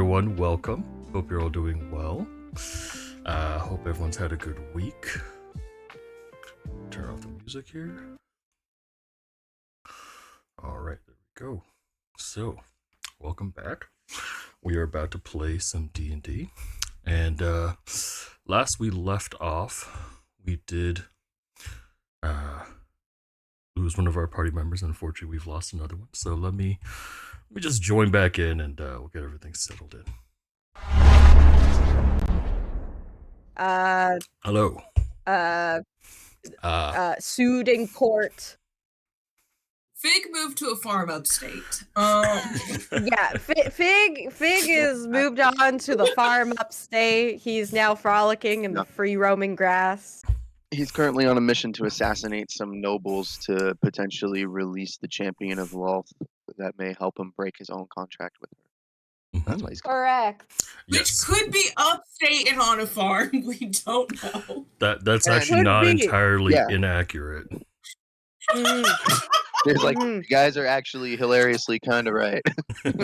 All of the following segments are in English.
everyone. Welcome. Hope you're all doing well. Hope everyone's had a good week. Turn off the music here. All right, there we go. So, welcome back. We are about to play some D&D. And last we left off, we did lose one of our party members. Unfortunately, we've lost another one. So let me just join back in and we'll get everything settled in. Hello. Sued in court. Fig moved to a farm upstate. Yeah, Fig is moved on to the farm upstate. He's now frolicking in the free roaming grass. He's currently on a mission to assassinate some nobles to potentially release the champion of wealth that may help him break his own contract with her. That's why he's correct. Which could be upstate and on a farm. We don't know. That's actually not entirely inaccurate. There's like, you guys are actually hilariously kind of right.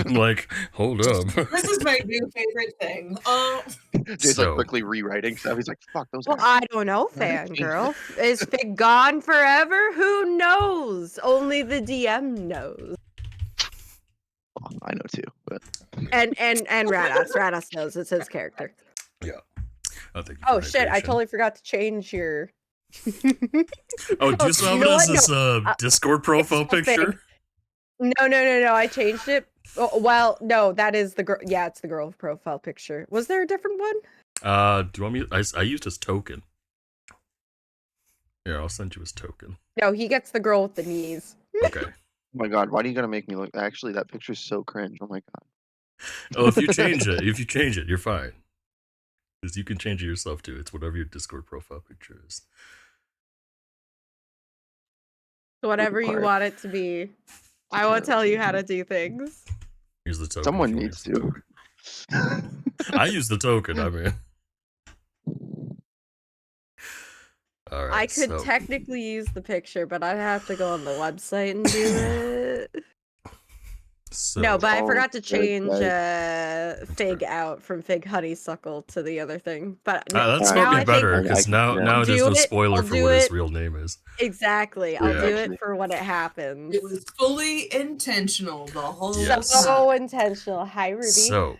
Like, hold up. This is my new favorite thing. Dude's like quickly rewriting stuff. He's like, fuck those guys. Well, I don't know, fangirl. Is Fig gone forever? Who knows? Only the DM knows. Well, I know too, but and Rados knows. It's his character. Yeah. Thank you oh shit! I totally forgot to change your. Oh, do you still have it as this Discord profile picture? No. I changed it. Oh, well, no, that is the girl. Yeah, it's the girl profile picture. Was there a different one? Do you want me? I used his token. Here, I'll send you his token. No, he gets the girl with the knees. Okay. Oh my god, why do you gotta make me look? Actually, that picture's so cringe. Oh my god. Oh, if you change it, you're fine. Because you can change it yourself too. It's whatever your Discord profile picture is. Whatever you want it to be. I won't tell you how to do things. Here's the token. Someone needs to. I use the token, I mean. All right, I could technically use the picture, but I'd have to go on the website and do it. No, but I forgot to change Fig out from Fig Honeysuckle to the other thing. But that's probably better because now there's no spoiler for what his real name is. Exactly, I'll do it for when it happens. It was fully intentional the whole time. So intentional. Hi, Ruby. So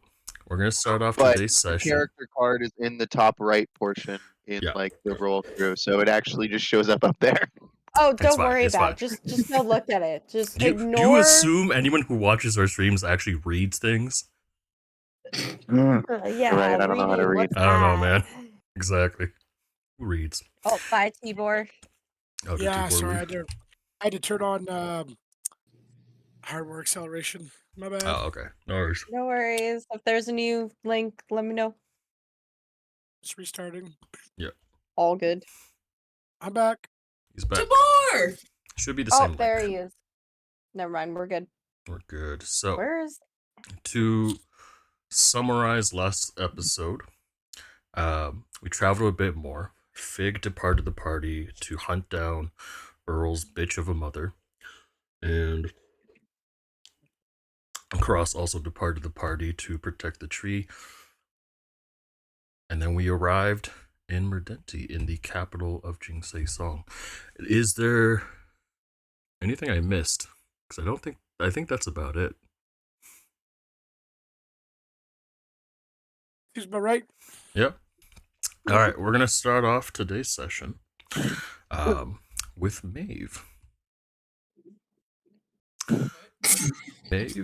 we're gonna start off today's session. The character card is in the top right portion in like the roll through, so it actually just shows up there. Oh, don't worry about it. Just go look at it. Just ignore. Do you assume anyone who watches our streams actually reads things? Yeah, right. I don't know how to read. I don't know, man. Exactly. Who reads? Oh, bye, Tbor. Oh, yeah, sorry. I had to turn on hardware acceleration. My bad. Oh, okay. No worries. No worries. If there's a new link, let me know. Just restarting. Yeah. All good. I'm back. He's back. Tabor! Should be the same. Oh, there he is. Never mind. We're good. We're good. So, to summarize last episode, we traveled a bit more. Fig departed the party to hunt down Earl's bitch of a mother, and Cross also departed the party to protect the tree. And then we arrived in Merdenti, in the capital of Jingsei Song. Is there anything I missed? Because I think that's about it. He's about right. Yep. All right, we're gonna start off today's session with Maeve. Maeve,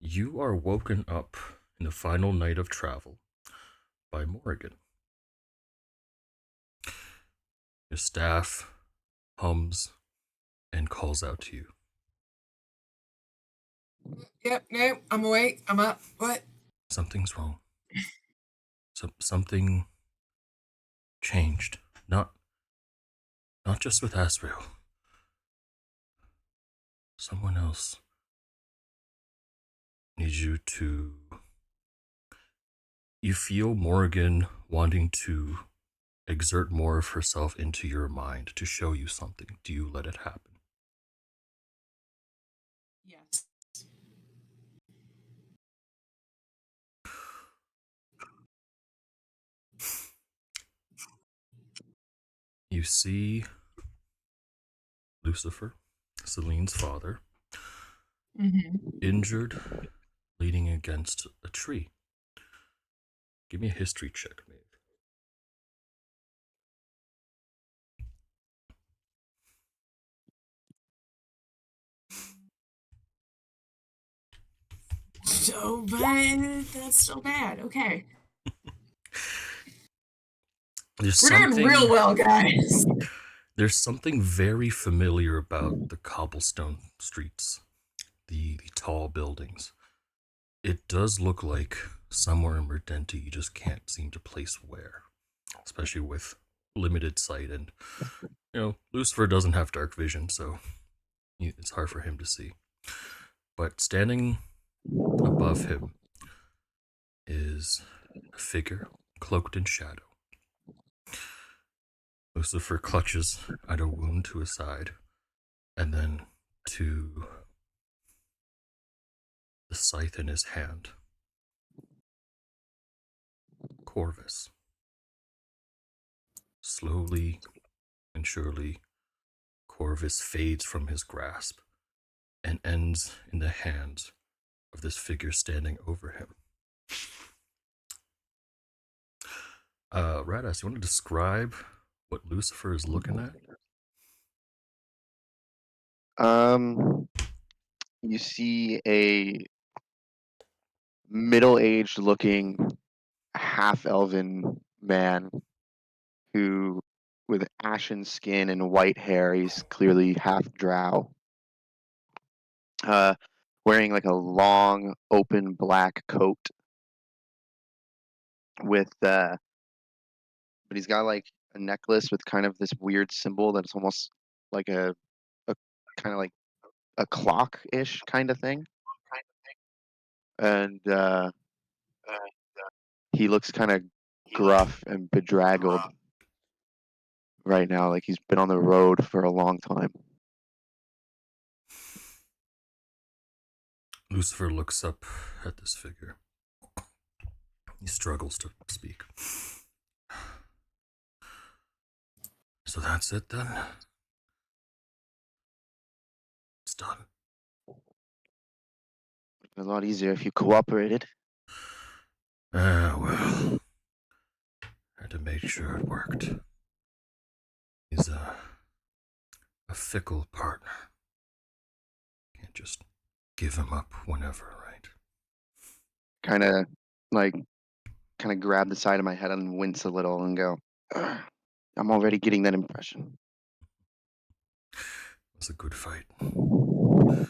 you are woken up in the final night of travel by Morrigan. Your staff hums and calls out to you. Yep, no, I'm awake. I'm up. What? Something's wrong. Something changed. Not just with Asriel. Someone else needs you to... You feel Morrigan wanting to exert more of herself into your mind to show you something. Do you let it happen? Yes. you see Lucifer, Selene's father, injured, leaning against a tree. Give me a history check, mate. So, but that's still bad. Okay. We're doing real well, guys. There's something very familiar about the cobblestone streets, the tall buildings. It does look like somewhere in Verdenti you just can't seem to place where, especially with limited sight. And, Lucifer doesn't have dark vision, so it's hard for him to see. But standing above him is a figure cloaked in shadow. Lucifer clutches at a wound to his side, and then to the scythe in his hand. Corvus. Slowly and surely, Corvus fades from his grasp and ends in the hands of this figure standing over him. Radas, you want to describe what Lucifer is looking at? You see a middle-aged looking half-elven man who, with ashen skin and white hair, he's clearly half drow, wearing like a long open black coat with but he's got like a necklace with kind of this weird symbol that's almost like a kind of like a clock-ish kind of thing. And he looks kind of gruff and bedraggled right now, like he's been on the road for a long time. Lucifer looks up at this figure. He struggles to speak. So that's it then? It's done. A lot easier if you cooperated. Well, had to make sure it worked. He's a fickle partner. Can't just give him up whenever, right? Kind of grab the side of my head and wince a little and go, I'm already getting that impression. It was a good fight. A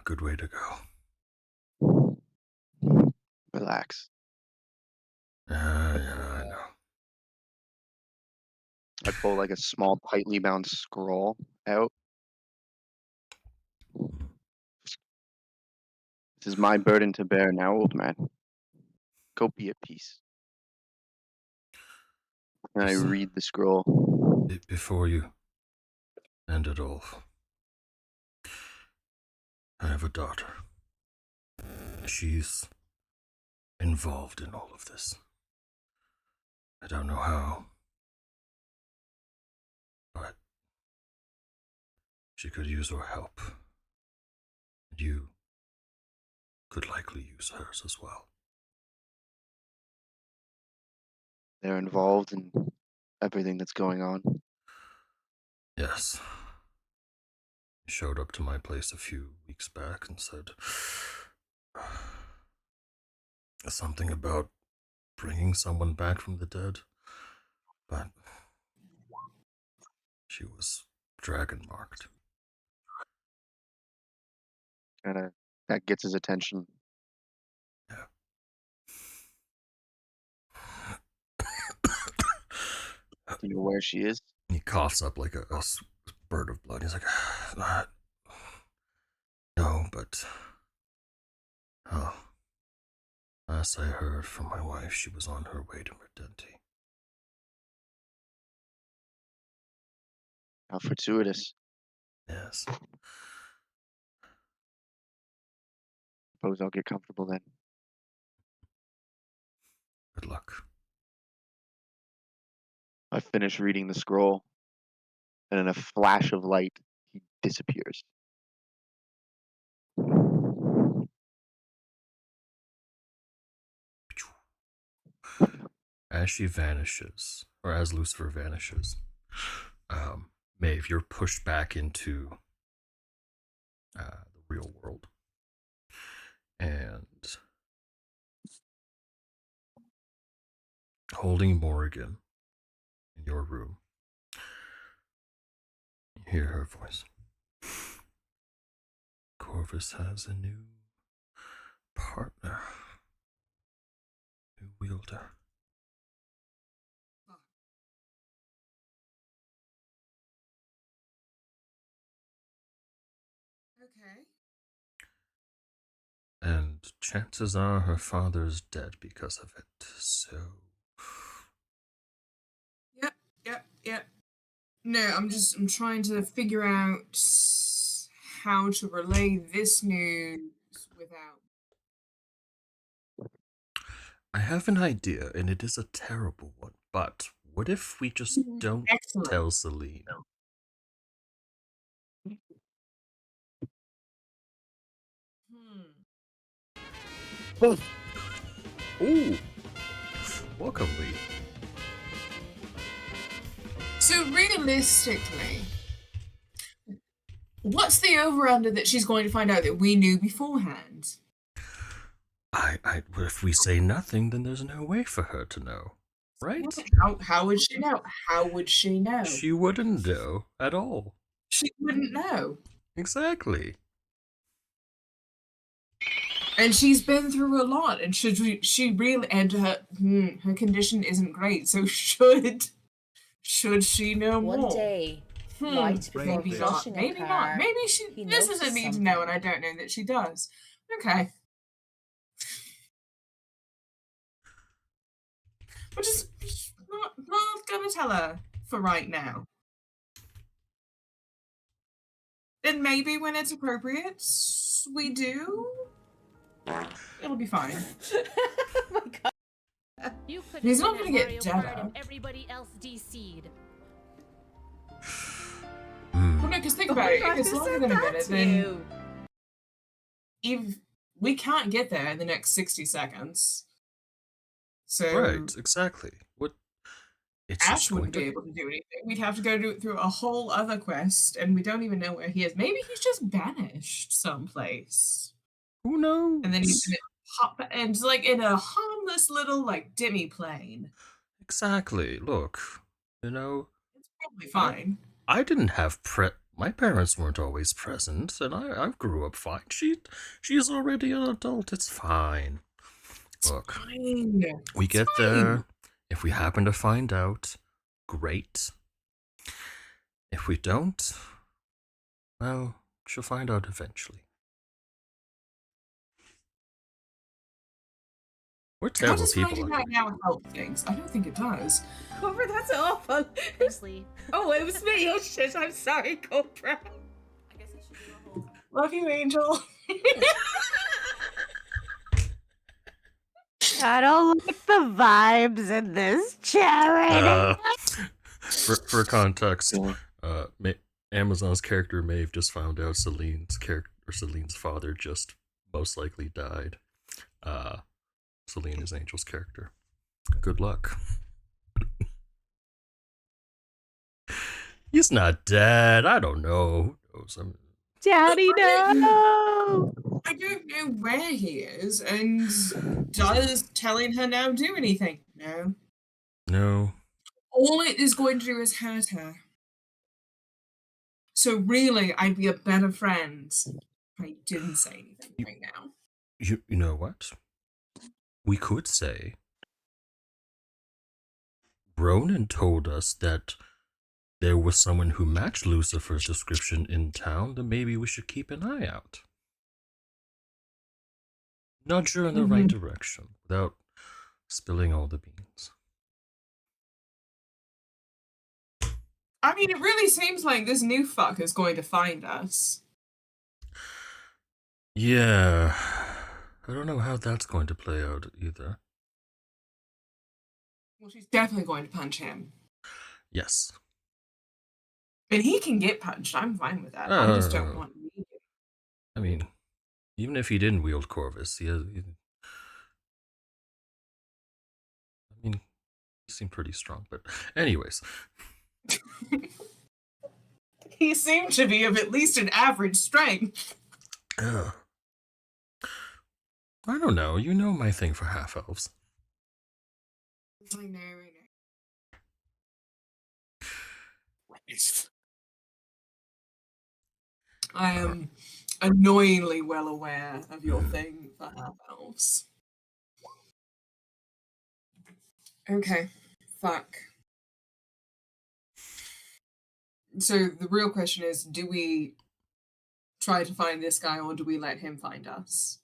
good way to go. Relax. Yeah, I know. I pull like a small, tightly bound scroll out. This is my burden to bear now, old man. Go be at peace. And I read the scroll. Before you end it all, I have a daughter. She's involved in all of this. I don't know how, but she could use our help. And you could likely use hers as well. They're involved in everything that's going on. Yes. He showed up to my place a few weeks back and said something about bringing someone back from the dead, but she was dragon marked. That gets his attention. Yeah. Do you know where she is? He coughs up like a spurt of blood. He's like, no, but last I heard from my wife, she was on her way to Verdenti. How fortuitous. Yes. Suppose I'll get comfortable then. Good luck. I finish reading the scroll and in a flash of light, he disappears. As she vanishes, or as Lucifer vanishes, Maeve, you're pushed back into the real world. And holding Morrigan in your room, you hear her voice. Corvus has a new partner, new wielder. Okay. And chances are her father's dead because of it, so... Yep. No, I'm trying to figure out how to relay this news without... I have an idea, and it is a terrible one, but what if we just don't tell Salene? Ooh! Welcome, Lee. So realistically, what's the over-under that she's going to find out that we knew beforehand? If we say nothing, then there's no way for her to know, right? How would she know? How would she know? She wouldn't know at all. She wouldn't know. Exactly. And she's been through a lot, and she really, and her condition isn't great. So should she know more? One day, right before Maybe crushing not. Maybe a not. car, Maybe she he doesn't noticed need to know, and something. I don't know that she does. Okay. We're just not gonna tell her for right now. And maybe when it's appropriate, we do. It'll be fine. Oh my god. You could He's not gonna get dead and up. everybody else DC'd. Well, no, because think about it. If it's longer than a minute, then we can't get there in the next 60 seconds. So Right, exactly. What? It's Ash just wouldn't going be able to do anything. We'd have to go through a whole other quest, and we don't even know where he is. Maybe he's just banished someplace. Who knows? And then he's gonna hop and like in a harmless little like demi-plane. Exactly. Look, you know, It's probably fine. I didn't have my parents weren't always present, and I grew up fine. She's already an adult. It's fine. Look, Fine. we get there. If we happen to find out, great. If we don't, well, she'll find out eventually. We're How terrible does people. finding out now help things? I don't think it does. Cobra, that's awful. Honestly. Oh, it was me. Oh shit, I'm sorry, Cobra. I guess I should do a whole... Love you, Angel. I don't like the vibes in this charity. For context, Amazon's character Maeve just found out Selene's father just most likely died. Salene is Angel's character. Good luck. He's not dead. I don't know. Who knows? Daddy, no! I don't know where he is, and does telling her now do anything? No. No. All it is going to do is hurt her. So really, I'd be a better friend if I didn't say anything right now. You know what? We could say Ronan told us that there was someone who matched Lucifer's description in town, then maybe we should keep an eye out. Nudge her in the right direction without spilling all the beans. I mean, it really seems like this new fuck is going to find us. Yeah, I don't know how that's going to play out either. Well, she's definitely going to punch him. Yes. And he can get punched. I'm fine with that. I just don't want to. I mean, even if he didn't wield Corvus, he seemed pretty strong. But anyways. He seemed to be of at least an average strength. I don't know. You know my thing for half-elves. I know. I am annoyingly well aware of your thing for half-elves. Okay. Fuck. So the real question is, do we try to find this guy or do we let him find us?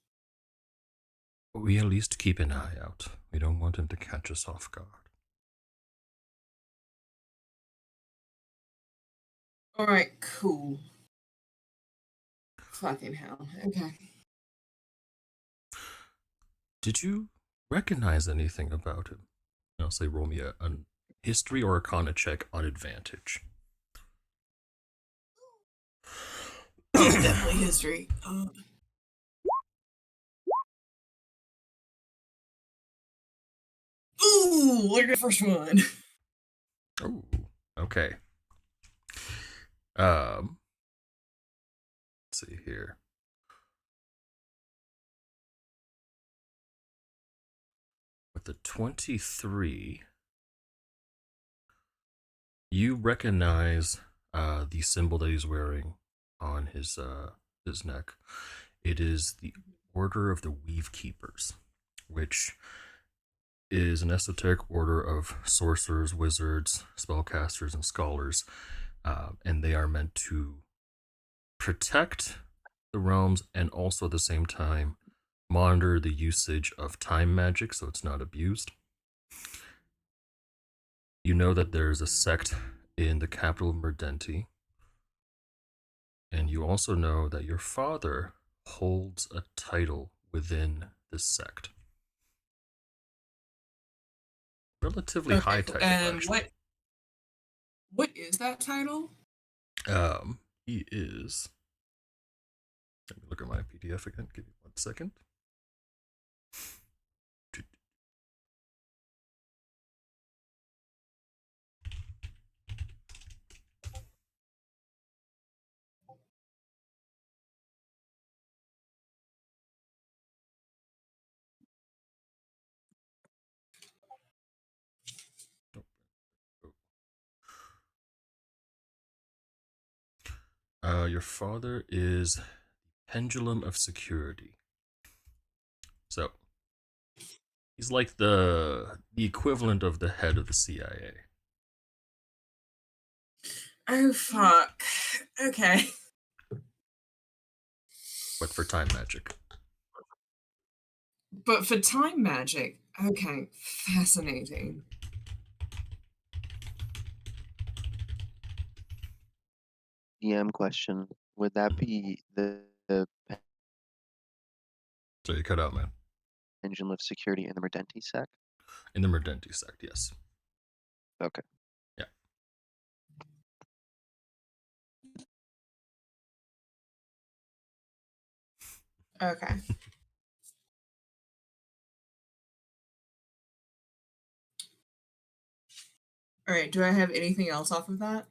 We at least keep an eye out. We don't want him to catch us off guard. Alright, cool. Fucking hell. Okay. Did you recognize anything about him? I'll say roll me a history or arcana check on advantage. Definitely history. Ooh, look at the first one. Oh, okay. Let's see here. With the 23, you recognize the symbol that he's wearing on his neck. It is the Order of the Weave Keepers, which is an esoteric order of sorcerers, wizards, spellcasters, and scholars, and they are meant to protect the realms and also at the same time monitor the usage of time magic so it's not abused. You know that there is a sect in the capital of Merdenti, and you also know that your father holds a title within this sect. Relatively high title, actually. What is that title? He is... Let me look at my PDF again. Give me 1 second. Your father is Pendulum of Security. So, he's like the equivalent of the head of the CIA. Oh, fuck. Okay. But for time magic. But for time magic. Okay, fascinating. DM question. Would that be the So you cut out, man. Pendulum of Security in the Merdenti sect? In the Merdenti sect, yes. Okay. Yeah. Okay. All right. Do I have anything else off of that?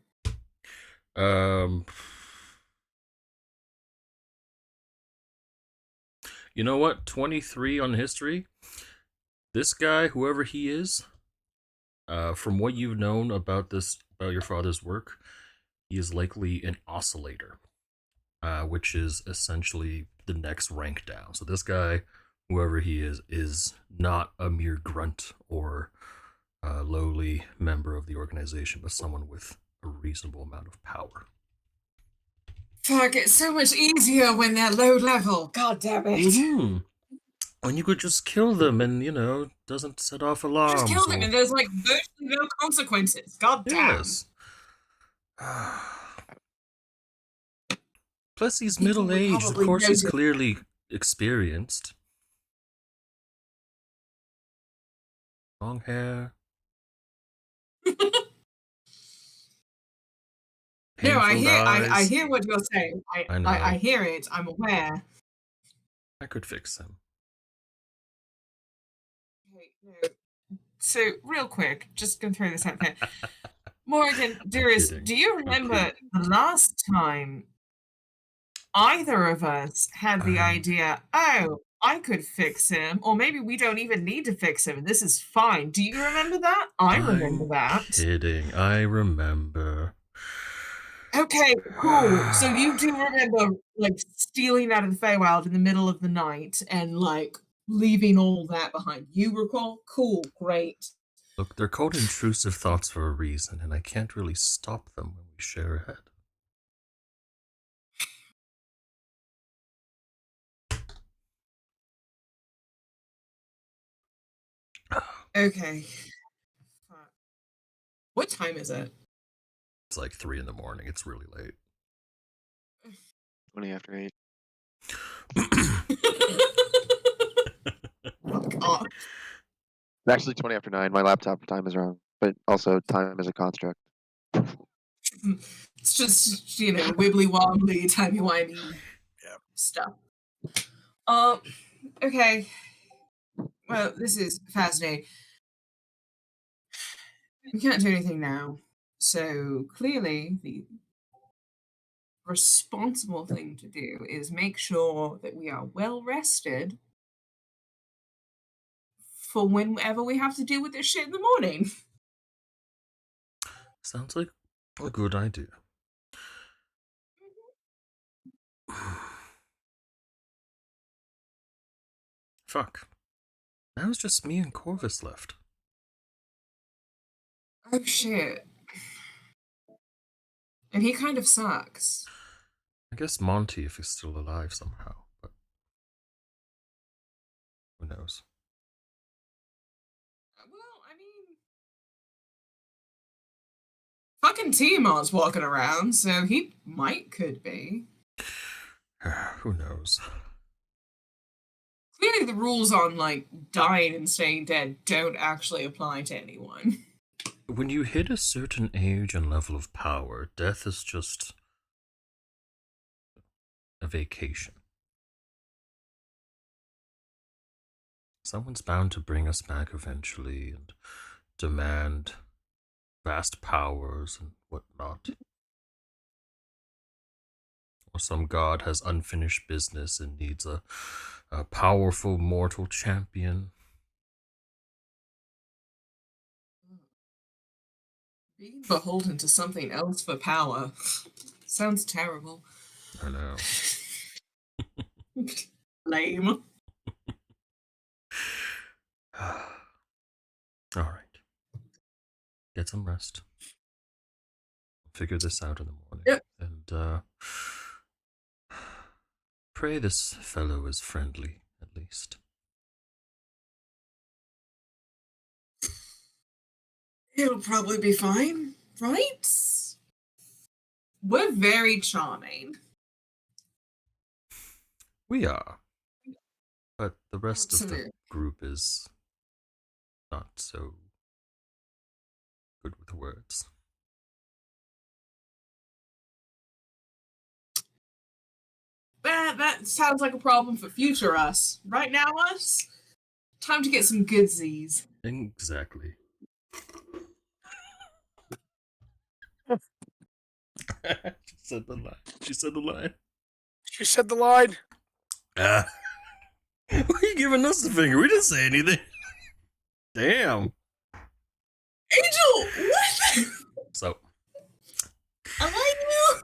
You know what? 23 on history. This guy, whoever he is, from what you've known about your father's work, he is likely an oscillator, which is essentially the next rank down. So this guy, whoever he is not a mere grunt or a lowly member of the organization, but someone with a reasonable amount of power. Fuck, it's so much easier when they're low level. God damn it. Mm-hmm. And you could just kill them and, doesn't set off alarms. Just kill them and there's like virtually no consequences. God damn. Yes. Plus, he's middle-aged. Of course, he's clearly experienced. Long hair. No, I painful hear. eyes. I hear what you're saying. I know. I hear it. I'm aware. I could fix him. Okay, no. So, real quick, just gonna throw this out there. Morgan, dearest, kidding. do you remember the last time either of us had the idea, oh, I could fix him, or maybe we don't even need to fix him, and this is fine. Do you remember that? I remember that. Kidding. I remember. Okay, cool. So you do remember, like, stealing out of the Feywild in the middle of the night and, like, leaving all that behind. You recall? Cool, great. Look, they're called intrusive thoughts for a reason, and I can't really stop them when we share a head. Okay. What time is it? It's like 3 in the morning. It's really late. 20 after 8. God. It's actually 20 after 9. My laptop time is wrong, but also time is a construct. It's just, you know, wibbly wobbly, timey wimey stuff. Okay. Well, this is fascinating. We can't do anything now. So clearly the responsible thing to do is make sure that we are well rested for whenever we have to deal with this shit in the morning. Sounds like a good idea. Fuck. Now it's just me and Corvus left. Oh shit. And he kind of sucks. I guess Monty, if he's still alive somehow, but who knows? Well, I mean, fucking Tiamat's walking around, so he could be. Who knows? Clearly the rules on, like, dying and staying dead don't actually apply to anyone. When you hit a certain age and level of power, death is just a vacation. Someone's bound to bring us back eventually and demand vast powers and whatnot. Or some god has unfinished business and needs a powerful mortal champion. Being beholden to something else for power sounds terrible. I know. Lame. Alright. Get some rest. Figure this out in the morning. Yep. And, pray this fellow is friendly, at least. He'll probably be fine, right? We're very charming. We are. But the rest of Absolutely. the group is not so good with words. That sounds like a problem for future us. Right now, us? Time to get some goodsies. Exactly. She said the line. She said the line. She said the line. Why are you giving us the finger? We didn't say anything. Damn. Angel, what? So. I like you.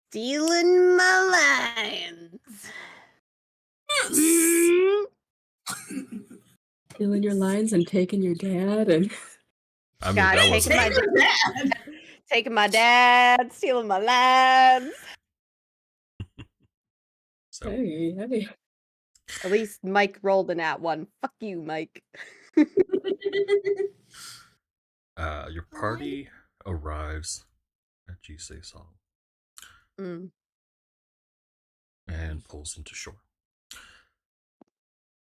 Stealing my lines. Stealing your lines and taking your dad and I mean, God, that was taking my dad, stealing my lines. So. Hey. At least Mike rolled in that one. Fuck you, Mike. Your party arrives at Jisei Song and pulls into shore.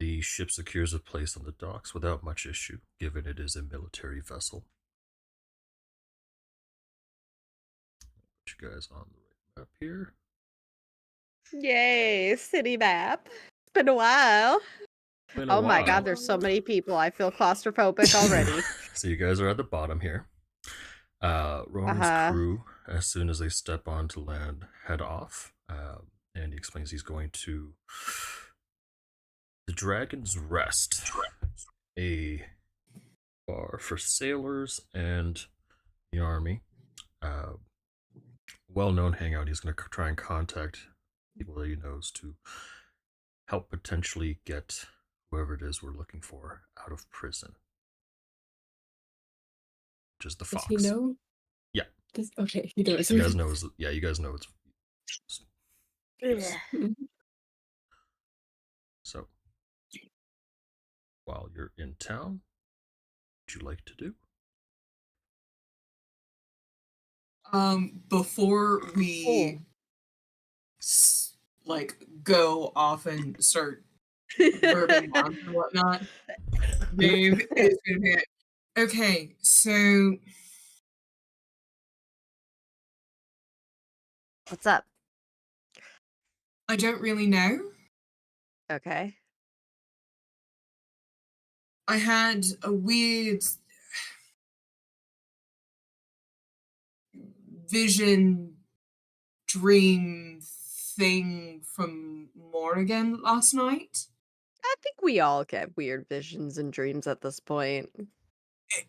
The ship secures a place on the docks without much issue, given it is a military vessel. Put you guys on the right map here. Yay, city map. It's been a while. Oh my god, there's so many people. I feel claustrophobic already. So you guys are at the bottom here. Ronan's crew, as soon as they step onto land, head off. And he explains he's going to the Dragon's Rest, a bar for sailors and the army. Well-known hangout. He's going to try and contact people that he knows to help potentially get whoever it is we're looking for out of prison. Which is the fox. Does he know? Yeah. Okay, he does. You guys know. You guys know it's. So, while you're in town, what would you like to do? Before we go off and start bourbon bombs and whatnot, Dave is gonna be like, okay, so what's up? I don't really know. Okay. I had a weird vision dream thing from Morgan last night. I think we all get weird visions and dreams at this point.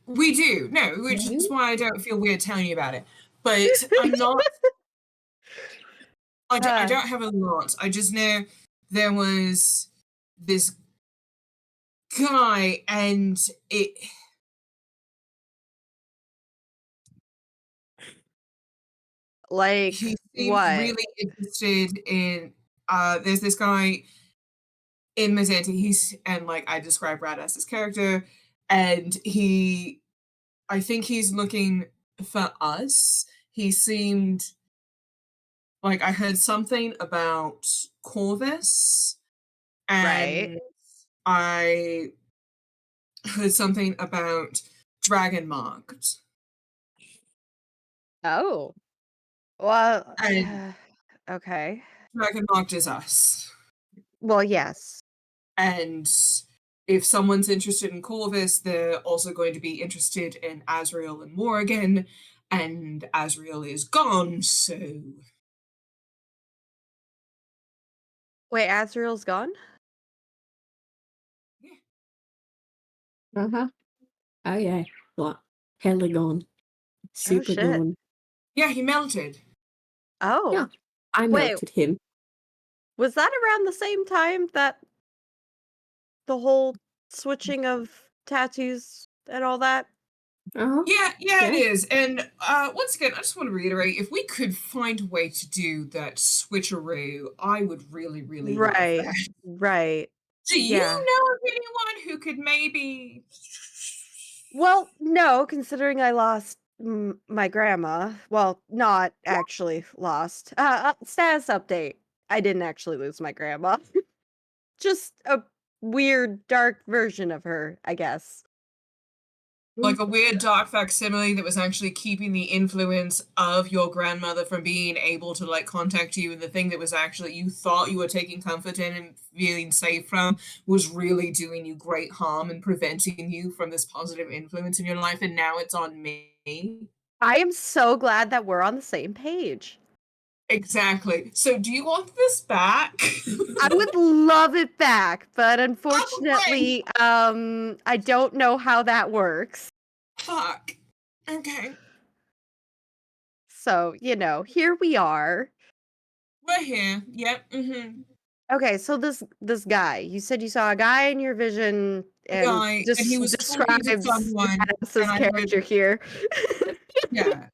We do. No, which is why I don't feel weird telling you about it. But I'm not... I don't have a lot. I just know there was this guy and it... Like, he seemed what? really interested in... there's this guy in Mazzetti, and like I described Brad as his character, and I think he's looking for us. He seemed like I heard something about Corvus, and I heard something about Dragon Marked. Oh. Well, and okay. Dragon Marked is us. Well, yes. And if someone's interested in Corvus, they're also going to be interested in Azrael and Morrigan, and Azrael is gone, so... Wait, Azrael's gone? Yeah. Uh-huh. Oh, yeah. Well, hella gone. Super gone. Yeah, he melted. Oh. Yeah, I melted him. Was that around the same time that the whole switching of tattoos and all that? Uh-huh. Yeah, it is. And once again, I just want to reiterate, if we could find a way to do that switcheroo, I would really, really love that. Right. Do you know of anyone who could maybe... Well, no, considering I lost my grandma. Well, not actually lost. Status update. I didn't actually lose my grandma. Just a weird, dark version of her, I guess. Like a weird dark facsimile that was actually keeping the influence of your grandmother from being able to like contact you, and the thing that was actually you thought you were taking comfort in and feeling safe from was really doing you great harm and preventing you from this positive influence in your life, and now it's on me. I am so glad that we're on the same page. Exactly. So do you want this back? I would love it back, but unfortunately, I don't know how that works. Fuck. Okay. So, here we are. We're here. Yep. Okay, so this guy, you said you saw a guy in your vision, and he was describes Adam's character here. Yeah.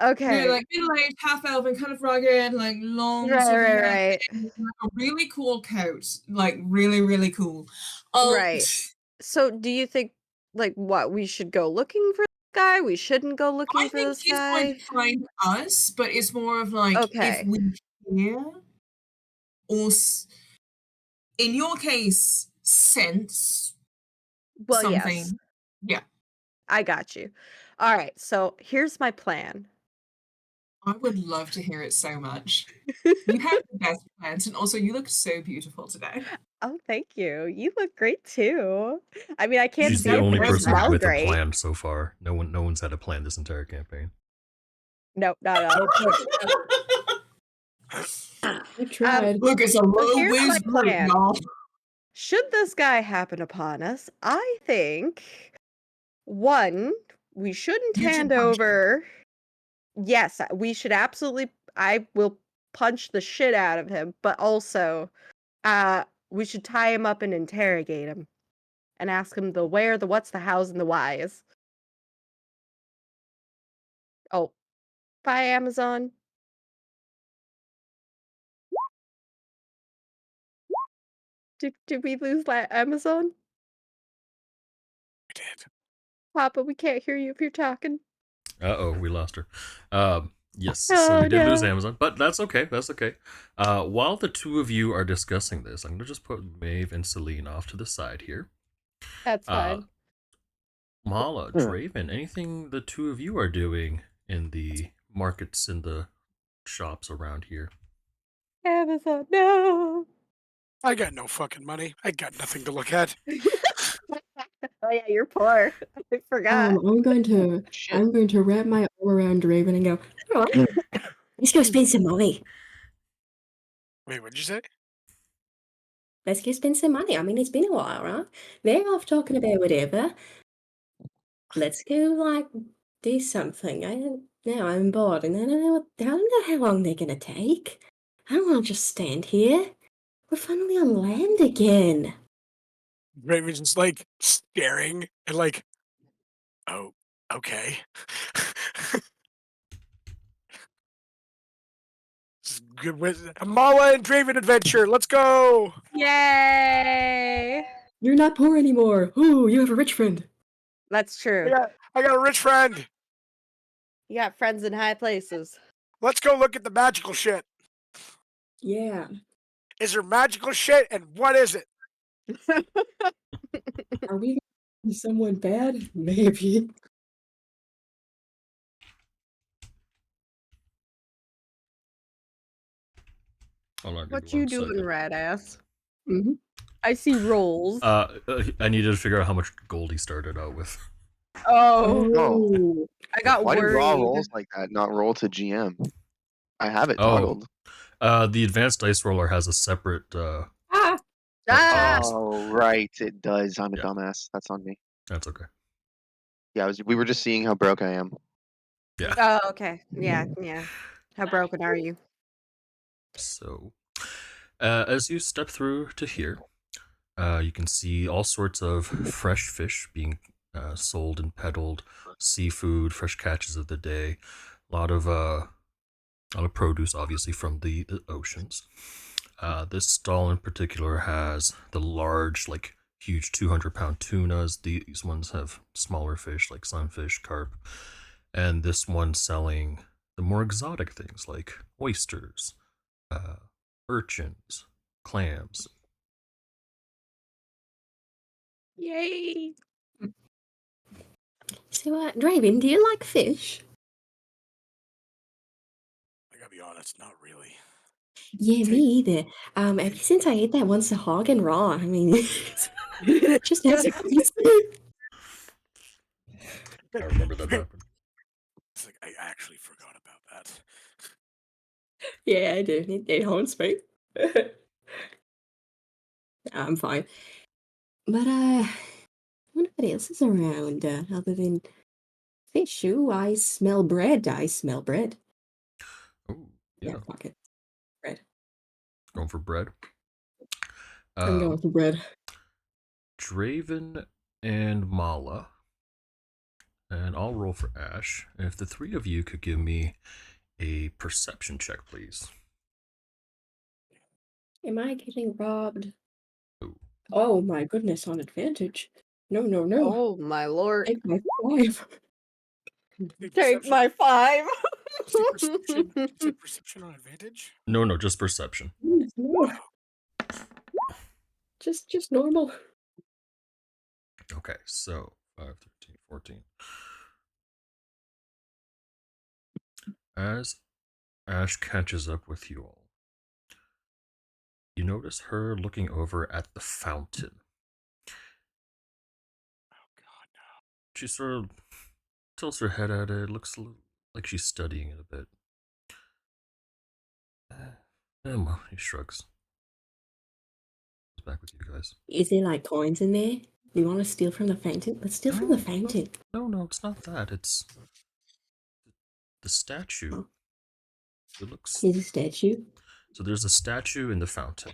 Okay. They're like middle-aged, half-elven, kind of rugged, like long, right. a really cool coat, like really, really cool. Right. So, do you think, like, what we should go looking for this guy? We shouldn't go looking for this guy. I think he's going to find us, but it's more of like if we hear or in your case, sense Well, something. yes. Yeah. I got you. All right, so here's my plan. I would love to hear it so much. You have the best plans, and also you look so beautiful today. Oh, thank you. You look great too. I mean, I can't She's see the it, only but you person smell with a great. plan so far. No one's had a plan this entire campaign. Nope, not at all. I tried. Look, it's a low here's my whiz group, plan. y'all. Should this guy happen upon us, I think, one, we shouldn't You should hand punch him. over. Yes, we should absolutely. I will punch the shit out of him, but also, we should tie him up and interrogate him, and ask him the where, the what's, the hows, and the whys. Oh, bye, Amazon. Did we lose Amazon? I did. Papa, we can't hear you if you're talking. Uh-oh, we lost her. Yes, so we did lose Amazon, but that's okay. That's okay. While the two of you are discussing this, I'm going to just put Maeve and Salene off to the side here. That's fine. Mala, Draven, anything the two of you are doing in the markets and the shops around here? Amazon, no! I got no fucking money. I got nothing to look at. Oh yeah, you're poor. I forgot. I'm going to wrap my arm around Draven and go, "All right, let's go spend some money. Wait, what'd you say? Let's go spend some money. I mean, it's been a while, right? They're off talking about whatever. Let's go, like, do something. I'm bored, and I don't know how long they're gonna take. I don't want to just stand here. We're finally on land again." Raven's just like staring and like, oh, okay. This is good with Mala and Draven adventure. Let's go. Yay! You're not poor anymore. Ooh, you have a rich friend. That's true. I got a rich friend. You got friends in high places. Let's go look at the magical shit. Yeah. Is there magical shit, and what is it? Are we gonna be someone bad? Maybe. Hold on, What give me you one doing, second. rat ass? Mm-hmm. I see rolls. I needed to figure out how much gold he started out with. Oh, I got Why do raw worried. rolls like that not roll to GM? I have it Oh. toggled. The advanced dice roller has a separate Ah! Oh, right, it does. I'm a Yeah. dumbass. That's on me. That's okay. Yeah, we were just seeing how broke I am. Yeah. Oh, okay. Yeah. How broken are you? So, as you step through to here, you can see all sorts of fresh fish being sold and peddled, seafood, fresh catches of the day, a lot of produce, obviously from the oceans. This stall in particular has the large, like huge 200-pound tunas. These ones have smaller fish like sunfish, carp, and this one selling the more exotic things like oysters, urchins, clams. Yay! So, Draven, do you like fish? I gotta be honest, not really. Yeah, me either. Ever since I ate that once the hog and raw, I mean, just as a piece. I remember that happened. It's like I actually forgot about that. Yeah, I do. It haunts me. I'm fine. But, I wonder what else is around, other than fish. Ooh, I smell bread. Oh, yeah. Fuck it. Bread. Going for bread. I'm going for bread. Draven and Mala. And I'll roll for Ash. And if the three of you could give me a perception check, please. Am I getting robbed? Ooh. Oh my goodness, on advantage. No. Oh my lord! Take my 5. Take my 5. Say perception on advantage? No, just perception. No. Just normal. Okay, so 5, 13, 14. As Ash catches up with you all, you notice her looking over at the fountain. Oh God, no. She sort of tilts her head at it, looks like she's studying it a bit. Well, he shrugs. He's back with you guys. Is there like coins in there? You want to steal from the fountain? Let's steal from the fountain. No, it's not that. It's the statue. Oh. It looks. Here's a statue. So there's a statue in the fountain.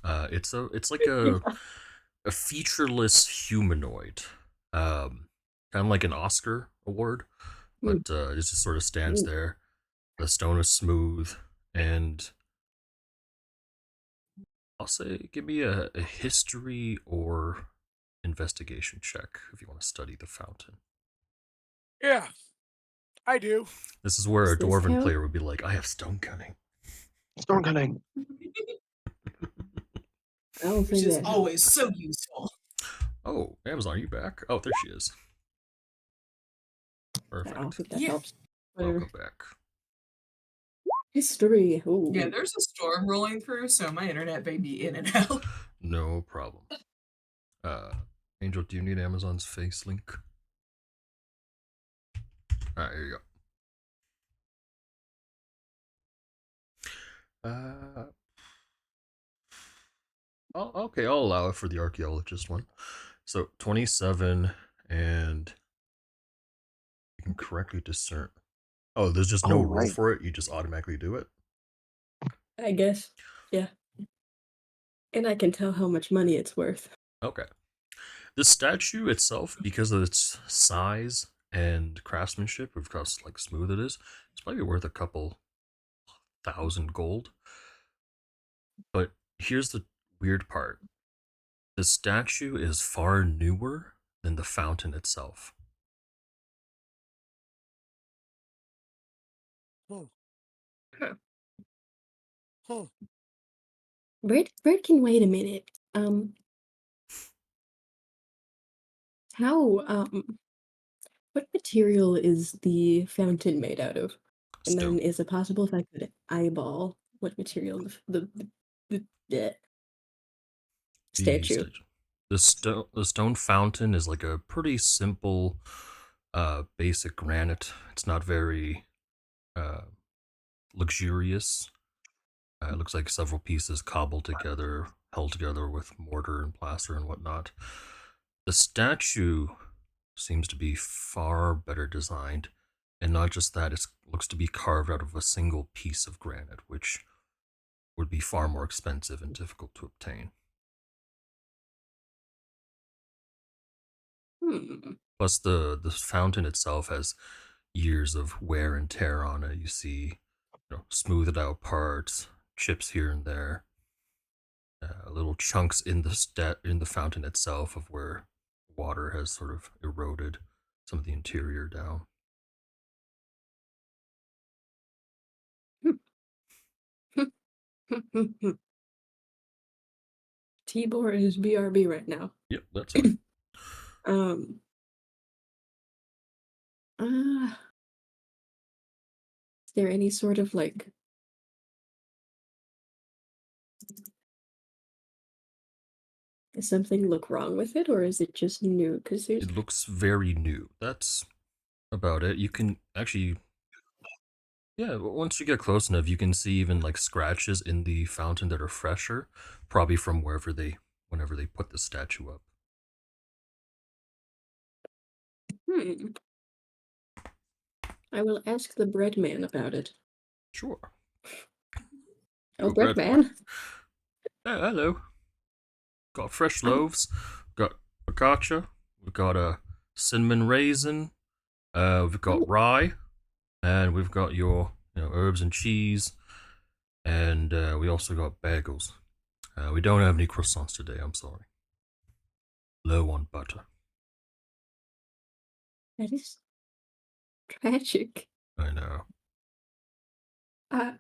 It's like a featureless humanoid. Kind of like an Oscar award, but it just sort of stands there. The stone is smooth, and I'll say give me a history or investigation check if you want to study the fountain. Yeah, I do. This is where a Does this dwarven count? player would be like, I have stone cutting. Stone cutting. I don't Which think is that. always so useful. Oh, Amazon, are you back? Oh, there she is. I don't Perfect. think that Yeah. helps. Whatever. Welcome back. History. Ooh. Yeah, there's a storm rolling through, so my internet may be in and out. No problem. Angel, do you need Amazon's face link? Alright, here you go. Okay, I'll allow it for the archaeologist one. So 27, and you can correctly discern. Oh, there's just no rule right. for it. You just automatically do it. I guess. Yeah. And I can tell how much money it's worth. Okay. The statue itself, because of its size and craftsmanship, of how like smooth it is, it's probably worth a couple thousand gold. But here's the weird part. The statue is far newer than the fountain itself. Bird can wait a minute. What material is the fountain made out of? And Stone. then is it possible if I could eyeball what material the statue? The stone fountain is like a pretty simple, basic granite. It's not very luxurious. It looks like several pieces cobbled together, held together with mortar and plaster and whatnot. The statue seems to be far better designed, and not just that, it looks to be carved out of a single piece of granite, which would be far more expensive and difficult to obtain. Plus, the fountain itself has years of wear and tear on it. You see, smoothed out parts, chips here and there, little chunks in the fountain itself of where water has sort of eroded some of the interior down. Tibor is BRB right now. Yep, that's it. Is there any sort of like does something look wrong with it, or is it just new? Because there's It looks very new. That's about it. You can actually, yeah, once you get close enough, you can see even like scratches in the fountain that are fresher, probably from whenever they put the statue up. I will ask the bread man about it. Sure. Oh, bread man. Hello. Got fresh loaves. Got focaccia. We've got a cinnamon raisin. We've got rye, and we've got your herbs and cheese, and we also got bagels. We don't have any croissants today. I'm sorry. Low on butter. That is tragic. I know. How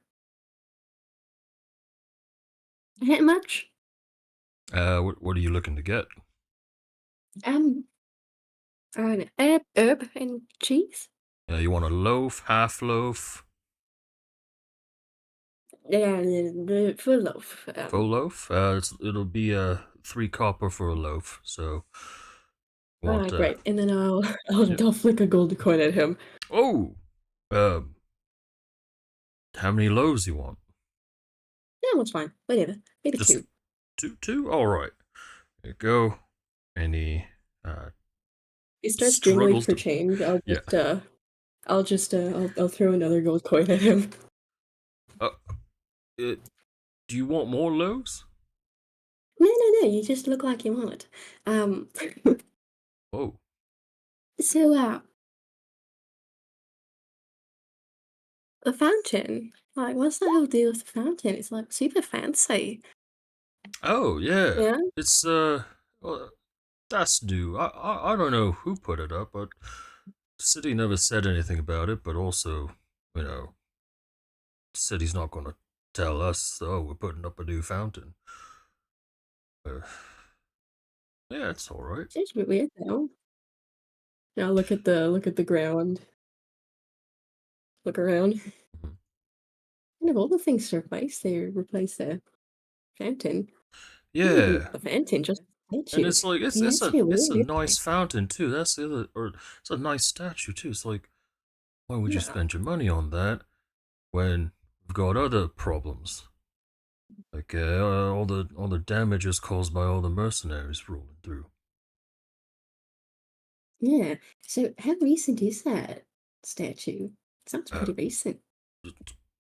much? What are you looking to get? An herb and cheese. You want a loaf, half loaf, Yeah, the full loaf. full loaf? It'll be 3 copper for a loaf. So, want great. And then I'll flick a gold coin at him. Oh, how many loaves you want? That one's fine. Whatever. Maybe Just 2. Two. All right. There you go. And he starts jingling struggles for to- change. I'll throw another gold coin at him. Do you want more loaves? No. You just look like you want. Oh, So, the fountain. Like, what's the whole deal with the fountain? It's like super fancy. oh yeah. Yeah. It's well, that's new. I don't know who put it up, but the city never said anything about it. But also, the city's not going to tell us. Oh, we're putting up a new fountain. Yeah, it's all right. It's a bit weird though. Now look at the ground. Look around. Mhm. And of all the things to replace, they replace the fountain. Yeah, The fountain just and it's like it's Yeah, a really it's a weird. nice fountain too. That's the other, or it's a nice statue too. It's like, why would you Yeah. spend your money on that when we've got other problems? Like all the damages caused by all the mercenaries rolling through. Yeah. So how recent is that statue? Sounds Uh, pretty recent.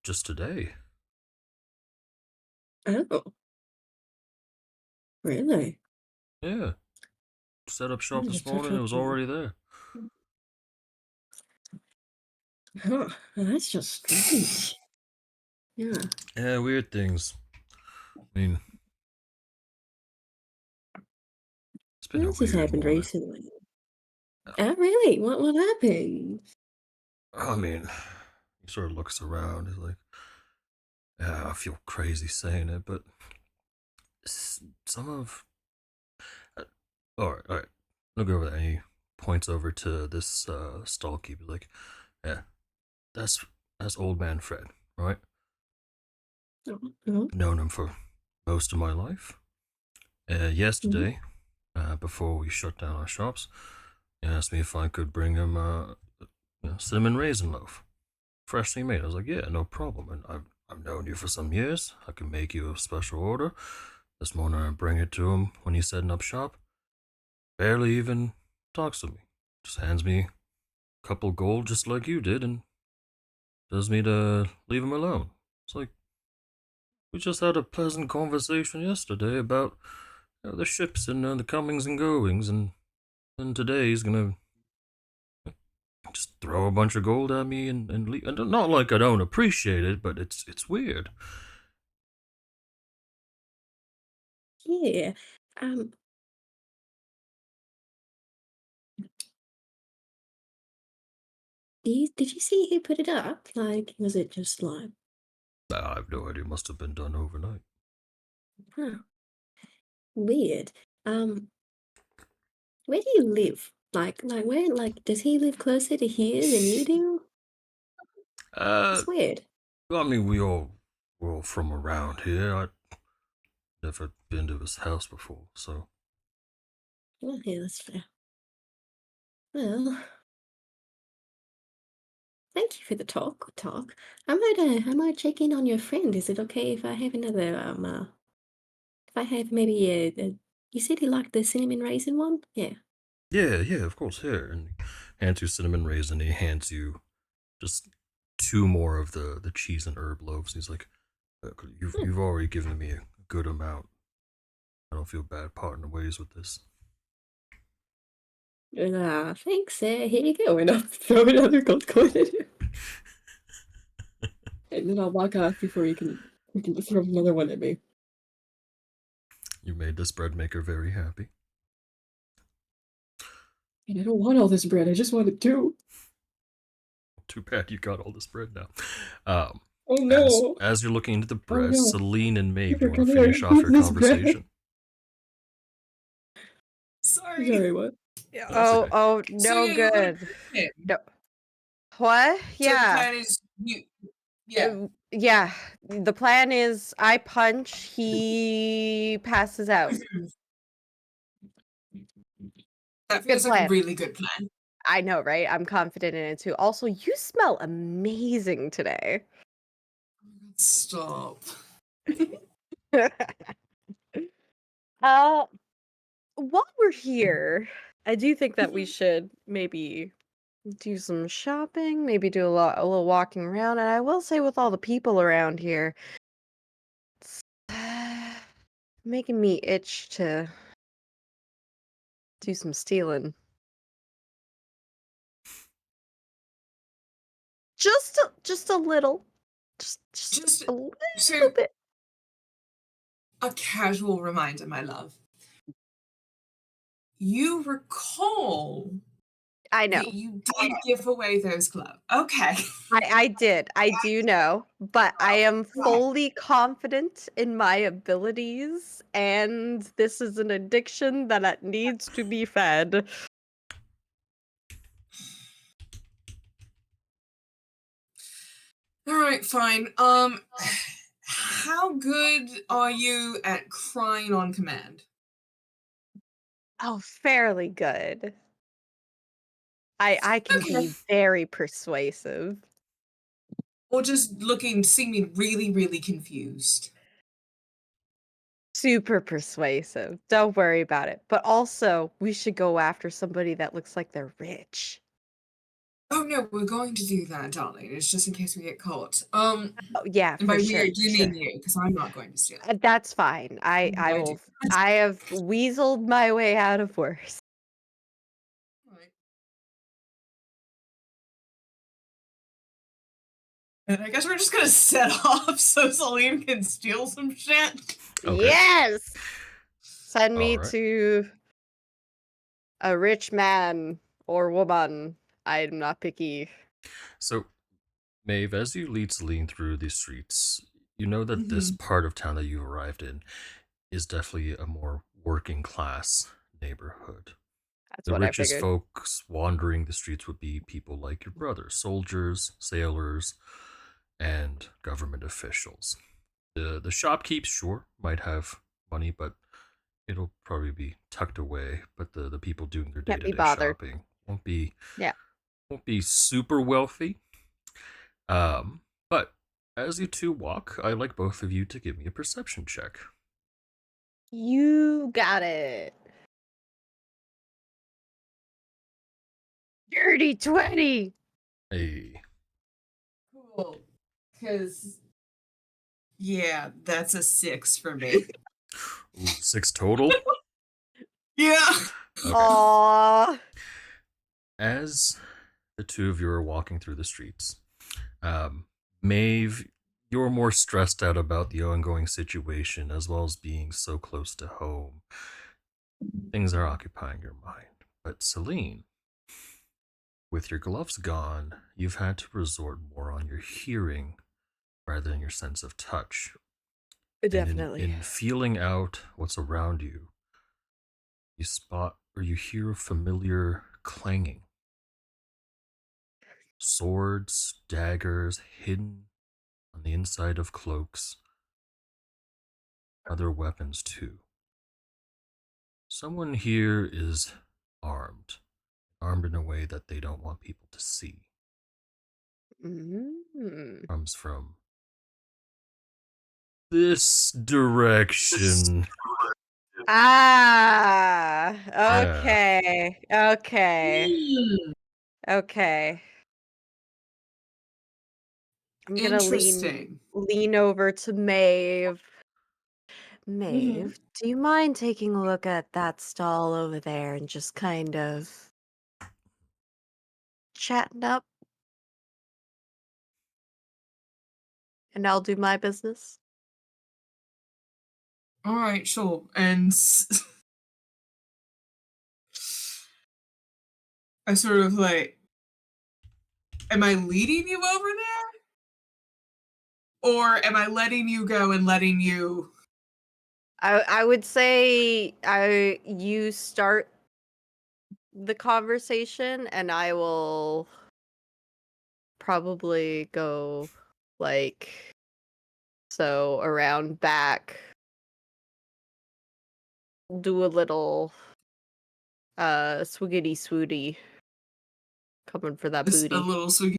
Just today. Oh. Really? Yeah. Set up shop Yeah, this touch morning. It up was on- already there. Huh. Well, that's just strange. Yeah. Yeah, weird things. I mean, it's been What a else has weird happened morning. recently? Oh, really? What happened? I mean, he sort of looks around. He's like, yeah, I feel crazy saying it, but some of. All right. I'll go over that. And he points over to this stall keeper. Like, yeah, that's old man Fred, right? Oh. Known him for most of my life. Yesterday, before we shut down our shops, he asked me if I could bring him a cinnamon raisin loaf, freshly made. I was like, yeah, no problem. And I've known you for some years. I can make you a special order. This morning I bring it to him when he's setting up shop. Barely even talks to me. Just hands me a couple gold just like you did and tells me to leave him alone. It's like, we just had a pleasant conversation yesterday about the ships and the comings and goings, and today he's gonna just throw a bunch of gold at me and leave. And not like I don't appreciate it, but it's weird. Yeah. Did you see who put it up? Like, was it just like, I have no idea. Must have been done overnight. huh, weird. Where do you live? Like where? Like, does he live closer to here than you do? It's weird. I mean, we're all from around here. I've never been to his house before, so. Oh, yeah, that's fair. Well, thank you for the talk. I might check in on your friend. Is it okay if I have another if I have maybe you said he liked the cinnamon raisin one? Yeah. Yeah, of course, here. And he hands you cinnamon raisin, he hands you just 2 more of the cheese and herb loaves. He's like, you've already given me a good amount. I don't feel bad parting ways with this. Thanks. Here you go. And I'll throw another gold coin at you. And then I'll walk off before you can throw another one at me. You made this bread maker very happy. And I don't want all this bread. I just want it too. Too bad you got all this bread now. Oh no. As you're looking into the bread, no. Salene and Maeve, you You're want to gonna finish off eat your this bread. conversation? Sorry, what? Oh, So no yeah, you're gonna good. pick him. No. What? So the Yeah. plan is you. Yeah. Yeah. The plan is I punch, he passes out. That Good feels like a plan. really good plan. I know, right? I'm confident in it too. Also, you smell amazing today. Stop. While we're here, I do think that we should maybe do some shopping, maybe do a little walking around. And I will say, with all the people around here, it's making me itch to do some stealing. Just a little, just a little So bit. a casual reminder, my love. You recall I know. that you did give away those gloves. Okay. I did. I do know, but I am fully confident in my abilities, and this is an addiction that needs to be fed. All right, fine. How good are you at crying on command? Oh, fairly good. I can Okay. be very persuasive. Or just seeming really, really confused. Super persuasive. Don't worry about it. But also, we should go after somebody that looks like they're rich. Oh no, we're going to do that, darling. It's just in case we get caught. Oh, yeah, And for by sure. we, do you mean you? Because I'm not going to steal. That's fine. I will. I have weaseled my way out of worse. Right. And I guess we're just gonna set off so Salene can steal some shit. Okay. Yes. Send me Alright. to a rich man or woman. I'm not picky. So, Maeve, as you lead Celine through these streets, you know that this part of town that you arrived in is definitely a more working class neighborhood. That's The what I richest figured. folks wandering the streets would be people like your brother, soldiers, sailors, and government officials. The shopkeep, sure, might have money, but it'll probably be tucked away. But the people doing their Can't be day-to-day bothered. shopping won't be Yeah. super wealthy. But as you two walk, I'd like both of you to give me a perception check. You got it. Dirty 20. Hey. Cool. Because yeah, that's a 6 for me. Ooh, 6 total? Yeah. Okay. Aww. As the two of you are walking through the streets, Maeve, you're more stressed out about the ongoing situation as well as being so close to home. Things are occupying your mind. But Celine, with your gloves gone, you've had to resort more on your hearing rather than your sense of touch. Definitely. And in feeling out what's around you, you spot or you hear a familiar clanging. Swords, daggers hidden on the inside of cloaks. Other weapons too. Someone here is armed in a way that they don't want people to see. Comes from this direction. Ah, Yeah. okay. I'm gonna lean over to Maeve. Maeve, do you mind taking a look at that stall over there and just kind of chatting up? And I'll do my business. All right, sure. And I sort of like, am I leading you over there? Or am I letting you go and letting you... I would say you start the conversation, and I will probably go like so around back, do a little swiggity swooty coming for that booty. A little swiggy.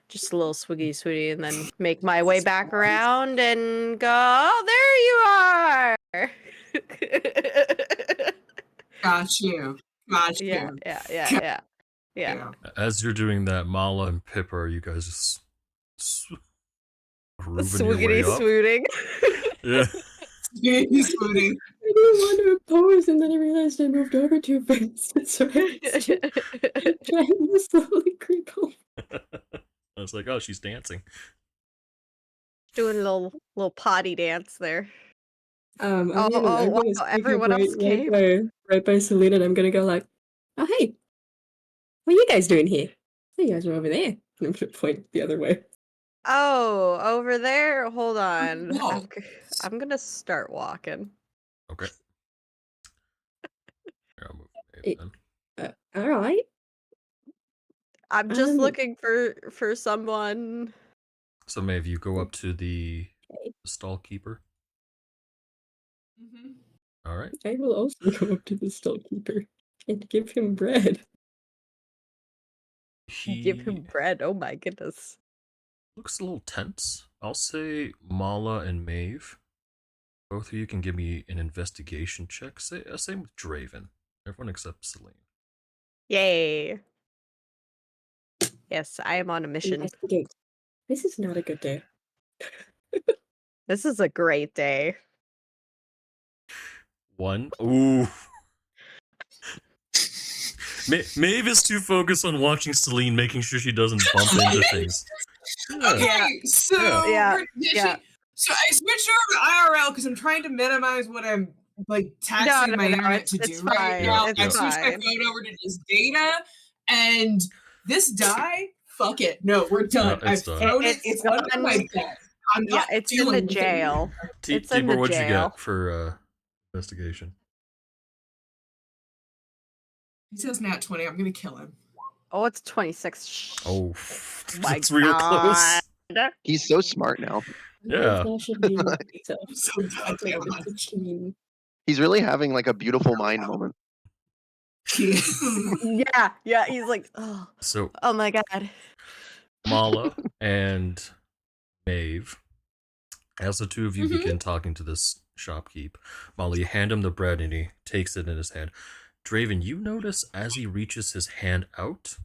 Just a little swiggy swooty, and then make my way back around and go, oh, there you are. Got you. Yeah. As you're doing that, Mala and Pippa, are you guys just grooving your way Swiggity up? swooting. Yeah. Swiggity swooting. I didn't want to oppose, and then I realized I moved over too fast. So I was trying to slowly creep over. I was like, oh, she's dancing. Doing a little potty dance there. I'm gonna sneak everyone up else came. right by Salene, and I'm gonna go like, oh hey, what are you guys doing here? Oh, you guys are over there. And I'm gonna point the other way. Oh, over there? Hold on. Whoa. I'm gonna start walking. Okay. Here, I'll move Maeve then. All right. I'm just looking for someone. So Maeve, you go up to the stall keeper. Mm-hmm. All right. I will also go up to the stall keeper and give him bread. Give him bread. Oh my goodness. Looks a little tense. I'll say Mala and Maeve. Both of you can give me an investigation check. Same with Draven. Everyone except Salene. Yay. Yes, I am on a mission. Investigate. This is not a good day. This is a great day. 1. Ooh. Maeve is too focused on watching Salene, making sure she doesn't bump into things. Okay, so so I switched over to IRL because I'm trying to minimize what I'm like taxing my internet to do right now. I switched my phone over to just data, and this die, fuck it. No, we're done. I've thrown it. It's under my bed. I'm not it's in the jail. It's in the jail. What'd you get for investigation? He says nat 20. I'm gonna kill him. Oh, it's 26. Oh, that's real close. He's so smart now. Yeah. He's really having like a beautiful mind moment. Yeah. He's like, oh my god. Mala and Maeve, as the two of you begin talking to this shopkeep, Mala, you hand him the bread and he takes it in his hand. Draven, you notice as he reaches his hand out,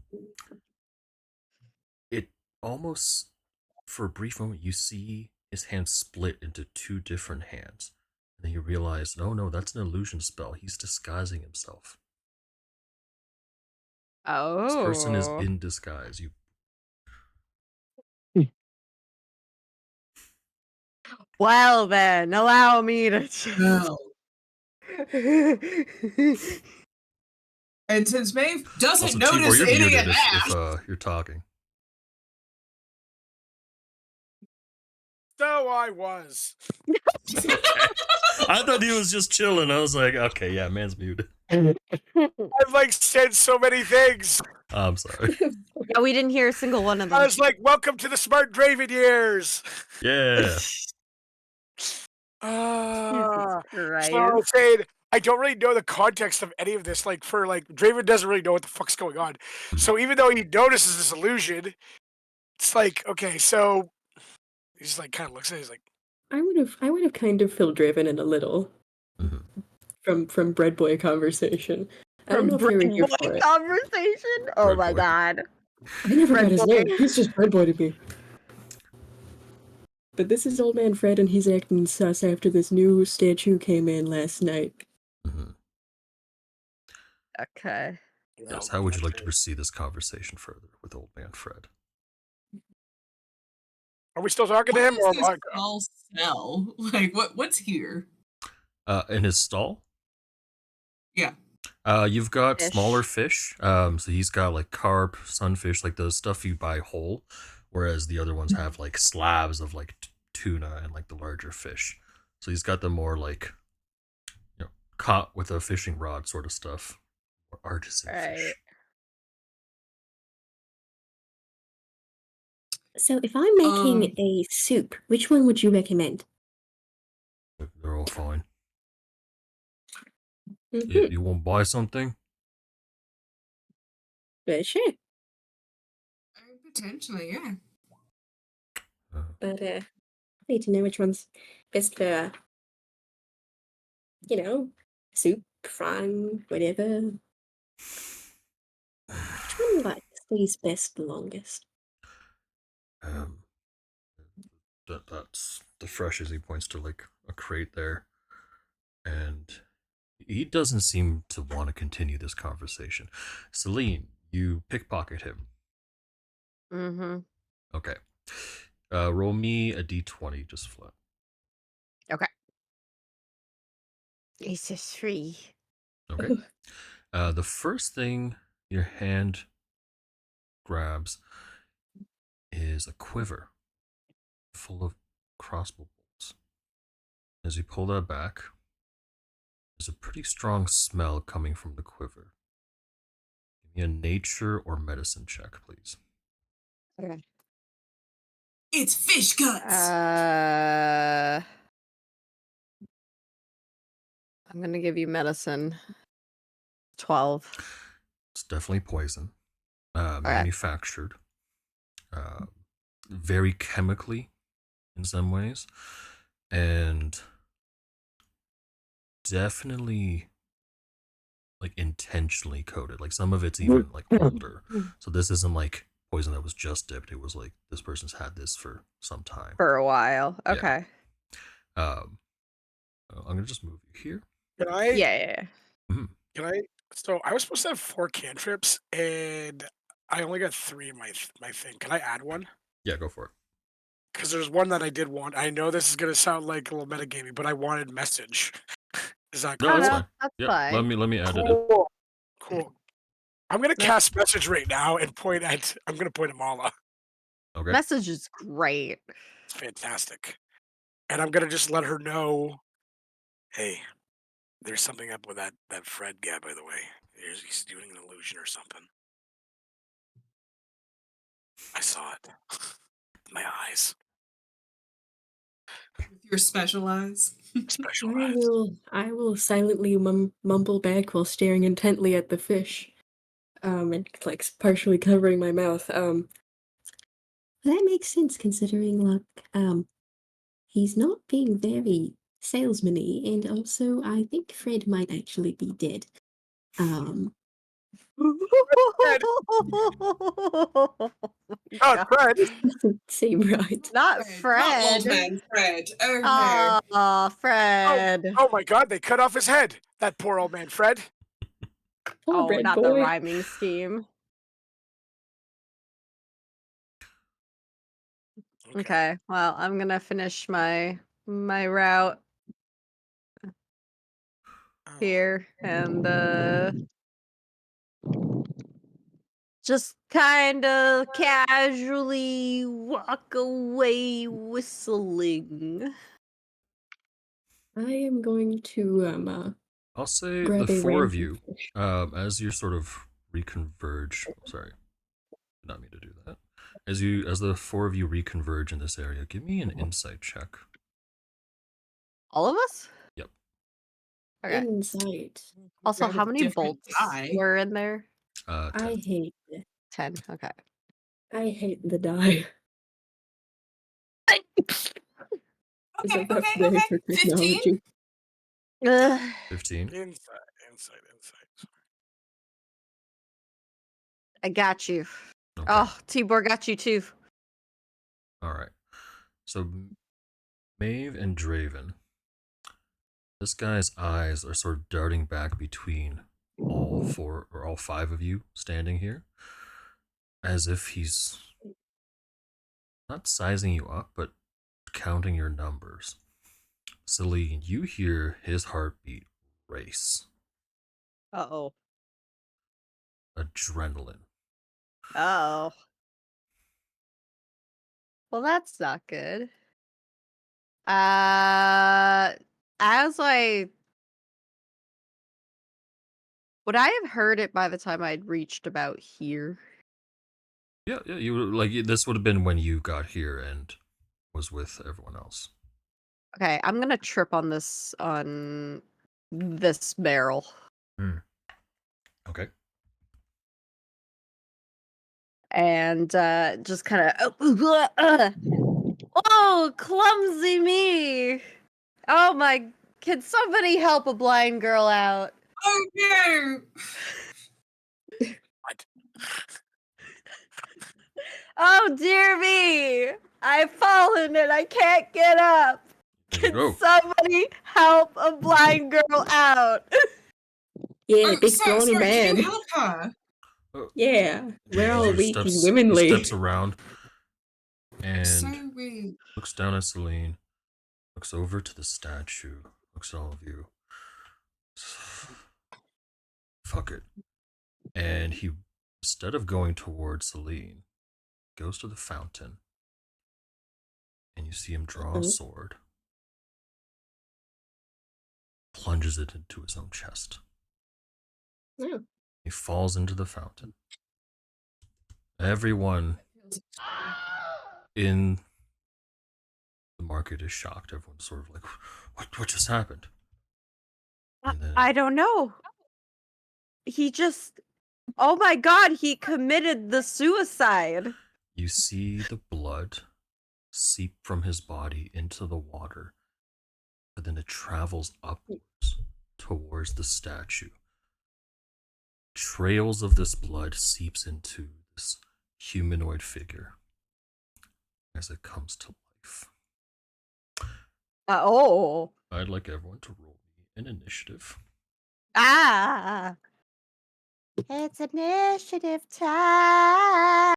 it almost, for a brief moment, you see his hand split into two different hands. And then you realize, no, that's an illusion spell. He's disguising himself. Oh. This person is in disguise. Well then, allow me to And since Maeve doesn't also, notice Tibor, any of that, if you're talking. So I was. Okay. I thought he was just chilling. I was like, okay, yeah, man's muted. I've like said so many things. I'm sorry. Yeah, we didn't hear a single one of them. I was like, welcome to the smart Draven years. Yeah. So I was saying, I don't really know the context of any of this. Like, Draven doesn't really know what the fuck's going on. So even though he notices this illusion, it's like, okay, so he just like kind of looks at it. He's like, I would have kind of filled Draven in a little from Bread Boy conversation. I don't know if you were here for it. Conversation? Oh my god. I never got his name. He's just Bread Boy to me. But this is Old Man Fred, and he's acting sus after this new statue came in last night. Okay. Yes, how would you like to proceed this conversation further with Old Man Fred? are we still talking to him? What does this all sell? Like, what's here? In his stall? Yeah. You've got smaller fish. So he's got like carp, sunfish, like the stuff you buy whole, whereas the other ones have like slabs of like tuna and like the larger fish. So he's got the more like, caught with a fishing rod sort of stuff, or artisan Right. fish. So if I'm making a soup, which one would you recommend? They're all fine. Mhm. You won't buy something? Sure. Potentially, yeah. But I need to know which one's best for, soup, frying, whatever. Which one like stays best the longest? That's the fresh as he points to like a crate there, and he doesn't seem to want to continue this conversation. Salene, you pickpocket him. Mm-hmm. Okay. Roll me a d20, just flat. Okay. It's a 3. Okay. The first thing your hand grabs is a quiver full of crossbow bolts. As you pull that back, there's a pretty strong smell coming from the quiver. Give me a nature or medicine check, please. Okay. It's fish guts. I'm gonna give you medicine. 12. It's definitely poison. Manufactured. Very chemically in some ways. And definitely like intentionally coated. Like some of it's even like older. So this isn't like poison that was just dipped. It was like this person's had this for some time. For a while. Yeah. Okay. I'm gonna just move you here. Can I? Yeah. Can I? So I was supposed to have 4 cantrips, and I only got 3 in my thing. Can I add one? Yeah, go for it. Because there's one that I did want. I know this is gonna sound like a little metagaming, but I wanted message. Is that No, cool? that's fine. That's Yeah, fine. let me edit it. Cool. I'm gonna cast message right now and I'm gonna point at Mala. Okay. Message is great. It's fantastic. And I'm gonna just let her know, hey, there's something up with that Fred guy, by the way. He's doing an illusion or something. I saw it. My eyes. With your special eyes. Special I eyes. will silently mumble back while staring intently at the fish, and like partially covering my mouth. That makes sense considering like he's not being very salesman-y, and also I think Fred might actually be dead. Not Fred. Doesn't seem right. Not Fred. Not old Fred. man Fred. Oh no. Oh, Fred. Oh my God! They cut off his head. That poor old man, Fred. Poor Oh, Red not boy. the rhyming scheme. Okay. Well, I'm gonna finish my route Oh. here and just kind of casually walk away whistling. I am going to I'll say grab the a 4 of random you, fish. as you sort of reconverge. Sorry, did not mean to do that. As the 4 of you reconverge in this area, give me an insight check. All of us? Yep. Okay. Insight. Also, Grab a how many different bolts die. were in there? 10. I hate it. 10. Okay. I hate the die. It's a Okay, rough okay, day okay. for 15? technology. Ugh. 15. Insight. I got you. Okay. Oh, Tibor got you too. All right. So Maeve and Draven, this guy's eyes are sort of darting back between all 4 or all 5 of you standing here, as if he's not sizing you up, but counting your numbers. Salene, you hear his heartbeat race. Uh-oh. Adrenaline. Uh-oh. Well, that's not good. As I Would I have heard it by the time I'd reached about here? Yeah, you like this would have been when you got here and was with everyone else. Okay, I'm gonna trip on this barrel. Okay. And just kind of oh, clumsy me. Oh my, can somebody help a blind girl out? Oh no! What? Oh dear me, I've fallen and I can't get up. Can somebody help a blind girl out? Yeah, big scrawny Can man. you help her? Yeah, we're all weak and He womanly. steps around and So weak. looks down at Salene, looks over to the statue, looks at all of you. Fuck it. And he, instead of going towards Salene, goes to the fountain. And you see him draw a sword. Plunges it into his own chest. Yeah. He falls into the fountain. Everyone in the market is shocked. Everyone's sort of like, what just happened? And then, I don't know. He just, oh my god, he committed the suicide. you see the blood seep from his body into the water, but then it travels upwards towards the statue. Trails of this blood seeps into this humanoid figure as it comes to life. Oh. I'd like everyone to roll me an initiative. Ah. It's initiative time.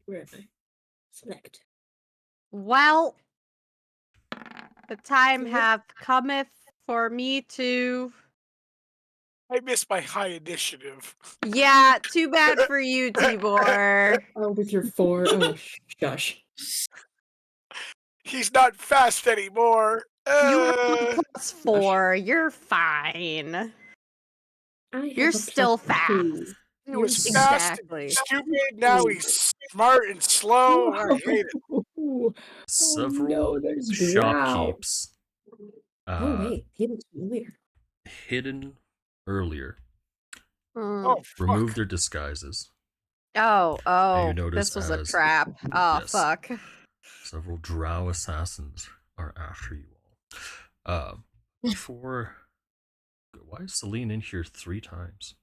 Where am I? Select. Well, the time hath cometh for me to... I missed my high initiative. Yeah, too bad for you, Tibor. Oh, with your 4. Oh, shush. He's not fast anymore. You have a +4. You're fine. You're still fast. He was fast and stupid. Now he's smart and slow. I hate it. Several there's shopkeeps Oh, wait. He looks familiar. hidden earlier Oh, remove their disguises. Oh, you notice this was a as- trap. Oh, yes. fuck. Several drow assassins are after you all. Before, why is Salene in here 3 times?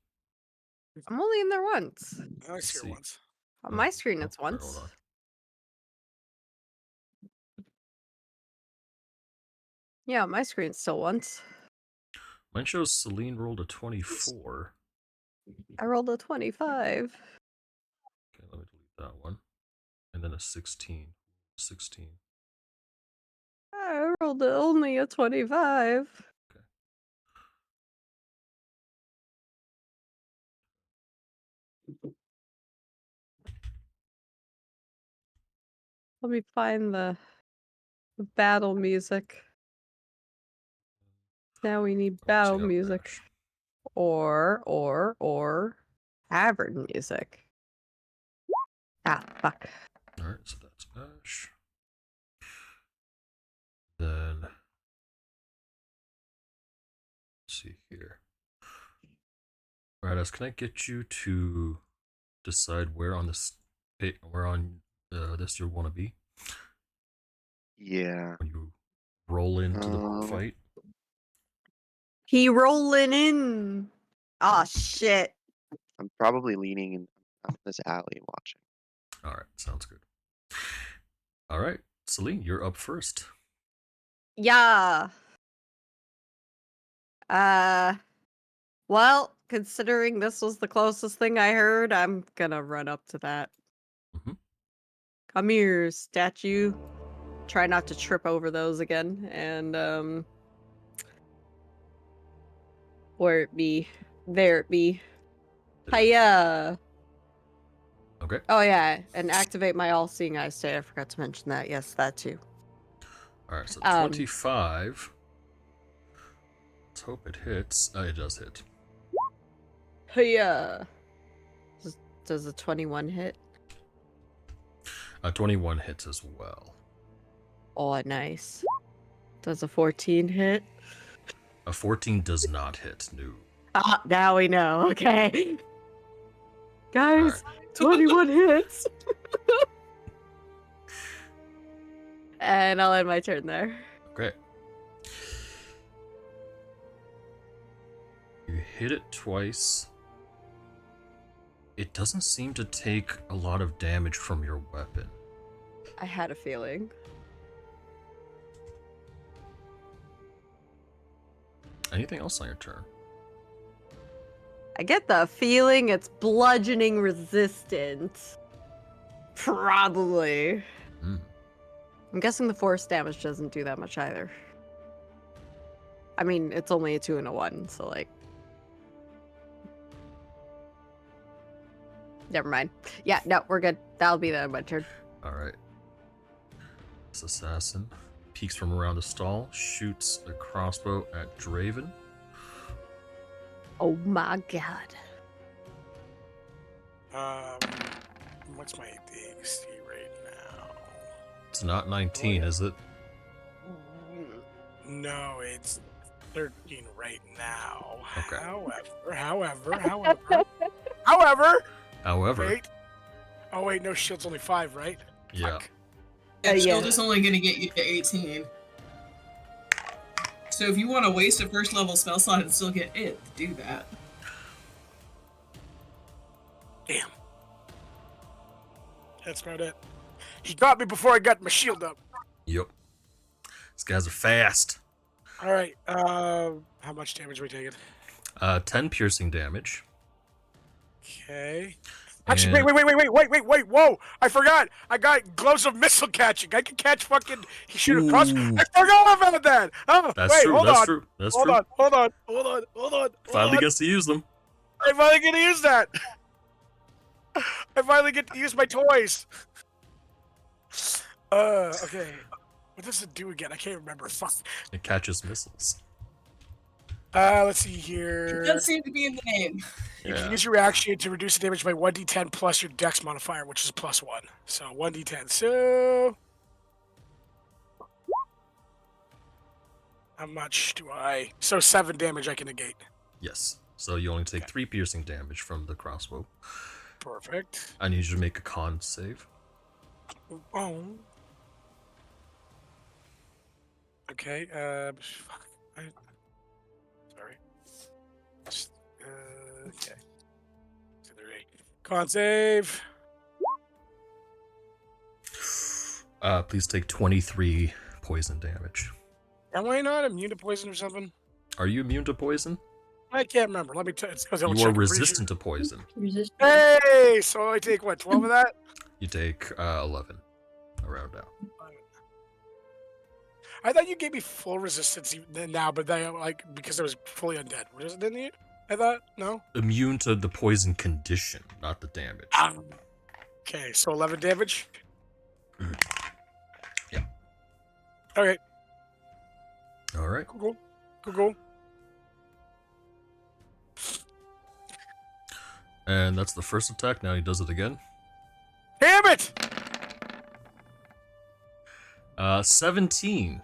I'm only in there once. I was here once. On my screen, it's Hold once. on. Yeah, on my screen, it's still once. Mine shows Salene rolled a 24. I rolled a 25. Okay, let me delete that one. And then a 16. 16. I rolled only a 25. Okay. Let me find the battle music. Now we need battle music. Or tavern music. Ah, fuck. Alright, so that's Ash. Then, let's see here. Alright, can I get you to decide where on this this you want to be? Yeah. When you roll into the fight? He rolling in. Oh shit. I'm probably leaning in this alley watching. Alright, sounds good. Alright, Salene, you're up first. Yeah. Well, considering this was the closest thing I heard, I'm gonna run up to that. Come here, statue. Try not to trip over those again, and where it be, there it be. Hiya. Okay. Oh yeah, and activate my all-seeing eyes today. I forgot to mention that. Yes, that too. Alright, so 25 Let's hope it hits. It does hit. Yeah. Does a 21 hit? 21 hits as well. Oh, nice. Does a 14 hit? A 14 does not hit. No. Ah, now we know. Okay. Guys, 21 hits. And I'll end my turn there. Okay. You hit it twice. It doesn't seem to take a lot of damage from your weapon. I had a feeling. Anything else on your turn? I get the feeling it's bludgeoning resistant. Probably. Hmm. I'm guessing the force damage doesn't do that much either. I mean, it's only a 2 and a 1, so like... Never mind. Yeah, no, we're good. That'll be the end of my turn. Alright. This assassin peeks from around the stall, shoots a crossbow at Draven. Oh my god. What's my AC right now? It's not 19, is it? No, it's 13 right now. Okay. However, wait. Oh wait, no, shield's only 5, right? yeah. Fuck. Yeah, yeah. shield is only gonna get you to 18. So if you want to waste a first level spell slot and still get it, do that. Damn. That's about it. He got me before I got my shield up. Yep. These guys are fast. All right. How much damage are we taking? 10 piercing damage. Okay. Actually, wait! Whoa! I forgot. I got gloves of missile catching. I can catch fucking. He shoot across. Ooh. I forgot about that. Oh, That's wait, true. hold That's on. true. That's Hold true. on. Finally gets to use them. I finally get to use that. I finally get to use my toys. Okay. What does it do again? I can't remember. Fuck. It catches missiles. Let's see here. It does seem to be in the name. You Yeah. can use your reaction to reduce the damage by 1d10 plus your dex modifier, which is +1. So 1d10. So how much do I? So 7 damage I can negate. Yes. So you only take 3 piercing damage from the crossbow. Perfect. I need you to make a con save. Oh. Okay. Fuck. Sorry. Okay. Con save. Please take 23 poison damage. Am I not immune to poison or something? Are you immune to poison? I can't remember. Let me tell you. You are resistant to poison. Hey, so I take what, 12 of that? You take 11. Around now. I thought you gave me full resistance now, but then like because I was fully undead. Didn't you? I thought no. Immune to the poison condition, not the damage. Okay, so 11 damage. Yeah. Okay. All right. Cool. And that's the first attack. Now he does it again. Damn it! 17.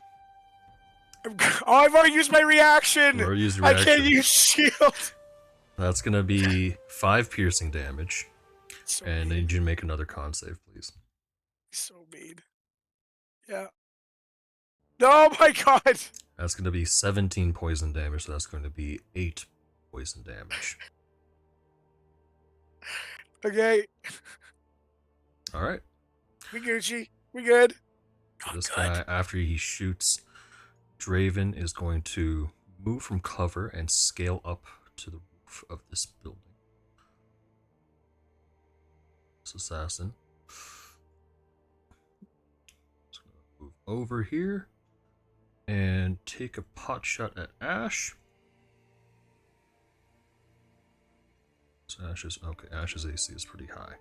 Oh, I've already used my reaction. You already used your I reaction. can't use shield. That's gonna be 5 piercing damage. So And I mean. need you to make another con save, please. So mean. Yeah. Oh my god. That's gonna be 17 poison damage, so that's going to be 8 poison damage. Okay. Alright. We Gucci. We good. So this guy, after he shoots, Draven is going to move from cover and scale up to the roof of this building. This assassin is going to move over here and take a pot shot at Ash. So Ash's AC is pretty high.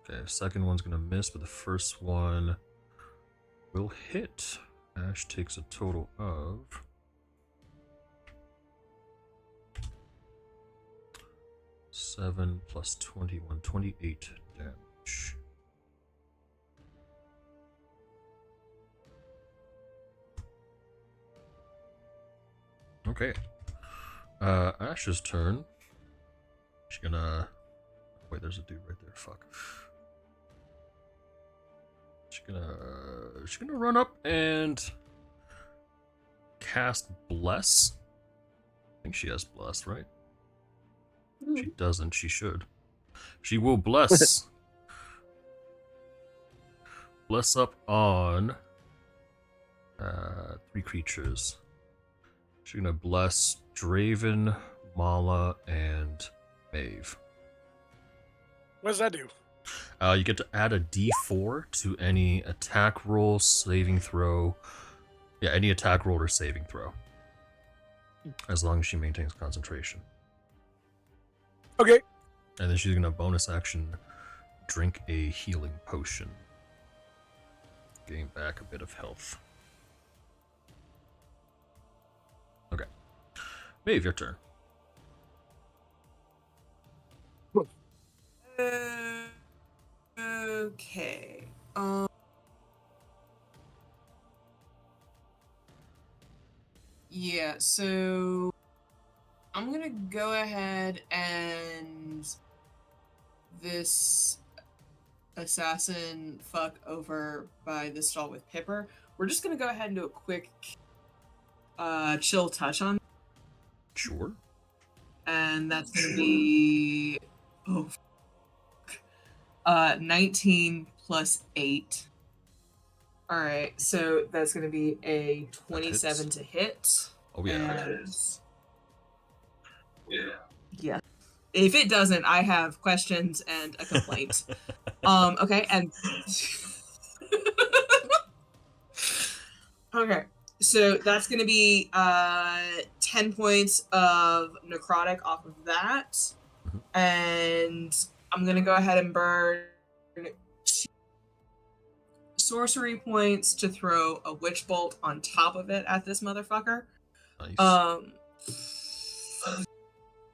Okay, the second one's gonna miss, but the first one will hit. Ash takes a total of 7 plus 21, 28 damage. Okay. Ash's turn. She's gonna... Wait, there's a dude right there. Fuck. She's gonna run up and cast Bless. I think she has Bless, right? She doesn't. She should. She will bless. Bless up on 3 creatures. She's gonna bless Draven, Mala, and Maeve. What does that do? You get to add a D4 to any attack roll, saving throw. Yeah, any attack roll or saving throw. As long as she maintains concentration. Okay. And then she's gonna bonus action drink a healing potion. Gain back a bit of health. Okay. Maeve, your turn. Okay. Yeah, so I'm gonna go ahead and this assassin fuck over by the stall with Pipper. We're just gonna go ahead and do a quick chill touch on. Sure. And that's gonna be 19 plus 8. All right, so that's going to be a 27 to hit. Oh, yeah. Yeah. If it doesn't, I have questions and a complaint. Okay, and... okay, so that's going to be 10 points of necrotic off of that. And I'm going to go ahead and burn sorcery points to throw a witch bolt on top of it at this motherfucker. Nice.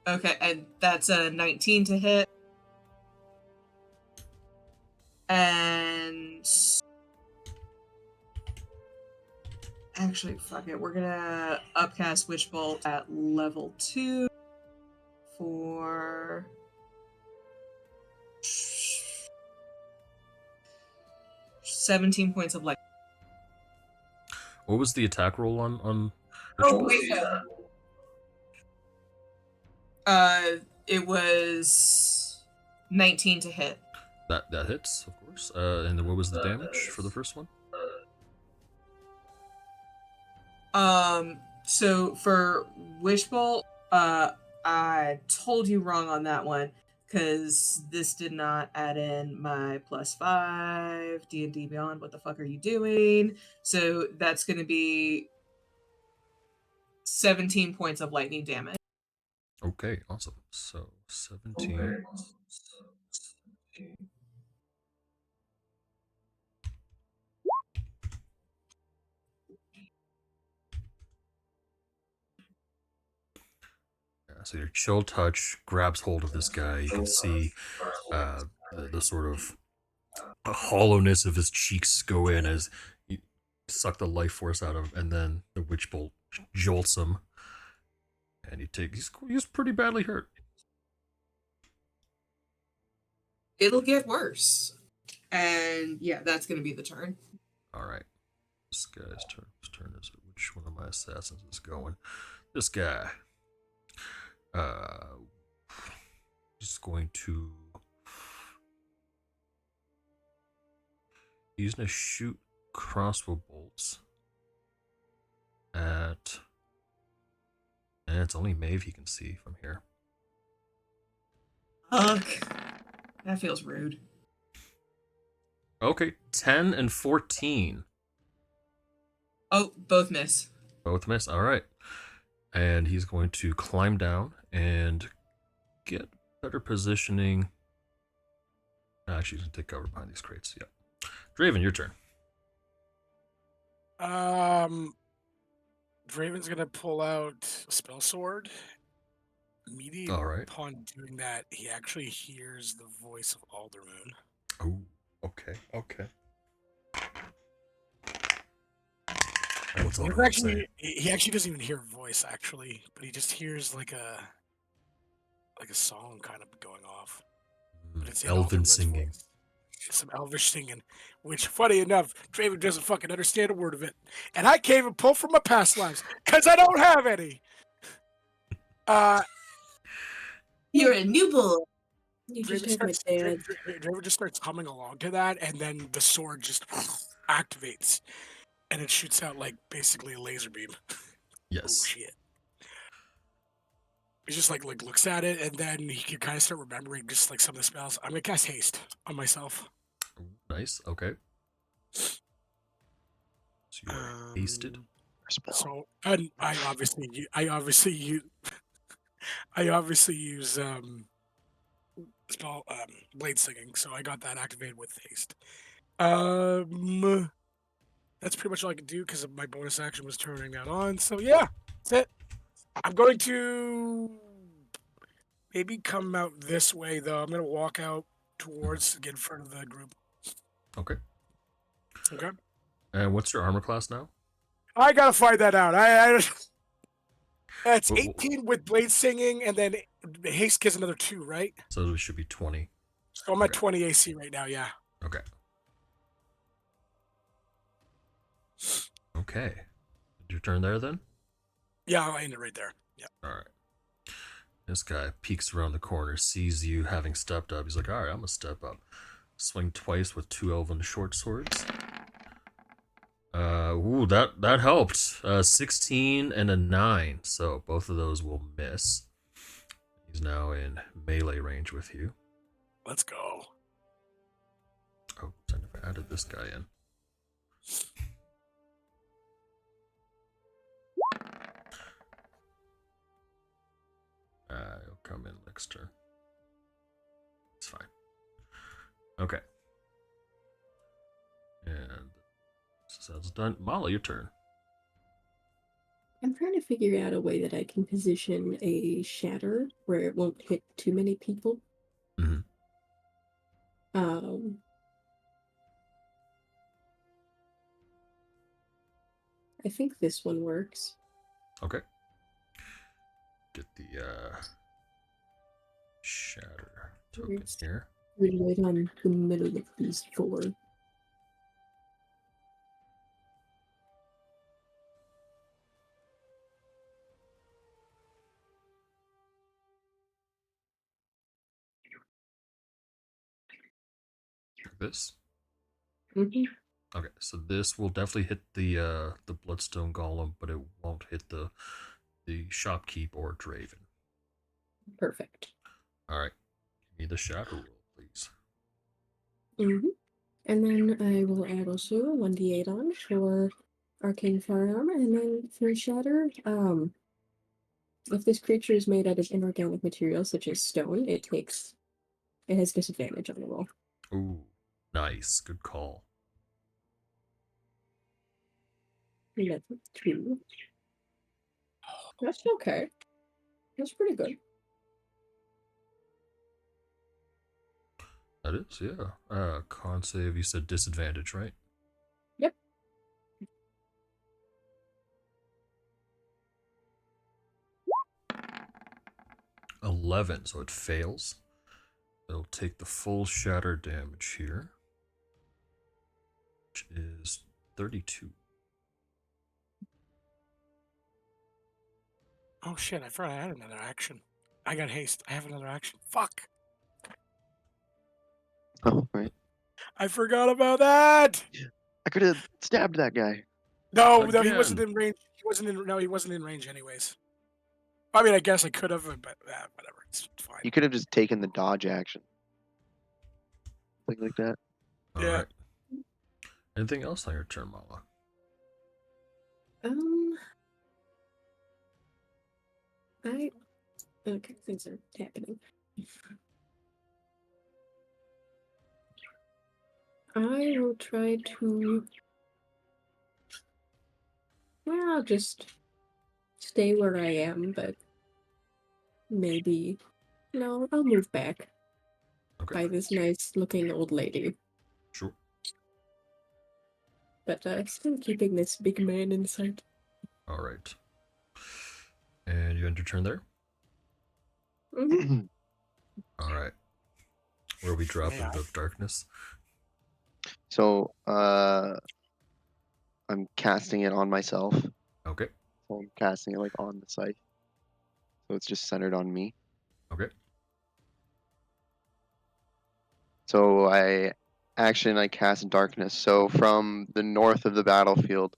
Okay, and that's a 19 to hit. And actually, fuck it. We're gonna upcast witch bolt at level 2 for 17 points of light. What was the attack roll on Oh, wait. It was 19 to hit. That hits, of course. And then what was the damage for the first one? So for Wish Bolt, I told you wrong on that one because this did not add in my +5 D&D Beyond. What the fuck are you doing? So that's going to be 17 points of lightning damage. Okay, awesome. So 17. Okay. So your chill touch grabs hold of this guy. You can see the sort of hollowness of his cheeks go in as you suck the life force out of him, and then the witch bolt jolts him, and he's pretty badly hurt. It'll get worse, and yeah, that's going to be the turn. All right, this guy's turn. Whose turn is it? Which one of my assassins is going? This guy. Just going to... He's going to shoot crossbow bolts at... And it's only Maeve he can see from here. Ugh. That feels rude. Okay, 10 and 14. Oh, both miss. Both miss, alright. And he's going to climb down and get better positioning Actually, you can take cover behind these crates. Yeah. Draven, your turn. Draven's gonna pull out a spell sword. Immediately upon doing that, he actually hears the voice of Aldermoon. Oh, okay. And what's Aldermoon saying? He actually doesn't even hear a voice, actually, but he just hears like a song kind of going off. But it's Elven singing. Voice. Some elvish singing, which, funny enough, Draven doesn't fucking understand a word of it. And I can't even pull from my past lives, because I don't have any. You're a new boy. Draven just starts humming along to that, and then the sword just activates, and it shoots out like basically a laser beam. Yes. Oh shit! He just like looks at it, and then he can kind of start remembering just like some of the spells. I'm gonna cast haste on myself. Nice. Okay. So you are hasted. So and I obviously use spell blade singing, so I got that activated with haste. That's pretty much all I can do because my bonus action was turning that on. So yeah, that's it. I'm going to maybe come out this way though. I'm gonna walk out towards get in front of the group. Okay. Okay. And what's your armor class now? I gotta find that out. It's 18 with blade singing, and then haste gives another 2, right? So it should be 20. So I'm at 20 AC right now. Yeah. Okay. Okay. Your turn there then? Yeah, I'll end it right there. Yeah. All right. This guy peeks around the corner, sees you having stepped up. He's like, all right, I'm going to step up. Swing twice with 2 elven short swords. Ooh, that helped. 16 and a 9. So both of those will miss. He's now in melee range with you. Let's go. Oh, I never added this guy in. He'll come in next turn. It's fine. Okay. And so that's done. Mala, your turn. I'm trying to figure out a way that I can position a shatter where it won't hit too many people. Mm-hmm. I think this one works. Okay. Get the shatter token here. Right on the middle of these 4. This. Mm-hmm. Okay, so this will definitely hit the Bloodstone Golem, but it won't hit the Shopkeep or Draven. Perfect. All right, give me the shatter roll, please. Mm-hmm. And then I will add also 1d8 on for Arcane Firearm, and then for Shatter, if this creature is made out of inorganic material such as stone, it has disadvantage on the roll. Ooh, nice, good call. That's 2. That's okay. That's pretty good. That is, yeah. Con save, you said disadvantage, right? Yep. $11, so it fails. It'll take the full shatter damage here, which is 32. Oh shit, I forgot I had another action. I got haste. I have another action. Fuck. Oh, right. I forgot about that. I could have stabbed that guy. No, he wasn't in range. He wasn't in range anyways. I mean, I guess I could have, but whatever. It's fine. You could have just taken the dodge action. Something like that. All right. Anything else on your turn, Mala? Okay, things are happening. I will try to. Well, I'll just stay where I am, but maybe. No, I'll move back Okay. by this nice-looking old lady. Sure. But still keeping this big man in sight. All right. And you end your turn there? Mm-hmm. All right. Where we drop into darkness? So, I'm casting it on myself. Okay. So I'm casting it like on the site. So it's just centered on me. Okay. So I cast darkness. So from the north of the battlefield,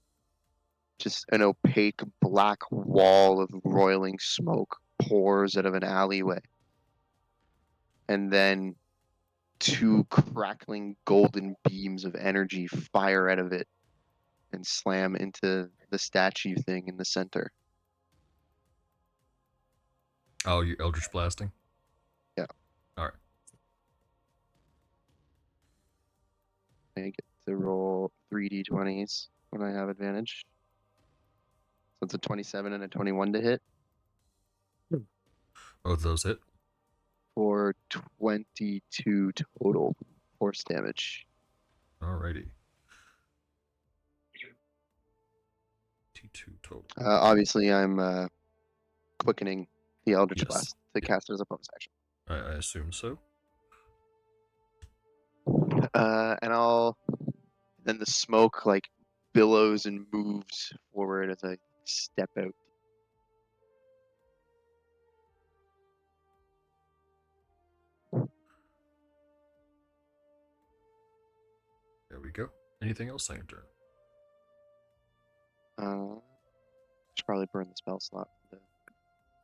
just an opaque black wall of roiling smoke pours out of an alleyway. And then two crackling golden beams of energy fire out of it and slam into the statue thing in the center. Oh, you're Eldritch Blasting? Yeah. All right. I get to roll 3d20s when I have advantage. So it's a 27 and a 21 to hit Both those hit. for 22 total force damage. Alrighty. T2 total. Obviously, I'm quickening the Eldritch Yes. Blast to cast it as a bonus action. I assume so. And then the smoke like billows and moves forward as I step out. There we go. Anything else on your turn? Should probably burn the spell slot.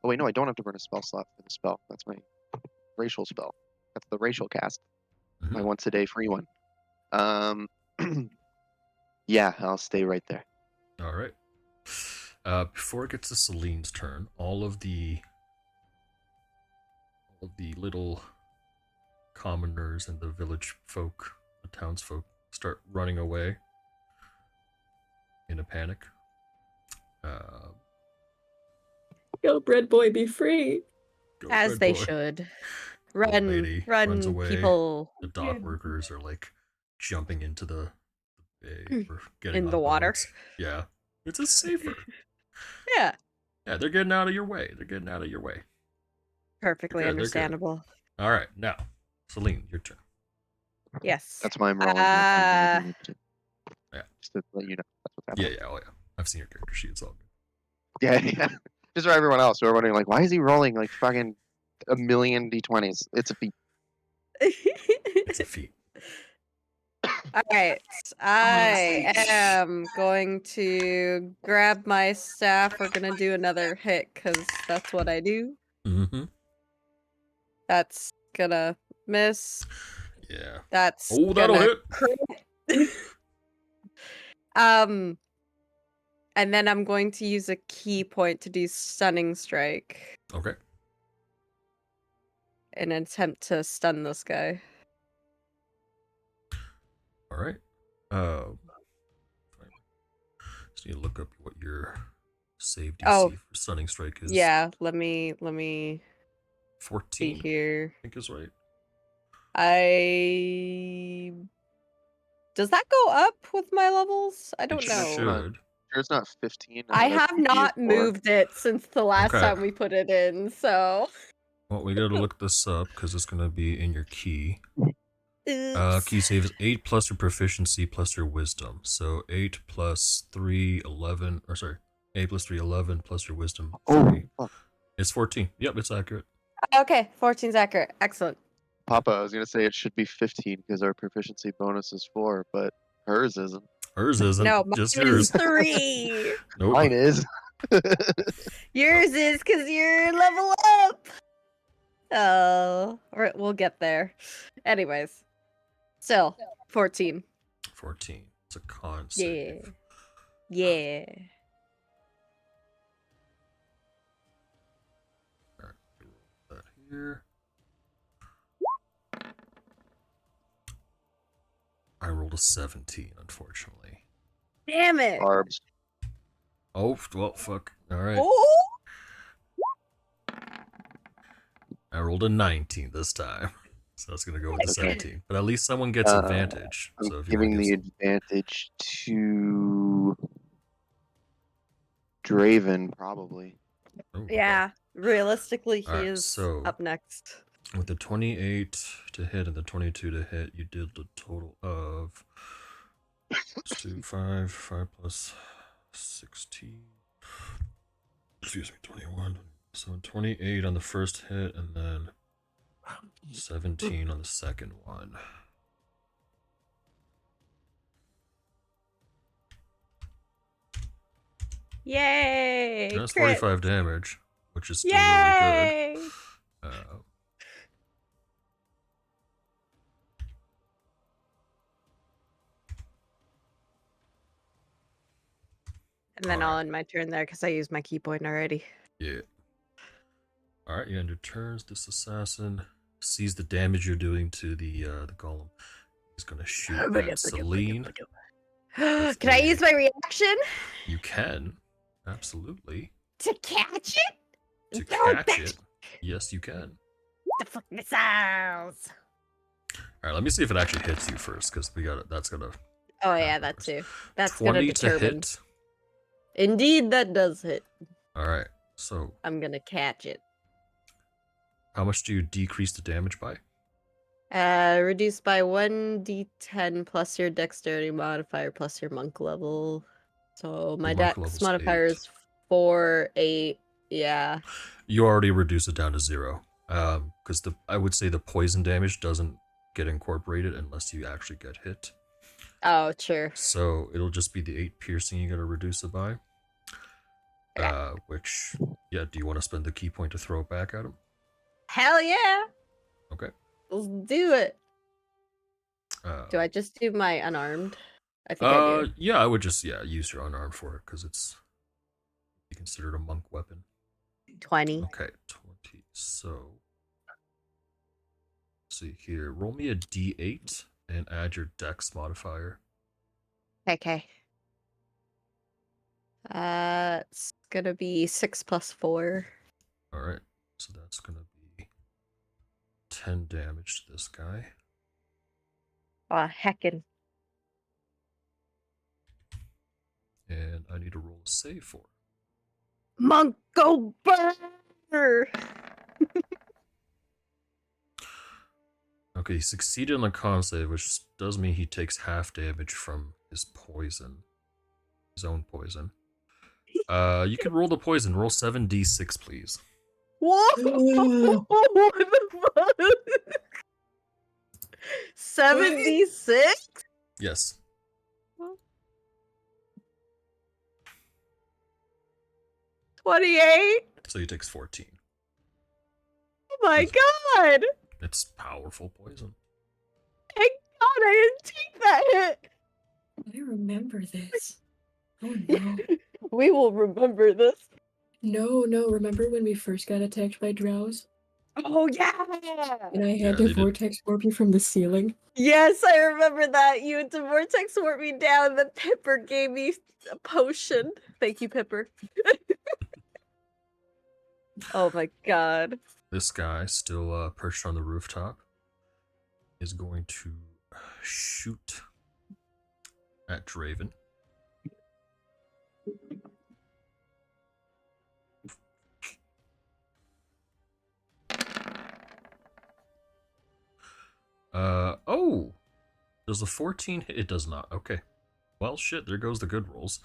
Oh wait, no, I don't have to burn a spell slot for the spell. That's my racial spell. That's the racial cast. Mhm. My once a day free one. Yeah, I'll stay right there. All right. Before it gets to Selene's turn, all of the little commoners and the village folk, the townsfolk, start running away in a panic. Go, bread boy, be free. Go, As Red they Boy. should. Old Run, lady runs run, away. people The dock workers are like jumping into the bay or getting in on the water. boats. Yeah, it's just safer. Yeah, Yeah, they're getting out of your way. perfectly They're good. understandable. All right, now, Salene, your turn. Yes. That's why I'm rolling. Yeah. Just to let you know. That's what's Yeah, happening. oh yeah. I've seen your character sheet. It's all good. Yeah. Just for everyone else who are wondering, like, why is he rolling like fucking a million d20s? It's a feat. It's a feat. All right. I am going to grab my staff. We're going to do another hit because that's what I do. Mm-hmm. That's going to miss. Yeah. That's Oh, that'll gonna hit. crit. And then I'm going to use a key point to do stunning strike Okay. in an attempt to stun this guy. All right. Just need to look up what your save DC for stunning strike is. Yeah, let me 14. see here. I think is right. Does that go up with my levels? I don't It know. should. Sure, it's not 15. I have not moved it since the last time we put it in, so. Well, we gotta look this up because it's gonna be in your key. Key save is 8 plus your proficiency plus your wisdom. So 8 plus 3, 11. Or sorry, 8 plus 3, 11 plus your wisdom. 3. It's 14. Yep, it's accurate. Okay, 14's accurate. Excellent. Papa, I was gonna say it should be 15 because our proficiency bonus is 4, but hers isn't. Hers isn't. No, mine just is yours. 3. Nope. Mine is. Yours is because you're level up. Oh, we'll get there. Anyways, still 14. 14. It's a con save. Yeah. All right, roll that here. I rolled a 17, unfortunately. Damn it. Barbs. Oh, well, fuck. All right. Oh. I rolled a 19 this time. So that's going to go with the Okay. 17. But at least someone gets advantage. I'm So if you want giving to the advantage to Draven, probably. Yeah, realistically, he Alright, is so up next. with the 28 to hit and the 22 to hit, you did the total of 5 plus 16. Excuse me, 21. So 28 on the first hit and then 17 on the second one. Yay! That's crit. 45 damage, which is still Yay! really good. And then I'll end my turn there because I used my key point already. Yeah. Alright, you end your turns. This assassin sees the damage you're doing to the golem. He's gonna shoot at Salene. Can I use my reaction? You can. Absolutely. To catch it? To catch it? Yes, you can. The fuck missiles! Alright, let me see if it actually hits you first, because we got it. That's gonna. Oh yeah, that too. That's gonna 20 determine. to hit. Indeed, that does hit. Alright, so. I'm gonna catch it. How much do you decrease the damage by? Reduced by 1d10 plus your dexterity modifier plus your monk level. So my dex modifier is 4, 8. Yeah. You already reduced it down to 0. Because I would say the poison damage doesn't get incorporated unless you actually get hit. Oh, sure. So it'll just be the 8 piercing you're gonna reduce it by. Yeah. Which, yeah, do you want to spend the key point to throw it back at him? Hell yeah! Okay. Let's do it. Do I just do my unarmed? I think I do. Yeah, I would just use your unarmed for it because it's considered a monk weapon. 20. Okay, 20. So, let's see here. Roll me a d8 and add your dex modifier. Okay. It's gonna be 6 plus 4. All right, so that's gonna be 10 damage to this guy. Aw, heckin'. And I need to roll a save for it. Monk, go burn! Okay, he succeeded on the con save, which does mean he takes half damage from his poison. His own poison. You can roll the poison. Roll 7d6, please. What? What the fuck? 76? Yes. 28? So he takes 14. Oh my god! It's powerful poison. Thank god I didn't take that hit! I remember this. Oh no. We will remember this. No, remember when we first got attacked by drows? Oh yeah! And I had to vortex warp you from the ceiling? Yes, I remember that. You had to vortex warp me down, then Pipper gave me a potion. Thank you, Pipper. Oh my god. This guy, still perched on the rooftop, is going to shoot at Draven. Oh! Does the 14 hit? It does not. Okay. Well, shit, there goes the good rolls.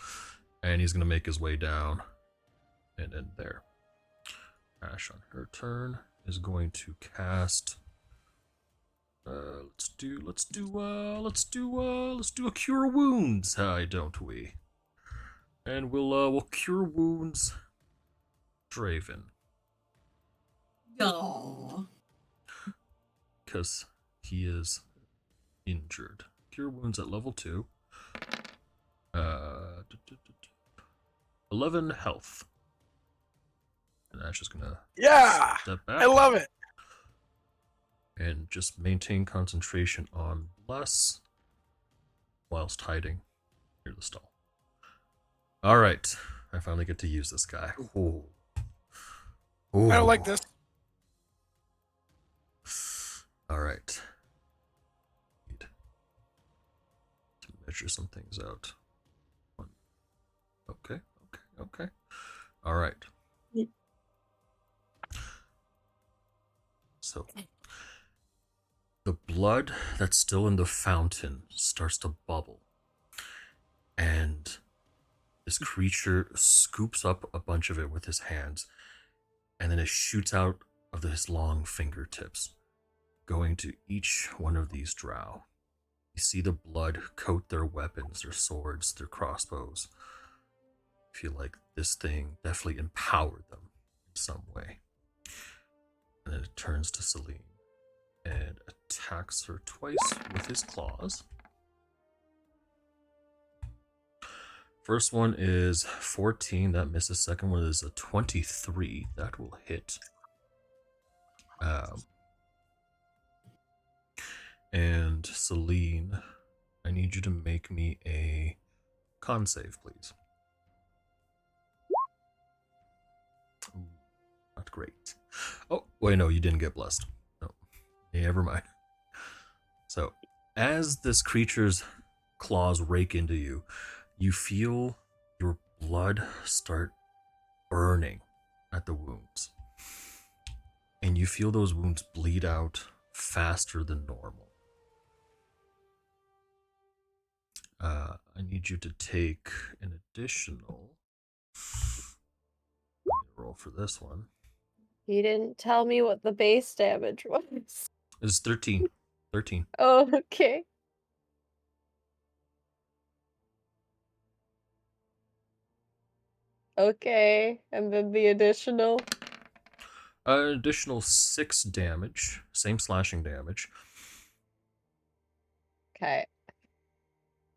And he's going to make his way down and end there. Ash on her turn is going to cast. Let's do a cure wounds. Don't we? And we'll cure wounds. Draven. Aww. Because he is injured. Cure wounds at level 2. 11 health. And Ash is gonna step back. I love it. And just maintain concentration on Bless. whilst hiding near the stall. All right, I finally get to use this guy. Ooh. Ooh. I don't like this. All right. Need to measure some things out. Okay. All right. So, the blood that's still in the fountain starts to bubble. And this creature scoops up a bunch of it with his hands. And then it shoots out of his long fingertips, going to each one of these drow. You see the blood coat their weapons, their swords, their crossbows. I feel like this thing definitely empowered them in some way. And then it turns to Salene and attacks her twice with his claws. First one is 14, that misses. Second one is a 23, that will hit. And Salene, I need you to make me a con save, please. Ooh, not great. Oh, wait, no, you didn't get blessed. No, never mind. So, as this creature's claws rake into you, you feel your blood start burning at the wounds. And you feel those wounds bleed out faster than normal. I need you to take an additional... roll for this one. He didn't tell me what the base damage was. It's 13. 13. Oh, okay. Okay, and then the additional. An additional 6 damage. Same slashing damage. Okay.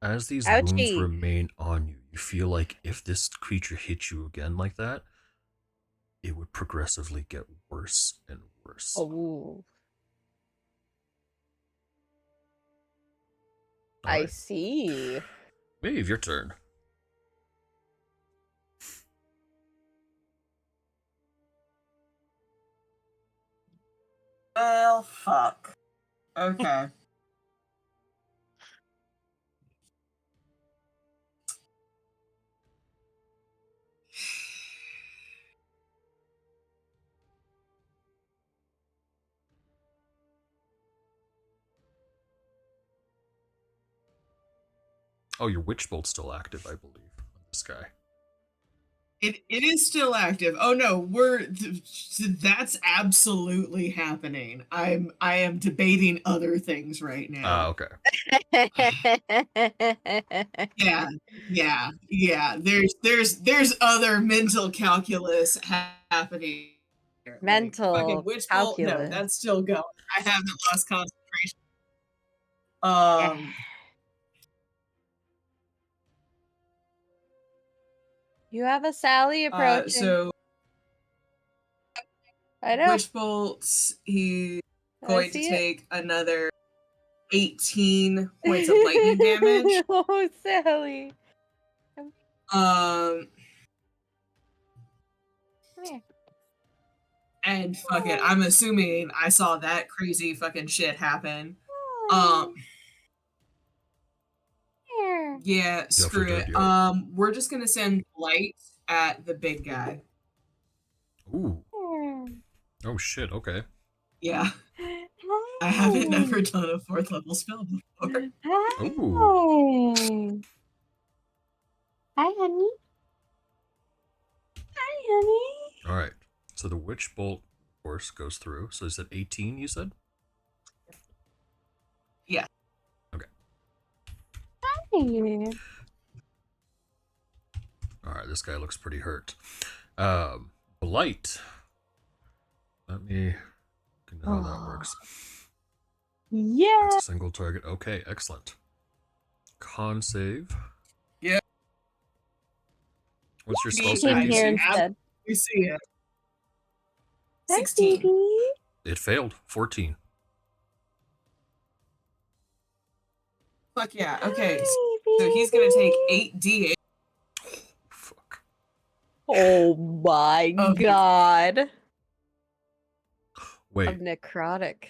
As these Ouchie. wounds remain on you, you feel like if this creature hit you again like that, it would progressively get worse and worse. Oh. I Alright. see. Maeve, your turn. Well, fuck. Okay. Oh, your Witch Bolt's still active, I believe, on this guy. It is still active. Oh no, that's absolutely happening. I am debating other things right now. Okay. Yeah. There's other mental calculus happening. Here. Mental fucking witch bolt. No, calculus. that's still going. I haven't lost concentration. You have a Sally approaching. So I know. witch bolts. He's going to take another 18 points of lightning damage. Oh, Sally. And fuck it, I'm assuming I saw that crazy fucking shit happen. Yeah, screw it. We're just gonna send light at the big guy. Ooh. Oh shit, okay. Yeah. I haven't never done a 4th level spell before. Ooh. Hi, honey. Hi, honey. Alright. So the Witch Bolt, of course, goes through. So is it 18, you said? Yeah. Okay. Hi. Alright, this guy looks pretty hurt. Blight. Let me know how that works. Yeah. That's a single target. Okay, excellent. Con save. Yeah. What's your spell Came save here DC? instead. You see it. Hi, 16. baby. It failed. 14. Fuck yeah. Okay, so he's gonna take 8d8. Fuck. Oh my Okay. god. Wait, Of necrotic.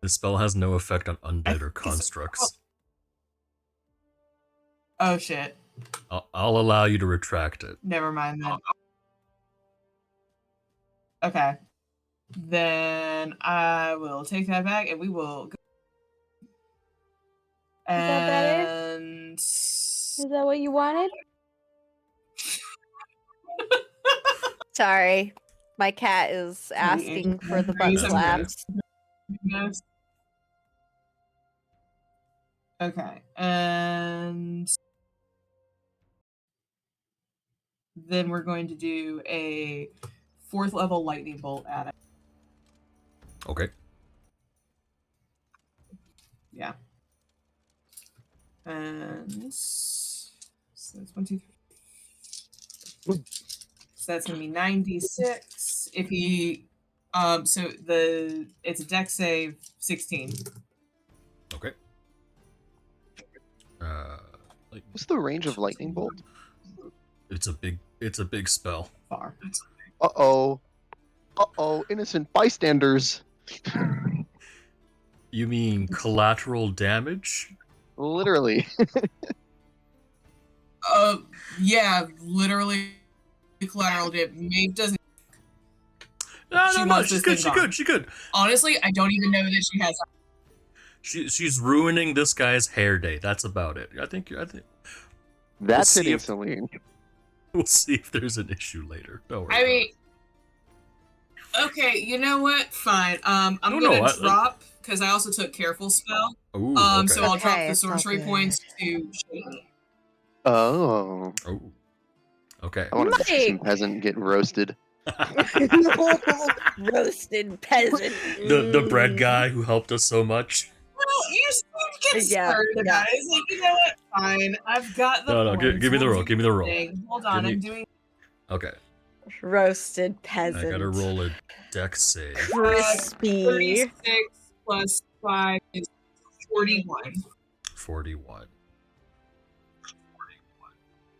this spell has no effect on undead or think it's- constructs. Oh shit. I'll allow you to retract it. Never mind then. Okay. Then I will take that back and we will go. that better? And Is that what you wanted? Sorry. My cat is asking for the butt That's okay. slaps. Yes. Okay, and then we're going to do a 4th level lightning bolt at it. Okay. Yeah. And so that's 1, 2, 3. So that's gonna be 96. If he so it's a dex save 16. Okay. Like What's the range of lightning bolt? it's a big spell. Far. Uh-oh. Uh-oh, innocent bystanders. You mean collateral damage? Literally. Yeah, literally collateral dip. Maeve doesn't. No, She no, no. wants She's this good. thing She's gone. good. She's good. Honestly, I don't even know that she has. She's ruining this guy's hair day. That's about it. I think. That's see hitting if- Salene. We'll see if there's an issue later. Don't worry. I about mean, it. okay, you know what? Fine. I'm No, gonna I- drop because I also took careful spell. Ooh, okay. So I'll drop Okay, the it's all sorcery good. points to Shady. Oh. Oh. Okay. I want to see some Mike! peasant get roasted. Roasted peasant. the bread guy who helped us so much. Well, you get Yeah, started, yeah. guys. Like, you know what? Fine. I've got the No, points. give me the We'll roll. do Give me the roll. thing. Hold on, Give me- I'm doing Okay. Roasted I peasant. gotta roll a dex save. Crispy. 36 plus 5 is 41. 41.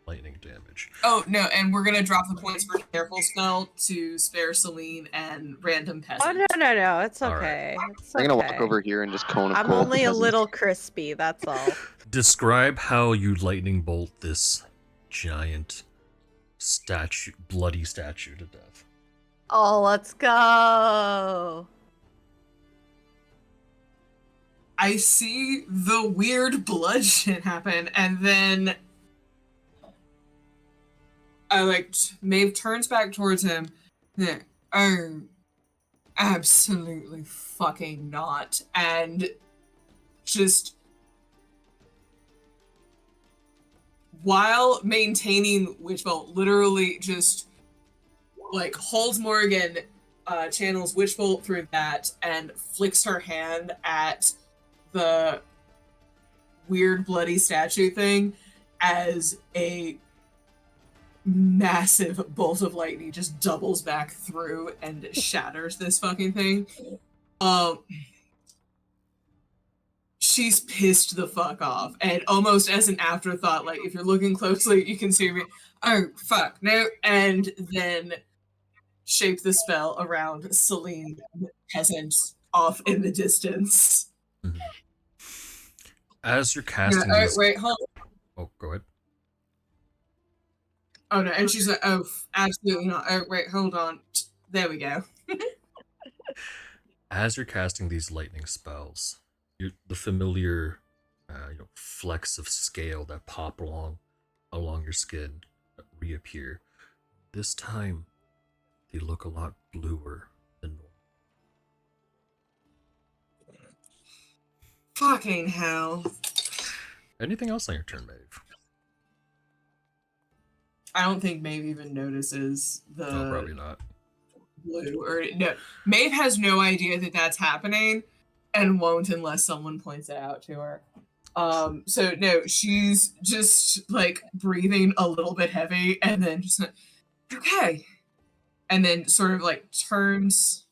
Lightning damage. Oh no, and we're gonna drop the points for careful spell to spare Salene and random peasant. Oh no, it's All right. okay. It's I'm gonna okay. walk over here and just cone of I'm cold only the a peasant. little crispy, that's all. Describe how you lightning bolt this giant bloody statue to death. Oh, let's go. I see the weird blood shit happen, and then Maeve turns back towards him. Yeah, oh, absolutely fucking not, and just while maintaining Witch Bolt, literally just like holds Morgan, channels Witch Bolt through that, and flicks her hand at the weird bloody statue thing as a massive bolt of lightning just doubles back through and shatters this fucking thing. She's pissed the fuck off, and almost as an afterthought, like if you're looking closely, you can see me. Oh fuck no! And then shape the spell around Salene peasant off in the distance. Mhm. As you're casting Yeah, these... wait, hold. Oh, go ahead. Oh no, and she's like, oh, absolutely not. Oh wait, hold on. There we go. As you're casting these lightning spells, the familiar flecks of scale that pop along your skin reappear. This time, they look a lot bluer than normal. Fucking hell. Anything else on your turn, Maeve? I don't think Maeve even notices the No, probably not. blue or no. Maeve has no idea that that's happening and won't unless someone points it out to her. So no, she's just like breathing a little bit heavy and then just like, okay. And then sort of like turns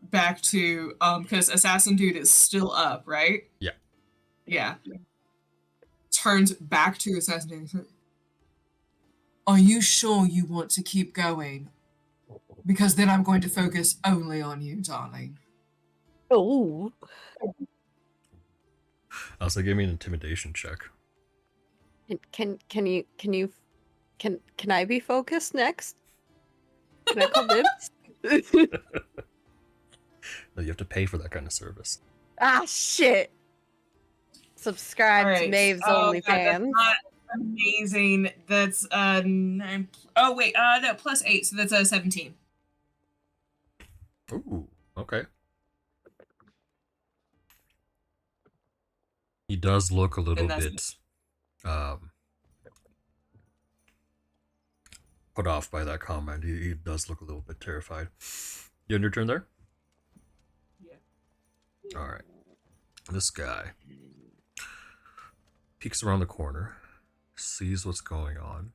back to because Assassin Dude is still up, right? Yeah. Yeah. Turns back to Assassin Dude. Are you sure you want to keep going? Because then I'm going to focus only on you, darling. Oh. Also, give me an intimidation check. Can I be focused next? Can I come in? No, you have to pay for that kind of service. Ah, shit. Subscribe to Maeve's OnlyFans. That's not amazing. That's 9. Oh wait, no, +8, so that's 17. Ooh, okay. He does look a little bit put off by that comment. He does look a little bit terrified. You end your turn there? Yeah. All right. This guy peeks around the corner, sees what's going on,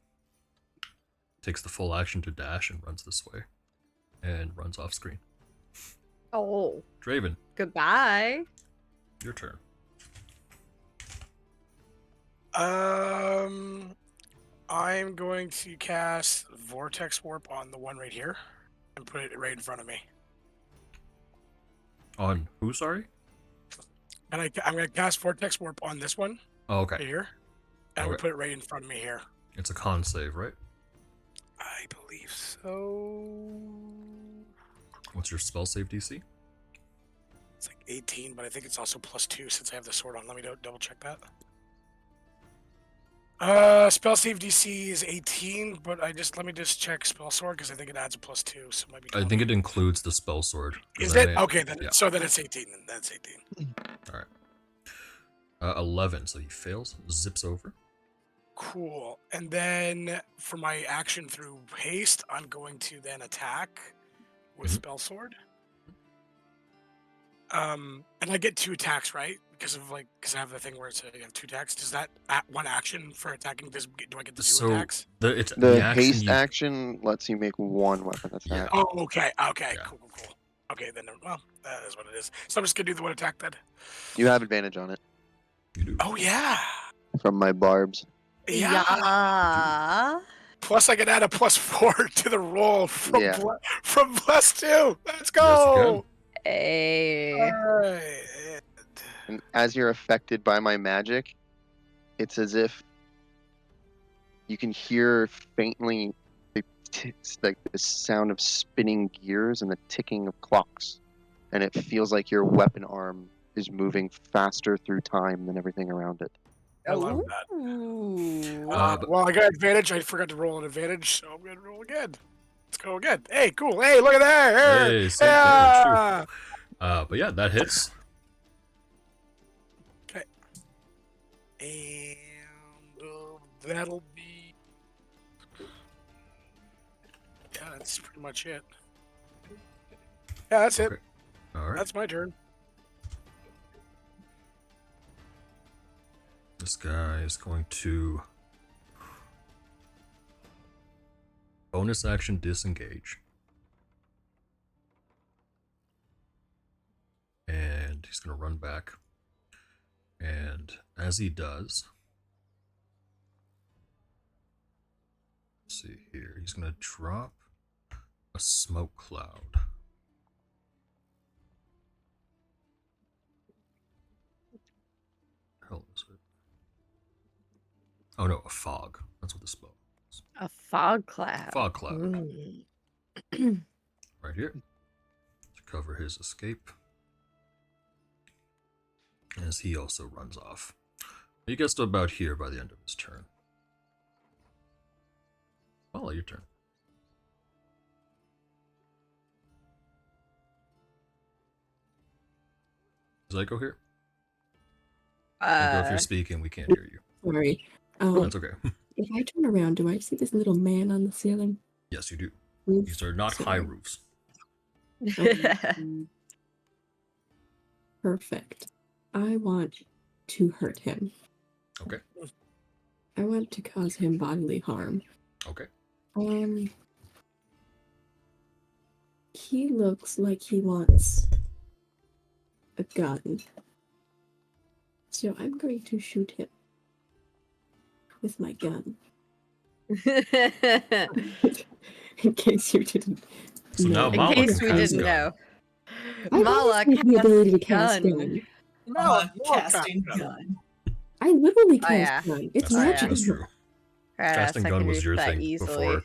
takes the full action to dash and runs this way, and runs off screen. Oh. Draven. Goodbye. Your turn. I'm going to cast Vortex Warp on the one right here and put it right in front of me. On who, sorry? And I'm going to cast Vortex Warp on this one. Oh, okay. Right here. And I'm going to put it right in front of me here. It's a con save, right? I believe so. What's your spell save DC? It's like 18, but I think it's also +2 since I have the sword on. Let me double check that. Spell save DC is 18, but let me just check spell sword because I think it adds a +2, so it might be. I think it includes the spell sword. Is it? Okay, then yeah. so then it's 18. Then that's 18. All right. 11. So he fails, zips over. Cool. And then for my action through haste, I'm going to then attack with spell sword. And I get 2 attacks, right? Because I have the thing where it's you have 2 attacks. Does that one action for attacking? Do I get the 2 attacks? The haste action lets you make 1 weapon attack. Yeah. Oh, okay. Yeah. Cool. Okay, then that is what it is. So I'm just gonna do the 1 attack then. You have advantage on it. You do. Oh yeah. From my barbs. Yeah. Plus, I can add a +4 to the roll from +2. Let's Yes, go. Hey. All right. And as you're affected by my magic, it's as if you can hear faintly like the sound of spinning gears and the ticking of clocks. And it feels like your weapon arm is moving faster through time than everything around it. I love that. Well, I got advantage. I forgot to roll an advantage, so I'm going to roll again. Let's go again. Hey, cool. Hey, look at that. Hey, same there, true. But yeah, that hits. Okay. And that'll be... Yeah, that's pretty much it. Yeah, that's it. All right. That's my turn. This guy is going to bonus action disengage. And he's going to run back. And as he does, let's see here, he's going to drop a smoke cloud. What the hell is it? Oh no, a fog. That's what the spell is. A fog cloud. Fog cloud. Mm. Right here. To cover his escape. As he also runs off. He gets to about here by the end of his turn. Well, your turn. Does Echo here? Echo, if you're speaking, we can't hear you. Sorry. That's okay. If I turn around, do I see this little man on the ceiling? Yes, you do. Roof? These are not high roofs. Perfect. I want to hurt him. Okay. I want to cause him bodily harm. Okay. he looks like he wants a gun. So I'm going to shoot him with my gun. In case you didn't So now know. In Mala case can we cast didn't gun. know. I Mala always have the ability to cast gun. gun. Casting gun. I literally Oh, cast yeah. gun. It's That's, Oh, yeah. magical. that's true. Yes, Casting I gun can was reach your that thing easily. before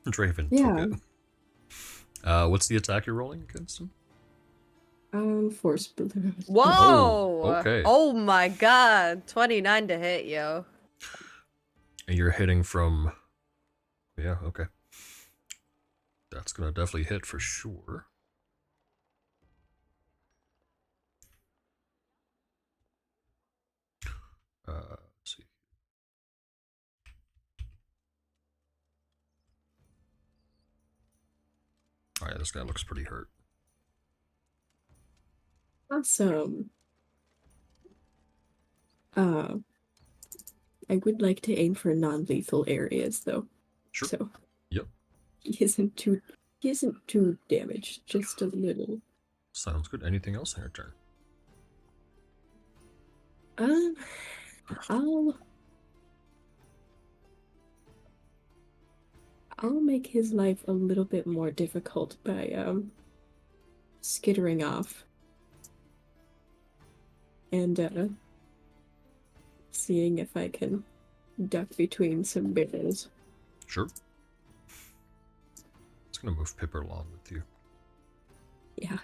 Draven Yeah. took it. What's the attack you're rolling against him? Force balloon. Whoa! Oh, okay. Oh my god. 29 to hit, yo. And you're hitting from... Yeah, okay. That's gonna definitely hit for sure. Let's see. Alright, this guy looks pretty hurt. Awesome. I would like to aim for non-lethal areas, though. Sure. So. Yep. He isn't too damaged, just a little. Sounds good. Anything else on your turn? I'll make his life a little bit more difficult by skittering off and seeing if I can duck between some barrels. Sure. It's gonna move Pipper along with you. Yeah.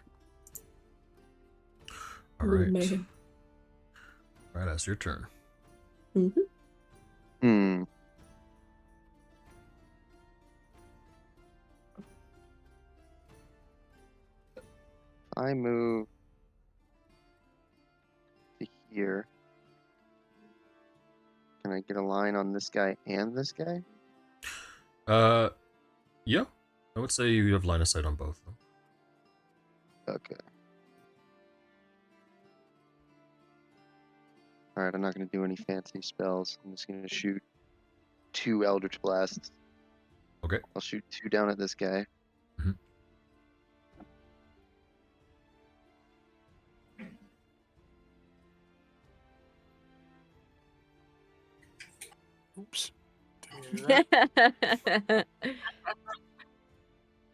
Alright. Maybe. Alright, that's your turn. Mm-hmm. I move to here. Can I get a line on this guy and this guy? Yeah. I would say you have line of sight on both of them. Okay. Alright, I'm not going to do any fancy spells. I'm just going to shoot 2 Eldritch Blasts. Okay. I'll shoot 2 down at this guy. Oops. Didn't do that.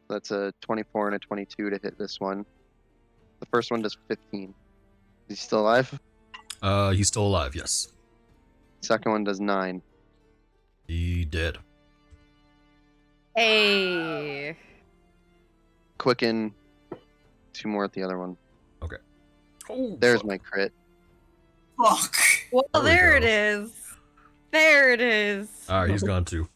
That's a 24 and a 22 to hit this one. The first one does 15. Is he still alive? He's still alive, yes. Second one does 9. He did. Hey. Quicken. 2 more at the other one. Okay. Oh, There's fuck. my crit. Fuck. Well, There we there go. it is. There it is. Alright, he's gone too.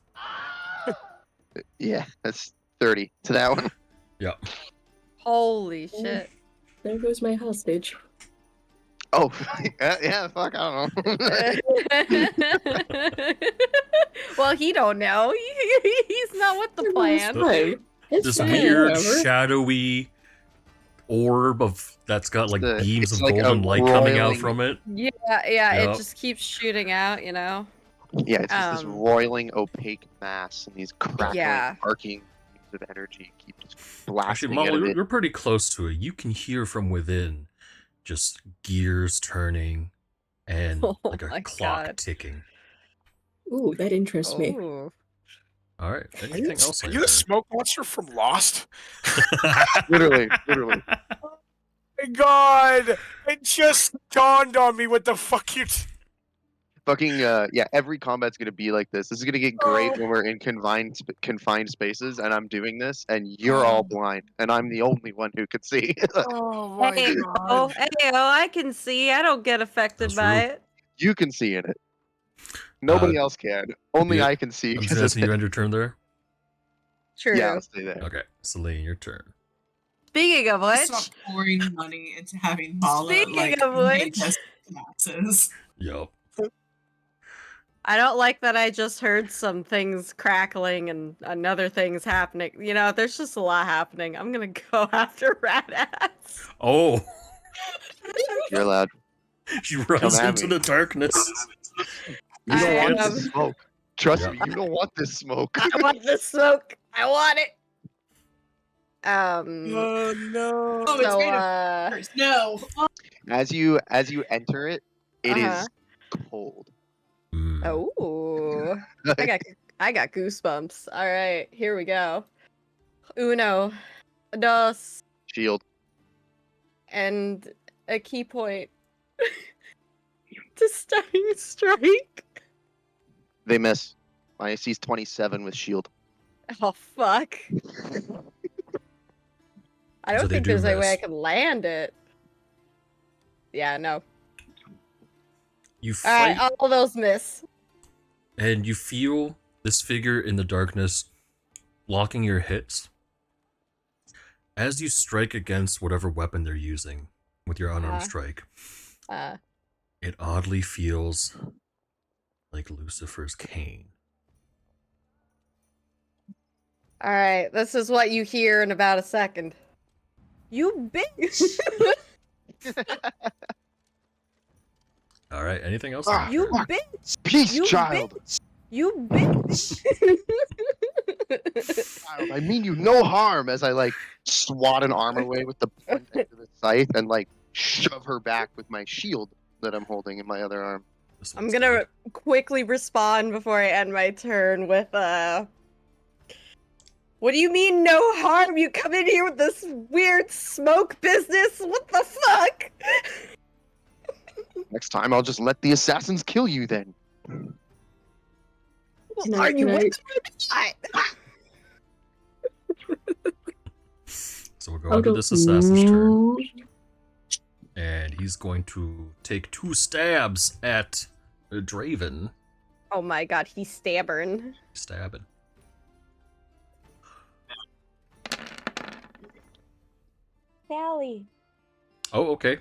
Yeah, that's 30 to that one. Yep. Holy shit. There goes my hostage. Oh, yeah, fuck, I don't know. Well, he don't know. He's not with the plan. Fine. It's This fine, weird, whatever. shadowy orb that's got like beams it's of like a golden light coming out roiling- from it. Yeah, Yep. it just keeps shooting out, you know? Yeah, it's just this Um, roiling, opaque mass, and these crackling, Yeah. arcing beams of energy keep just Actually, blasting out Molly, of it. you're pretty close to it. You can hear from within just gears turning and Oh like a my clock God. ticking. Ooh, that interests me. Ooh. Alright, anything else Are on you your the smoke monster from Lost? turn? Literally. My God, it just dawned on me what the fuck you. Fucking, yeah, every combat's gonna be like this. This is gonna get great when we're in confined spaces, and I'm doing this, and you're all blind, and I'm the only one who can see. Oh my Hey, God. I can see. I don't get affected That's by true. it. You can see in it. Nobody else can. Only yeah, I can see. I'm just 'cause asking it's- you end your turn there? True. Yeah, I'll stay there. Okay, Salene, your turn. Speaking of which, Stop pouring money into having Mala Speaking like of make which- us classes. Yup. I don't like that I just heard some things crackling and another things happening. You know, there's just a lot happening. I'm gonna go after Rat Ass. Oh, You're allowed. she runs at into me. the darkness. You don't want am- this smoke. Trust Yeah. me, you don't want this smoke. I want the smoke. I want it. Oh no! Oh, it's So, made of first. No. Oh, As you enter it, it is cold. Oh, I got goosebumps. All right, here we go. Uno, dos, Shield. and a key point to stunning strike. They miss. My AC's 27 with shield. Oh fuck! I don't So they think do there's any way I miss. can land it. Yeah, no. You All right, fight, all those miss. and you feel this figure in the darkness blocking your hits. As you strike against whatever weapon they're using with your unarmed strike, it oddly feels like Lucifer's cane. All right, this is what you hear in about a second. You bitch! All right, anything else? You bitch! Peace, You child. bitch! You bitch! Child, I mean you no harm. As I like swat an arm away with the point end of the scythe and like shove her back with my shield that I'm holding in my other arm. I'm gonna quickly respond before I end my turn with what do you mean no harm? You come in here with this weird smoke business? What the fuck? Next time I'll just let the assassins kill you then. Well, are you with So we'll go on to this assassin's turn. And he's going to take 2 stabs at Draven. Oh my god, he's stabbing. Stabbing. Sally. Oh, okay.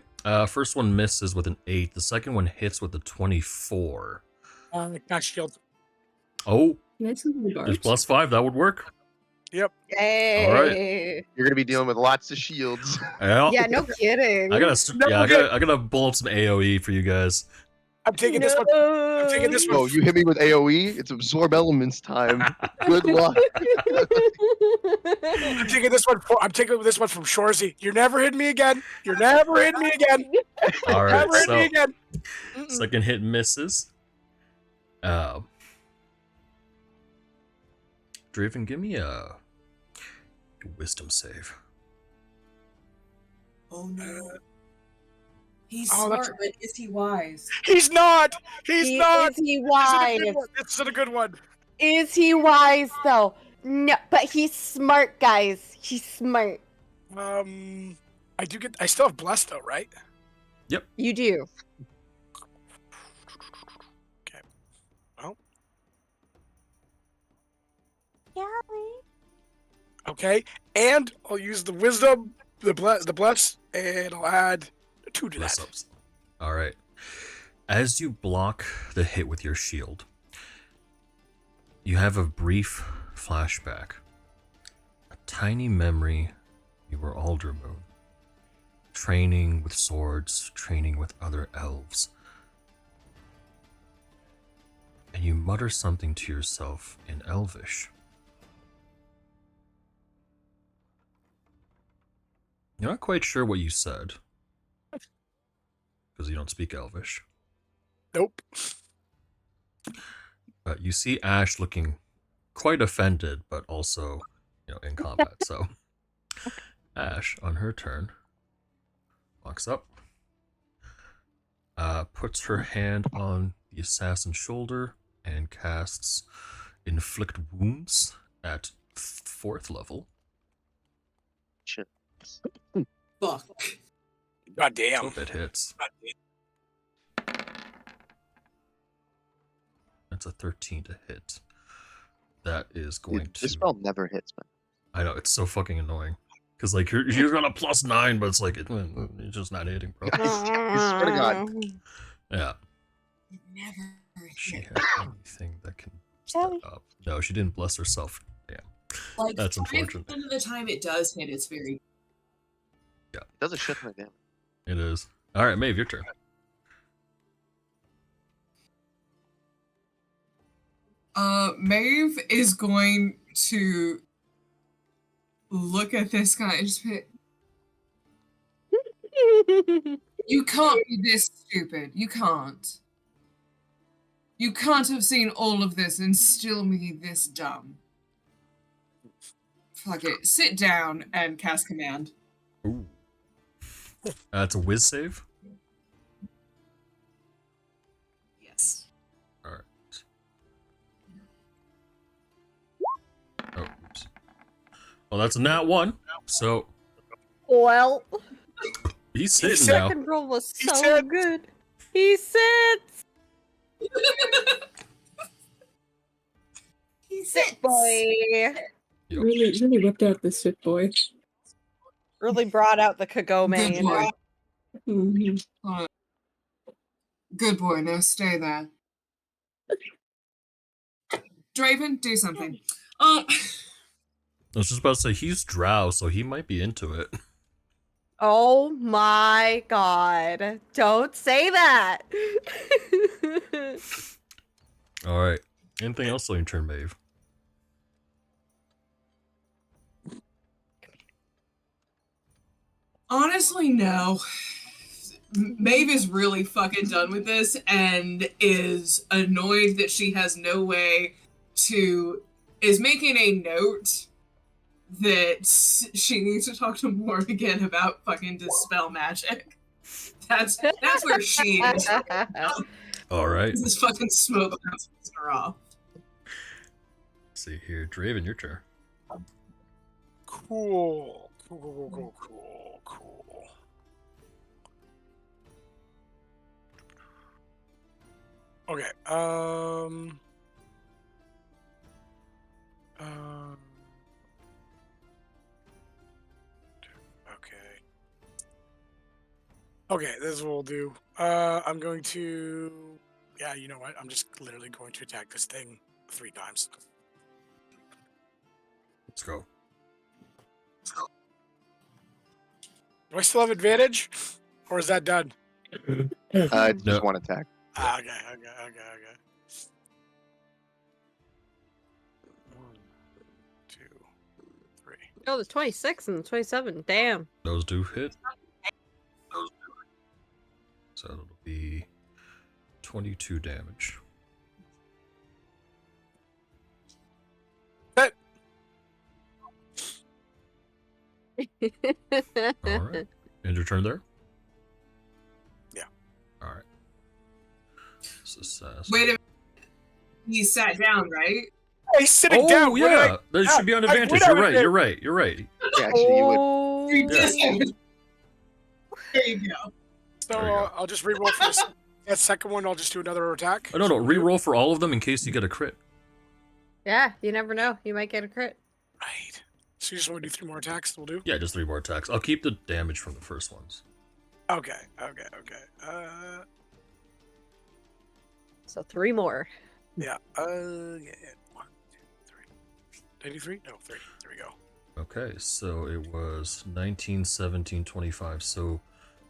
First one misses with an 8. The second one hits with a 24. Got shield. Oh, That's there's +5. That would work. Yep. Hey. All right. You're gonna be dealing with lots of shields. Yeah, no kidding. I gotta pull up some AOE for you guys. I'm taking this one. I'm taking this one. Oh, you hit me with AOE? It's absorb elements time. Good luck. I'm taking this one. I'm taking this one from Shorzy. You're never hitting me again. You're never hitting me again. All right, Never hitting me so again. second hit misses. Draven, give me a wisdom save. oh no. He's Oh, that's- smart, but is he wise? He's not. He's not. Is he This wise? isn't a good one. Is he wise though? No, but he's smart, guys. He's smart. I do get. I still have blessed though, right? You do. Okay. Well. Okay, and I'll use the wisdom, the bless, and I'll add 2 to Bless that. ups. All right. As you block the hit with your shield, you have a brief flashback. A tiny memory. You were Aldermoon. Training with swords, training with other elves. And you mutter something to yourself in Elvish. You're not quite sure what you said. Because you don't speak Elvish. Nope. But you see Ash looking quite offended, but also, in combat. So, Ash, on her turn, walks up, puts her hand on the assassin's shoulder, and casts Inflict Wounds at 4th level. Shit. Fuck. God damn. Hope it hits. That's a 13 to hit. That is going This spell never hits, man. I know, it's so fucking annoying. Because, like, you're got a +9, but it's like, it's just not hitting, bro. I swear to God. Yeah. Never She hit. has anything that can step up. No, she didn't bless herself. Damn. Like, That's unfortunate. 5% of the time it does hit, it's very. It does a shit ton of damage. It is. All right, Maeve, your turn. Maeve is going to look at this guy and just be, you can't be this stupid. You can't. You can't have seen all of this and still be this dumb. Fuck it. Sit down and cast command. Ooh. It's a whiz save. Yes. All right. Oh, oops. Well, that's a nat 1. So Well, he's sitting the now. second roll was He so sits. good. He sits. He Sit sits. boy. Yep. Really whipped out the sit boy. Really brought out the Good Kagome. boy. Mhm. Good boy. Now stay there. Draven, do something. I was just about to say he's drow, so he might be into it. Oh my god. Don't say that. All right. Anything else on your turn, Maeve? Honestly, no. Maeve is really fucking done with this and is annoyed that she has no way to... is making a note that she needs to talk to Morgan about fucking dispel magic. That's where she is. All right. This fucking smoke pisses her off. Let's see here, Draven, your turn. Cool. Okay. Okay, this is what we'll do. I'm going to... Yeah, you know what? I'm just literally going to attack this thing 3 times. Let's go. Do I still have advantage? Or is that done? Just No. one attack. Okay. 1, 2, 3. Oh, the 26 and the 27. Damn. Those do hit. So it'll be 22 damage. But All right. End your turn there? Yeah. All right. So, Wait a minute. He sat down, right? he's sitting oh, down. What did yeah. That should be on I advantage. would You're have right. it. You're right. You're right. Yeah, actually, you would. Oh. You Yeah. did. There you go. So There you go. I'll just reroll for this. That second one, I'll just do another attack. Oh, no. Reroll for all of them in case you get a crit. Yeah, you never know. You might get a crit. Right. So you just want to do 3 more attacks? We'll do. Yeah, just 3 more attacks. I'll keep the damage from the first ones. Okay. So 3 more. Yeah. 1, 2, 3. Did I do 3? No, 3. There we go. Okay, so it was 19, 17, 25. So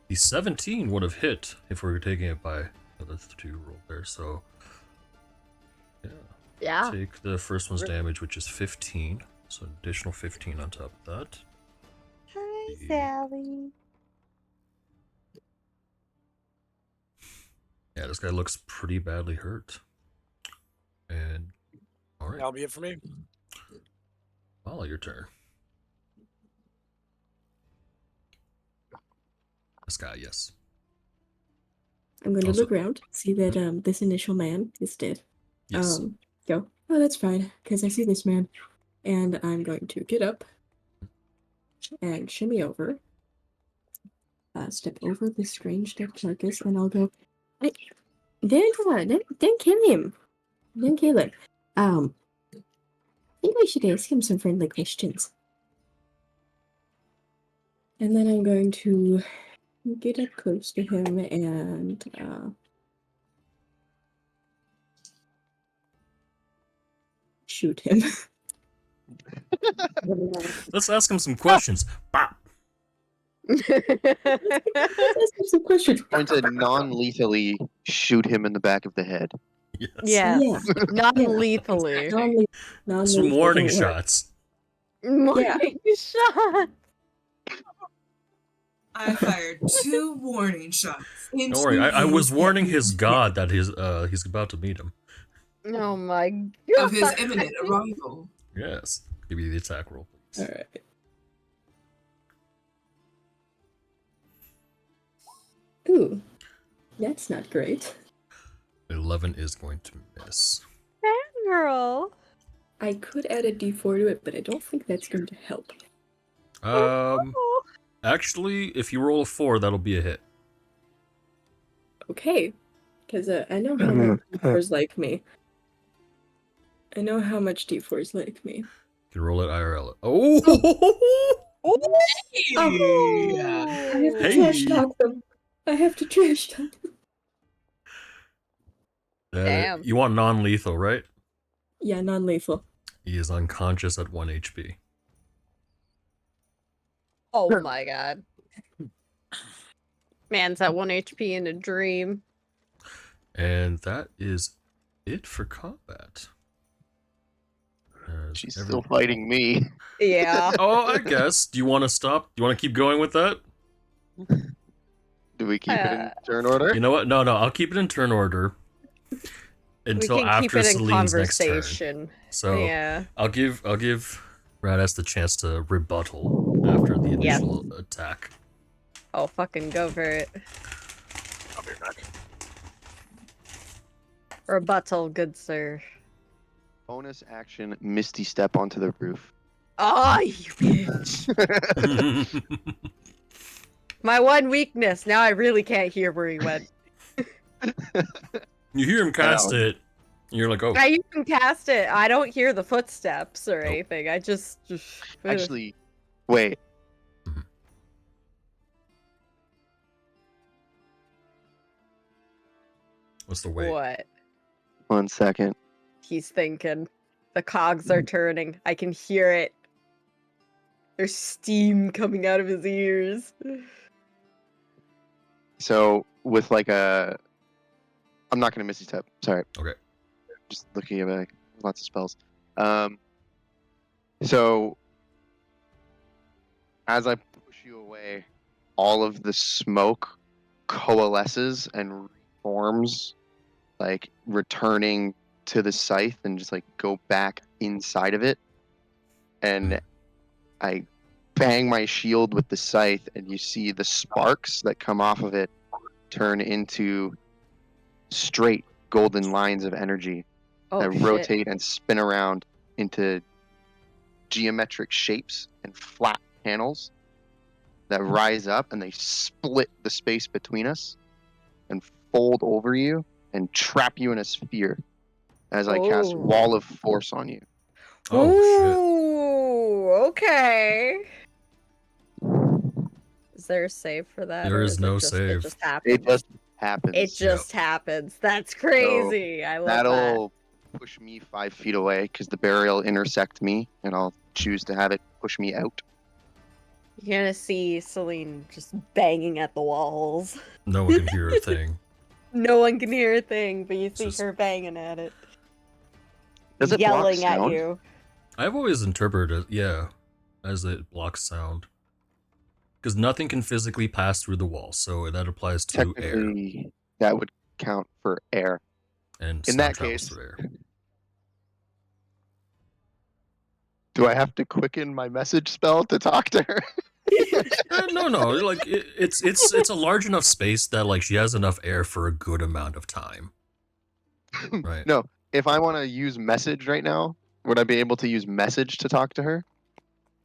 the 17 would have hit if we were taking it by the 2 roll there. So, yeah. Yeah. Take the first one's damage, which is 15. So an additional 15 on top of that. Hi, Yeah. Sally. Yeah, this guy looks pretty badly hurt. And, alright. That'll be it for me. Follow your turn. This guy, yes. I'm going to Also- look around, see that this initial man is dead. Yes. Go. Oh, that's fine, because I see this man, and I'm going to get up and shimmy over, step over this strange dead carcass, and I'll go. Don't kill him. Don't kill him. I think we should ask him some friendly questions. And then I'm going to get up close to him and shoot him. Let's ask him some questions. Bop! Let's ask him some questions. Going to non-lethally shoot him in the back of the head. Yes. Yes. Yeah. Non-lethally. Non-lethal. Some warning don't worry. shots. Morning shot. I fired 2 warning shots. Don't worry, I was warning his god that he's about to meet him. Oh my god. Of his imminent arrival. Yes. Give me the attack roll, please. All right. Ooh, that's not great. 11 is going to miss. Girl. I could add a d4 to it, but I don't think that's going to help. Actually, if you roll a 4, that'll be a hit. Okay, because I know how much d4s like me. I know how much d4s like me. You can roll it IRL. Oh! I have to trash talk them. I have to trash talk them. Damn. You want non-lethal, right? Yeah, non-lethal. He is unconscious at 1 HP. Oh my god. Man's at 1 HP in a dream. And that is it for combat. She's still fighting me. Yeah. Oh, I guess. Do you want to stop? Do you want to keep going with that? Do we keep it in turn order? You know what? No, I'll keep it in turn order until we can after keep it in Selene's next turn. conversation. So yeah. I'll give Radass the chance to rebuttal after the initial attack. Oh, fucking go for it. I'll be back. Rebuttal, good sir. Bonus action, Misty Step onto the roof. Oh, you bitch. My one weakness. Now I really can't hear where he went. You hear him cast it, and you're like, oh. I even cast it. I don't hear the footsteps or anything. I just... Actually, wait. What's the wait? What? 1 second. He's thinking. The cogs are turning. I can hear it. There's steam coming out of his ears. So, with like a... I'm not going to Misty Step. Sorry. Okay. Just looking at lots of spells. So, as I push you away, all of the smoke coalesces and reforms, like returning to the scythe and just like go back inside of it. And I bang my shield with the scythe, and you see the sparks that come off of it turn into straight golden lines of energy that rotate and spin around into geometric shapes and flat panels that rise up, and they split the space between us and fold over you and trap you in a sphere as I cast Wall of Force on you. Oh, okay. Is there a save for that? There is no It save. just happens. It just happens. It just happens. That's crazy. I love that'll push me 5 feet away because the barrier will intersect me, and I'll choose to have it push me out. You're gonna see Salene just banging at the walls. No one can hear a thing. No one can hear a thing, but you see her banging at it. Does it yelling block sound? at you. I've always interpreted it, as it blocks sound. Because nothing can physically pass through the wall, so that applies to air. Technically, that would count for air. And in that case, do I have to quicken my message spell to talk to her? No. Like it's a large enough space that like she has enough air for a good amount of time. Right. No, if I want to use message right now, would I be able to use message to talk to her?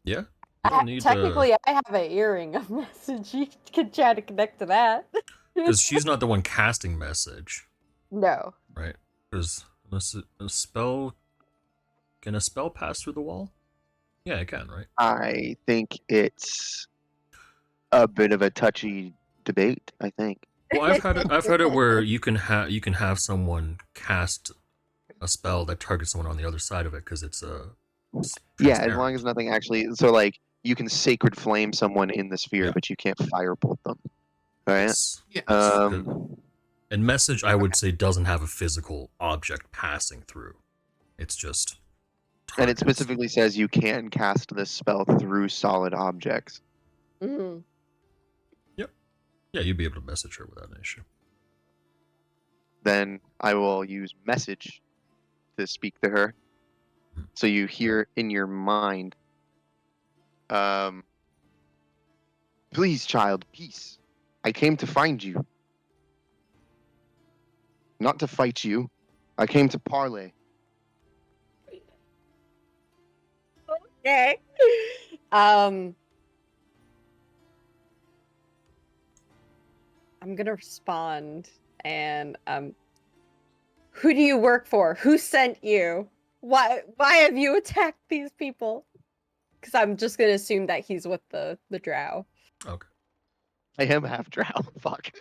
Yeah. Technically, I have an earring of message. You can try to connect to that. Because she's not the one casting message. No. Right. Because a spell, can a spell pass through the wall? Yeah, it can, right? I think it's a bit of a touchy debate. I think. Well, I've had it where you can have someone cast a spell that targets someone on the other side of it because it's a. Yeah, as long as nothing actually. So like, you can sacred flame someone in the sphere, but you can't firebolt them. Right? Yes. And message, I would say, doesn't have a physical object passing through. It's just And it specifically says you can cast this spell through solid objects. Mm-hmm. Yep. Yeah, you'd be able to message her without an issue. Then I will use message to speak to her. So you hear in your mind, please, child, peace. I came to find you. Not to fight you. I came to parley. Okay. I'm gonna respond and who do you work for? Who sent you? Why have you attacked these people? Because I'm just gonna assume that he's with the drow. Okay. I am half drow. Fuck.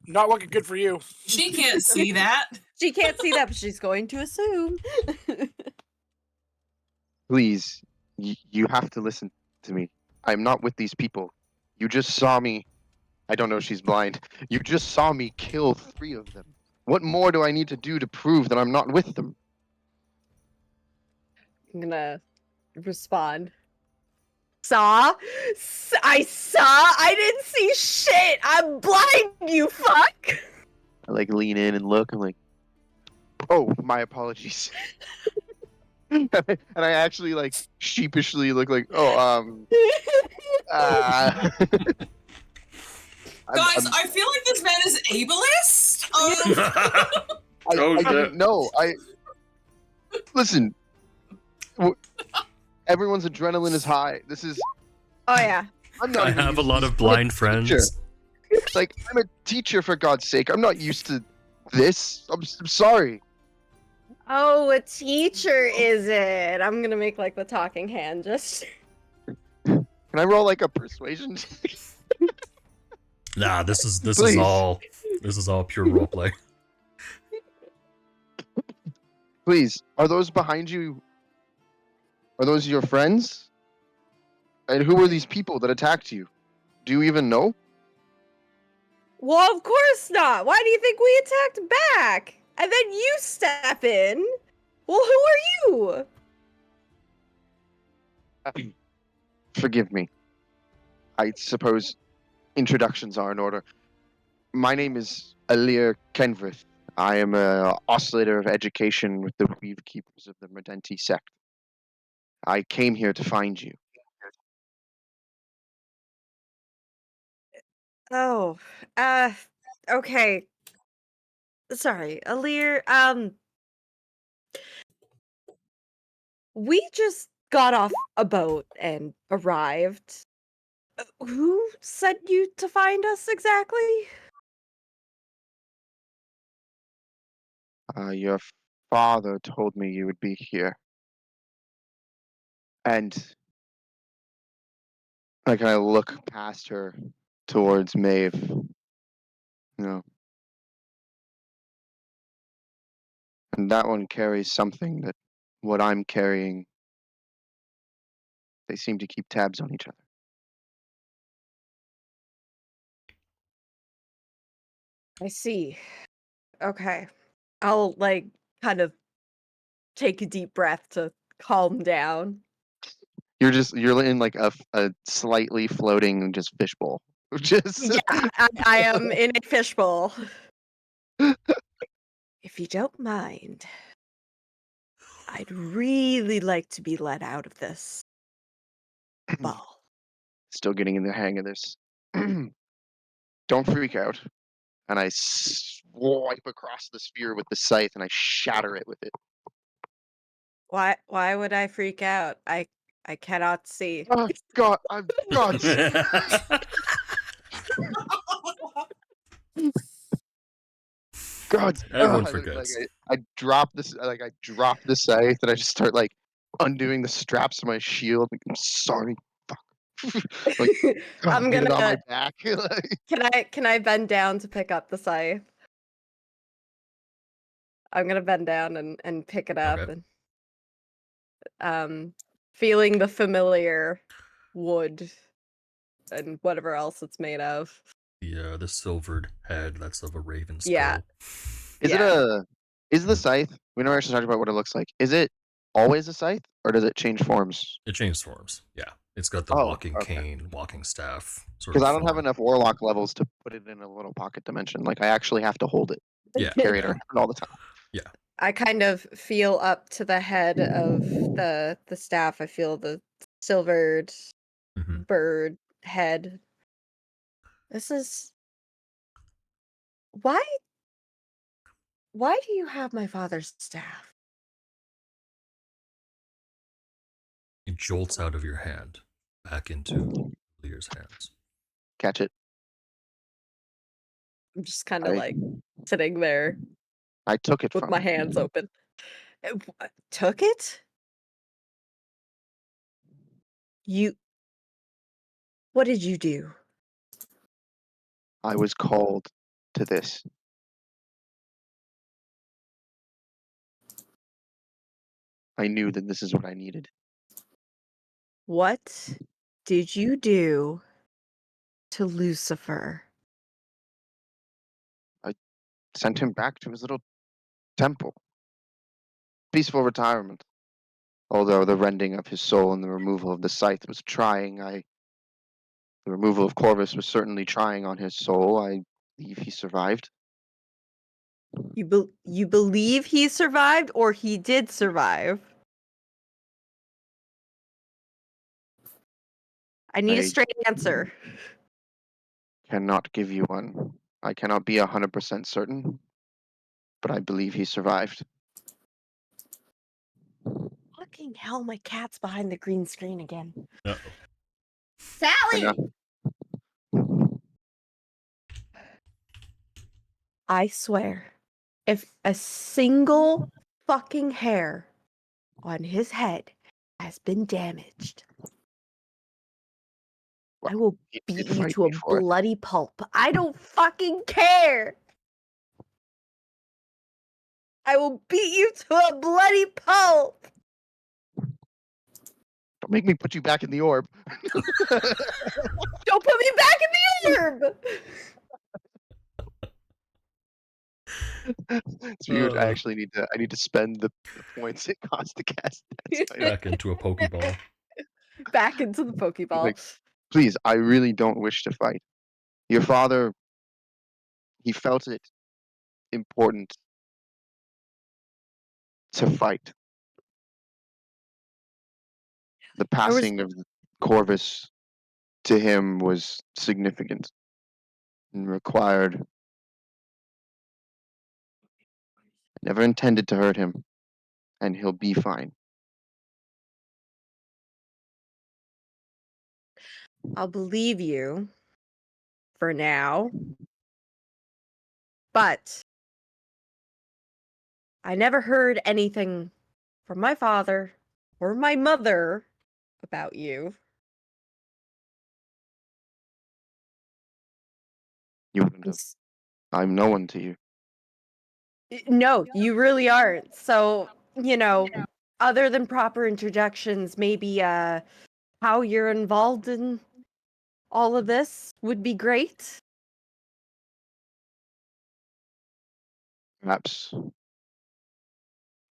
Not looking good for you. She can't see that. She can't see that, but she's going to assume. Please, you have to listen to me. I'm not with these people. You just saw me. I don't know if she's blind. You just saw me kill 3 of them. What more do I need to do to prove that I'm not with them? I'm gonna respond. Saw? I saw? I didn't see shit! I'm blind, you fuck! I like lean in and look. I'm like, oh, my apologies. and I actually like sheepishly look like, Guys, I feel like this man is ableist. I didn't know. Listen. Everyone's adrenaline is high. This is. Oh yeah. I'm not. I have a lot of blind friends. Like, I'm a teacher, for God's sake. I'm not used to this. I'm sorry. Oh, a teacher is it? I'm gonna make like the talking hand just. Can I roll like a persuasion? Nah, this is Please. all pure roleplay. Please, are those behind you? Are those your friends? And who were these people that attacked you? Do you even know? Well, of course not. Why do you think we attacked back? And then you step in. Well, who are you? Forgive me. I suppose introductions are in order. My name is Alir Kenvrith. I am an oscillator of education with the Weave Keepers of the Merdenti sect. I came here to find you. Oh, okay. Sorry, Alir, we just got off a boat and arrived. Who sent you to find us exactly? Your father told me you would be here. And I kind of look past her towards Maeve. You know. And that one carries something that what I'm carrying, they seem to keep tabs on each other. I see. Okay. I'll, like, kind of take a deep breath to calm down. You're in like a slightly floating just fishbowl. Just Yeah, I am in a fishbowl. If you don't mind, I'd really like to be let out of this ball. Still getting in the hang of this. Don't freak out. And I swipe across the sphere with the scythe and I shatter it with it. Why would I freak out? I cannot see. Oh God, God. God, Everyone like, forgets. I drop this, like I drop the scythe, and I just start like undoing the straps of my shield. Like, I'm sorry, fuck. Like, God, I'm get it on my gonna. back. Can I bend down to pick up the scythe? I'm gonna bend down and pick it up Okay. and feeling the familiar wood and whatever else it's made of. The silvered head that's of a raven's skull. Yeah. Is Yeah. Is the scythe? We never actually talked about what it looks like. Is it always a scythe, or does it change forms? It changes forms. Yeah, it's got the Oh, walking okay. cane, walking staff. Because I don't have enough warlock levels to put it in a little pocket dimension. Like I actually have to hold it, Yeah, carry it yeah. around all the time. Yeah. I kind of feel up to the head of the staff. I feel the silvered bird head. This is why do you have my father's staff? It jolts out of your hand, back into Lear's hands. Catch it. I'm just kind of like sitting there. I took it with from my him. hands open. Took it? What did you do? I was called to this. I knew that this is what I needed. What did you do to Lucifer? I sent him back to his little temple. Peaceful retirement. Although the rending of his soul and the removal of the scythe was trying, the removal of Corvus was certainly trying on his soul. I believe he survived. You believe he survived, or he did survive? I need a straight answer. Cannot give you one. I cannot be 100% certain, but I believe he survived. Fucking hell, my cat's behind the green screen again. Uh-oh. Sally! I swear, if a single fucking hair on his head has been damaged, I will beat you to a bloody pulp. I don't fucking care! I will beat you to a bloody pulp! Don't make me put you back in the orb. Don't put me back in the orb! It's weird. I actually need to spend the points it costs to cast that spell. Back into a Pokeball. Back into the Pokeball. Like, please, I really don't wish to fight. Your father, he felt it important to fight. The passing of Corvus to him was significant and required. Never intended to hurt him, and he'll be fine. I'll believe you for now, but I never heard anything from my father or my mother about you. You wouldn't have. I'm no one to you. No, you really aren't. So, other than proper introductions, maybe how you're involved in all of this would be great. Perhaps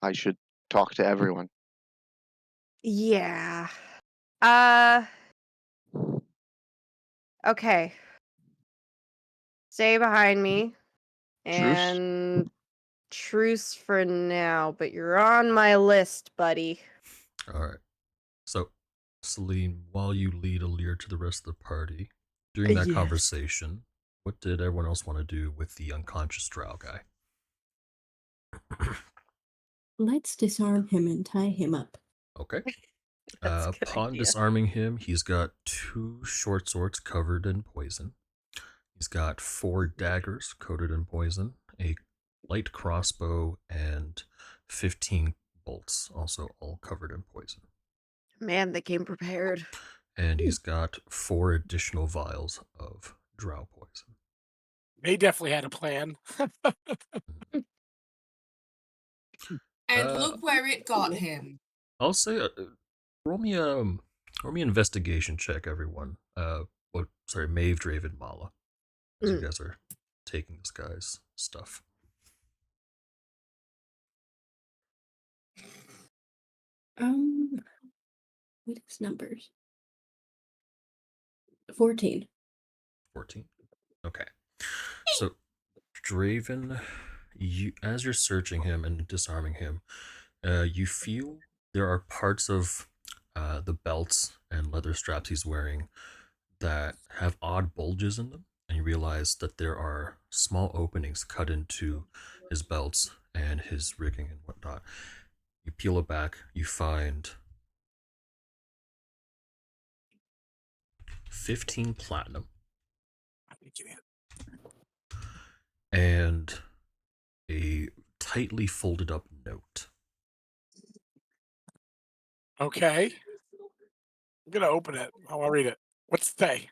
I should talk to everyone. Yeah. Okay. Stay behind me. And truce for now, but you're on my list, buddy. All right. So, Salene, while you lead Alir to the rest of the party, during that conversation, what did everyone else want to do with the unconscious drow guy? Let's disarm him and tie him up. Okay. Upon disarming him, he's got 2 short swords covered in poison. He's got 4 daggers coated in poison, a light crossbow, and 15 bolts, also all covered in poison. Man, they came prepared. And he's got 4 additional vials of drow poison. They definitely had a plan. And look where it got him. I'll say, roll me an investigation check, everyone. Maeve, Draven, Mala, as you guys are taking this guy's stuff. What is numbers? 14. 14. Okay. So, Draven, as you're searching him and disarming him, you feel there are parts of the belts and leather straps he's wearing that have odd bulges in them, and you realize that there are small openings cut into his belts and his rigging and whatnot. You peel it back, you find 15 platinum and a tightly folded up note. Okay. I'm gonna open it. I'll read it. What's the say?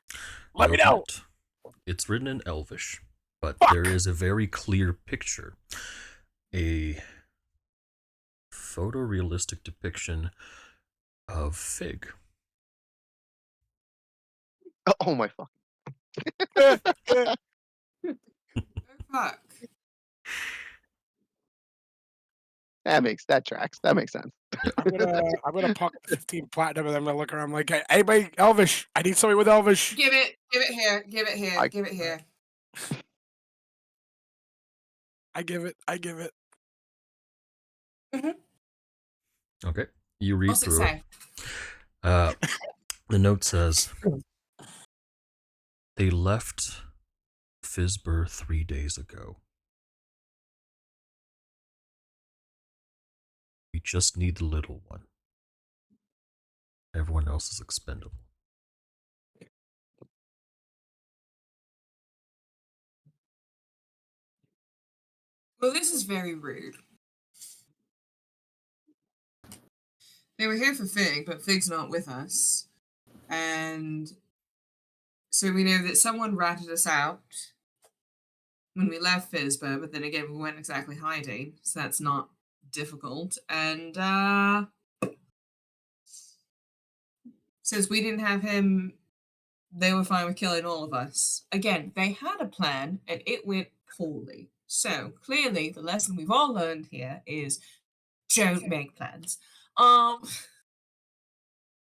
Let You me open know. it. It's written in Elvish, but Fuck. there is a very clear picture. A photorealistic depiction of Fig. Oh my fuck. Fuck. That tracks. That makes sense. I'm gonna pocket the 15 platinum and then I'm gonna look around. I'm like, hey, anybody Elvish? I need somebody with Elvish. Give it here. Give it here. Give it here. I give it. Okay. You read What's it through say? The note says, they left Fizbur 3 days ago. We just need the little one. Everyone else is expendable. Well, this is very rude. They were here for Fig, but Fig's not with us. And so we know that someone ratted us out when we left Fizbur, but then again, we weren't exactly hiding, so that's not difficult. And since we didn't have him, they were fine with killing all of us. Again, they had a plan, and it went poorly. So clearly, the lesson we've all learned here is don't make plans.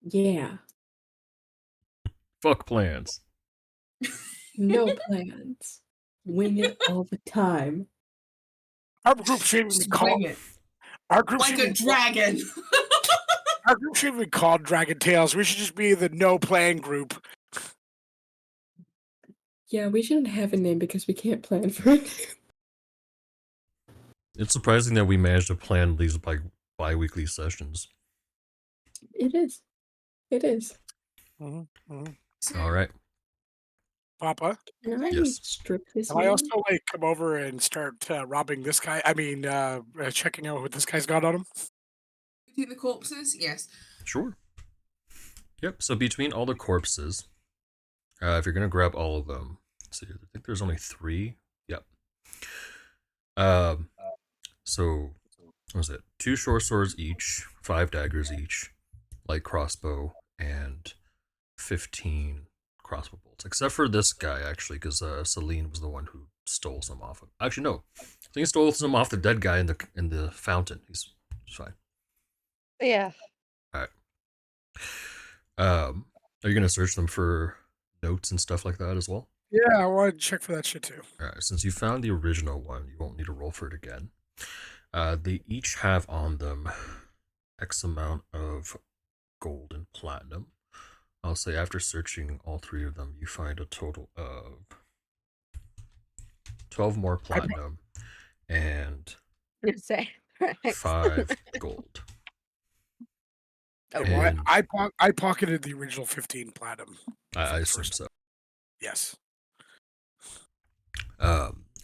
Yeah. Fuck plans. No plans. Wing it all the time. Our group should even be called. Wing it. Our group Like should a be dragon. Our group should be called Dragon Tales. We should just be the no plan group. Yeah, we shouldn't have a name because we can't plan for it. It's surprising that we managed to plan these bi-weekly sessions. It is. It is. All right. Papa? Can I Yes. strip this Can I man? also come over and start robbing this guy? I mean, checking out what this guy's got on him? Between the corpses? Yes. Sure. Yep. So between all the corpses, if you're gonna grab all of them, so I think there's only 3. Yep. So what was it? 2 short swords each, 5 daggers each, light crossbow, and 15 crossbow bolts. Except for this guy, actually, because Salene was the one who stole some off him. Actually, no, Salene stole some off the dead guy in the fountain. He's fine. Yeah. All right. Are you gonna search them for notes and stuff like that as well? Yeah, I want to check for that shit too. All right. Since you found the original one, you won't need to roll for it again. They each have on them X amount of gold and platinum. I'll say after searching all 3 of them, you find a total of 12 more platinum and 5 gold. Okay. Well, I pocketed the original 15 platinum. I assume so. Yes.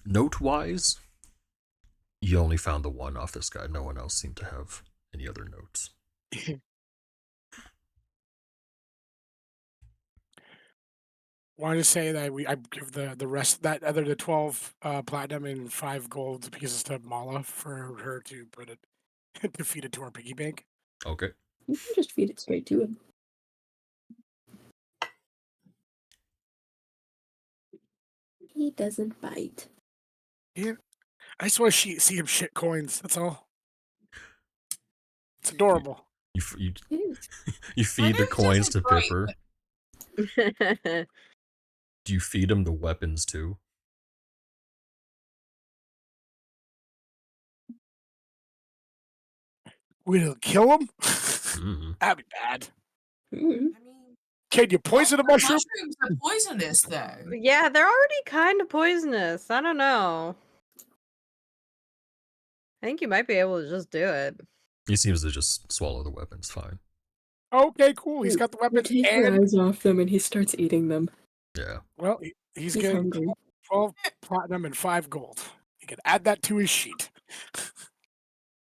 Note-wise, you only found the one off this guy. No one else seemed to have any other notes. Wanted to say that I give the rest that the 12 platinum and 5 gold pieces to Mala for her to put it to feed it to our piggy bank. Okay. You can just feed it straight to him. He doesn't bite. Yeah. I just want to see him shit coins. That's all. It's adorable. You feed the coins to bite, Pipper. Do you feed him the weapons too? We'll kill him? That'd be bad. Can you poison a mushroom? Mushrooms are poisonous, though. Yeah, they're already kind of poisonous. I don't know. I think you might be able to just do it. He seems to just swallow the weapons fine. Okay, cool. He's got the weapons Take and... your eyes off them and he starts eating them. Yeah. Well, he's getting hungry. 12 platinum and 5 gold. He can add that to his sheet.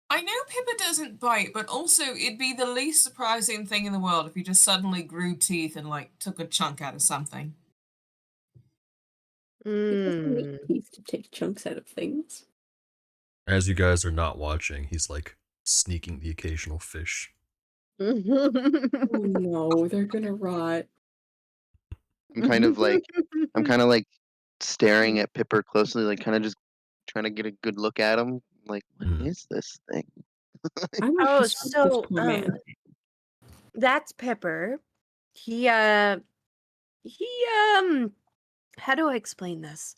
I know Pippa doesn't bite, but also it'd be the least surprising thing in the world if he just suddenly grew teeth and, like, took a chunk out of something. He doesn't need teeth to take chunks out of things. As you guys are not watching, he's like sneaking the occasional fish. Oh no, they're gonna rot. I'm kind of like staring at Pipper closely, like kind of just trying to get a good look at him. Like, what is this thing? Oh, so that's Pipper. He how do I explain this?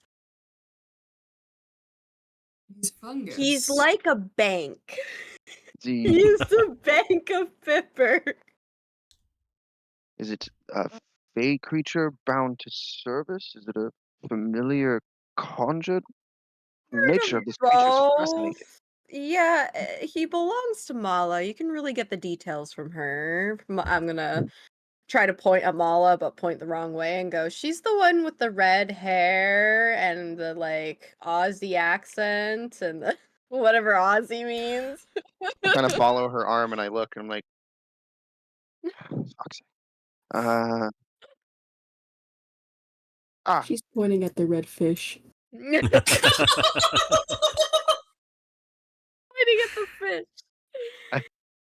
He's fungus. He's like a bank. He's He's the bank of Pipper. Is it a fey creature bound to service? Is it a familiar conjured? The nature of this creature is fascinating. Yeah, he belongs to Mala. You can really get the details from her. I'm gonna try to point at Mala, but point the wrong way and go, she's the one with the red hair and the, like, Aussie accent and the, whatever Aussie means. I kind of follow her arm and I look and I'm like, fuck's sake. She's pointing at the red fish. Pointing at the fish.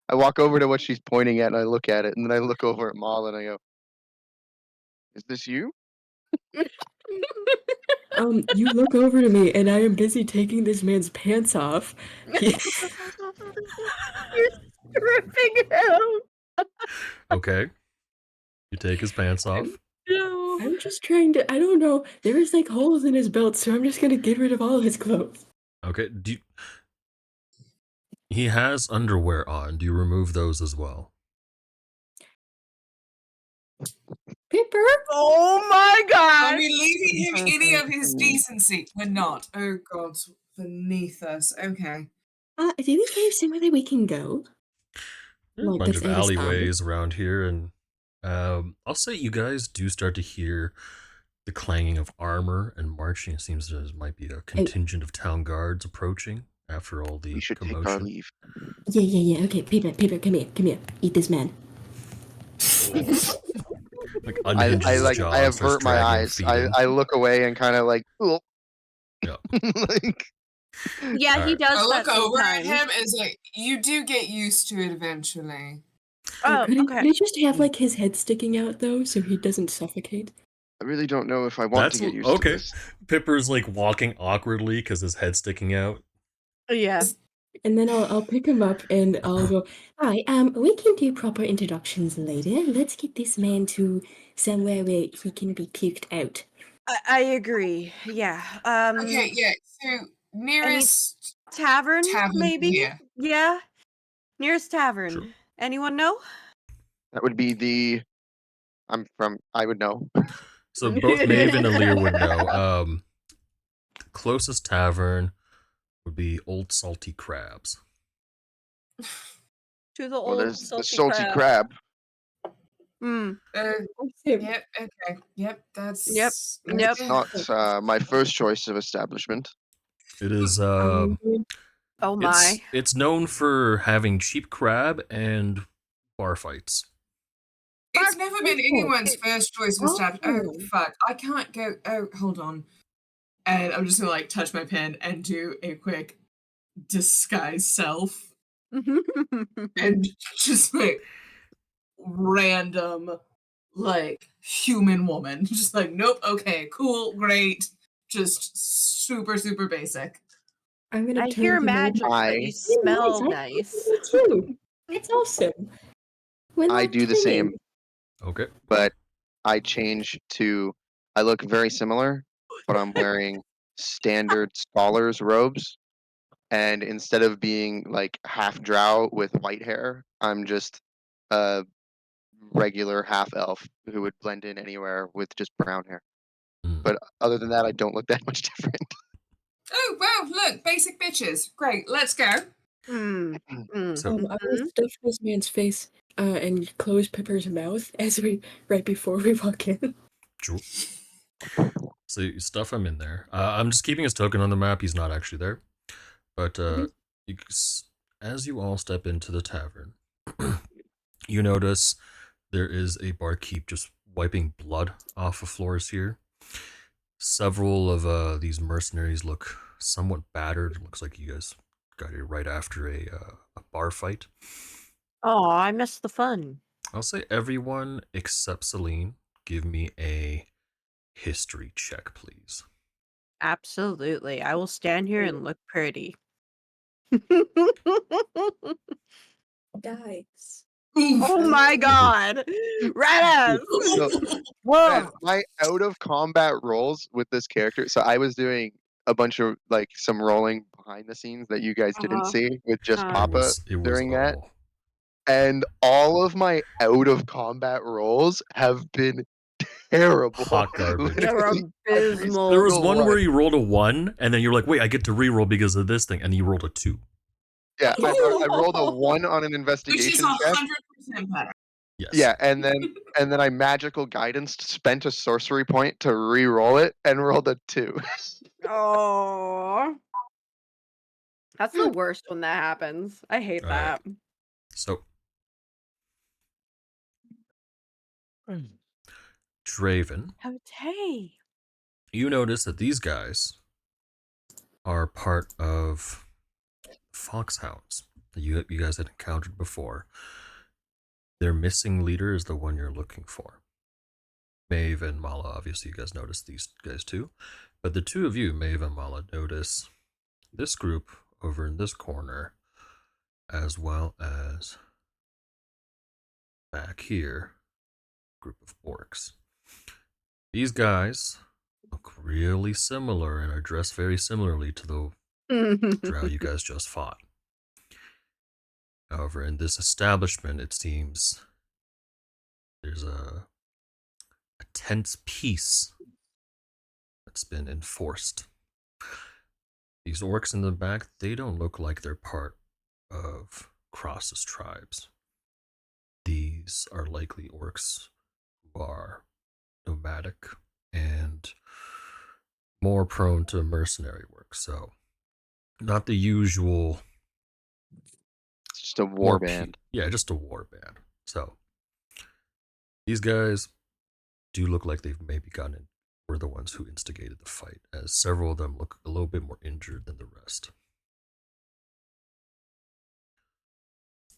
I walk over to what she's pointing at and I look at it and then I look over at Maul and I go, is this you? You look over to me and I am busy taking this man's pants off. You're stripping him. Okay. You take his pants off. No. I'm just trying to, I don't know, there's like holes in his belt, so I'm just gonna get rid of all his clothes. Okay. He has underwear on. Do you remove those as well? Pipper? Oh my god! Are we leaving him any of his decency? We're not. Oh god, beneath us. Okay. Do we have somewhere we can go? There's a bunch of alleyways around here, and I'll say you guys do start to hear the clanging of armor and marching. It seems there might be a contingent of town guards approaching after all the We should commotion. take our leave. Yeah. Okay, Pipper, come here. Eat this man. Like I avert my eyes. I look away and kind of like, oh. Yeah. Yeah, he does. I look that over at sometimes. him and say, you do get used to it eventually. Oh, could he just have like his head sticking out though, so he doesn't suffocate? I really don't know if I want to get used to this. Pipper's like walking awkwardly because his head's sticking out. Yeah. And then I'll pick him up and I'll go, hi, we can do proper introductions later. Let's get this man to somewhere where he can be puked out. I agree. Yeah. Okay, yeah. So nearest tavern maybe? Yeah. Nearest tavern. Sure. Anyone know? That would be I would know. So both Maeve and Alir would know. The closest tavern would be Old Salty Crabs. To the old there's the salty crab. Mm. Yep. Okay. Yep. That's. Yep. It's not my first choice of establishment. It is. Oh my! It's known for having cheap crab and bar fights. It's never been anyone's first choice of establishment. Oh fuck! I can't go. Oh, hold on. And I'm just gonna like touch my pen and do a quick disguise self, and just like random like human woman, just like nope, okay, cool, great, just super basic. I hear magic, but you smell nice. It's awesome. I do the same, Okay. but I change to. I look very similar, but I'm wearing standard scholar's robes, and instead of being like half drow with white hair, I'm just a regular half elf who would blend in anywhere with just brown hair. Mm. But other than that, I don't look that much different. Oh, wow, look, basic bitches. Great, let's go. Mm. So- I will stuff this man's face and close Pepper's mouth right before we walk in. Sure. So you stuff him in there. I'm just keeping his token on the map. He's not actually there. But as you all step into the tavern, you notice there is a barkeep just wiping blood off of floors here. Several of these mercenaries look somewhat battered. It looks like you guys got here right after a bar fight. Oh, I missed the fun. I'll say everyone except Salene, give me a history check, please. Absolutely. I will stand here and look pretty. Dice. Oh my god. Right ass. So, man, my out of combat rolls with this character. So I was doing a bunch of like some rolling behind the scenes that you guys didn't see with just Papa It was during that. all And all of my out of combat rolls have been terrible. hot garbage. They're Literally every abysmal. There was single one where you rolled a 1, and then you're like, wait, I get to reroll because of this thing, and you rolled a 2. Yeah, I rolled a 1 on an Which is investigation check. 100% better. Yes. Yeah, and then I magical guidance spent a sorcery point to re-roll it and rolled a 2. Oh. That's the worst when that happens. I hate All right. that. So, Draven, Okay. you notice that these guys are part of foxhounds that you guys had encountered before. Their missing leader is the one you're looking for. Maeve and Mala, obviously you guys notice these guys too. But the two of you, Maeve and Mala, notice this group over in this corner, as well as back here, group of orcs. These guys look really similar and are dressed very similarly to the drow you guys just fought. However, in this establishment, it seems there's a tense peace that's been enforced. These orcs in the back, they don't look like they're part of Cross's tribes. These are likely orcs who are nomadic and more prone to mercenary work. So, not the usual. It's just a war band. Yeah, just a war band. So, these guys do look like they've maybe were the ones who instigated the fight, as several of them look a little bit more injured than the rest.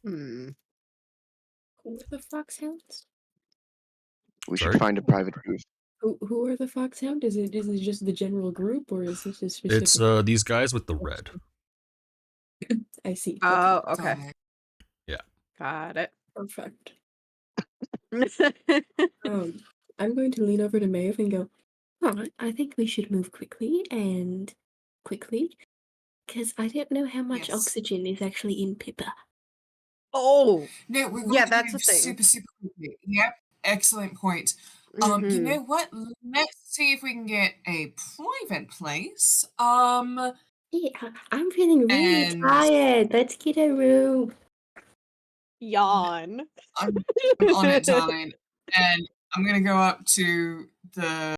Hmm. Who are the foxhounds? We Sorry? should find a private booth. Who are the foxhound? Is it just the general group, or is this a specific? It's these guys with the red. I see. Oh, okay. Yeah. Got it. Perfect. I'm going to lean over to Maeve and go, I think we should move quickly, because I don't know how much oxygen is actually in Pippa. Oh, No, we're going yeah, to that's move a thing. super, super quickly. Yep, excellent point. You Mhm. know what? Let's see if we can get a private place. Yeah, I'm feeling really And- tired. Let's get a room. Yawn. I'm on it, darling. And I'm gonna go up to the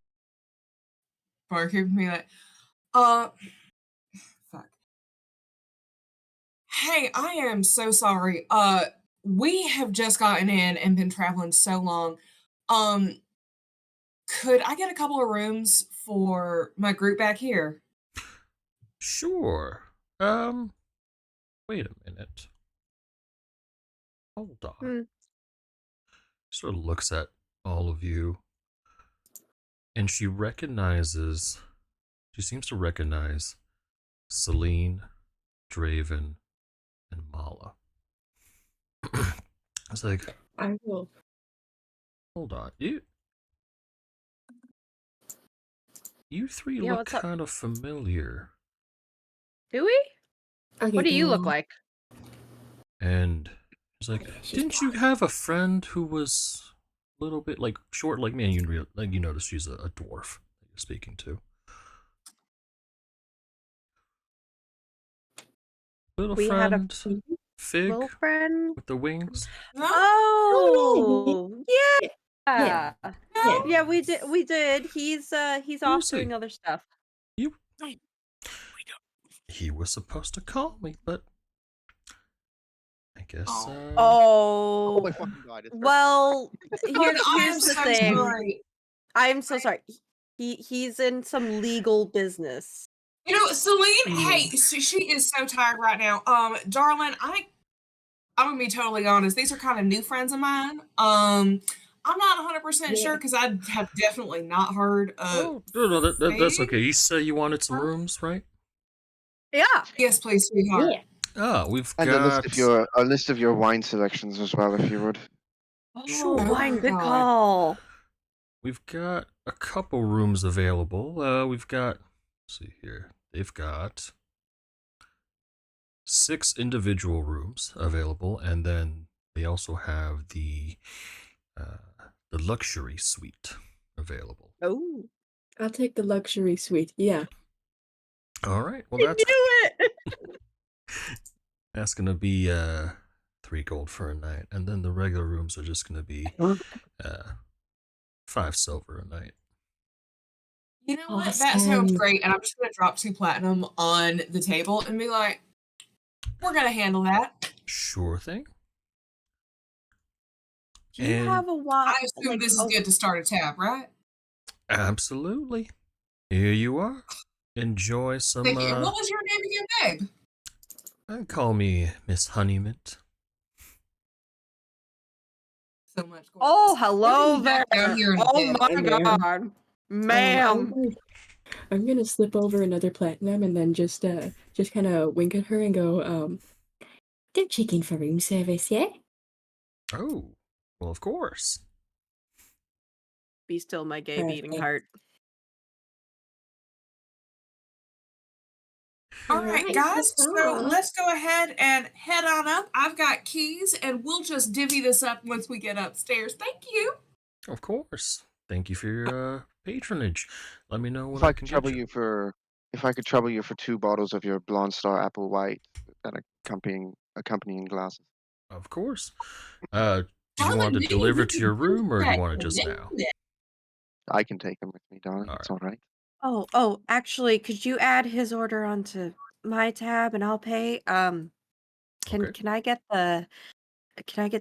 barkeep and be like, fuck. Hey, I am so sorry. We have just gotten in and been traveling so long. Could I get a couple of rooms for my group back here? Sure. Wait a minute. Hold on. Hmm. Sort of looks at all of you, and she seems to recognize Salene, Draven, and Mala. I was like, I will. hold on, you three Yeah, look what's up? kind of familiar. Do we? Okay, What do you look well, like? And he's like, she's didn't you have a friend who was a little bit like short like me? And you notice she's a dwarf that you're speaking to. Little We had a friend, Fig, little friend. with the wings. No? Oh, yeah. Yeah. No? Yeah, we did. He's off Who's he? doing other stuff. You. He was supposed to call me, but I guess. Oh Oh, my fucking god! It's well, God, I am here's the so thing. sorry. I'm so sorry. He's in some legal business. You know, Salene, hey, Yeah. she is so tired right now. Darling, I'm gonna be totally honest. These are kind of new friends of mine. I'm not 100% sure Yeah. because I have definitely not heard of. no, that's Fig. okay. You said you wanted some Huh? rooms, right? Yeah. Yes, please, sweetheart. Ah, we've and got a list of your wine selections as well, if you would. Oh, Sure. wine, Oh my good God. call. we've got a couple rooms available. We've got. Let's see here. They've got 6 individual rooms available, and then they also have the luxury suite available. Oh, I'll take the luxury suite. Yeah. All right. Well, I that's knew it. that's gonna be 3 gold for a night, and then the regular rooms are just gonna be 5 silver a night. You know what? That sounds Awesome. great. And I'm just gonna drop 2 platinum on the table and be like, we're gonna handle that. Sure thing. Do you And- have a wine? I assume this is good to start a tab, right? Absolutely. Here you are. Enjoy some. Thank you. And what was your name again, babe? Call me Miss Honeymint. So much. Oh, gorgeous. hello We're gonna there. be back down here in a Oh bit. my Hey, ma'am. god, ma'am. I'm gonna slip over another platinum and then just kind of wink at her and go, don't check in for room service, yeah? Oh, well, of course. Be still, my gay beating Perfect. heart. All right, guys. So let's go ahead and head on up. I've got keys, and we'll just divvy this up once we get upstairs. Thank you. Of course. Thank you for your patronage. Let me know when If I could trouble you for 2 bottles of your Blonde Star Apple White and accompanying glasses. Of course. Do you Darling, want to maybe deliver we to could your do room, or do that you want it just now? I can take them with me, darling. All It's all right. Oh, actually, could you add his order onto my tab and I'll pay? Okay. Can I get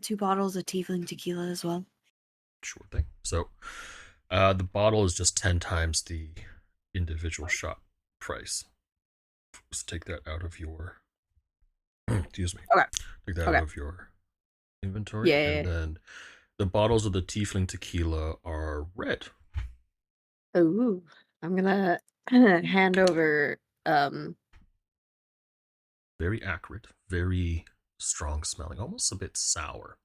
2 bottles of Tiefling tequila as well? Sure thing. So, the bottle is just 10 times the individual shot price. Let's take that out of your. Excuse me. Okay. Take that Okay. out of your inventory. Yeah. And then the bottles of the Tiefling tequila are red. Ooh, I'm gonna hand over. Very acrid, very strong smelling, almost a bit sour.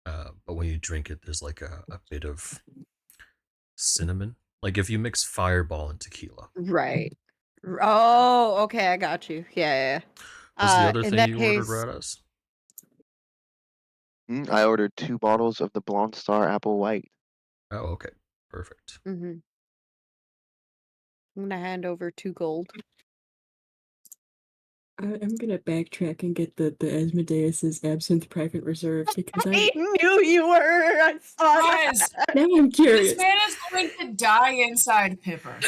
But when you drink it, there's like a bit of cinnamon. Like if you mix Fireball and tequila. Right. Oh, okay, I got you. Yeah. What's the other in thing that you case, ordered, Radas? I ordered 2 bottles of the Blonde Star Apple White. Oh, okay. Perfect. I'm gonna hand over 2 gold. I'm gonna backtrack and get the Asmodeus's Absinthe Private Reserve because I knew you were. I saw that. Guys, now I'm curious. this man is going to die inside Pipper.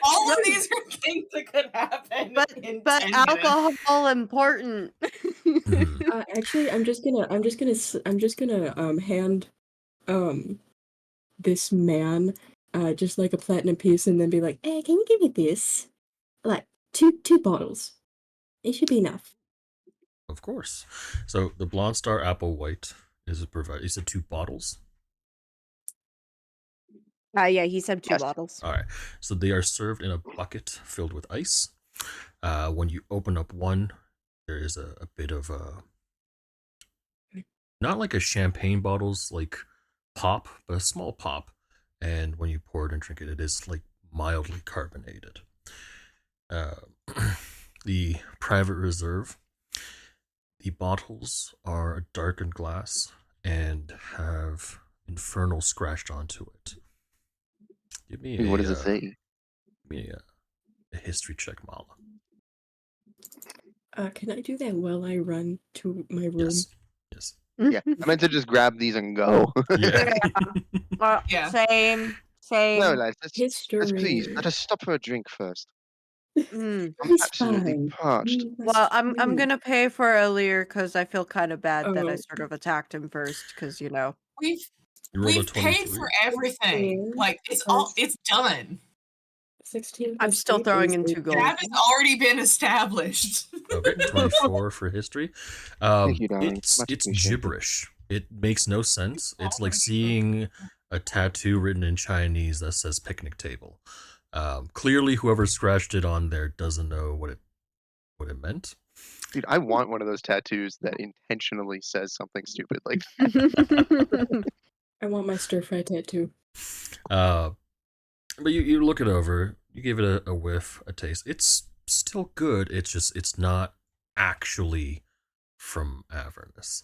All of these are things that could happen. But 10 alcohol important. Actually, I'm just gonna hand this man just like a platinum piece and then be like, hey, can you give me this? Like two bottles. It should be enough. Of course. So the Blonde Star Apple White is provided. You said 2 bottles? Yeah, he said 2 Yes. bottles. All right. So they are served in a bucket filled with ice. When you open up one, there is a bit of a, not like a champagne bottle's like pop, but a small pop. And when you pour it and drink it, it is like mildly carbonated. The private reserve, the bottles are a darkened glass and have infernal scratched onto it. Give me What does it say? Give me a history check, Mala. Can I do that while I run to my room? Yes. Yeah, I meant to just grab these and go. Yeah. Yeah. Same. No, lads, let's please, History. let us stop for a drink first. Mm. I'm It's absolutely fine. parched. You Well, must I'm drink. gonna pay for Alir because I feel kind of bad that I Oh. sort of attacked him first because you know. We've You rolled a we've paid 23. for everything. 16 Like it's done. 16 I'm plus still 8 throwing is in 2 18. gold. That has already been established. Okay, 24 for history. Thank you, darling. It's Much it's appreciated. gibberish. It makes no sense. It's like seeing a tattoo written in Chinese that says picnic table. Clearly, whoever scratched it on there doesn't know what it meant. Dude, I want one of those tattoos that intentionally says something stupid like I want my stir fry tattoo. But you look it over. You give it a whiff, a taste. It's still good. It's not actually from Avernus.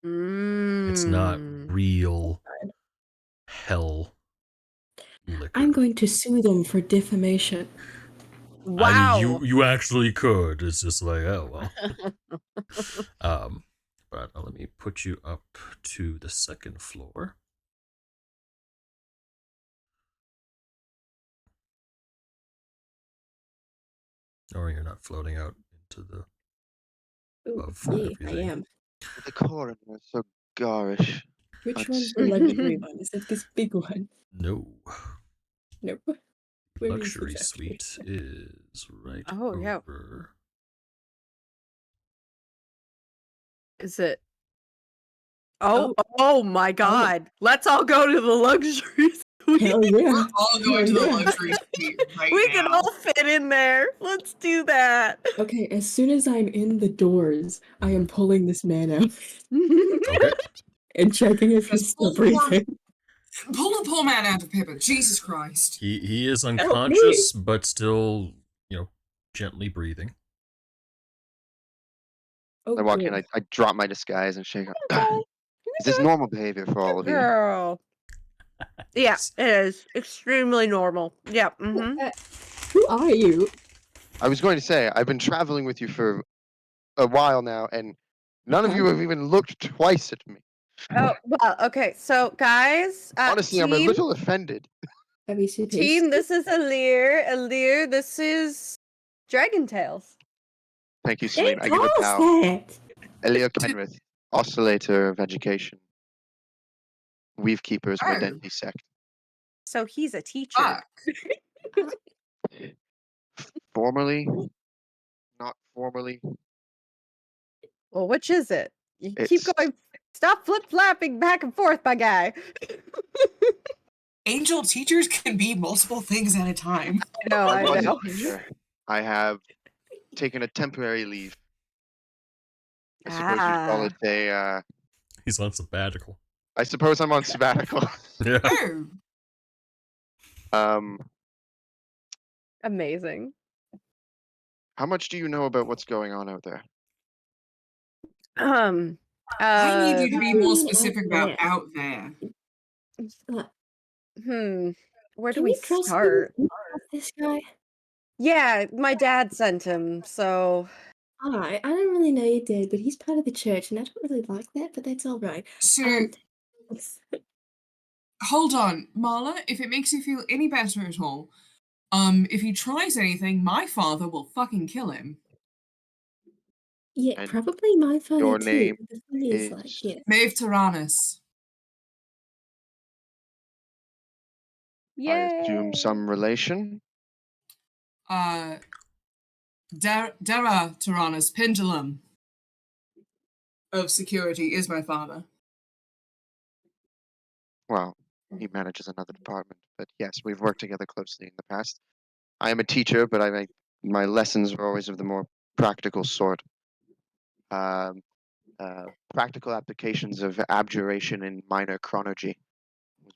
It's not real hell liquor. I'm going to sue them for defamation. Wow. I mean, you actually could. It's just like, oh well. But let me put you up to the second floor. Or you're not floating out into the Ooh, above yeah, I everything. am. the coroner is so garish. Which I'd one's say. the luxury one? Is it this big one? No. Nope. Where is Luxury it actually? suite is right Oh, yeah. over. Is it? Oh my God! Let's all go to the luxury suite. Hell yeah. We're all going to the Yeah. luxury suite right We now. can all fit in there. Let's do that. Okay, as soon as I'm in the doors, I am pulling this man out Okay. and checking if he's still breathing. Pull the poor man out of paper. Jesus Christ. He is me. unconscious, but still, gently breathing. Oh, I walk in, good. I drop my disguise and shake her. Is this normal behavior for all of you? Girl. Yeah, it is extremely normal. Yep. Who are you? I was going to say, I've been traveling with you for a while now, and none of you have even looked twice at me. Oh well. Okay. So guys, Honestly, I'm a little offended. Team, this is Alir. Alir, this is Dragon Tales. Thank you, Salene. I give a bow. that? Elia Kenrith, oscillator of education. Weave keepers, Oh. Medenti sect. So he's a teacher. Fuck. Formerly, not formally. Well, which is it? You keep It's- going. Stop flip flapping back and forth, my guy. Angel teachers can be multiple things at a time. No, I was I a know. teacher. I have taken a temporary leave. I suppose you'd call it a. He's on sabbatical. I suppose I'm on sabbatical. Yeah. Oh. Amazing. How much do you know about what's going on out there? I need you to be more specific about out there. Where do Can we we trust start? this guy? Yeah, my dad sent him, so Alright, I don't really know your dad, but he's part of the church, and I don't really like that, but that's alright. So, hold on, Marla, if it makes you feel any better at all, if he tries anything, my father will fucking kill him. Yeah, And probably my father your too. name The thing is, is- like, yeah. Maeve Tyrannus. I assume some relation? Dara Tyrannus, Pendulum of Security, is my father. Well, he manages another department, but yes, we've worked together closely in the past. I am a teacher, but my lessons were always of the more practical sort. Practical applications of abjuration and minor chronology was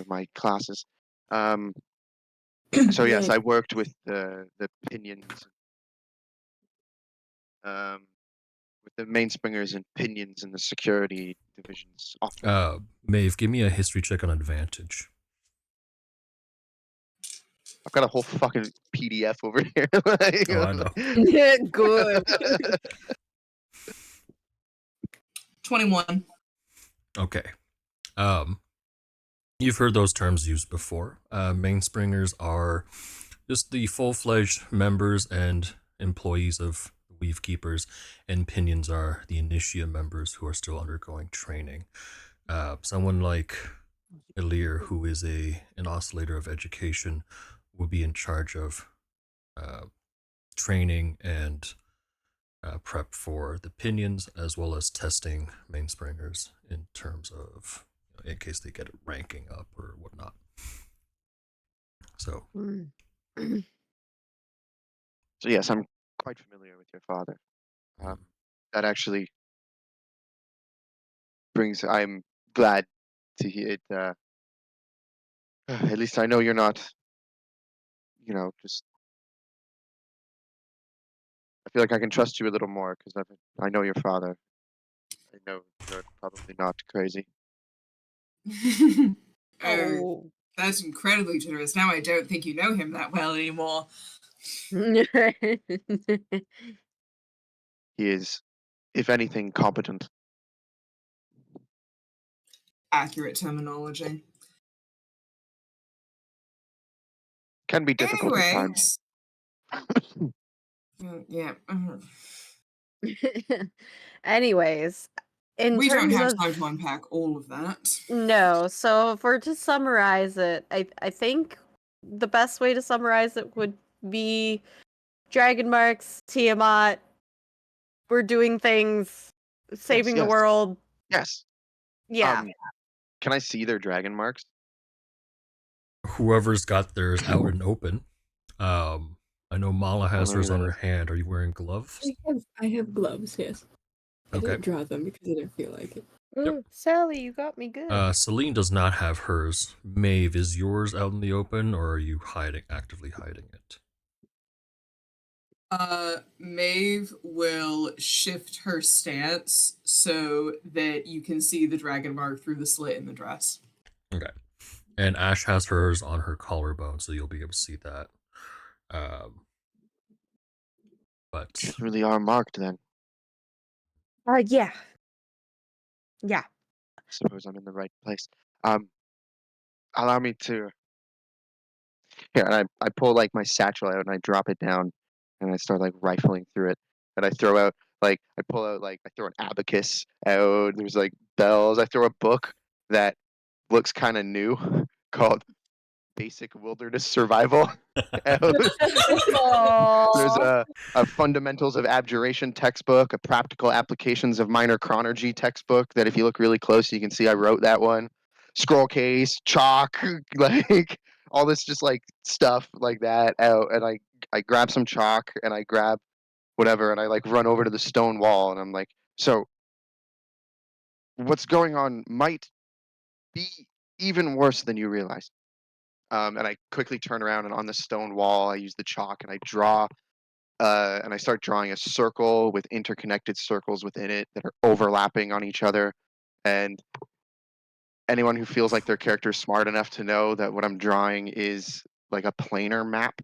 my classes. So yes, Yeah. I worked with the pinions, with the mainspringers and pinions in the security divisions. Maeve, give me a history check on advantage. I've got a whole fucking PDF over here. Oh, I know. Good. 21. Okay. You've heard those terms used before. Mainspringers are just the full-fledged members and employees of Weave Keepers, and Pinions are the Initia members who are still undergoing training. Someone like Elir, who is an oscillator of education, would be in charge of training and prep for the Pinions, as well as testing Mainspringers in terms of, in case they get it ranking up or whatnot. So, So yes, I'm quite familiar with your father. That actually brings. I'm glad to hear it. At least I know you're not. Just. I feel like I can trust you a little more because I know your father. I know you're probably not crazy. Oh, that's incredibly generous. Now I don't think you know him that well anymore. He is, if anything, competent. Accurate terminology. Can be difficult at times. Yeah. Anyways, we don't have time to unpack all of that. No, so if we're to summarize it, I think the best way to summarize it would be Dragon Marks, Tiamat, we're doing things, saving the world. Yes. Yeah. Can I see their dragon marks? Whoever's got theirs out and open. I know Mala has hers on her hand. Are you wearing gloves? I have gloves, yes. I didn't draw them because I didn't feel like it. Yep. Sally, you got me good. Salene does not have hers. Maeve, is yours out in the open, or are you actively hiding it? Maeve will shift her stance so that you can see the dragon mark through the slit in the dress. Okay. And Ash has hers on her collarbone, so you'll be able to see that. But you really are marked then. Yeah. Yeah. I suppose I'm in the right place. Allow me to. Here, and I pull like my satchel out and I drop it down, and I start like rifling through it, and I throw out I throw an abacus out. There's like bells. I throw a book that looks kind of new called Basic Wilderness Survival. There's a Fundamentals of Abjuration textbook, a Practical Applications of Minor Chronology textbook that if you look really close, you can see I wrote that one. Scroll case, chalk, like all this just like stuff like that out. And I grab some chalk and I grab whatever and I like run over to the stone wall and I'm like, so what's going on might be even worse than you realize. And I quickly turn around and on the stone wall, I use the chalk and I draw, and I start drawing a circle with interconnected circles within it that are overlapping on each other. And anyone who feels like their character is smart enough to know that what I'm drawing is like a planar map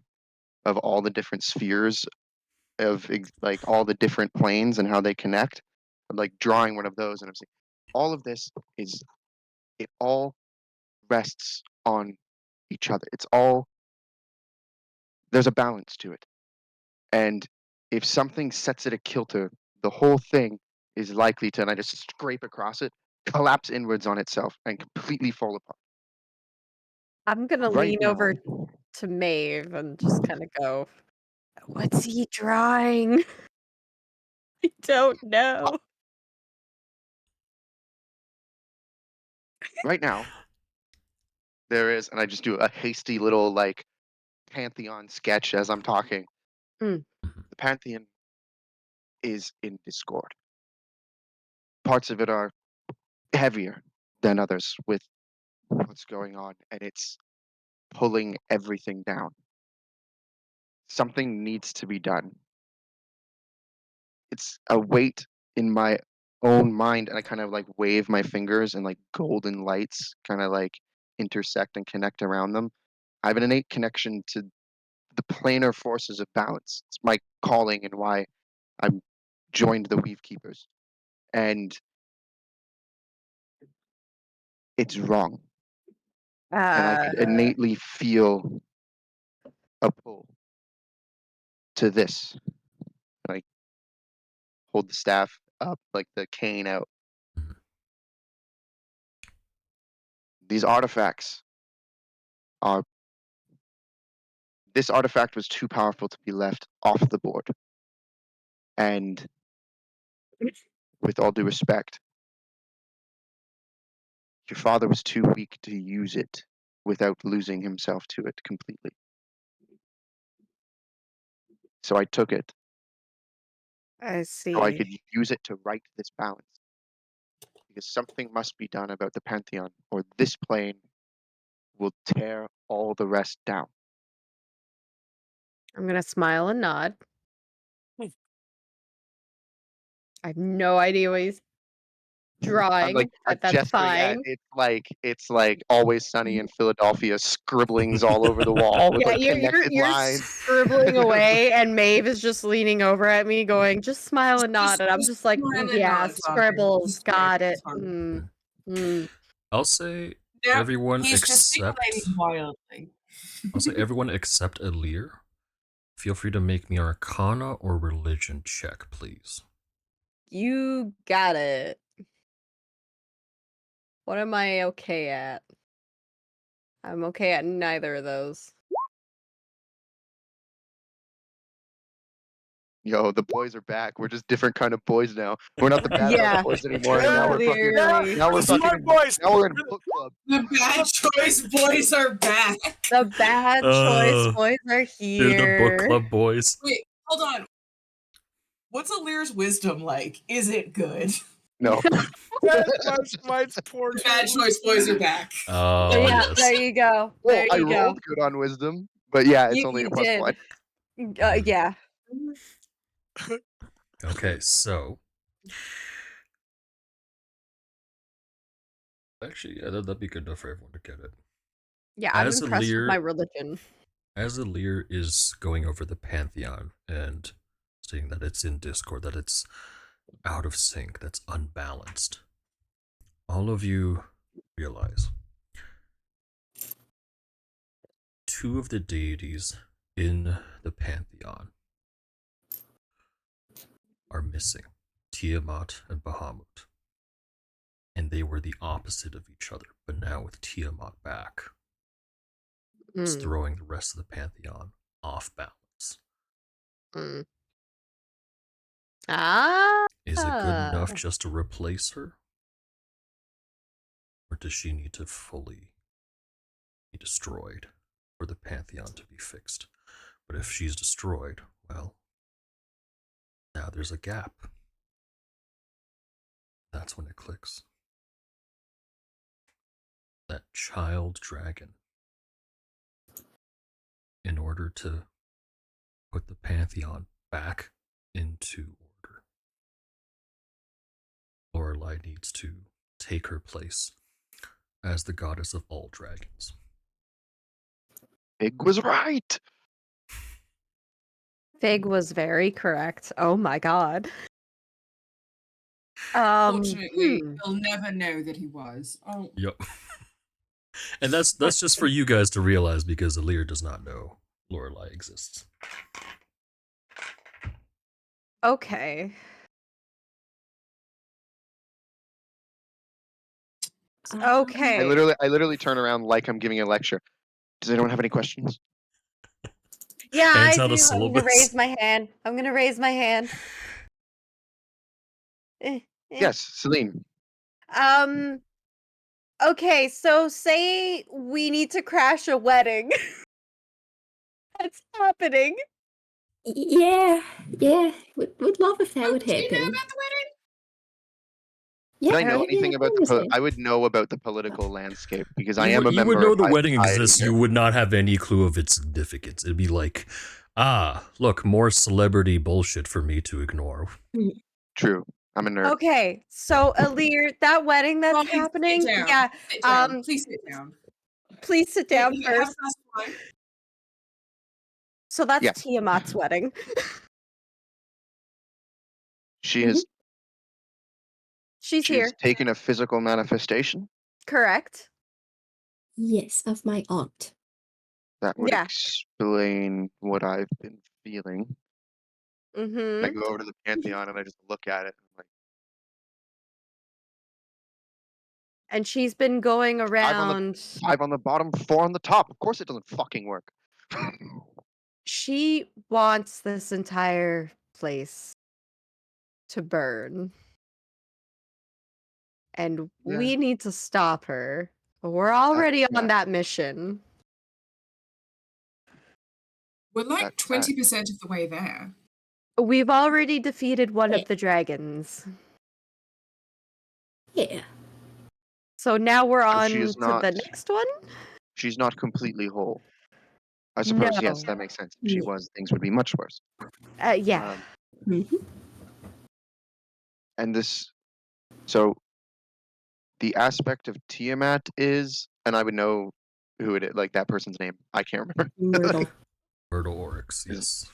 of all the different spheres of like all the different planes and how they connect. I'm like drawing one of those and I'm saying, all of this it all rests on each other. There's a balance to it. And if something sets it a kilter, the whole thing is likely to, and I just scrape across it, collapse inwards on itself and completely fall apart. I'm gonna lean over to Maeve and just kind of go, what's he drawing? I don't know. Right now, there is, and I just do a hasty little like Pantheon sketch as I'm talking. The the Pantheon is in discord. Parts of it are heavier than others with what's going on, and it's pulling everything down. Something needs to be done. It's a weight in my own mind, and I kind of like wave my fingers, and like golden lights kind of like intersect and connect around them. I have an innate connection to the planar forces of balance. It's my calling and why I'm joined the Weave Keepers. And it's wrong. And I could innately feel a pull to this. And I hold the staff up, like the cane out. These artifacts are. This artifact was too powerful to be left off the board. And with all due respect, your father was too weak to use it without losing himself to it completely. So I took it. I see. So I could use it to right this balance. Because something must be done about the Pantheon, or this plane will tear all the rest down. I'm gonna smile and nod. Hmm. I have no idea what he's drawing, but that's gesturing at fine. it's like Always Sunny in Philadelphia, scribblings all over the wall with Yeah, like connected you're lines. scribbling away, and Maeve is just leaning over at me, going, "Just smile and nod." And I'm just like, smile and "Yeah, nod, Father. scribbles, Just got very it." sorry. I'll say Yep, everyone he's except gesticulating wildly. I'll say everyone except Alir. Feel free to make me Arcana or Religion check, please. You got it. What am I okay at? I'm okay at neither of those. Yo, the boys are back. We're just different kind of boys now. We're not the bad Yeah. boys anymore. Now we're fucking. Clearly. Now we're Smart fucking. boys. Now we're in book club. The bad choice boys are back. The bad choice boys are here. They're the book club boys. Wait, hold on. What's Alir's wisdom like? Is it good? No. Mine's poor. The bad choice boys are back. Oh, Yeah, yes. there you go. Well, There I you go. rolled good on wisdom, but yeah, it's only You a plus did. 1. Yeah. Okay, so actually, yeah, that'd be good enough for everyone to get it. Yeah, I'm As impressed with Alir- my religion. As Alir is going over the Pantheon and saying that it's in discord, that it's out of sync, that's unbalanced, all of you realize 2 of the deities in the Pantheon are missing, Tiamat and Bahamut. And they were the opposite of each other, but now with Tiamat back, it's throwing the rest of the Pantheon off balance. Is it good enough just to replace her? Or does she need to fully be destroyed for the Pantheon to be fixed? But if she's destroyed, well, now there's a gap. That's when it clicks. That child dragon, in order to put the Pantheon back into order, Lorelei needs to take her place as the goddess of all dragons. Fig was right. Fig was very correct. Oh my god. Fortunately, he'll never know that he was. Oh. Yep. And that's just for you guys to realize, because Alir does not know Lorelei exists. Okay. Okay. I literally turn around like I'm giving a lecture. Does anyone have any questions? Yeah, Hands I out do. a I'm syllabus. gonna raise my hand. I'm gonna raise my hand. Yes, Salene. Okay, so say we need to crash a wedding. That's happening. Yeah, would love if that would Do you know happen. about the wedding? Yeah, Would I know yeah, anything about I was there. I would know about the political landscape because I You am would, a you would member know of the high wedding society exists. here. You would not have any clue of its significance. It'd be like, look, more celebrity bullshit for me to ignore. True. I'm a nerd. Okay, so Alir, that wedding that's Molly, happening, sit down. yeah. Sit down. Please sit down. Please sit down Have a first. glass of wine. So that's Yes. Tiamat's wedding. She has She's she's here. taken a physical manifestation. Correct. Yes, of my aunt. That would Yeah. explain what I've been feeling. I Mm-hmm. go over to the Pantheon and I just look at it. I'm like, And she's been going around. 5 on the bottom, 4 on the top. Of course it doesn't fucking work. She wants this entire place to burn. And Yeah. we need to stop her. We're already on that mission. We're like That's 20% of the way there. We've already defeated one of the dragons. Yeah. So now we're on she is to not- the next one? She's not completely whole. I suppose, yes, No. that makes sense. If she was, things would be much worse. Yeah. And this, so the aspect of Tiamat is, and I would know who it is, like that person's name. I can't remember. Myrtle. Myrtle Oryx, yes.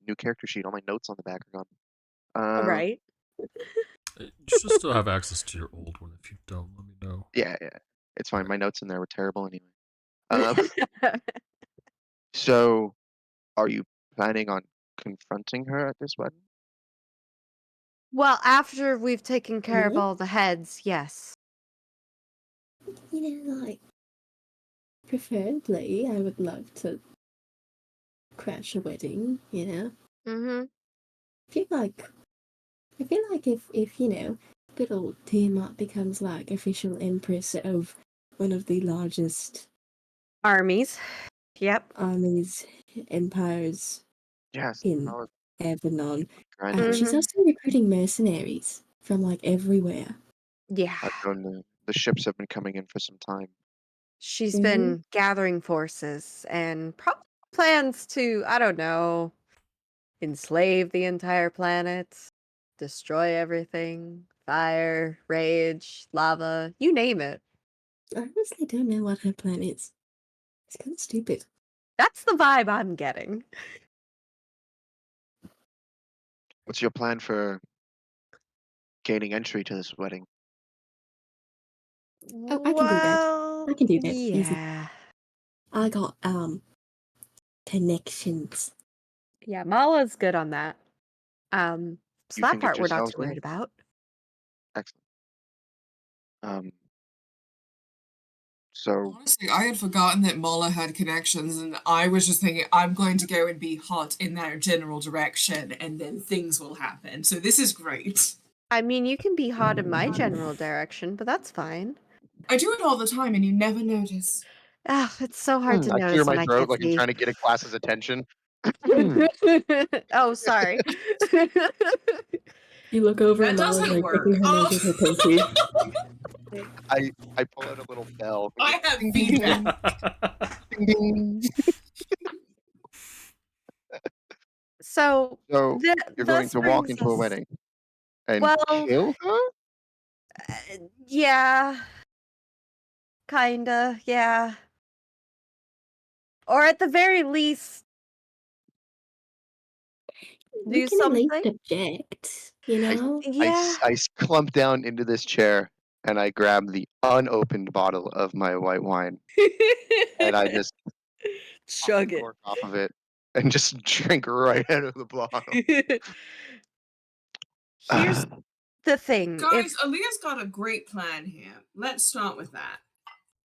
New character sheet. All my notes on the back are gone. Right. You should still have access to your old one. If you don't, let me know. Yeah, it's fine. My notes in there were terrible anyway. So, are you planning on confronting her at this wedding? Well, after we've taken care of Mhm. all the heads, yes. You know, like, preferably, I would love to crash a wedding, you know? Mm-hmm. I feel like if you know, good old Tiamat becomes like official empress of one of the largest Armies. Yep. armies, empires Yes. in Avanon. Grinding. She's also recruiting mercenaries from like everywhere. Yeah. I've known the ships have been coming in for some time. She's been gathering forces and probably plans to, I don't know, enslave the entire planet, destroy everything, fire, rage, lava, you name it. I honestly don't know what her plan is. It's kind of stupid. That's the vibe I'm getting. What's your plan for gaining entry to this wedding? Oh, I can do that. I can do that. Easy. Yeah. I got connections. Yeah, Mala's good on that. So You that can get part we're not yourselves too worried in? about. Excellent. So Honestly, I had forgotten that Mala had connections, and I was just thinking, I'm going to go and be hot in that general direction, and then things will happen. So this is great. I mean, you can be hot in my general direction, but that's fine. I do it all the time, and you never notice. Ah, it's so hard to I notice clear when my I throat can't like I'm see. trying to get a class's attention. Oh, sorry. You look over That and Mala's doesn't like work. picking her nose with her pinky. I pull out a little bell. I have feedback. Ding, ding. So So you're going to walk into a wedding and kill her? Yeah. Kinda, yeah. Or at the very least, We do can at least something. object, you know? Yeah. I clump down into this chair and I grab the unopened bottle of my white wine and I just chug it cork off of it and just drink right out of the bottle. Here's the thing. Guys, Aaliyah's got a great plan here. Let's start with that.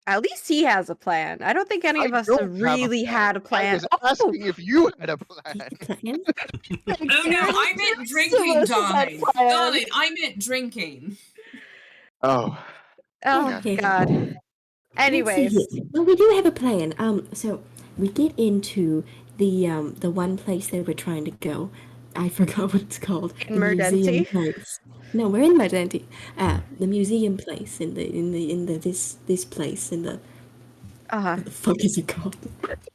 At least he has a plan. I don't think any of us have really had a plan. I was asking if you had a plan. Oh no, I meant drinking, darling. Darling, I meant drinking. Oh. Oh, Okay. God. Anyways, well, we do have a plan. So we get into the one place that we're trying to go. I forgot what it's called. In the museum Merdenti? place. No, we're in Merdenti. The museum place in the this place in the what the fuck is it called?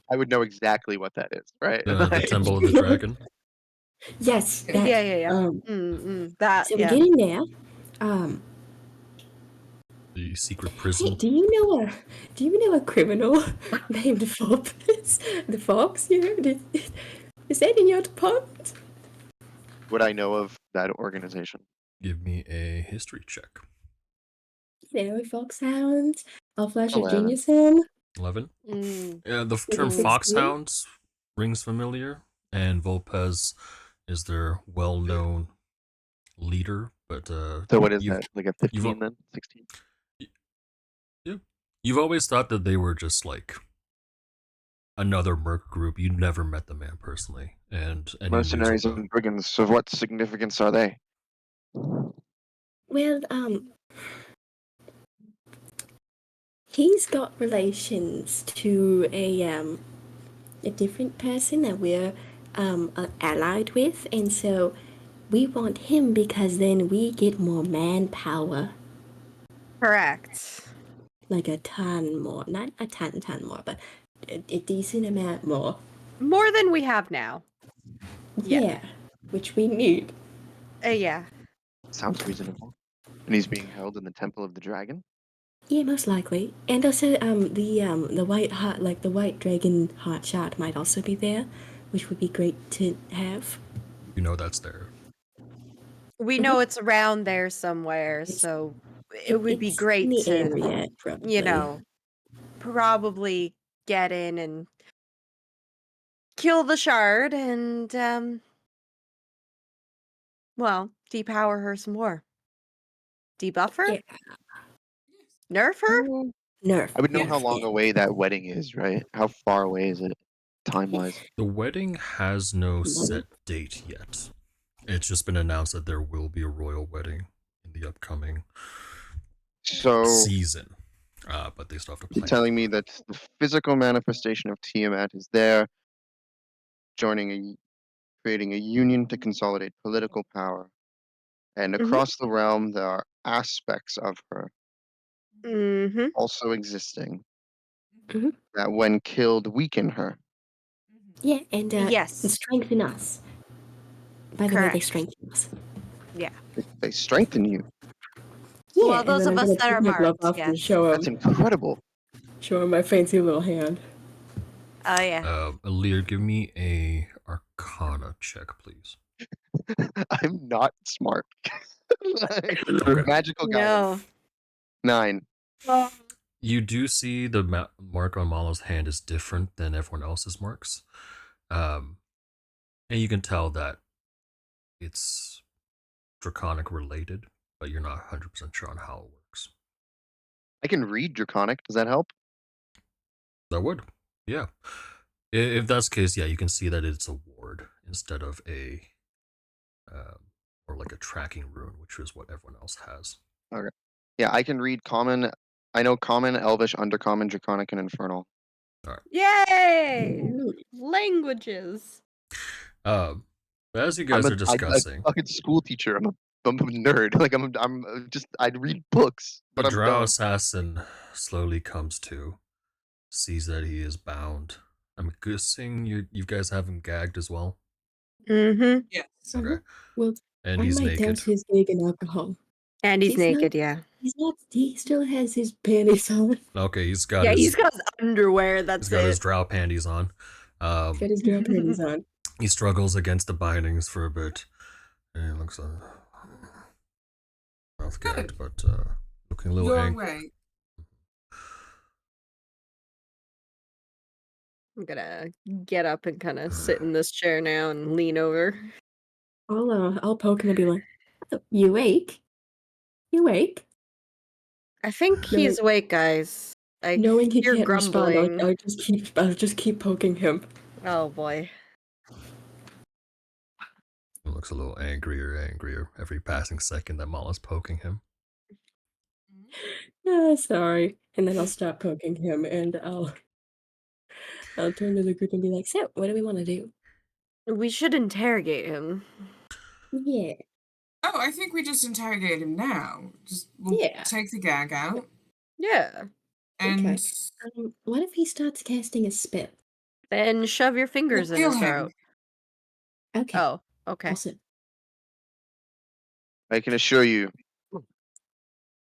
I would know exactly what that is, right? The Temple of the Dragon. Yes, that. Yeah. That. So we Yeah. get in there. The secret Hey, prison. do you know a criminal named Fox? The Fox, is that in your department? Would I know of that organization? Give me a history check. Foxhounds. I'll flash a 11. genius in. 11. Mm. Yeah, the term 16? foxhounds rings familiar, and Volpez is their well-known leader. But So what is that? Like a 15 then? 16? Yeah, you've always thought that they were just like another merc group. You never met the man personally, and Mercenaries and brigands. Of what significance are they? Well, he's got relations to a different person that we're allied with, and so we want him because then we get more manpower. Correct. Like a ton more, not a ton more, but a decent amount more. More than we have now. Yeah, which we need. Yeah. Sounds reasonable. And he's being held in the Temple of the Dragon? Yeah, most likely. And also, the white heart, like the white dragon heart shard, might also be there, which would be great to have. You know that's there. We know it's around there somewhere, so it would be great in the to, area, probably. probably get in and kill the shard and, depower her some more. Debuff her? Yeah. Nerf her? Nerf. I would know how long away that wedding is, right? How far away is it, time-wise? The wedding has no set date yet. It's just been announced that there will be a royal wedding in the upcoming season. But they still have to plan. You're telling me that the physical manifestation of Tiamat is there, creating a union to consolidate political power. And across the realm, there are aspects of her also existing that, when killed, weaken her. Yeah, and strengthen us. By the way, they strengthen us. Yeah. They strengthen you. Yeah, Well, those of us that are marked, and show That's incredible. Show him my fancy little hand. Oh, yeah. Alir, give me a Arcana check, please. I'm not smart. Magical guy. No. 9. You do see the mark on Malo's hand is different than everyone else's marks. And you can tell that it's Draconic related, but you're not 100% sure on how it works. I can read Draconic. Does that help? That would. Yeah. If that's the case, yeah, you can see that it's a ward instead of a or like a tracking rune, which is what everyone else has. Okay. Yeah, I can read Common. I know Common, Elvish, Undercommon, Draconic, and Infernal. All right. Yay! Languages. As you guys are discussing, I'm a fucking school teacher. I'm a nerd. Like I'd read books. The But drow assassin slowly comes to, sees that he is bound. I'm guessing you guys have him gagged as well. Mm-hmm. Yes. Okay. Well, and he's naked. His big in alcohol. And he's naked, yeah. He's not. He still has his panties on. Okay, he's got he's got his underwear. That's he's got his drow panties on. He's got his drow panties on. He struggles against the bindings for a bit. And he looks mouth gagged, but looking a little angry. Right. I'm gonna get up and kind of sit in this chair now and lean over. I'll poke him and be like, "You awake? You awake?" I think he's awake, guys. Knowing he hear can't grumbling. respond, I'll just keep poking him. Oh boy. He looks a little angrier every passing second that Mala's poking him. Oh, sorry. And then I'll stop poking him, and I'll turn to the group and be like, "So, what do we want to do?" We should interrogate him. Yeah. Oh, I think we just interrogate him now. We'll Yeah. take the gag out. Yeah. And Okay. What if he starts casting a spell? Then shove your fingers in kill his him. throat. Okay. Oh, okay. Awesome. I can assure you,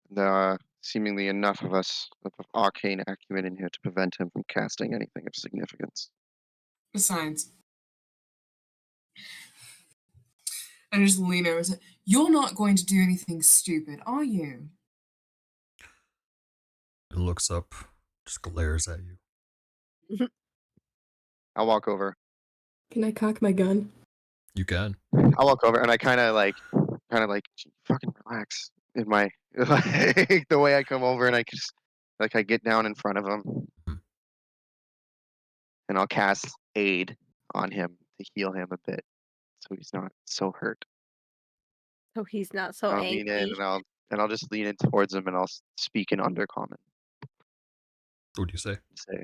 there are seemingly enough of us of arcane acumen in here to prevent him from casting anything of significance. Besides, I just lean over and say, "You're not going to do anything stupid, are you?" It looks up, just glares at you. I'll walk over. Can I cock my gun? You can. I'll walk over and I kind of like, fucking relax. In my like the way I come over and I just like I get down in front of him, and I'll cast aid on him to heal him a bit, so he's not so hurt. So he's not so I'll lean in angry. and I'll just lean in towards him and I'll speak in Undercommon. What do you say? Say,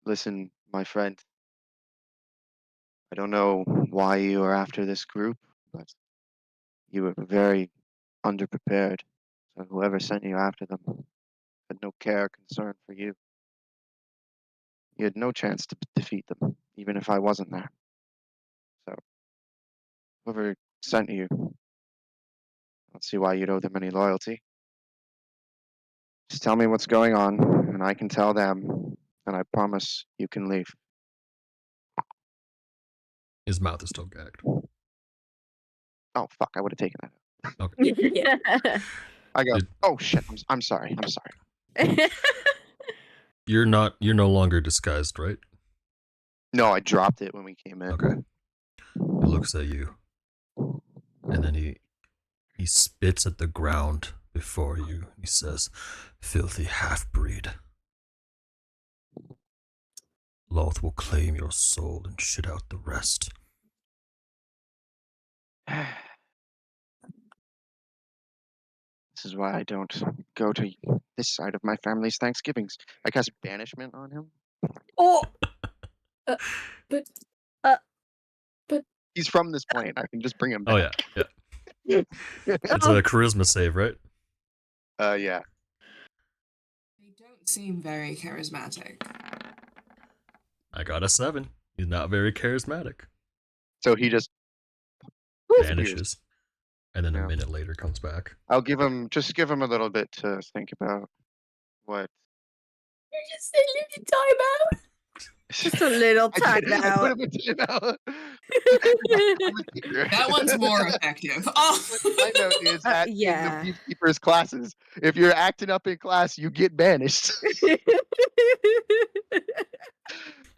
listen, my friend. I don't know why you are after this group, but you were very underprepared. So whoever sent you after them had no care or concern for you. You had no chance to defeat them, even if I wasn't there. So whoever sent you, I don't see why you'd owe them any loyalty. Just tell me what's going on, and I can tell them, and I promise you can leave. His mouth is still gagged. Oh fuck! I would have taken that. Okay. Yeah. I go. Oh shit! I'm sorry. I'm sorry. You're no longer disguised, right? No, I dropped it when we came in. Okay. He looks at you, and then he spits at the ground before you. He says, "Filthy half-breed. Loth will claim your soul and shit out the rest." This is why I don't go to this side of my family's Thanksgivings. I cast banishment on him. Oh, but He's from this plane. I can just bring him Oh back. yeah. It's a charisma save, right? Yeah. They don't seem very charismatic. I got a 7. He's not very charismatic. So he just Vanishes, and then Yeah. a minute later comes back. I'll give him a little bit to think about what. you just said leave your time out. just a little I time put out. him in timeout. That one's more effective. Oh, My note is that yeah. in the Peacekeeper's classes, if you're acting up in class, you get banished.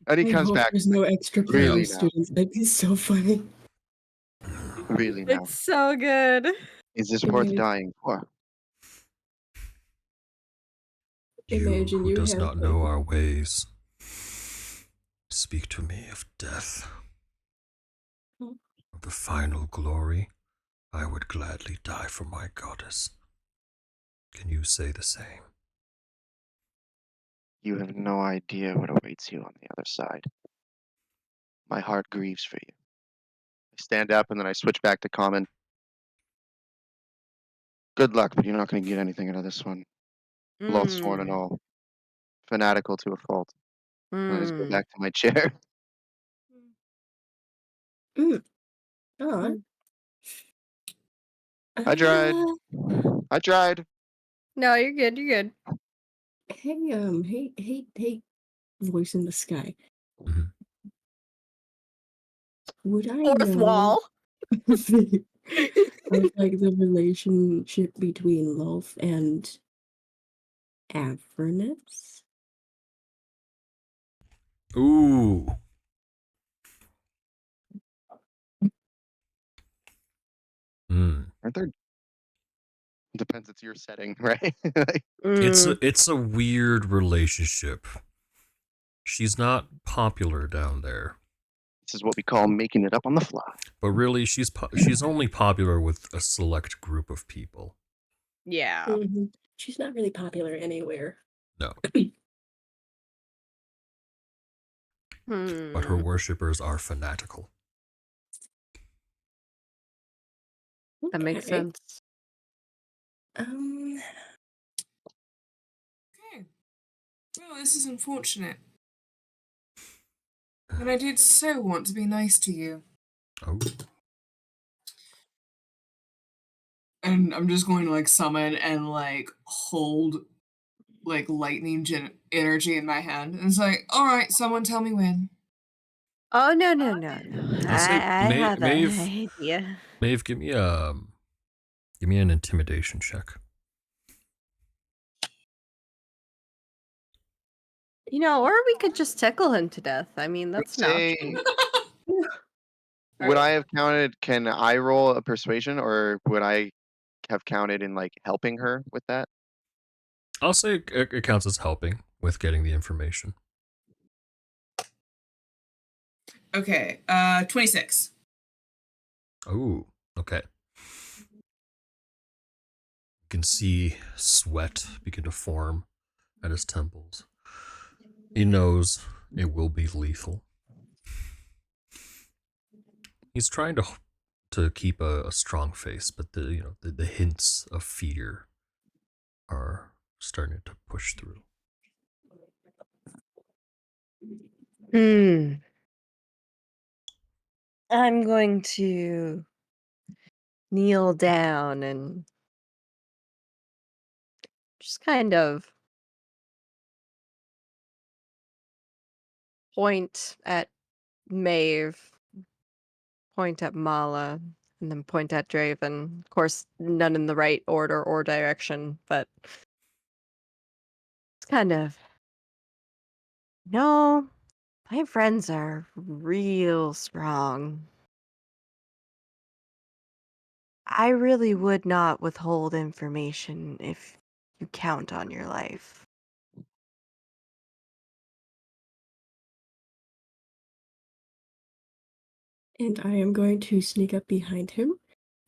And he I comes hope back. there's no extra Really Paris now. students. That'd be so funny. Really now. It's so good. Is this It worth made- dying for? You Imagine who you does have, not know our ways, speak to me of death. Hmm. Of the final glory, I would gladly die for my goddess. Can you say the same? You have no idea what awaits you on the other side. My heart grieves for you. I stand up and then I switch back to common. Good luck, but you're not going to get anything out of this one. Lothsworn and all. Fanatical to a fault. I just go back to my chair. Alright. I tried. I tried. No, you're good. You're good. Hey, voice in the sky. Mhm. Would I Fourth know wall. of like the relationship between Lolth and Avernus? Ooh. Aren't there? Depends. It's your setting, right? It's a weird relationship. She's not popular down there, This is what we call making it up on the fly. but really she's only popular with a select group of people. Yeah. She's not really popular anywhere. No. But her worshippers are fanatical. That makes Okay. sense. Okay. Well, this is unfortunate. And I did so want to be nice to you. Oh. And I'm just going to like summon and like hold like lightning energy in my hand. And it's like, all right, someone tell me when. Oh no. I'll say I have an Maeve, idea. Maeve, give me an intimidation check. You know, or we could just tickle him to death. I mean, that's an option. Would I have counted? Can I roll a persuasion, or would I have counted in like helping her with that? I'll say it counts as helping with getting the information. Okay, 26. Oh, okay. You can see sweat begin to form at his temples. He knows it will be lethal. He's trying to keep a strong face, but the hints of fear are starting to push through. I'm going to kneel down and just kind of point at Maeve, point at Mala, and then point at Draven. Of course, none in the right order or direction, but it's kind of, no, my friends are real strong. I really would not withhold information if you count on your life. And I am going to sneak up behind him,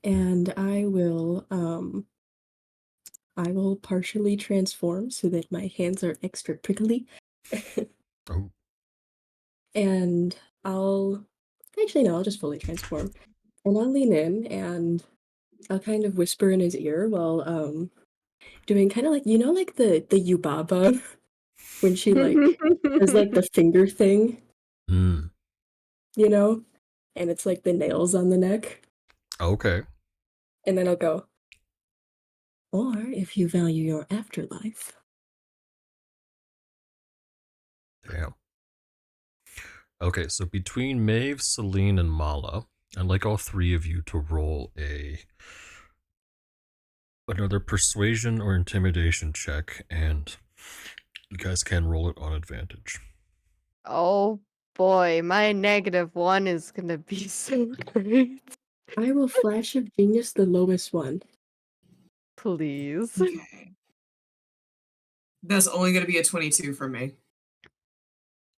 and I will partially transform so that my hands are extra prickly. Oh. And I'll just fully transform. And I'll lean in and I'll kind of whisper in his ear while doing kind of like, like the Yubaba when she like does like the finger thing. And it's like the nails on the neck. Okay. And then I'll go, or if you value your afterlife. Damn. Okay, so between Maeve, Salene, and Mala, I'd like all three of you to roll another persuasion or intimidation check, and you guys can roll it on advantage. Oh boy, my -1 is gonna be so great. I will flash of genius the lowest one. Please. Okay. That's only going to be a 22 for me.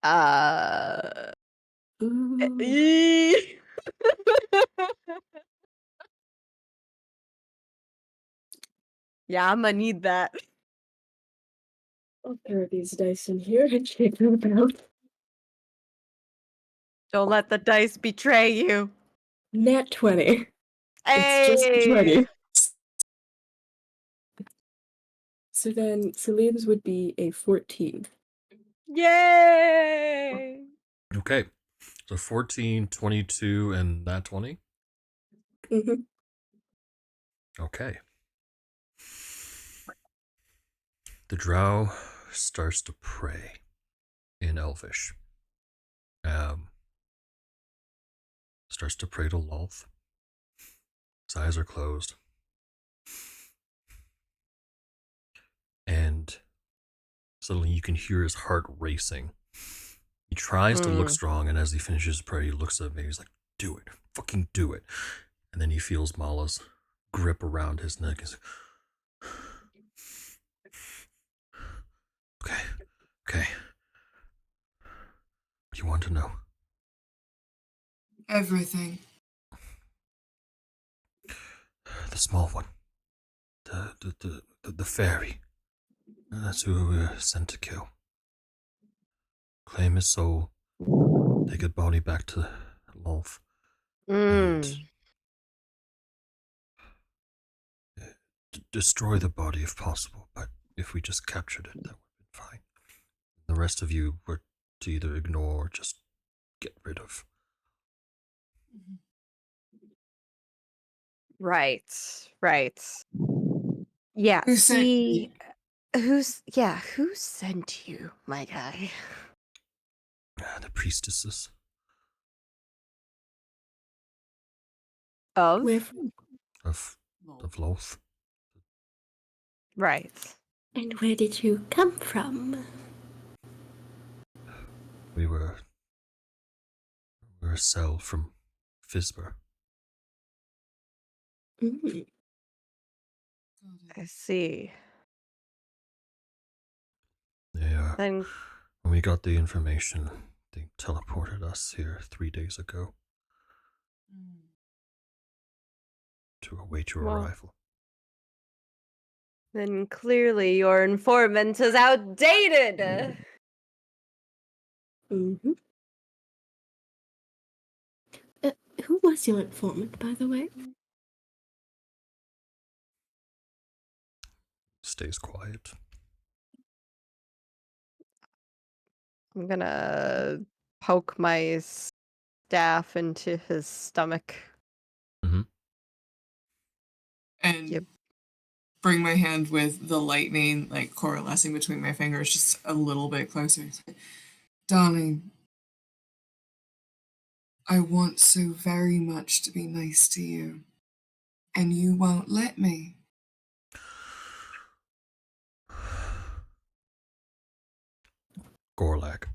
Yeah, I'm gonna need that. I'll throw these dice in here and shake them about. Don't let the dice betray you. Nat 20. Hey! It's just 20. So then Selene's would be a 14. Yay! Okay, so 14, 22, and that 20? Mm-hmm. Okay. The drow starts to pray in Elvish. Starts to pray to Lolth. His eyes are closed. And suddenly you can hear his heart racing. He tries to look strong, and as he finishes his prayer, he looks at me. He's like, do it. Fucking do it. And then he feels Mala's grip around his neck. He's like, okay. What do you want to know? Everything. The small one. The the fairy. That's who we were sent to kill. Claim his soul, take his body back to Lolth, and destroy the body if possible. But if we just captured it, that would have been fine. The rest of you were to either ignore or just get rid of. Right. Yeah, Who sent you? who sent you, my guy? The priestesses. Of? Where from? Of Lolth. Right. And where did you come from? We were a cell from Fisber. Mm. I see. Yeah. Then When we got the information, they teleported us here 3 days ago to await your arrival. Then clearly your informant is outdated. Mm-hmm. Who was your informant, by the way? Stays quiet. I'm gonna poke my staff into his stomach. And bring my hand with the lightning like coalescing between my fingers just a little bit closer. Darling, I want so very much to be nice to you, and you won't let me. Gorlag.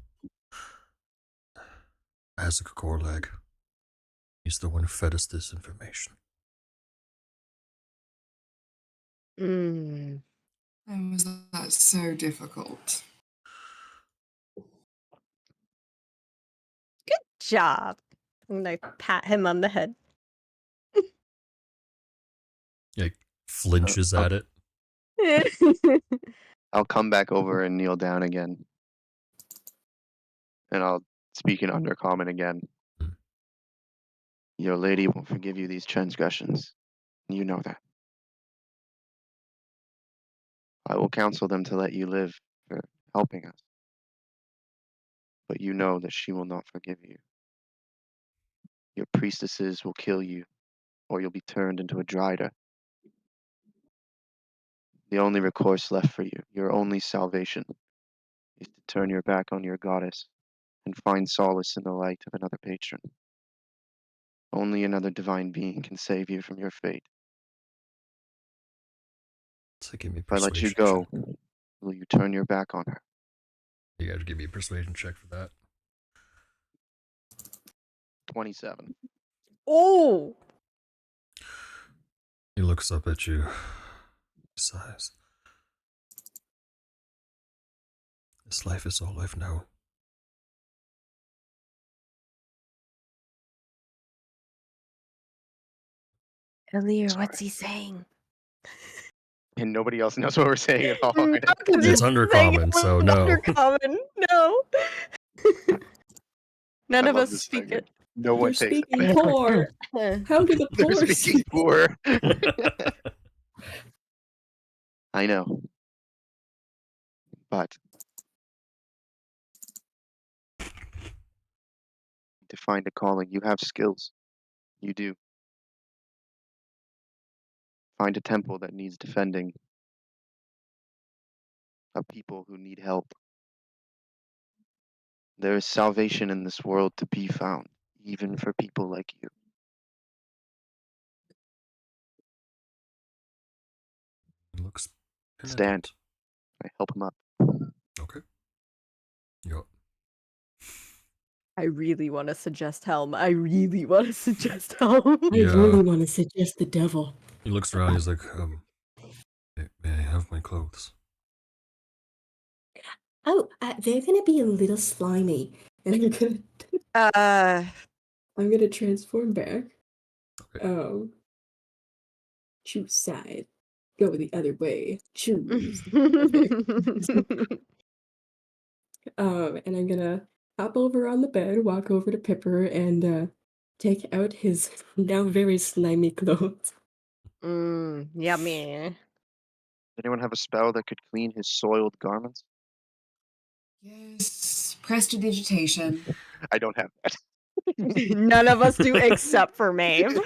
Azek Gorlag. He's the one who fed us this information. And was that so difficult? Good job. I'm gonna pat him on the head. He flinches at it. I'll come back over and kneel down again. And I'll speak in Undercommon again. Your lady won't forgive you these transgressions. You know that. I will counsel them to let you live for helping us. But you know that she will not forgive you. Your priestesses will kill you, or you'll be turned into a drider. The only recourse left for you, your only salvation, is to turn your back on your goddess and find solace in the light of another patron. Only another divine being can save you from your fate. So give me a If I let you persuasion go, will you turn your back on her? You gotta give me a persuasion check for that. 27. Oh! He looks up at you. Sighs. This life is all I've known. Earlier, what's he saying? And nobody else knows what we're saying at all. No, Right? 'cause It's he's saying undercommon, it was so no. Undercommon. No. None I of love us this speak segment. it. No one They're takes speaking it. poor. How do the They're poor speaking speak? poor. I know. But to find a calling, you have skills. You do. Find a temple that needs defending. A people who need help. There is salvation in this world to be found, even for people like you. He looks Stand. penitent. I help him up. Okay. Yo. I really want to suggest Helm. I really want to suggest Helm. I Yeah. really want to suggest the devil. He looks around, he's like, may I have my clothes? Oh, they're gonna be a little slimy, and I'm gonna transform back. Okay. Choose side. go the other way. Choose. And I'm gonna hop over on the bed, walk over to Pipper, and take out his now very slimy clothes. Yummy. Does anyone have a spell that could clean his soiled garments? Yes. Prestidigitation. I don't have that. None of us do except for Maeve.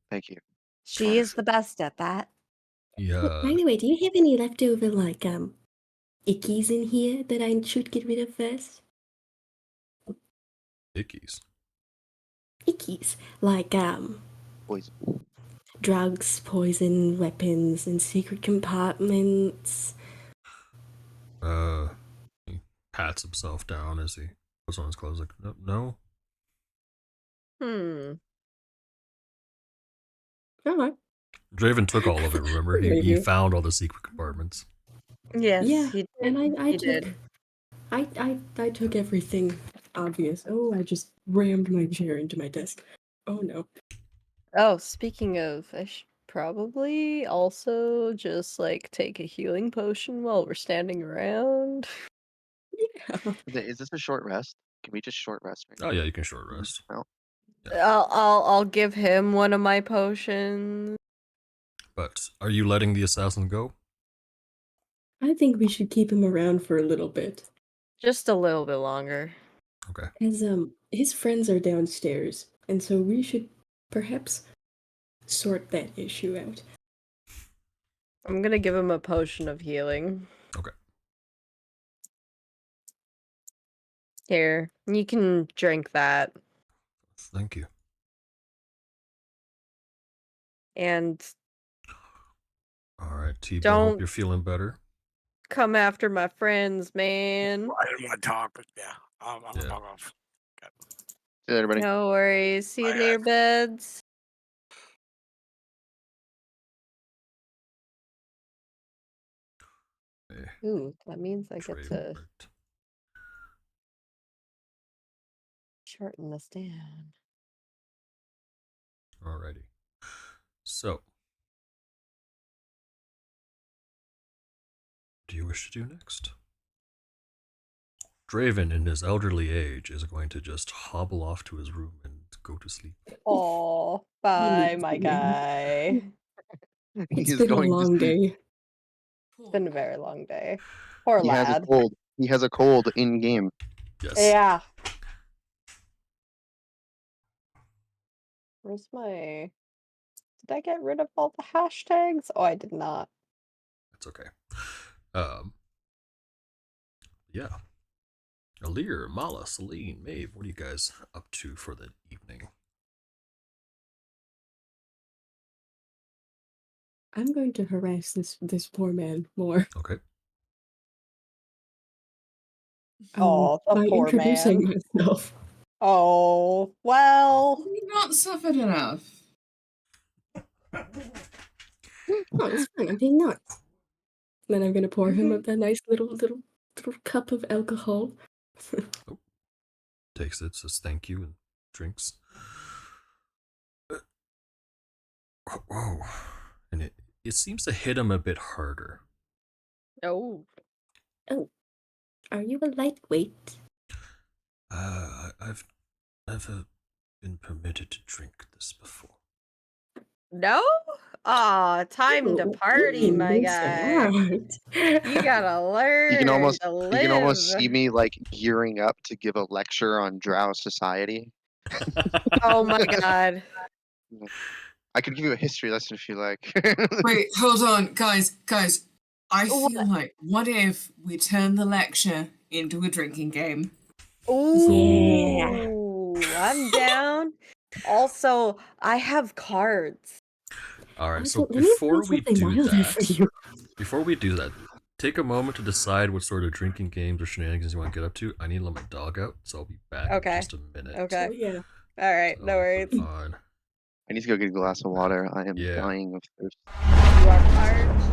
Thank you. She is the best at that. Yeah. By the way, do you have any leftover like ickies in here that I should get rid of first? Ickies. Ickies, like Poison. drugs, poison, weapons, and secret compartments. He pats himself down as he puts on his clothes. Like, no. Alright. Draven took all of it. Remember, he found all the secret compartments. Yes, Yeah, he and I did. took I took everything obvious. Oh, I just rammed my chair into my desk. Oh no. Oh, speaking of, I should probably also just like take a healing potion while we're standing around. Yeah. Is this a short rest? Can we just short rest right now? Oh yeah, you can short rest. No. I'll give him one of my potions. But are you letting the assassin go? I think we should keep him around for a little bit. Just a little bit longer. Okay. His friends are downstairs, and so we should perhaps sort that issue out. I'm gonna give him a potion of healing. Okay. Here, you can drink that. Thank you. And All right, T-Bone, don't hope you're feeling better. come after my friends, man. I didn't want to talk, but yeah, I'm gonna bug off. See you later, buddy. No worries. See you Bye, near beds. Ooh, that means I get to shorten this down. Alrighty. So, what do you wish to do next? Draven, in his elderly age, is going to just hobble off to his room and go to sleep. Oh, bye, my guy. It's been a long day. It's been a very long day. Poor He has a lad. cold. He has a cold in game. Yes. Yeah. Where's my... Did I get rid of all the hashtags? Oh, I did not. That's okay. Yeah. Alir, Mala, Salene, Maeve, what are you guys up to for the evening? I'm going to harass this poor man more. Okay. Oh, the by poor introducing man. myself. Oh, well. You've not suffered enough. Oh, it's fine. I'm being nice. Then I'm gonna pour him up that nice little cup of alcohol. Takes it, says thank you, and drinks. Oh, and it seems to hit him a bit harder. Oh. Oh, are you a lightweight? I've never been permitted to drink this before. No? Aw, time to party, my guy. You gotta learn You can almost to live. see me like gearing up to give a lecture on drow society. Oh my god. I could give you a history lesson if you like. Wait, hold on, guys. I feel like, what if we turn the lecture into a drinking game? Ooh, I'm down. Also, I have cards. All right, Also, so let me before find we something do milder for that, you. take a moment to decide what sort of drinking games or shenanigans you want to get up to. I need to let my dog out, so I'll be back in just a minute. Okay. Oh, yeah. All right, So no worries. fine. I need to go get a glass of water. I am Yeah. dying of thirst. You are cards.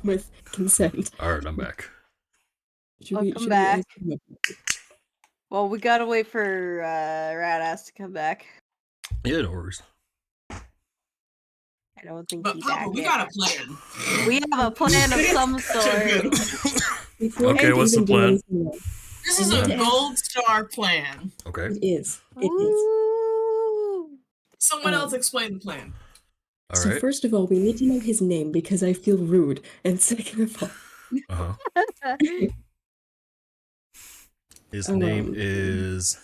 with consent. All right, I'm back. Welcome back. Well, we gotta wait for Radass to come back. Yeah, no worries. I don't think But he's Papa, back we yet. got a plan. We have a plan of some sort. Okay, what's the plan? This is a gold star plan. Okay. It is. It is. Someone else explain the plan. All So right. first of all, we need to know his name because I feel rude. And second of all, his name is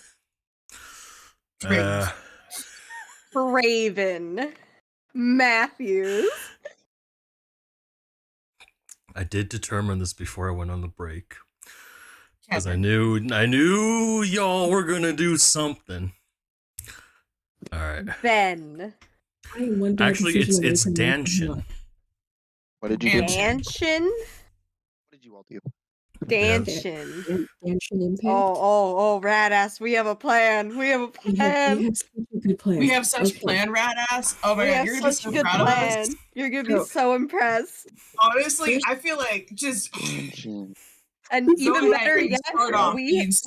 Draven Matthews. I did determine this before I went on the break. Because I knew y'all were gonna do something. Alright. Ben. Actually, it's Danshin. What did you do? Danshin? What did you all do? Danshin. Danshin Impact? Oh, Radass, we have a plan. We have a plan. We have such a good plan. We have such plan, Radass. Oh my god, you're gonna be so good proud of plan. us. You're gonna be so impressed. Honestly, I feel like just and even better yet,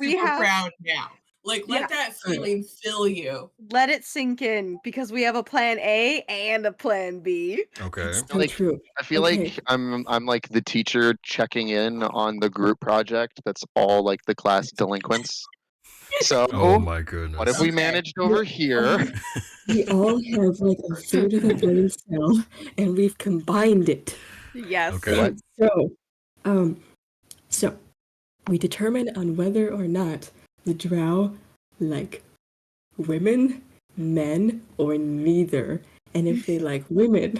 we have proud now. Like let that feeling fill you. Let it sink in because we have a plan A and a plan B. Okay. True. I feel like I'm like the teacher checking in on the group project that's all like the class delinquents. So oh my goodness. What have we managed over here? We all have like a third of a brain cell and we've combined it. Yes. Okay. So we determine on whether or not the drow like women, men, or neither. And if they like women,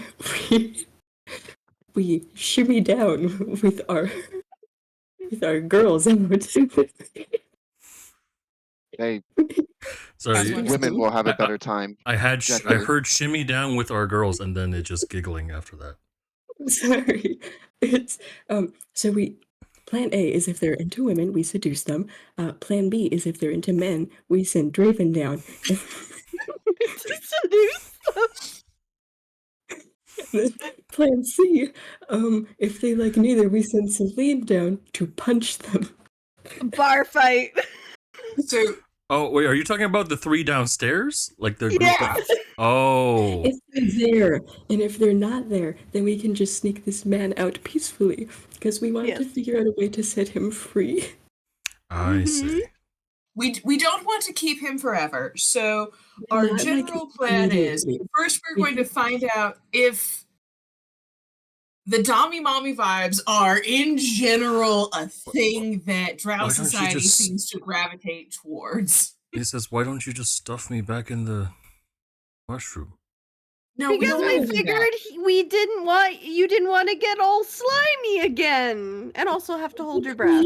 we shimmy down with our girls out. Hey, sorry, women will have a better time. I heard shimmy down with our girls, and then it just giggling after that. Sorry, it's so we. Plan A is if they're into women, we seduce them. Plan B is if they're into men, we send Draven down. Plan C, if they like neither, we send Salene down to punch them. Bar fight. So. Oh wait, are you talking about the three downstairs? Like the group? Yeah. Oh. If they're there, and if they're not there, then we can just sneak this man out peacefully, because we want to figure out a way to set him free. I see. We don't want to keep him forever, so our general plan is first we're going to find out if the Dommy Mommy vibes are in general a thing that Drow society seems to gravitate towards. He says, "Why don't you just stuff me back in the mushroom?" No, because we figured you didn't want to get all slimy again, and also have to hold your breath.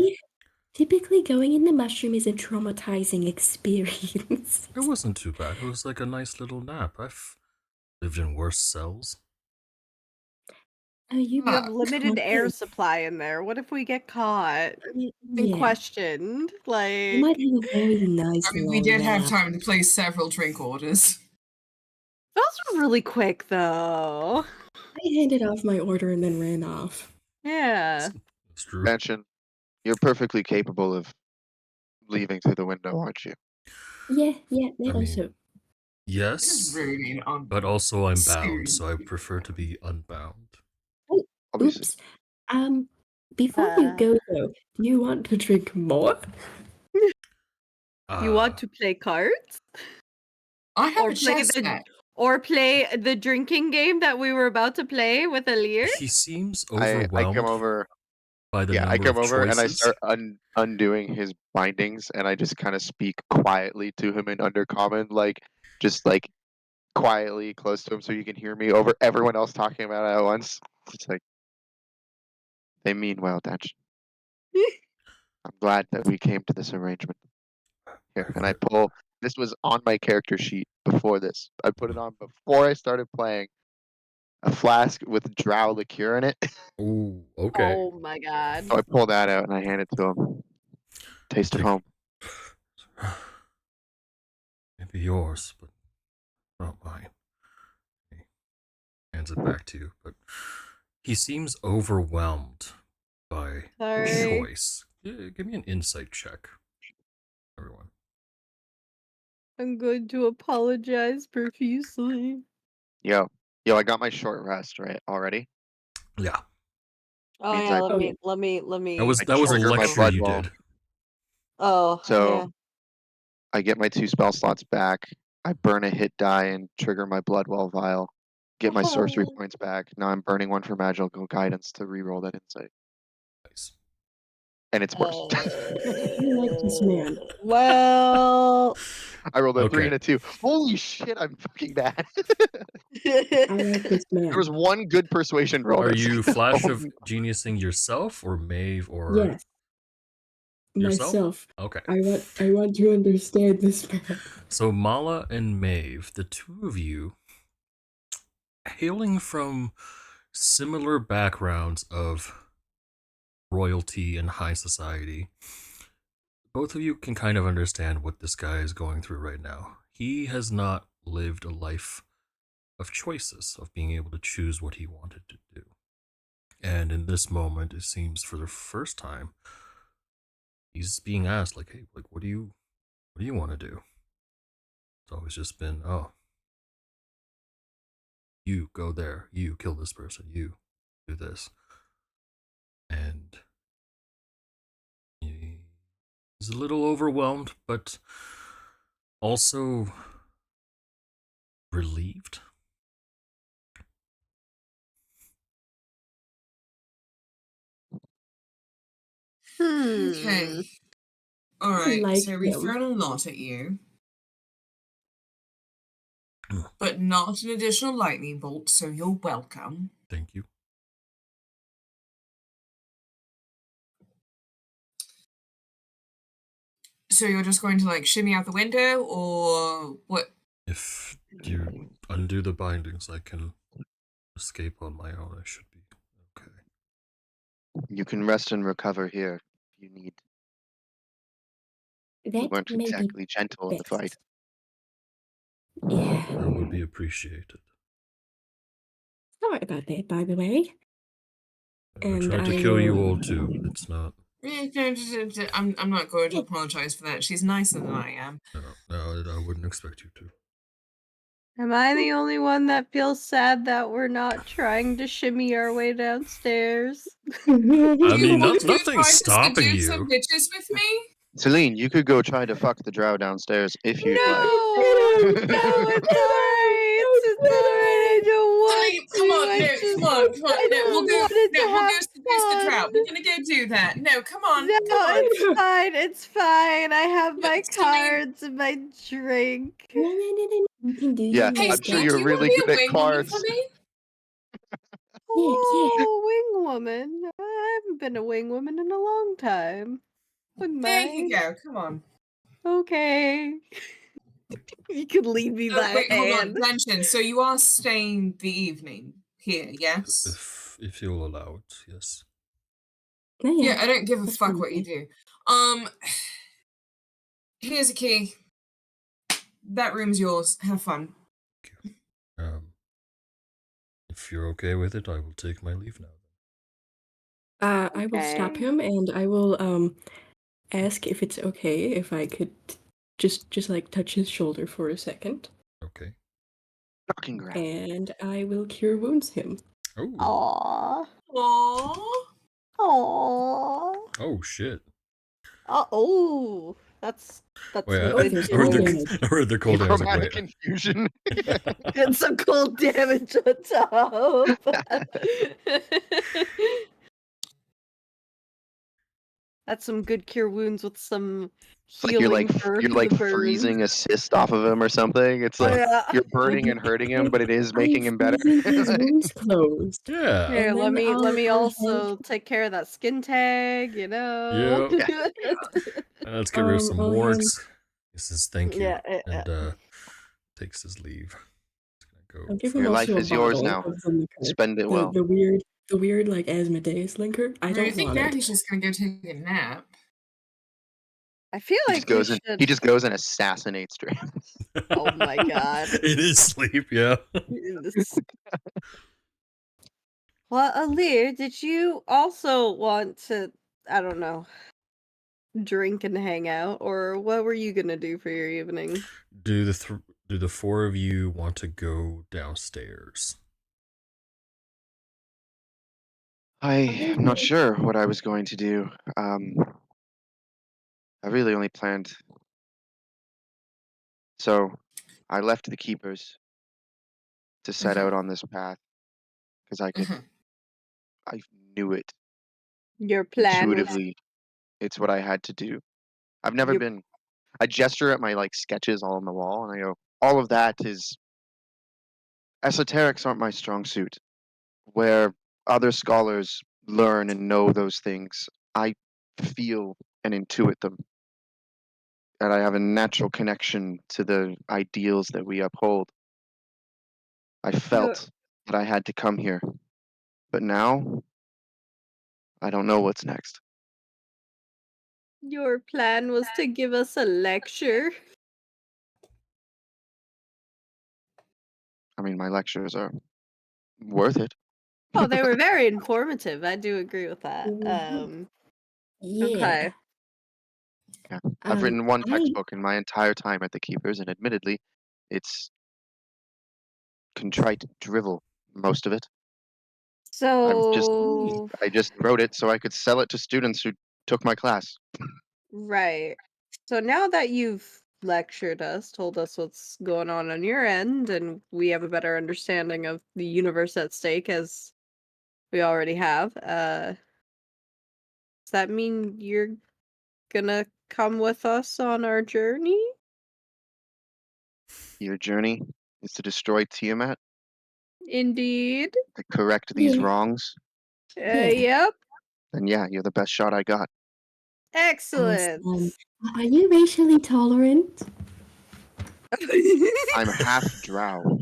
Typically, going in the mushroom is a traumatizing experience. It wasn't too bad. It was like a nice little nap. I've lived in worse cells. You have limited air supply in there. What if we get caught and questioned? Like, you might have a very nice. I mean, we did have time to place several drink orders. Those were really quick, though. I handed off my order and then ran off. Yeah. That's true. Mention, you're perfectly capable of leaving through the window, aren't you? Yeah, also. Yes, but also I'm bound, so I prefer to be unbound. Oh, oops. Before you go though, do you want to drink more? You want to play cards? I have a chess set. Or play the drinking game that we were about to play with Alir? He seems overwhelmed. I come over. By the number I come of over choices. and I start undoing his bindings, and I just kind of speak quietly to him in Undercommon, like just like quietly close to him so you can hear me over everyone else talking about it at once. It's like they mean well, Dutch. I'm glad that we came to this arrangement. Here, and I pull. This was on my character sheet before this. I put it on before I started playing. A flask with drow liqueur in it. Ooh, okay. Oh my god. So I pull that out and I hand it to him. Taste of home. Maybe yours, but not mine. He hands it back to you, but He seems overwhelmed by Sorry. choice. Give me an insight check, everyone. I'm going to apologize profusely. Yo, I got my short rest right already. Yeah, Oh Means yeah, I- let me. that was I a trigger my lecture blood you wall. did. Oh So yeah. I get my 2 spell slots back. I burn a hit die and trigger my blood well vial. Get my sorcery Oh. points back. Now I'm burning 1 for magical guidance to reroll that insight. Nice. And it's worse. You like this man. Well. I rolled a 3 Okay. and a 2. Holy shit, I'm fucking bad. I like this man. There was 1 good persuasion roll. Are that's- you Flash Oh, of Geniusing yourself or Maeve or Yes. yourself? Myself. Okay. I want to understand this man. So Mala and Maeve, the two of you, hailing from similar backgrounds of royalty and high society, both of you can kind of understand what this guy is going through right now. He has not lived a life of choices, of being able to choose what he wanted to do. And in this moment, it seems for the first time, he's being asked, like, hey, like, what do you want to do? It's always just been, oh, you go there, you kill this person, you do this. And he's a little overwhelmed, but also relieved. Okay. All right. like so we've him. thrown a lot at you, but not an additional lightning bolt. So you're welcome. Thank you. So you're just going to like shimmy out the window, or what? If you undo the bindings, I can escape on my own. I should be okay. you can rest and recover here if you need. We That weren't may exactly be gentle in the fight. best. Yeah. That would be appreciated. Sorry about that, by the way. I And tried to I kill you will- all too. It's not. I'm not going to apologize for that. She's nicer than I am. No, I wouldn't expect you to. Am I the only one that feels sad that we're not trying to shimmy our way downstairs? I Do you mean, want to nothing's try to stopping seduce some you. bitches with me? Celine, you could go try to fuck the drow downstairs if you'd like. No, it's alright. It's alright. I don't want Come on, to. no, come on, come on. I No, don't we'll want it to go have seduce the fun. trout. We're gonna go do that. No, come on, No, come on. it's fine. It's fine. I have my Celine. cards and my drink. No. You can do Yeah, your Hey, I'm sure Celine, you're do you really want to good be a at wing woman cards. for me? Oh, wing woman. I haven't been a wing woman in a long time. Wouldn't There mind. you go. Come on. Okay. You could lead me by Wait, hold on, hand. Genshin. So you are staying the evening here, yes? If you'll allow it, yes. Yeah, I don't give a That's fuck fine what you with do. Here's a key. That room's yours. Have fun. If you're okay with it, I will take my leave now. I will stop Okay. him and I will ask if it's okay if I could just like touch his shoulder for a second. Okay. Fucking ground. And I will cure wounds him. Oh. Aww. Aww. Aww. Oh shit. Oh, that's Wait, a Oh, good there's I heard cold roll. damage. I heard the cold damage. Chromatic Wait, confusion. And some cold damage on top. That's some good cure wounds with some It's like healing for you're like the burn. freezing assist off of him or something. It's Oh, like yeah. you're burning and hurting him, but it is I'm making him better. freezing his wounds closed. yeah. Here, And let then me I'll also take care of that skin tag, you know. Yeah. Let's get rid of some I'll wards. He says thank you Yeah, and takes his leave. He's I'll gonna give go. him Your also life a is yours bottle now. of the liquor. Spend it well. The weird like Asmodeus liquor. I I don't think want now it. he's just gonna go take a nap. I feel He like just goes we and should. he just goes and assassinates Draven. Oh my god. In his sleep, yeah. This- Well, Alir, did you also want to, I don't know, drink and hang out, or what were you gonna do for your evening? Do the four of you want to go downstairs? I'm not sure what I was going to do. I really only planned. So, I left the keepers to set out on this path because I knew it Your plan was intuitively. It's what I had to do. I've never your been. I gesture at my like sketches all on the wall, and I go, all of that is esoterics aren't my strong suit. Where other scholars learn and know those things, I feel and intuit them. And I have a natural connection to the ideals that we uphold. I your felt that I had to come here. But now, I don't know what's next. your plan was to give us a lecture. I mean, my lectures are worth it. Oh, they were very informative. I do agree with that. Yeah. Okay. Yeah. I've written one I textbook in my entire time at the Keepers, and admittedly, it's contrite drivel, most of it. So I just wrote it so I could sell it to students who took my class. right. So now that you've lectured us, told us what's going on your end, and we have a better understanding of the universe at stake as we already have, does that mean you're gonna come with us on our journey? Your journey is to destroy Tiamat, Indeed. to correct these yeah, wrongs. Yep. Then yeah, you're the best shot I got. Excellent. Are you racially tolerant? I'm half drow.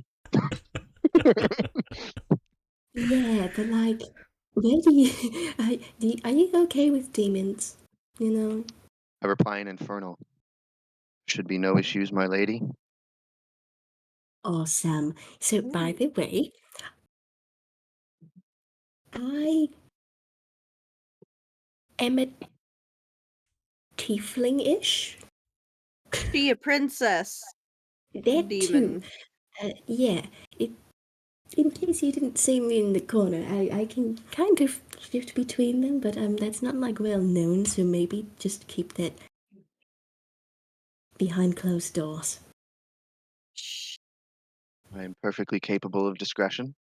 Yeah, but like, where do you are you okay with demons? You know? I reply in Infernal. Should be no issues, my lady. Awesome. So, by the way, I am a tiefling-ish. Be a princess. That too. Demon. Yeah. In case you didn't see me in the corner, I can kind of shift between them, but that's not like well known, so maybe just keep that behind closed doors. I am perfectly capable of discretion.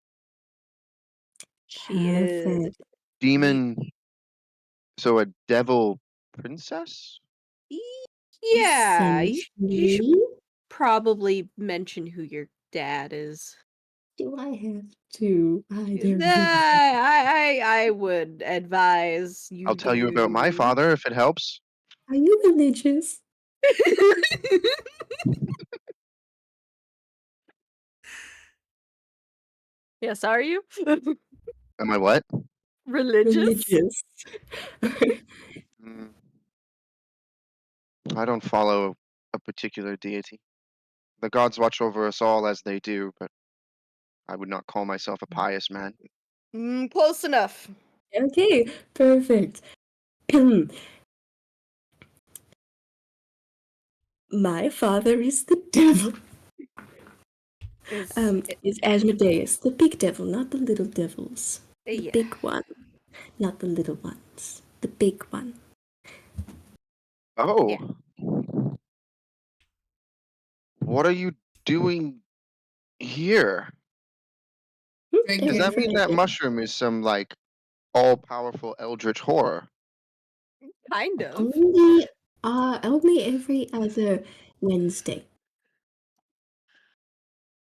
She is. Perfect. Demon. So a devil princess? Yeah, you should Essentially, probably mention who your dad is. do I have to? I don't know. I would advise you I'll tell you about my do. father if it helps. Are you religious? Yes, are you? Am I what? Religious? Mm, I don't follow a particular deity. The gods watch over us all as they do, but I would not call myself a pious man. Close enough. Okay, perfect. My father is the devil. Is Asmodeus, the big devil, not the little devils. The Yeah. big one, not the little ones. The big one. Oh. Yeah. What are you doing here? Does that mean that mushroom is some like all-powerful eldritch horror? Kind of. Only every other Wednesday.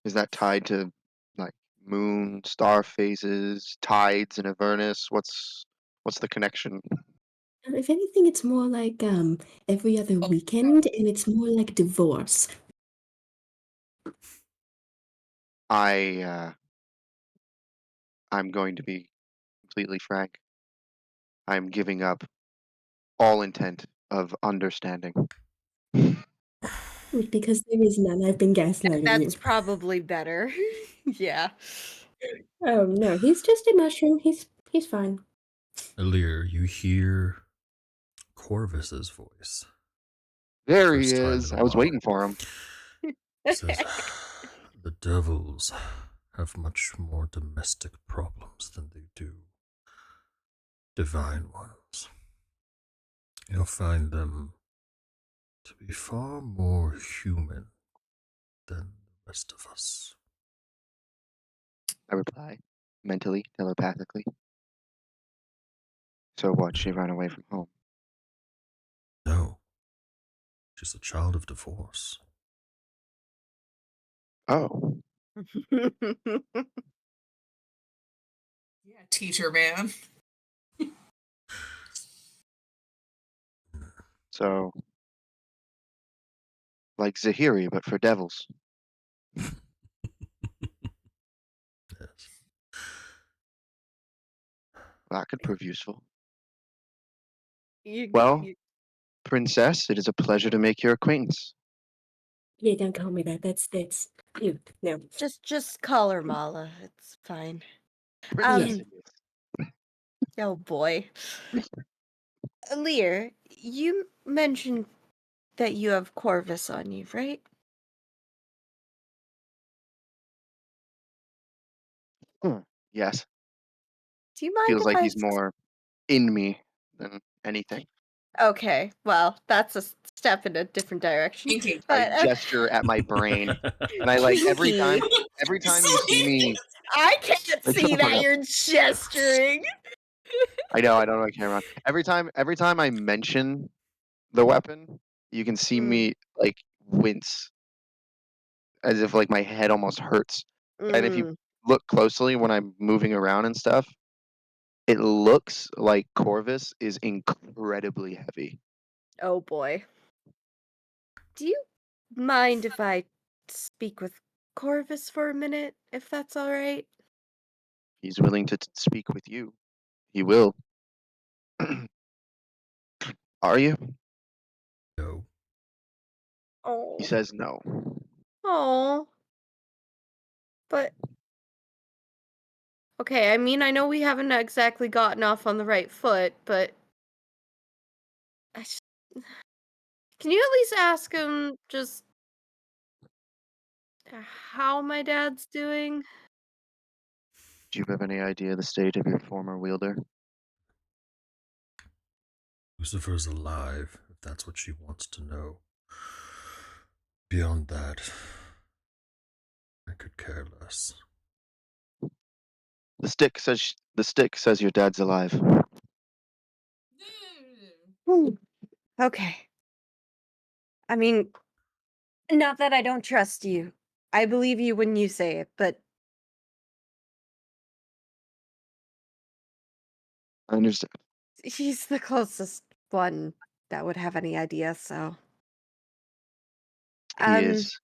Is that tied to like moon, star phases, tides in Avernus? What's the connection? If anything, it's more like every other weekend, and it's more like divorce. I'm going to be completely frank. I'm giving up all intent of understanding. Because there is none. I've been gaslighting you. That's probably better. Yeah. Oh no, he's just a mushroom. He's fine. Elir, you hear Corvus's voice. There he First time is. in a I was while. waiting for him. He says, the devils have much more domestic problems than they do divine ones. You'll find them to be far more human than the rest of us. I reply, mentally, telepathically. So what? She ran away from home. No, she's a child of divorce. Oh, Yeah, teacher man. so like Zahiri, but for devils. Yes. That could prove useful. You, Well, you- Princess, it is a pleasure to make your acquaintance. Yeah, don't call me that. That's ew, no. just call her Mala. It's fine. Princess. Oh boy. Lear, you mentioned that you have Corvus on you, right? Yes. Do you mind Feels if like I he's more in me than anything. Okay, well, that's a step in a different direction. Kinky. But I gesture at my brain, and I like every time you see me. I can't Like, see shut the fuck that up. you're gesturing. I know I care about. Every time I mention the weapon, you can see me like wince, as if like my head almost hurts. And if you look closely when I'm moving around and stuff, it looks like Corvus is incredibly heavy. Oh boy. Do you mind if I speak with Corvus for a minute, if that's all right? He's willing to speak with you. He will. Are you? No. Oh. He says no. Oh. But okay, I mean, I know we haven't exactly gotten off on the right foot, but can you at least ask him just how my dad's doing? Do you have any idea the state of your former wielder? Lucifer's alive, if that's what she wants to know. Beyond that, I could care less. The stick says your dad's alive. Okay. I mean, not that I don't trust you. I believe you when you say it, but I understand. he's the closest one that would have any idea, so. He is.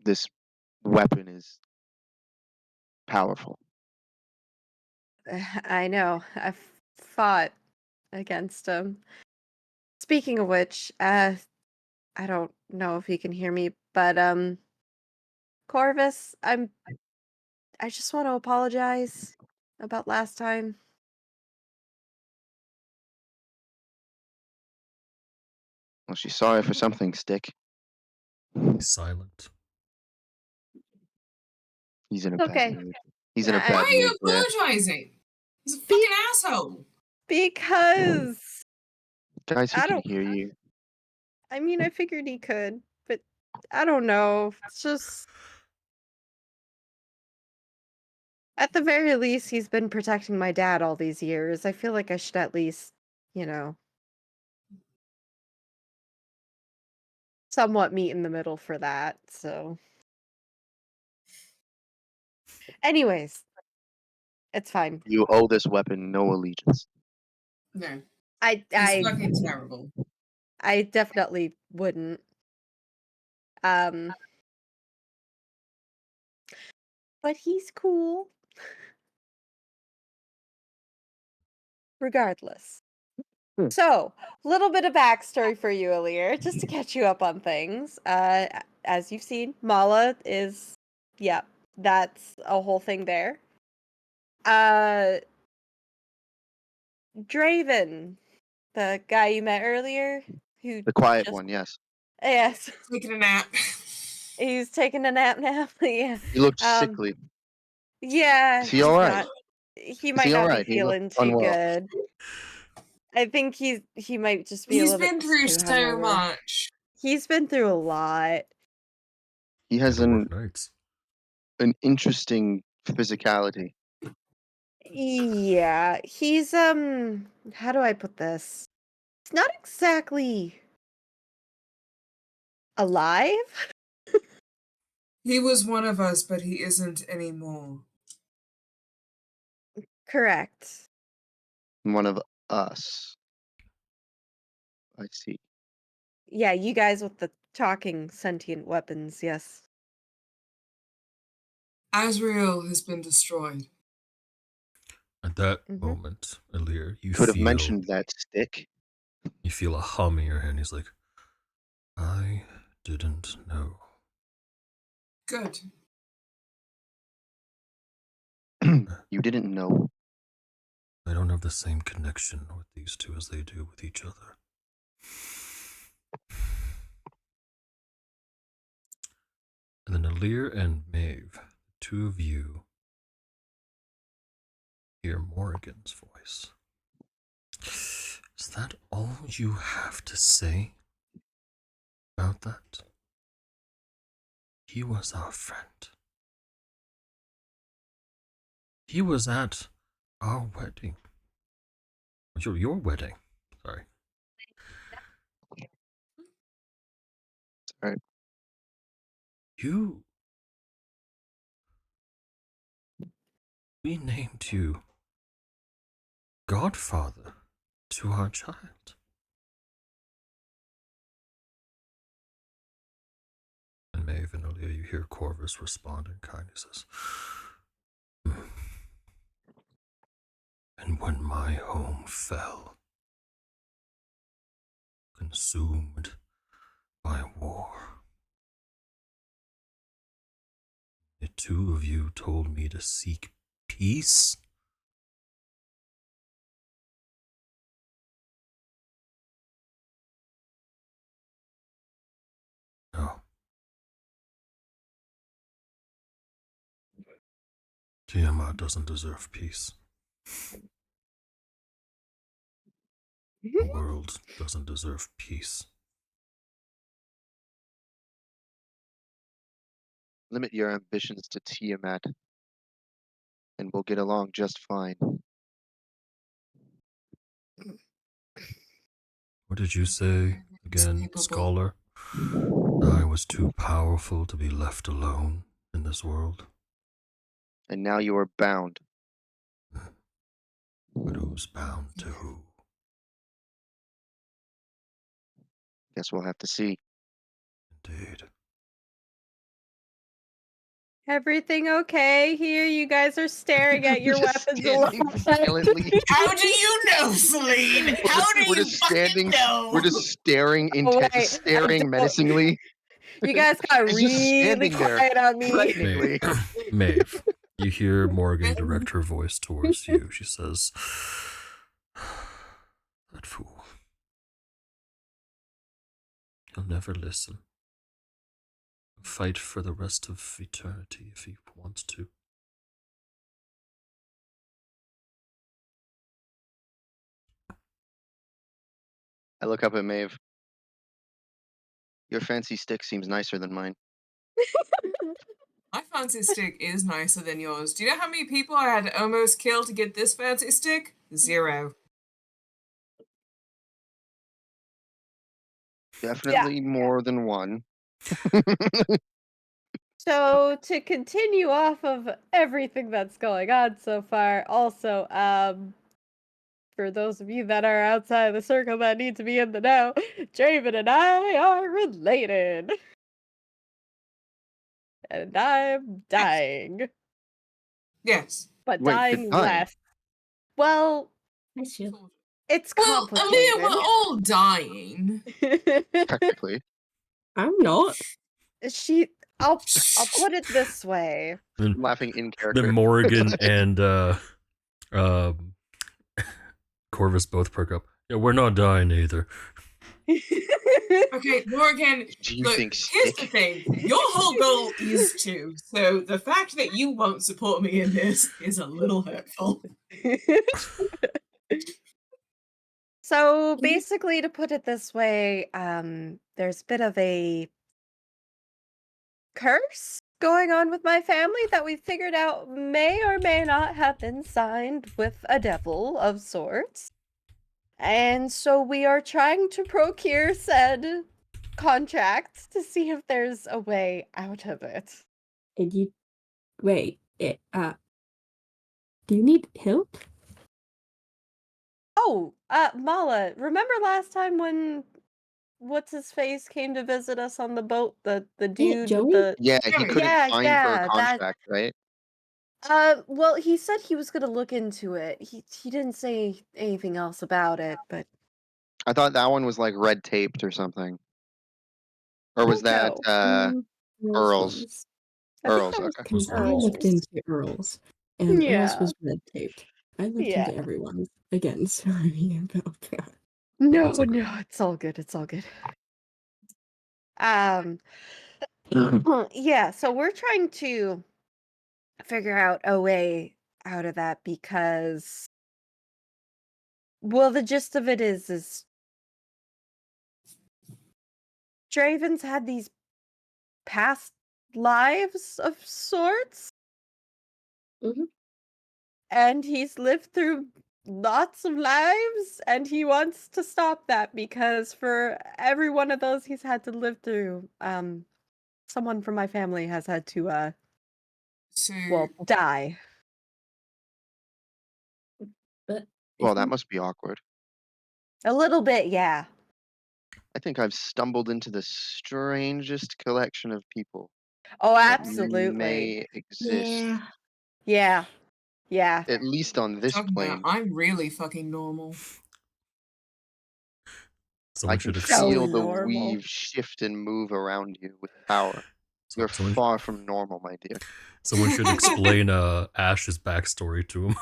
This weapon is powerful. I know. I've fought against him. Speaking of which, I don't know if he can hear me, but Corvus, I just want to apologize about last time. Well, she's sorry for something, Stick. He's silent. He's in a Okay. bad mood. He's in a I- bad Why are you mood there. apologizing? He's a fucking asshole. Because Guys, he I can don't. hear you. I mean, I figured he could, but I don't know. It's just. At the very least, he's been protecting my dad all these years. I feel like I should at least, somewhat meet in the middle for that, so. Anyways, it's fine. You owe this weapon no allegiance. No. I He's fucking terrible. I definitely wouldn't. But he's cool. Regardless. So, little bit of backstory for you, Alir, just to catch you up on things. As you've seen, Mala is, that's a whole thing there. Draven, the guy you met earlier, who The quiet one, yes. Yes, Taking a nap. he's taking a nap now. Yeah. He looked sickly. Yeah, Is he all right? he might not be feeling too good. I think he might just be a little bit He's been through too so hungover. much. He's been through a lot. He has an interesting physicality. Yeah, he's how do I put this? It's not exactly alive. He was one of us, but he isn't anymore. Correct. One of us. I see. Yeah, you guys with the talking sentient weapons, yes. Azrael has been destroyed. At that moment, Alir, you could have feel, mentioned that stick. You feel a hum in your hand. He's like, I didn't know. Good. You didn't know? I don't have the same connection with these two as they do with each other. And then Alir and Maeve, the two of you, hear Morrigan's voice. Is that all you have to say about that? He was our friend. He was at our wedding. Your wedding. Sorry. Sorry. We named you godfather to our child. And Maeve and Alia, you hear Corvus respond in kind. He says, and when my home fell, consumed by war, the two of you told me to seek peace. No. Tiamat doesn't deserve peace. The world doesn't deserve peace. Limit your ambitions to Tiamat, and we'll get along just fine. What did you say again, scholar? I was too powerful to be left alone in this world. And now you are bound. But who's bound to who? Guess we'll have to see. Indeed. Everything okay here? You guys are staring at your weapons silently. How do you know, Salene? How do you fucking know? We're just staring staring menacingly. You guys got really quiet on me. Maeve, you hear Morgan direct her voice towards you. She says, that fool. He'll never listen. He'll fight for the rest of eternity if he wants to. I look up at Maeve. Your fancy stick seems nicer than mine. My fancy stick is nicer than yours. Do you know how many people I had to almost kill to get this fancy stick? 0. Definitely more than one. So to continue off of everything that's going on so far, also, for those of you that are outside of the circle that need to be in the know, Draven and I are related. And I'm dying. Yes. But Wait, dying dying? less. Well, it's complicated. I mean, we're all dying. Technically. I'm not. I'll put it this way. Then, I'm laughing in character. then Morgan and Corvus both perk up. Yeah, we're not dying either. Okay, Morgan, Do you look, think here's stick? the thing. Your whole goal is to. So the fact that you won't support me in this is a little hurtful. So basically, to put it this way, there's a bit of a curse going on with my family that we figured out may or may not have been signed with a devil of sorts. And so we are trying to procure said contract to see if there's a way out of it. And you wait, do you need help? Oh, Mala, remember last time when what's his face came to visit us on the boat? The dude Joey? with the Yeah, he couldn't sign for a that contract, right? well, he said he was gonna look into it. He didn't say anything else about it, but I thought that one was like red taped or something. Or was that Earl's? Was. I think Earl's, that was okay. Because I Earl's. looked into Earl's, and Earl's Yeah. was red taped. I looked Yeah. into everyone's. Again, sorry about that. No, It's okay. no, it's all good. It's all good. Yeah, so we're trying to figure out a way out of that because, well, the gist of it is Draven's had these past lives of sorts, Mhm. and he's lived through lots of lives, and he wants to stop that because for every one of those he's had to live through, someone from my family has had to So die. But Well, that must be awkward. A little bit, yeah. I think I've stumbled into the strangest collection of people Oh, that absolutely. may exist, Yeah. Yeah. at least on this talking about, plane. I'm really fucking normal. Someone I can should So feel the normal. weave shift and move around you with power. You're someone, far from normal, my dear. someone should explain Ash's backstory to him.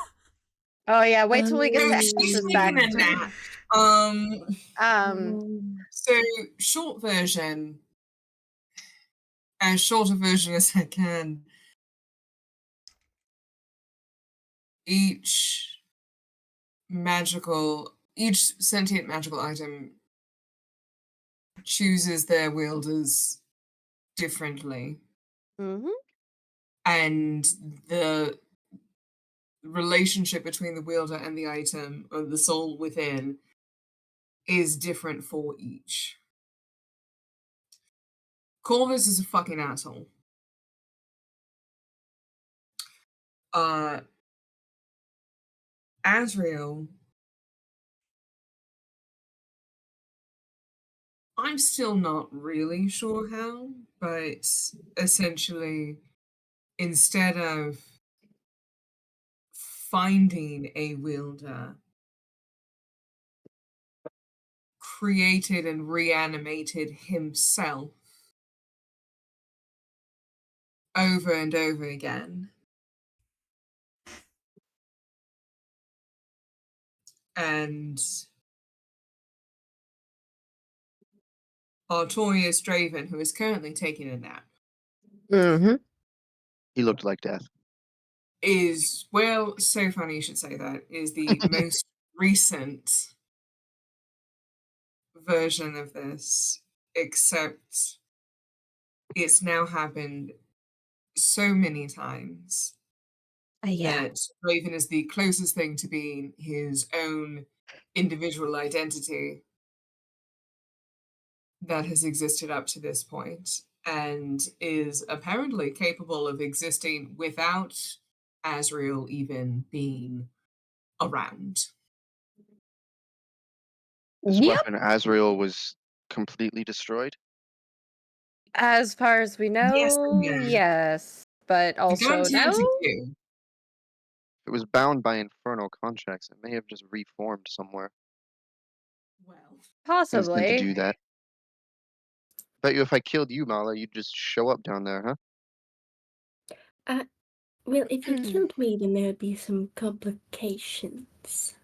Oh yeah, wait till we get to So she's Ash's taking a backstory. nap. So short version, as short a version as I can. Each sentient magical item chooses their wielders differently. Mm-hmm. And the relationship between the wielder and the item, or the soul within, is different for each. Corvus is a fucking asshole. Asriel, I'm still not really sure how, but essentially, instead of finding a wielder, created and reanimated himself over and over again. And Artorias Draven, who is currently taking a nap, Mm-hmm. He looked like death. is, well, so funny you should say that, is the most recent version of this, except it's now happened so many times that Raven is the closest thing to being his own individual identity that has existed up to this point, and is apparently capable of existing without Asriel even being around. This Yep. weapon, Asriel, was completely destroyed. As far as we know, Yes and no. yes. But I also don't tend no. to do. If it was bound by infernal contracts, it may have just reformed somewhere. Well, It was meant to Possibly. do that. Bet you if I killed you, Mala, you'd just show up down there, huh? Well, if you killed me, then there'd be some complications.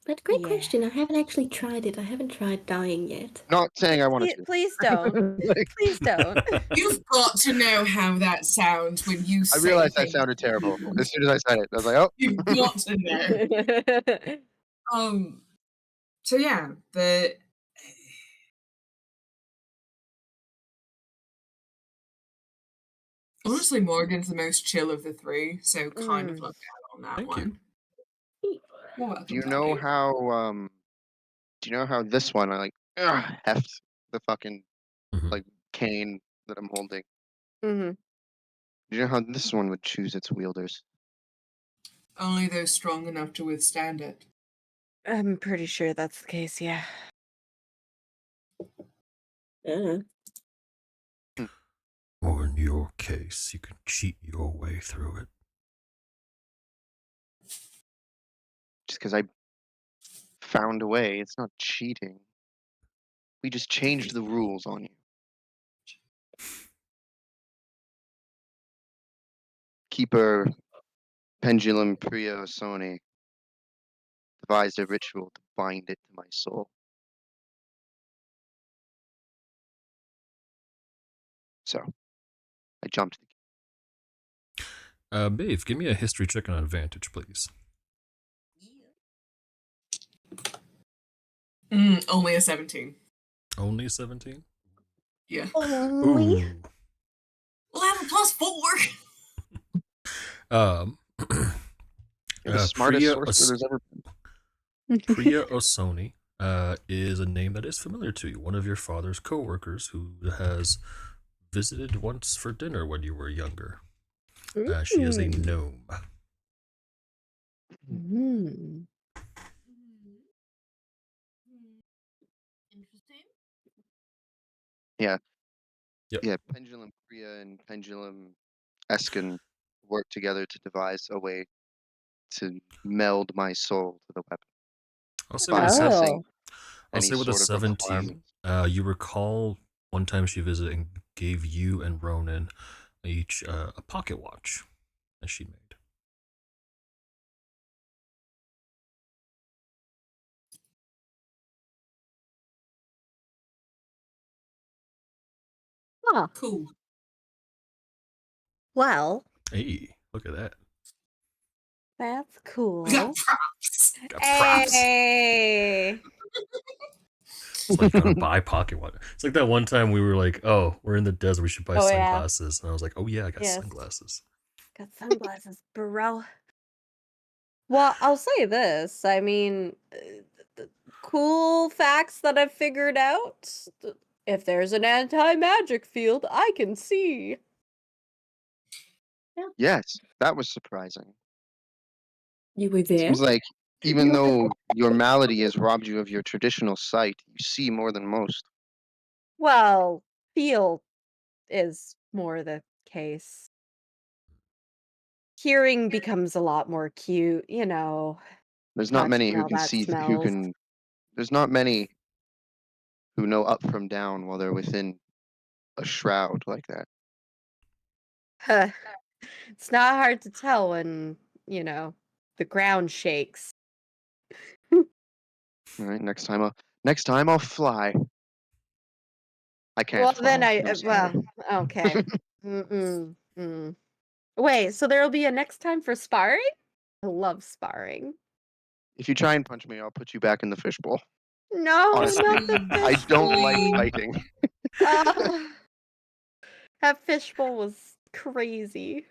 But great question. I haven't actually tried it. I haven't tried dying yet. Not saying I wanted to. Please don't. Please don't. You've got to know how that sounds when you say I realized that things. sounded terrible. As soon as I said it, I was like, oh. You've got to know. So yeah, honestly, Morgan's the most chill of the three, so kind of lucked out on that Thank one. You're welcome, Do you know Daddy. how this one I heft the fucking Mhm. like cane that I'm holding? Mm-hmm. Do you know how this one would choose its wielders? Only those strong enough to withstand it. I'm pretty sure that's the case, yeah. Or in your case, you can cheat your way through it. Just because I found a way, it's not cheating. We just changed the rules on you. Keeper Pendulum Priya Sony devised a ritual to bind it to my soul. So, I jumped. Maeve, give me a history check on advantage, please. Only a 17. Only 17? Yeah. Only? Ooh. 11 plus 4! You're the smartest Priya sorcerer there's ever been. Priya Osoni is a name that is familiar to you. One of your father's co-workers who has visited once for dinner when you were younger. She is a gnome. Mm. Interesting. Yeah. Yep. Yeah, Pendulum Priya and Pendulum Eskin work together to devise a way to meld my soul to the weapon. I'll say By with a passing I'll any say with a sort of 17. requirements. You recall one time she visited and gave you and Ronan each a pocket watch that she made. Huh. Cool. Well, Hey, look at that. that's cool. We got props. Got props. Hey. It's like gonna buy pocket watch. It's like that one time we were like, "Oh, we're in the desert. We should buy sunglasses." And I was like, "Oh yeah, I got sunglasses." Got sunglasses, bro. Well, I'll say this. I mean, the cool facts that I've figured out. If there's an anti-magic field, I can see. Yes, that was surprising. You were there? Seems like even though your malady has robbed you of your traditional sight, you see more than most. Well, feel is more the case. Hearing becomes a lot more cute, you know. There's not many touch and who all can that see smells. there's not many who know up from down while they're within a shroud like that. It's not hard to tell when, you know, the ground shakes. All right, next time I'll fly. I can't Well, fly. then I'm sorry. okay. Wait, so there'll be a next time for sparring? I love sparring. If you try and punch me, I'll put you back in the fishbowl. No, Honestly, not the I don't like fishbowl. fighting. That fishbowl was crazy.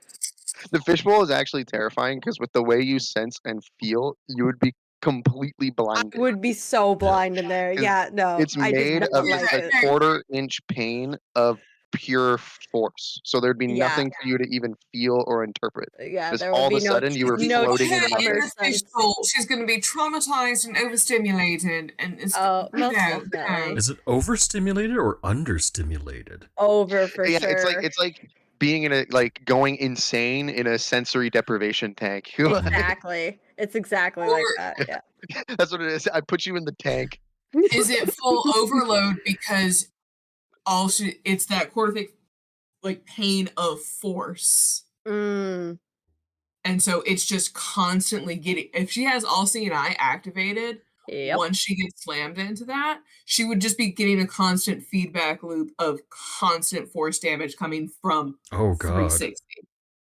The fishbowl is actually terrifying because with the way you sense and feel, you would be completely I blinded. would be so blind in there. 'Cause Yeah, no, It's I did made not of like a it. quarter-inch pane of pure force, so there'd be Yeah. nothing for you to even feel or interpret. Yeah, Just there all would of be a sudden, you were no floating in common nothing. sense. She's going to be traumatized and overstimulated, and it's Oh, most no. definitely. Is it overstimulated or understimulated? Over for Yeah, sure. it's like being in a going insane in a sensory deprivation tank. Exactly. It's exactly like that. Yeah. That's what it is. I put you in the tank Is it full overload because also it's that quarterfic like pain of force? Mm. And so it's just constantly getting, if she has all seeing eye activated, Yep. once she gets slammed into that, she would just be getting a constant feedback loop of constant force damage coming from Oh god. 360.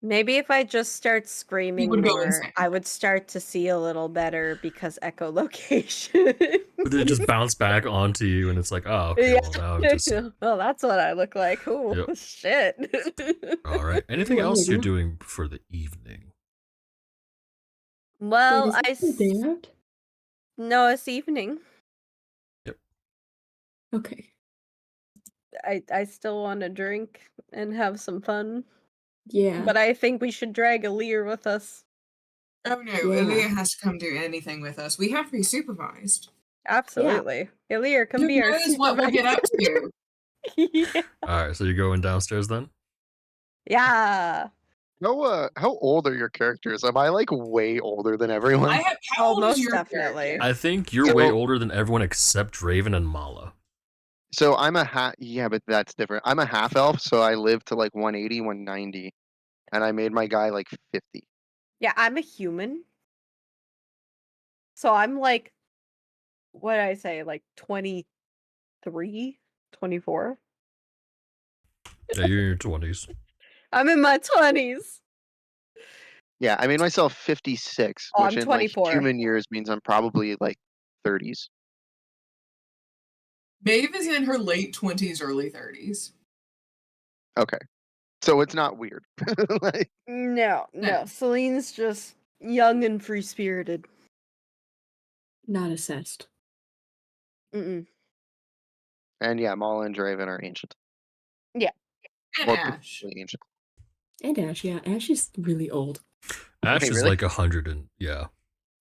Maybe if I just start He screaming would go more, insane. I would start to see a little better because echolocation. But then it just bounced back onto you, and it's like, oh, okay, Yeah. well now I'm just. Well, that's what I look like. Oh, Yep. shit. All right. Anything What are else you you're doing? doing for the evening? Well, Wait, is this the day out? no, it's evening. Okay. I still want to drink and have some fun, Yeah. but I think we should drag a leer with us. Oh no, Yeah. Aaliyah has to come do anything with us. We have to be supervised. Absolutely. Leer, come Who be our knows what we'll get up to? Yeah. All right, so you're going downstairs then? Yeah. How old are your characters? Am I like way older than everyone? How old is most your definitely. character? I think you're So- way older than everyone except Draven and Mala. So I'm a yeah, but that's different. I'm a half elf, so I live to like 180, 190, and I made my guy like 50. Yeah, I'm a human. So I'm like, what did I say? Like 23, 24? Yeah, you're in your 20s. I'm in my 20s. Yeah, I made myself 56, Oh, which I'm in like 24. human years means I'm probably like 30s. Maeve is in her late 20s, early 30s. Okay, so it's not weird. Like, No. Selene's just young and free spirited. Not assessed. Mm-mm. and yeah, Mala and Draven are ancient. Yeah. And Or Ash. potentially ancient. And Ash, yeah. Ash is really old. Ash Wait, is really? like 100 and yeah,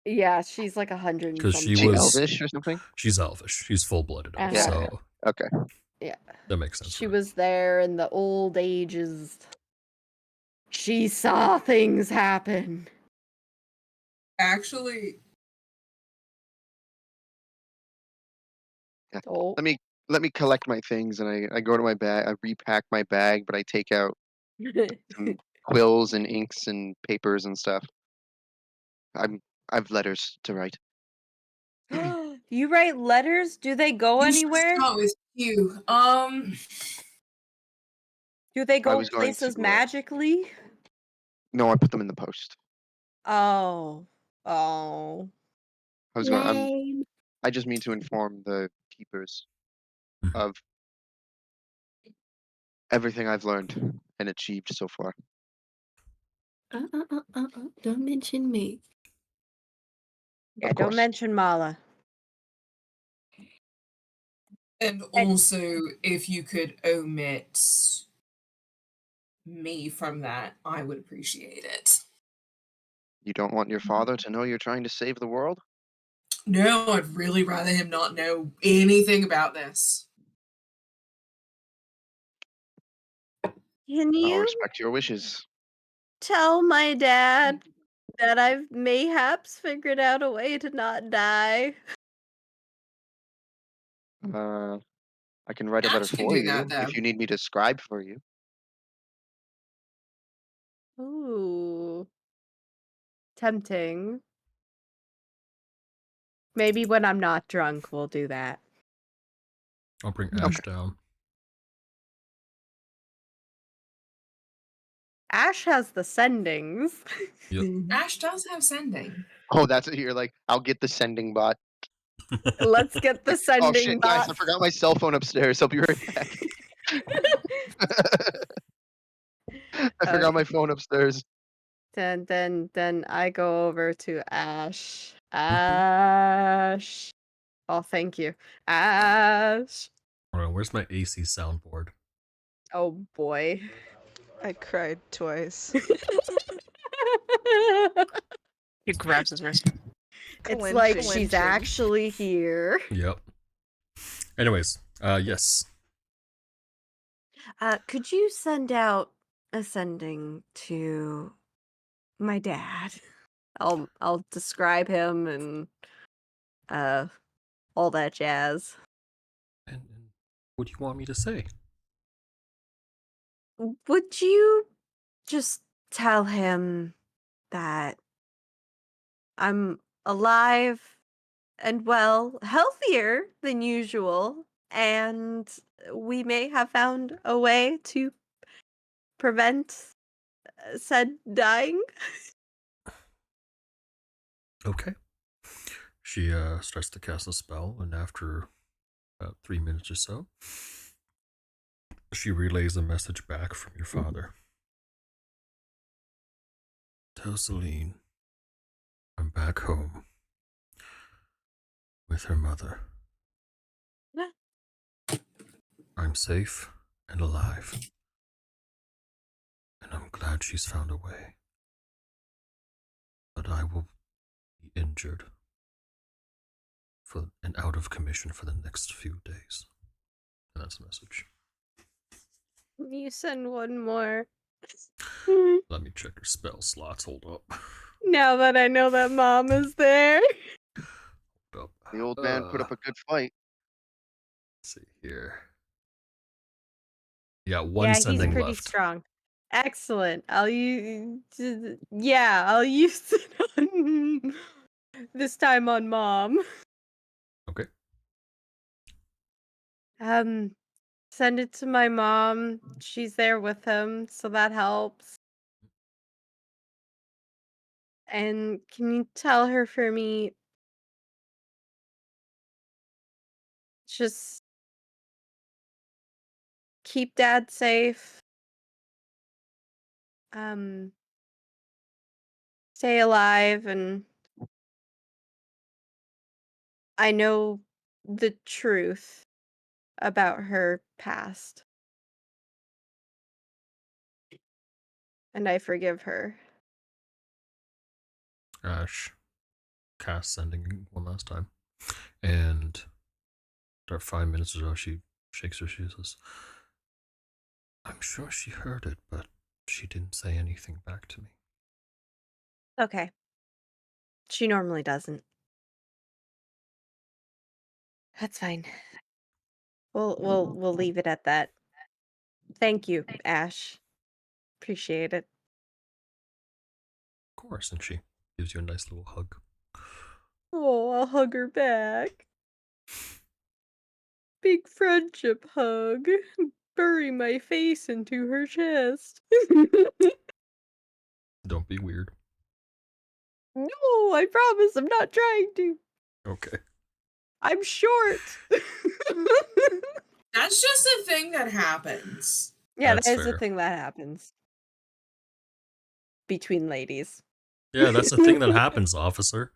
Yeah, she's like 100 and 'Cause something. she She was- elvish or something? she's elvish. She's full-blooded elf, Uh-huh. so Okay. Yeah. that makes sense. She for her. was there in the old ages. She saw things happen. Actually, Oh. Let me collect my things, and I go to my bag. I repack my bag, but I take out some quills and inks and papers and stuff. I've letters to write. You write letters? Do they go you should anywhere? start with you. Do they go was going places to, magically? No, I put them in the post. Oh. I was going. I just mean to inform the keepers of everything I've learned and achieved so far. Don't mention me. Yeah, Of don't course. mention Mala. And also, if you could omit me from that, I would appreciate it. You don't want your father to know you're trying to save the world? No, I'd really rather him not know anything about this. Can I'll you respect your wishes. tell my dad that I've mayhaps figured out a way to not die? I can write a letter Ash can for do you that, though. if you need me to scribe for you. Ooh. Tempting. Maybe when I'm not drunk, we'll do that. I'll bring Ash down. Ash has the sendings. Yep. Ash does have sending. Oh, that's it. You're like, I'll get the sending bot. Let's get the sending Oh shit, guys! I bot. forgot my cell phone upstairs. I'll be right back. I forgot my phone upstairs. Then I go over to Ash. Ash. Oh, thank you. Ash. Hold on, where's my AC soundboard? Oh boy. I cried twice. He grabs his wrist. It's like she's actually here. Yep. Anyways, yes. Could you send out a sending to my dad? I'll describe him and all that jazz. And what do you want me to say? Would you just tell him that I'm alive and well, healthier than usual, and we may have found a way to prevent said dying? Okay. She starts to cast a spell, and after about 3 minutes or so, she relays a message back from your father. Tell Salene I'm back home with her mother. I'm safe and alive, and I'm glad she's found a way. But I will be injured and out of commission for the next few days. And that's the message. You send one more. Let me check her spell slots. Hold up. Now that I know that Mom is there. Hold up. The old man put up a good fight. Let's see here. Yeah, one Yeah, sending he's pretty left. strong. Excellent. I'll use it on this time on Mom. Okay. Send it to my mom. She's there with him, so that helps. And can you tell her for me, just keep Dad safe. Stay alive, and I know the truth about her past. And I forgive her. Ash cast sending one last time. And after 5 minutes or so, she shakes her. She says, I'm sure she heard it, but she didn't say anything back to me. Okay. She normally doesn't. That's fine. We'll leave it at that. Thank you, Ash. Appreciate it. Of course, and she gives you a nice little hug. Oh, I'll hug her back. Big friendship hug. Bury my face into her chest. Don't be weird. No, I promise I'm not trying to. Okay. I'm short. That's just a thing that happens. Yeah, That's that is fair. a thing that happens. Between ladies. Yeah, that's the thing that happens, officer.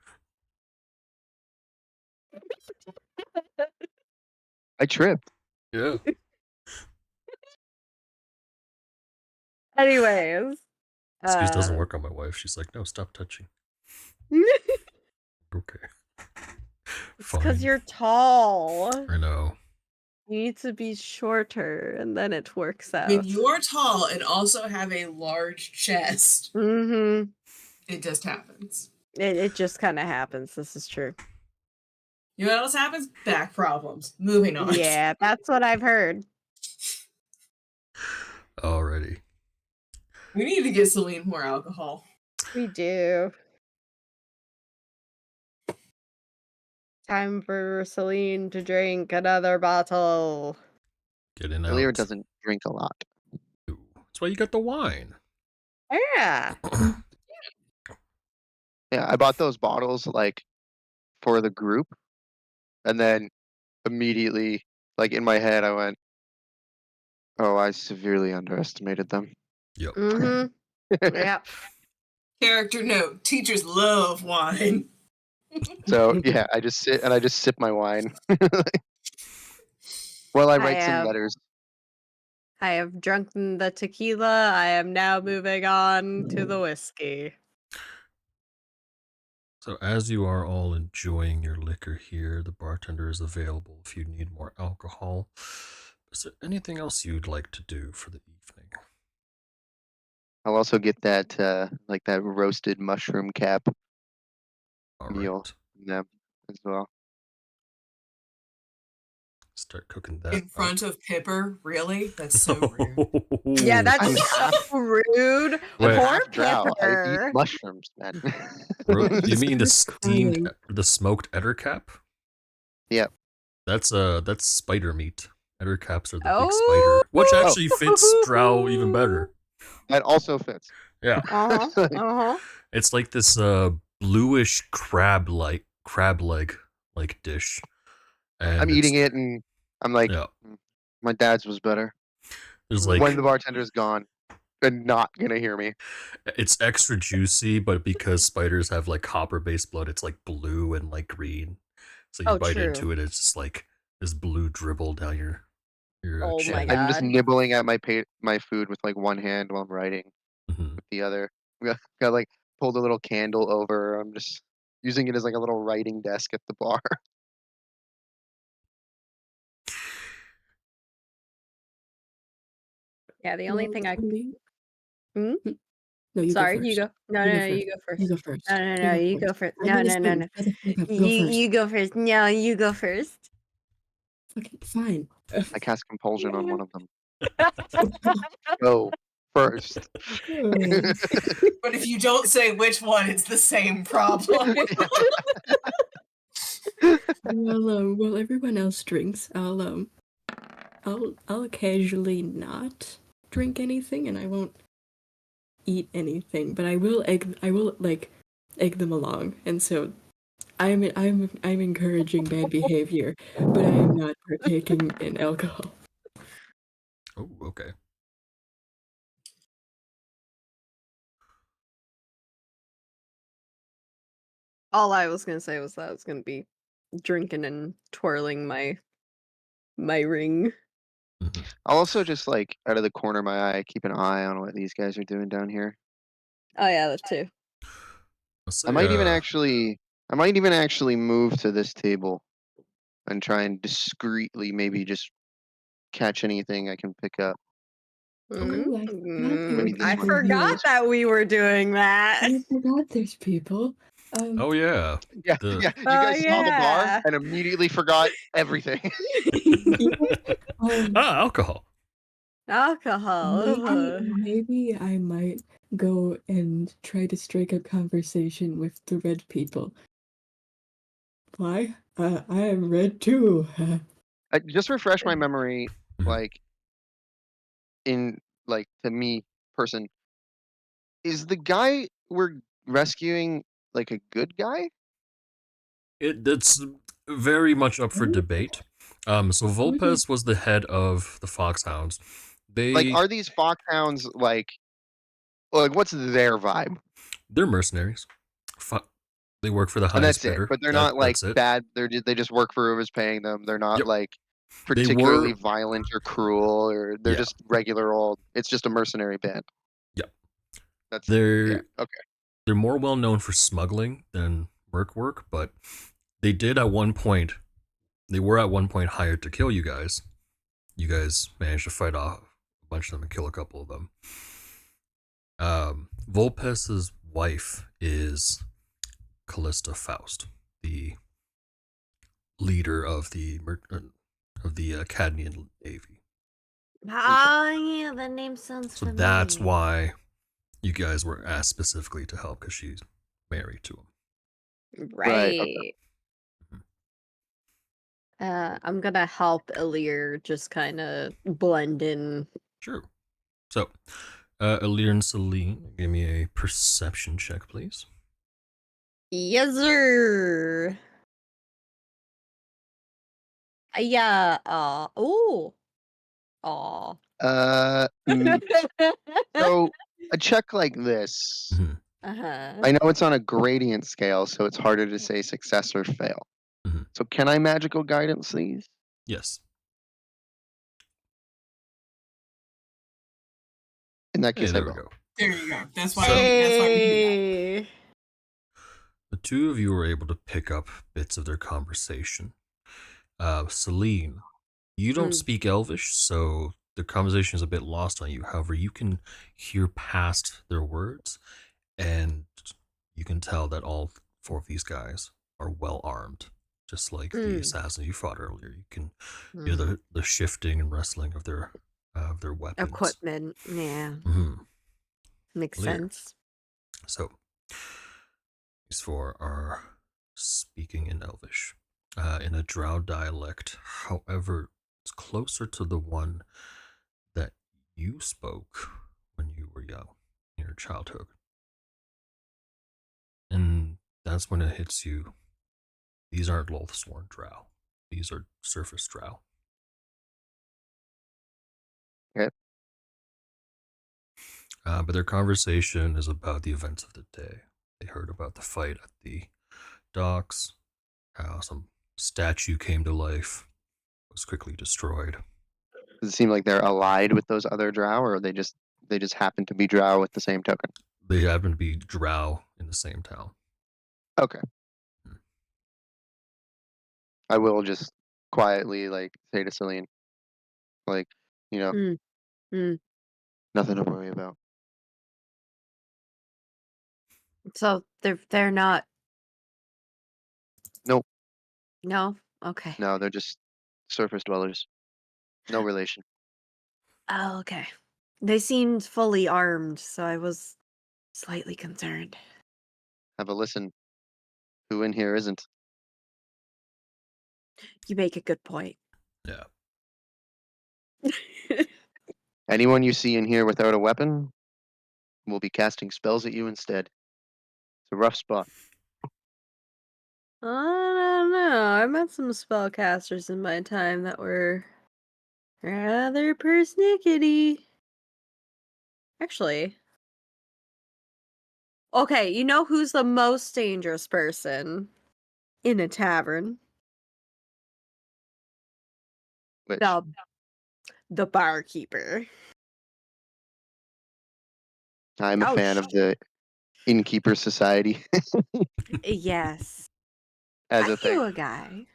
I tripped. Yeah. Anyways. Excuse doesn't work on my wife. She's like, no, stop touching. Okay. It's because you're tall. I know. You need to be shorter, and then it works out. When you're tall and also have a large chest, it just happens. It just kind of happens. This is true. You know what else happens? Back problems. Moving on. Yeah, that's what I've heard. Alrighty. We need to get Salene more alcohol. We do. Time for Salene to drink another bottle. Getting out. Lenoir doesn't drink a lot. That's why you got the wine. Yeah. Yeah, I bought those bottles like for the group, and then immediately, like in my head, I went, "Oh, I severely underestimated them." Yep. Yep. Character note: teachers love wine. So yeah, I just sit and I just sip my wine while I write some letters. I have drunken the tequila. I am now moving on to the whiskey. So as you are all enjoying your liquor here, the bartender is available if you need more alcohol. Is there anything else you'd like to do for the evening? I'll also get that like that roasted mushroom cap meal from them as well. Start cooking that In front of Pipper? Really? That's so rude. Yeah, that's I'm so rude. I'm Poor half drow. I eat Pipper. mushrooms, man. You mean the Crying. steamed, the smoked ettercap? Yep. That's spider meat. Ettercaps are the big Oh. spider, which actually fits drow even better. That also fits. Yeah. It's like this bluish crab leg like dish. And I'm eating it and I'm like, yeah. My dad's was better. There's like When the bartender's gone, they're not gonna hear me. it's extra juicy, but because spiders have like copper-based blood, it's like blue and like green. So you bite into it, it's just like this blue dribble down your Oh chin. my God. I'm just nibbling at my food with like one hand while I'm writing Mhm. with the other. Got like pulled a little candle over. I'm just using it as like a little writing desk at the bar. Yeah, the only thing I. Hmm? No, you Sorry, go first. you go. No, you go first. You go first. No, you go first. I'm No, gonna no, no, spin. no. Shut the fuck up. Go first. You go first. No, you go first. Okay, fine. I cast compulsion on one of them. Go first. But if you don't say which one, it's the same problem. While everyone else drinks, I'll casually not drink anything, and I won't eat anything, but I will egg them along, and so I'm encouraging bad behavior, but I am not partaking in alcohol. Oh, okay. All I was gonna say was that I was gonna be drinking and twirling my ring. I'll also just like out of the corner of my eye keep an eye on what these guys are doing down here. Oh yeah, that too. I might even actually move to this table and try and discreetly maybe just catch anything I can pick up. I forgot that we were doing that. I forgot there's people. Oh yeah. Yeah. You guys saw the bar and immediately forgot everything. Alcohol. Maybe I might go and try to strike up conversation with the red people. Why? I am red too. Just refresh my memory, like in like to me person. Is the guy we're rescuing like a good guy? It's very much up for debate. So Volpez was the head of the Foxhounds. Like, are these Foxhounds like what's their vibe? They're mercenaries. They work for the And highest that's bidder. it. But they're not like bad. They just work for whoever's paying them. They're not like particularly violent or cruel, or they're just regular old. It's just a mercenary band. Yep. Okay. They're more well known for smuggling than merc work, but they were at one point hired to kill you guys. You guys managed to fight off a bunch of them and kill a couple of them. Volpez's wife is Callista Faust, the leader of the Cadmean Navy. Oh yeah, that name sounds familiar. So that's why you guys were asked specifically to help, because she's married to him. Right. Okay. I'm gonna help Ilir just kind of blend in. Sure. So, Ilir and Salene, give me a perception check, please. Yes, sir. Yeah. Oh. Aw. So a check like this, I know it's on a gradient scale, so it's harder to say success or fail. So can I magical guidance these? Yes. In that case, there I we will. go. There you go. That's why. Hey. The two of you were able to pick up bits of their conversation. Salene, you don't speak Elvish, so the conversation is a bit lost on you. However, you can hear past their words, and you can tell that all four of these guys are well armed just like the assassin you fought earlier. You can hear the shifting and wrestling of their weapons. Equipment, yeah. Makes sense. So, these four are speaking in Elvish, in a Drow dialect. However, it's closer to the one that you spoke when you were young, in your childhood. And that's when it hits you. These aren't Lothsworn Drow. These are surface Drow. Okay. But their conversation is about the events of the day. They heard about the fight at the docks, how some statue came to life, was quickly destroyed. Does it seem like they're allied with those other Drow, or they just happen to be Drow with the same token? They happen to be Drow in the same town. Okay. I will just quietly say to Salene, nothing to worry about. So they're not. Nope. No? Okay. No, they're just surface dwellers. No relation. Oh, okay. They seemed fully armed, so I was slightly concerned. Have a listen. Who in here isn't? You make a good point. Yeah. Anyone you see in here without a weapon will be casting spells at you instead. It's a rough spot. I don't know. I met some spellcasters in my time that were rather persnickety. Actually. Okay, you know who's the most dangerous person in a tavern? Which? The barkeeper. I'm a fan of the Innkeeper Society. Yes. As I a thing. knew a guy.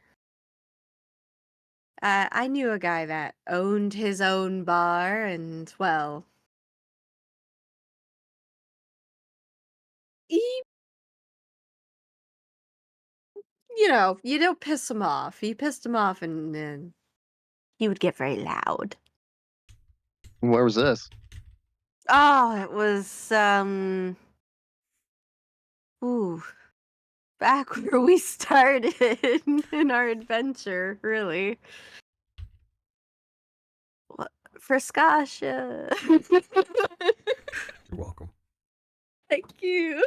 I knew a guy that owned his own bar, and, well, you don't piss him off. You pissed him off, and then he would get very loud. Where was this? Oh, it was, back where we started in our adventure, really. What? Frascasha. You're welcome. Thank you.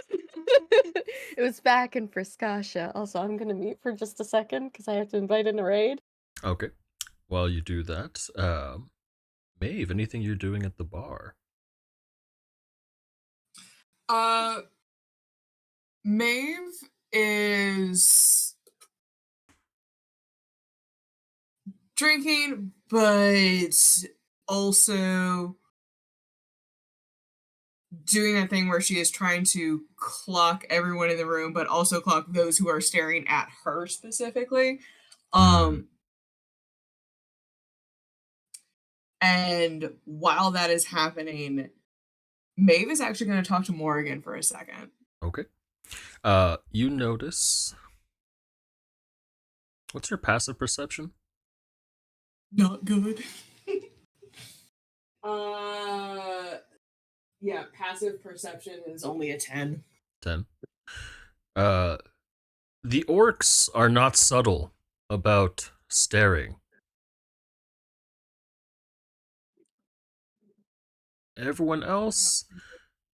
It was back in Frascasha. Also, I'm gonna mute for just a second because I have to invite in a raid. Okay. While you do that, Maeve, anything you're doing at the bar? Maeve is drinking, but also doing that thing where she is trying to clock everyone in the room, but also clock those who are staring at her specifically. And while that is happening, Maeve is actually going to talk to Morrigan for a second. Okay. You notice. What's your passive perception? Not good. Yeah, passive perception is only a 10. 10. The orcs are not subtle about staring. Everyone else,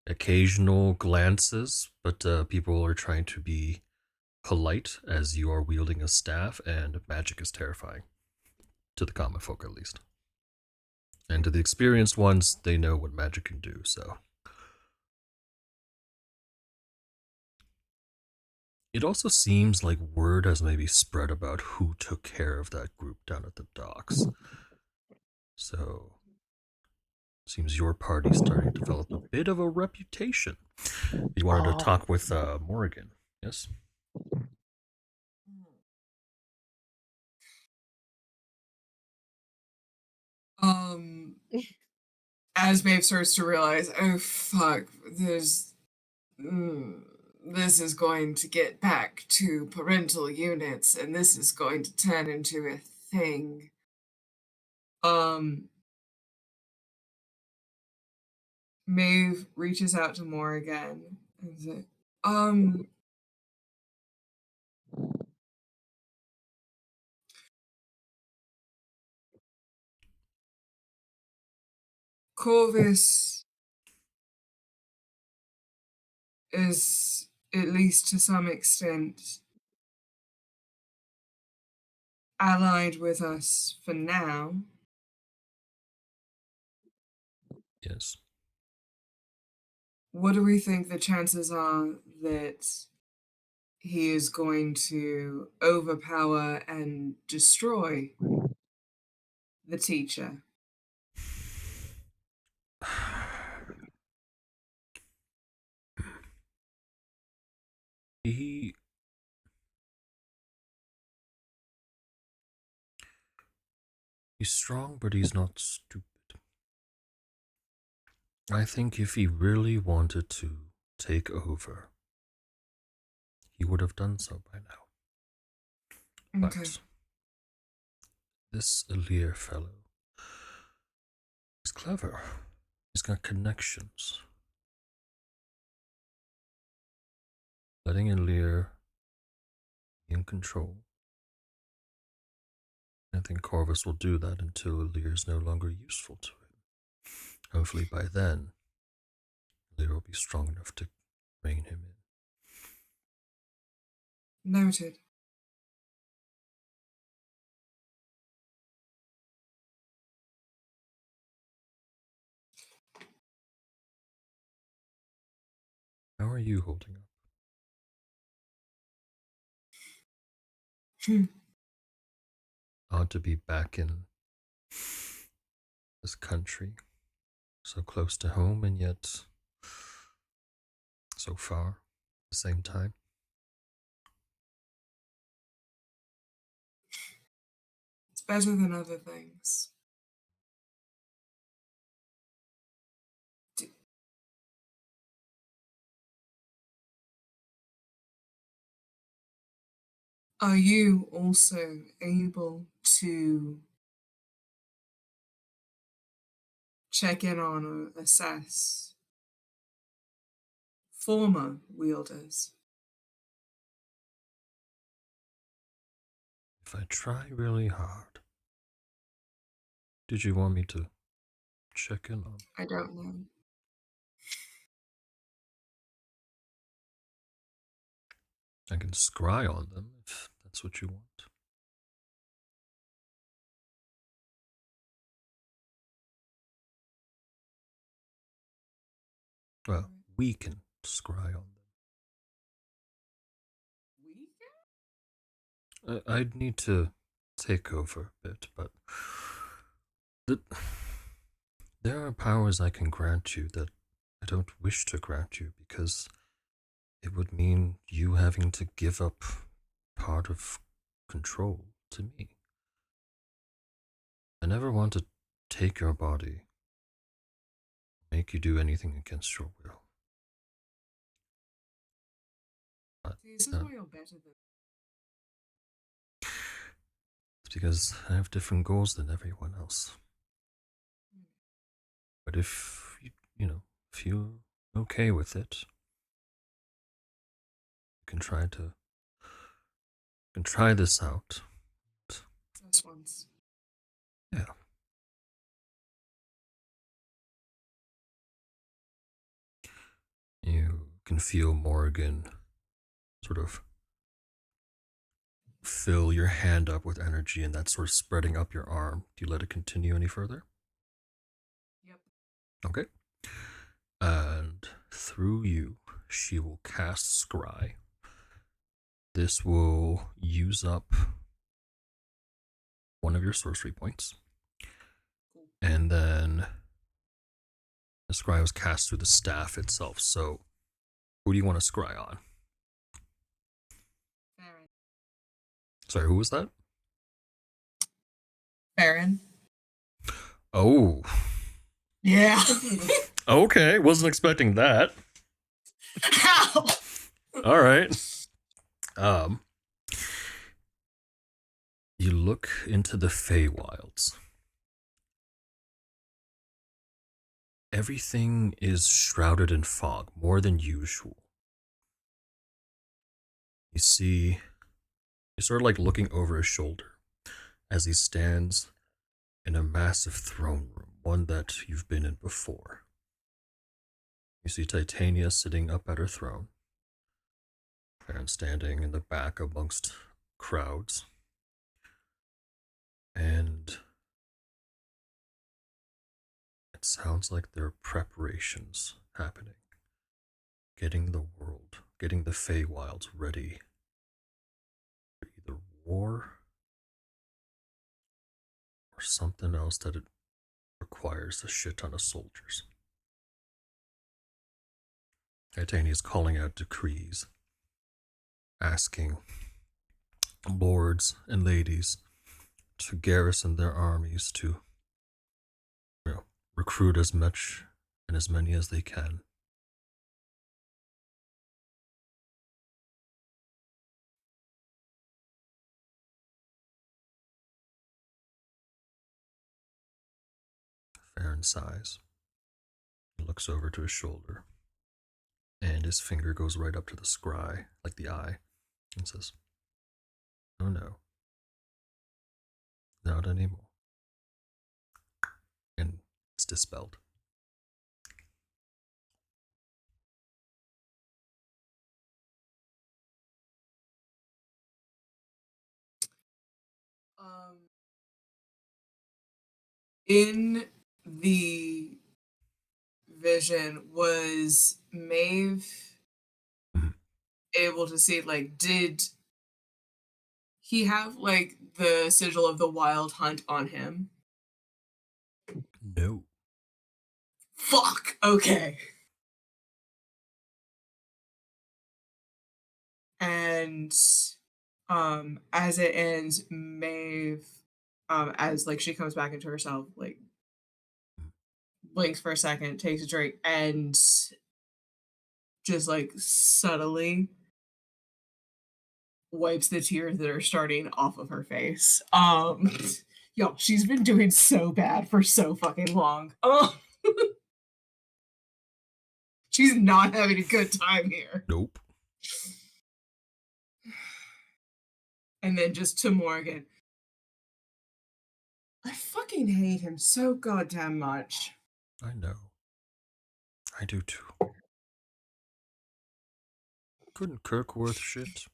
occasional glances, but people are trying to be polite as you are wielding a staff, and magic is terrifying. To the common folk, at least. And to the experienced ones, they know what magic can do, so. It also seems like word has maybe spread about who took care of that group down at the docks. So, seems your party's starting to develop a bit of a reputation. You wanted to talk with Morrigan, yes? As Maeve starts to realize, oh fuck, this is going to get back to parental units, and this is going to turn into a thing. Maeve reaches out to Moore again and says, Corvus is, at least to some extent, allied with us for now. Yes. What do we think the chances are that he is going to overpower and destroy the teacher? He's strong, but he's not stupid. I think if he really wanted to take over, he would have done so by now. Okay. But this Alir fellow is clever. He's got connections. Letting Alir be in control. I think Corvus will do that until Alir is no longer useful to him. Hopefully by then, Alir will be strong enough to rein him in. Noted. How are you holding up? Odd to be back in this country, so close to home and yet so far at the same time. It's better than other things. Are you also able to check in on or assess former wielders? If I try really hard, did you want me to check in on? I don't know. I can scry on them if that's what you want. Well, we can scry on them. I'd need to take over a bit, but there are powers I can grant you that I don't wish to grant you because it would mean you having to give up part of control to me. I never want to take your body, make you do anything against your will. But, This is why you're better than. it's because I have different goals than everyone else. But if if you're okay with it, you can try this out. Just once. Yeah. You can feel Morgan sort of fill your hand up with energy and that's sort of spreading up your arm. Do you let it continue any further? Yep. Okay. And through you, she will cast Scry. This will use up one of your sorcery points. And then the Scry was cast through the staff itself. So who do you want to scry on? Baron. Sorry, who was that? Baron. Oh. Yeah. Okay, wasn't expecting that. How? All right. You look into the Feywilds. Everything is shrouded in fog, more than usual. You see, you're sort of like looking over his shoulder as he stands in a massive throne room, one that you've been in before. You see Titania sitting up at her throne, and standing in the back amongst crowds. And it sounds like there are preparations happening. Getting the world, getting the Feywilds ready for either war or something else that it requires a shit ton of soldiers. Titania is calling out decrees, asking lords and ladies to garrison their armies to, recruit as much and as many as they can. Farron sighs. He looks over to his shoulder, and his finger goes right up to the scry, like the eye, and says, "Oh no, not anymore." And it's dispelled. In the vision, was Maeve able to see, like, did he have, like, the sigil of the wild hunt on him? No. Fuck! Okay. And, as it ends, Maeve, as, like, she comes back into herself, like, blinks for a second, takes a drink, and just, like, subtly wipes the tears that are starting off of her face. Yo, she's been doing so bad for so fucking long. Oh, she's not having a good time here. Nope. And then just to Morgan. I fucking hate him so goddamn much. I know. I do too. Couldn't Kirk worth shit?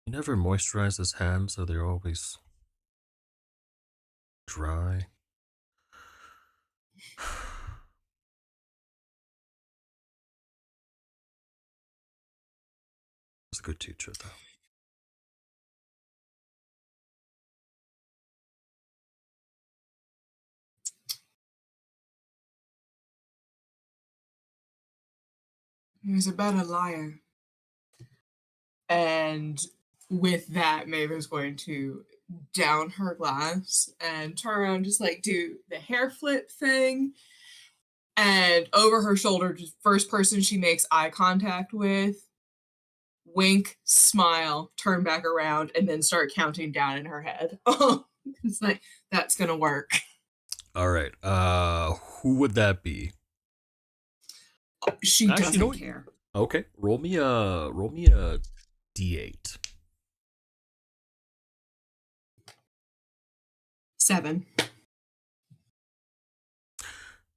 He never moisturized his hands, so they're always dry. He's a good teacher, though. He was a better liar. And with that, Maeve is going to down her glass and turn around, just like do the hair flip thing. And over her shoulder, just first person she makes eye contact with, wink, smile, turn back around, and then start counting down in her head. It's like, that's gonna work. All right. Who would that be? She doesn't care. Okay, roll me a D8. 7.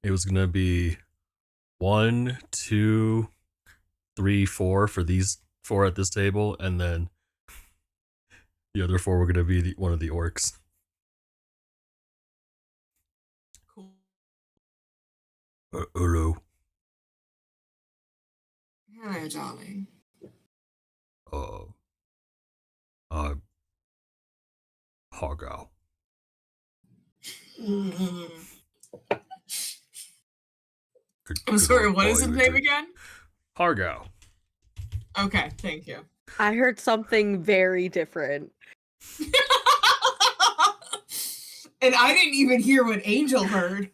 It was gonna be 1, 2, 3, 4 for these 4 at this table, and then the other 4 were gonna be one of the orcs. Cool. Hello. Hello, darling. I'm Hargal. I'm sorry, what is his name again? Hargal. Okay, thank you. I heard something very different. And I didn't even hear what Angel heard.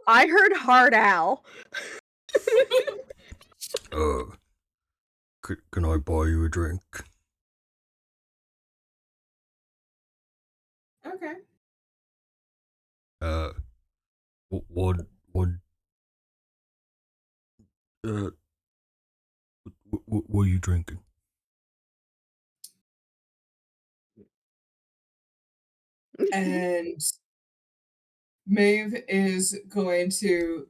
I heard Hard Al. can I buy you a drink? Okay. One. What are you drinking? And Maeve is going to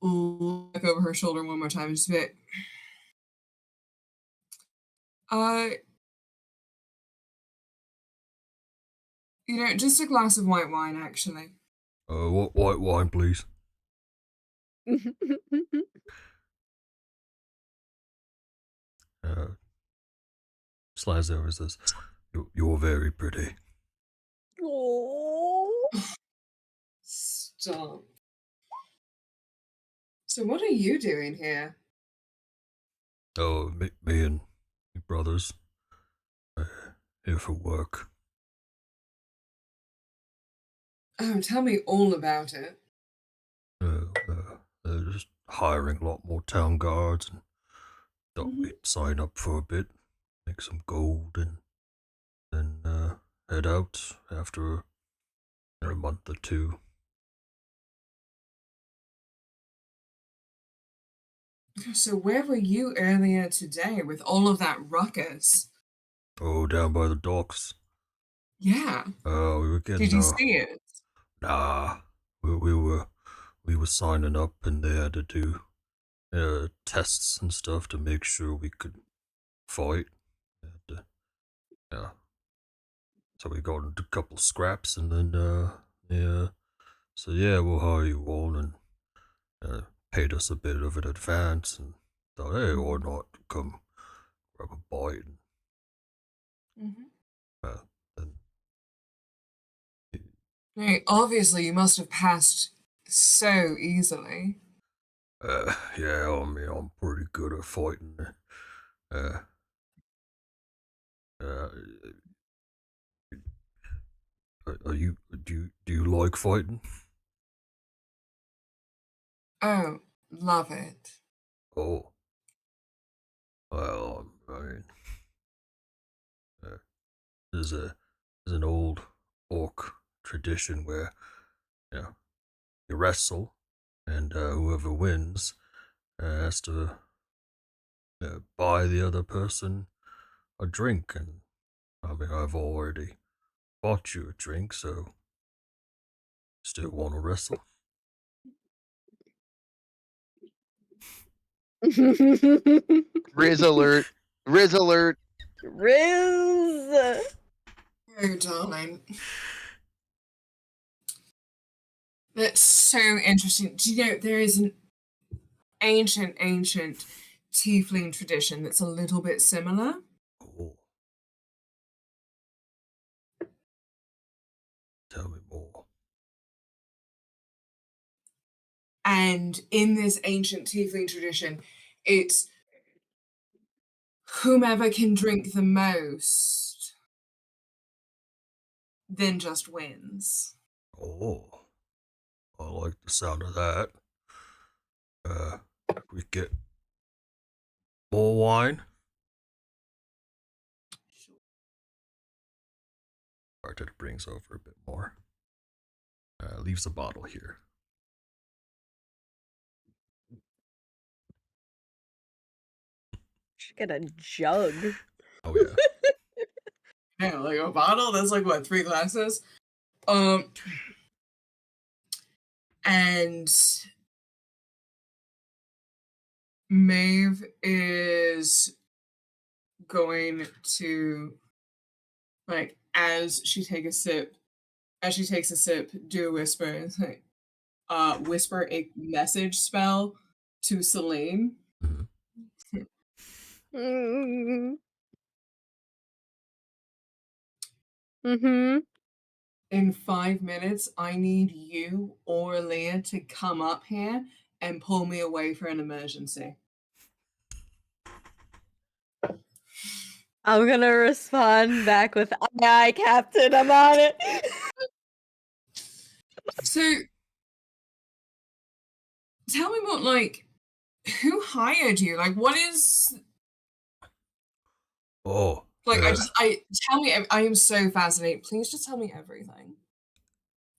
look over her shoulder one more time and just be like, just a glass of white wine, actually. What white wine, please? Slides over and says, "You're very pretty." Oh. Stop. So what are you doing here? Oh, me and my brothers here for work. Oh, tell me all about it. They're just hiring a lot more town guards, and thought we'd sign up for a bit, make some gold, and then head out after a month or two. So where were you earlier today with all of that ruckus? Oh, down by the docks. Yeah. Oh, we were getting. Did you see it? Nah, we were signing up, and they had to do tests and stuff to make sure we could fight. And, yeah. So we got into a couple scraps, and then yeah. So yeah, we'll hire you all, and paid us a bit of an advance, and thought, hey, why not come grab a bite? And Hey, obviously, you must have passed so easily. yeah, I mean, I'm pretty good at fighting. Are you? Do you like fighting? Oh, love it. Oh, well, I mean, there's an old orc tradition where you wrestle, and whoever wins has to buy the other person a drink. And I mean, I've already bought you a drink, so still want to wrestle? Riz alert! Riz alert! Riz! Oh, darling. That's so interesting. Do you know, there is an ancient tiefling tradition that's a little bit similar. Oh. Tell me more. And in this ancient tiefling tradition, it's whomever can drink the most then just wins. Oh, I like the sound of that. We get more wine. Bartender brings over a bit more. Leaves a bottle here. Should get a jug. Oh yeah. Yeah, like a bottle? That's like what, 3 glasses? And Maeve is going to, like, as she takes a sip, do a whisper and say, whisper a message spell to Salene. In 5 minutes, I need you or Leah to come up here and pull me away for an emergency. I'm gonna respond back with, aye, Captain, I'm on it. tell me what, like, who hired you? Like, what is... Oh. Like, tell me, I am so fascinated. Please just tell me everything.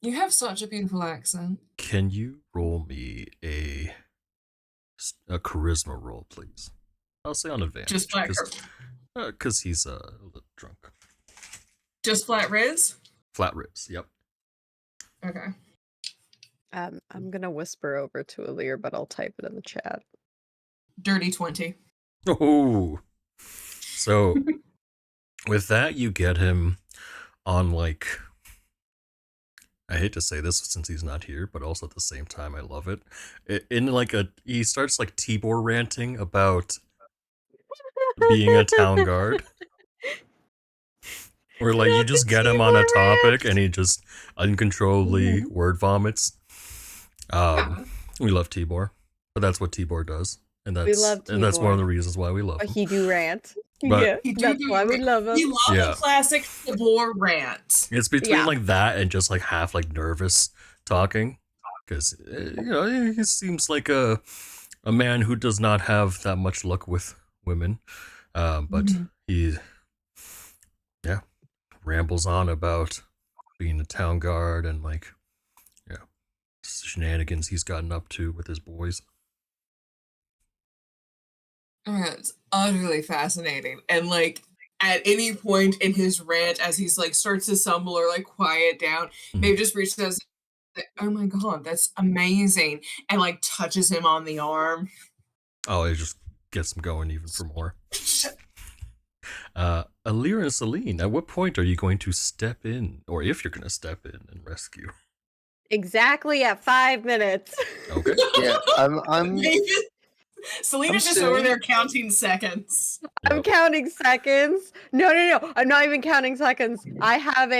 You have such a beautiful accent. Can you roll me a charisma roll, please? I'll say on advantage. Just flat, because he's a little drunk. Just flat riz? Flat riz, yep. Okay. I'm gonna whisper over to Alir, but I'll type it in the chat. Dirty 20. Oh. So, with that, you get him on, like... I hate to say this since he's not here, but also at the same time, I love it. He starts like Tbor ranting about being a town guard. Or like you just get him on a topic and he just uncontrollably word vomits. We love Tbor, but that's what Tbor does, and that's one of the reasons why we love him. He do rant. But That's why we love him. We love a classic Tbor rant. It's between like that and just like half like nervous talking, because he seems like a man who does not have that much luck with women, but he rambles on about being a town guard and like shenanigans he's gotten up to with his boys. It's utterly fascinating. And like at any point in his rant, as he's like starts to stumble or like quiet down, Maeve just reaches out and says, "Oh my god, that's amazing," and like touches him on the arm. Oh, it just gets him going even for more. Alir and Salene, at what point are you going to step in, or if you're going to step in and rescue? Exactly at 5 minutes. Okay. Yeah, I'm Selena's just over there counting seconds. I'm counting seconds. No. I'm not even counting seconds. I have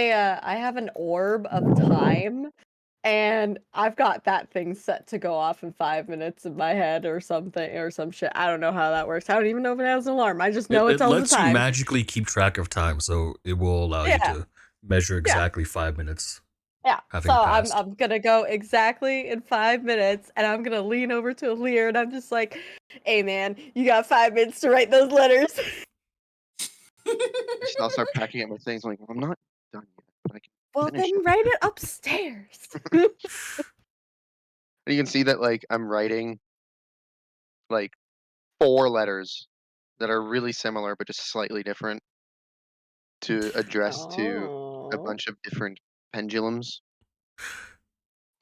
an orb of time, and I've got that thing set to go off in 5 minutes in my head or something or some shit. I don't know how that works. I don't even know if it has an alarm. I just know it's all the time. It lets you magically keep track of time, so it will allow you to measure exactly 5 minutes. Yeah, so I'm gonna go exactly in 5 minutes, and I'm gonna lean over to Alir, and I'm just like, "Hey man, you got 5 minutes to write those letters." I'll start packing up my things. I'm like, I'm not done yet, but I can. Well, then write it upstairs. And you can see that like I'm writing like 4 letters that are really similar but just slightly different to address to a bunch of different pendulums,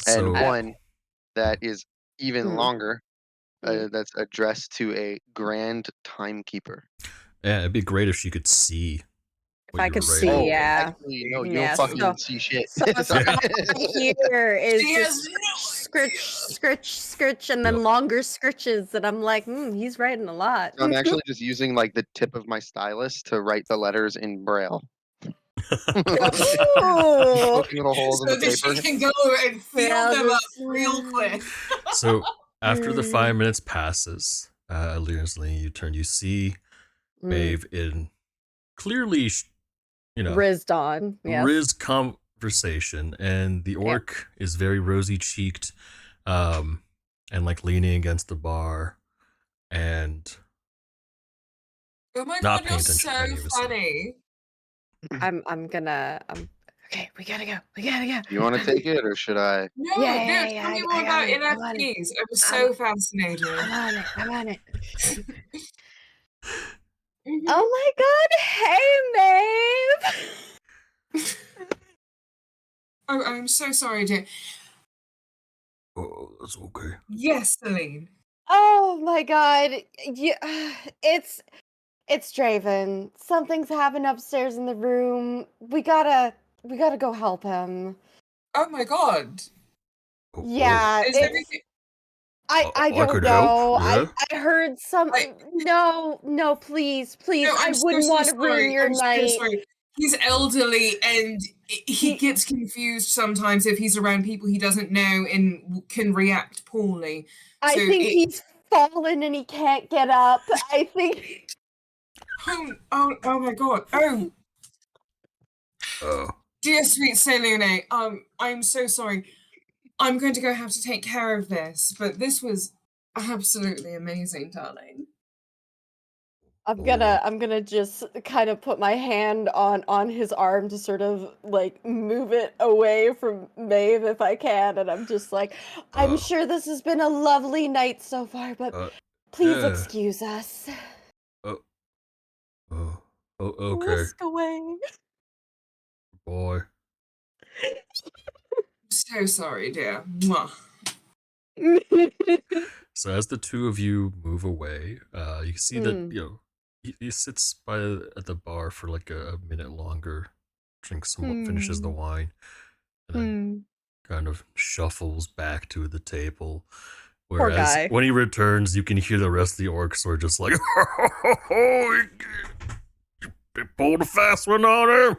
and one that is even longer that's addressed to a grand timekeeper. Yeah, it'd be great if she could see. If I could see, Actually, no, you don't fucking see shit. So here is just scritch, and then longer scritches, and I'm like, he's writing a lot. So I'm actually just using like the tip of my stylus to write the letters in Braille. Little holes in the paper. She can go and fill them up real quick. So after the 5 minutes passes, Alir and Salene, you see Maeve in clearly, rizzed on, riz conversation, and the orc is very rosy cheeked, and like leaning against the bar, and oh my god, you're so funny. Okay, we gotta go. You want to take it, or should I? No, tell me more about NFTs. I'm so fascinated. I'm on it. Oh my god, hey Maeve! Oh, I'm so sorry, dear. Oh, that's okay. Yes, Salene. Oh my god, it's Draven. Something's happened upstairs in the room. We gotta go help him. Oh my god. Yeah, is everything... I don't know. Yeah? I heard something. No, please. No, I wouldn't want to ruin your night. So sorry. He's elderly and he gets confused sometimes if he's around people he doesn't know and can react poorly. I think he's fallen and he can't get up. I think. Oh my god. Oh. Dear sweet Salene, I'm so sorry. I'm going to go have to take care of this, but this was absolutely amazing, darling. I'm gonna just kind of put my hand on his arm to sort of like move it away from Maeve if I can, and I'm just like, I'm sure this has been a lovely night so far, but please excuse us. Okay. Whisk away. Boy. So sorry, dear. Mwah. So as the two of you move away, you can see that he sits at the bar for like a minute longer, drinks some, finishes the wine, and then kind of shuffles back to the table. Whereas when he returns, you can hear the rest of the orcs are just like, "Oh, you pulled a fast one on him."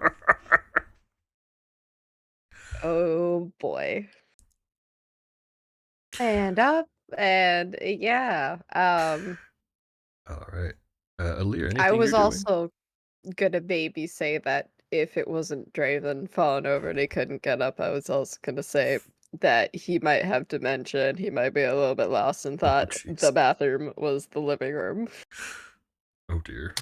Oh boy. And up and yeah. All right, Alir, anything I was you're doing? also gonna maybe say that if it wasn't Draven falling over and he couldn't get up, I was also gonna say that he might have dementia and he might be a little bit lost and thought the bathroom was the living room. Oh dear.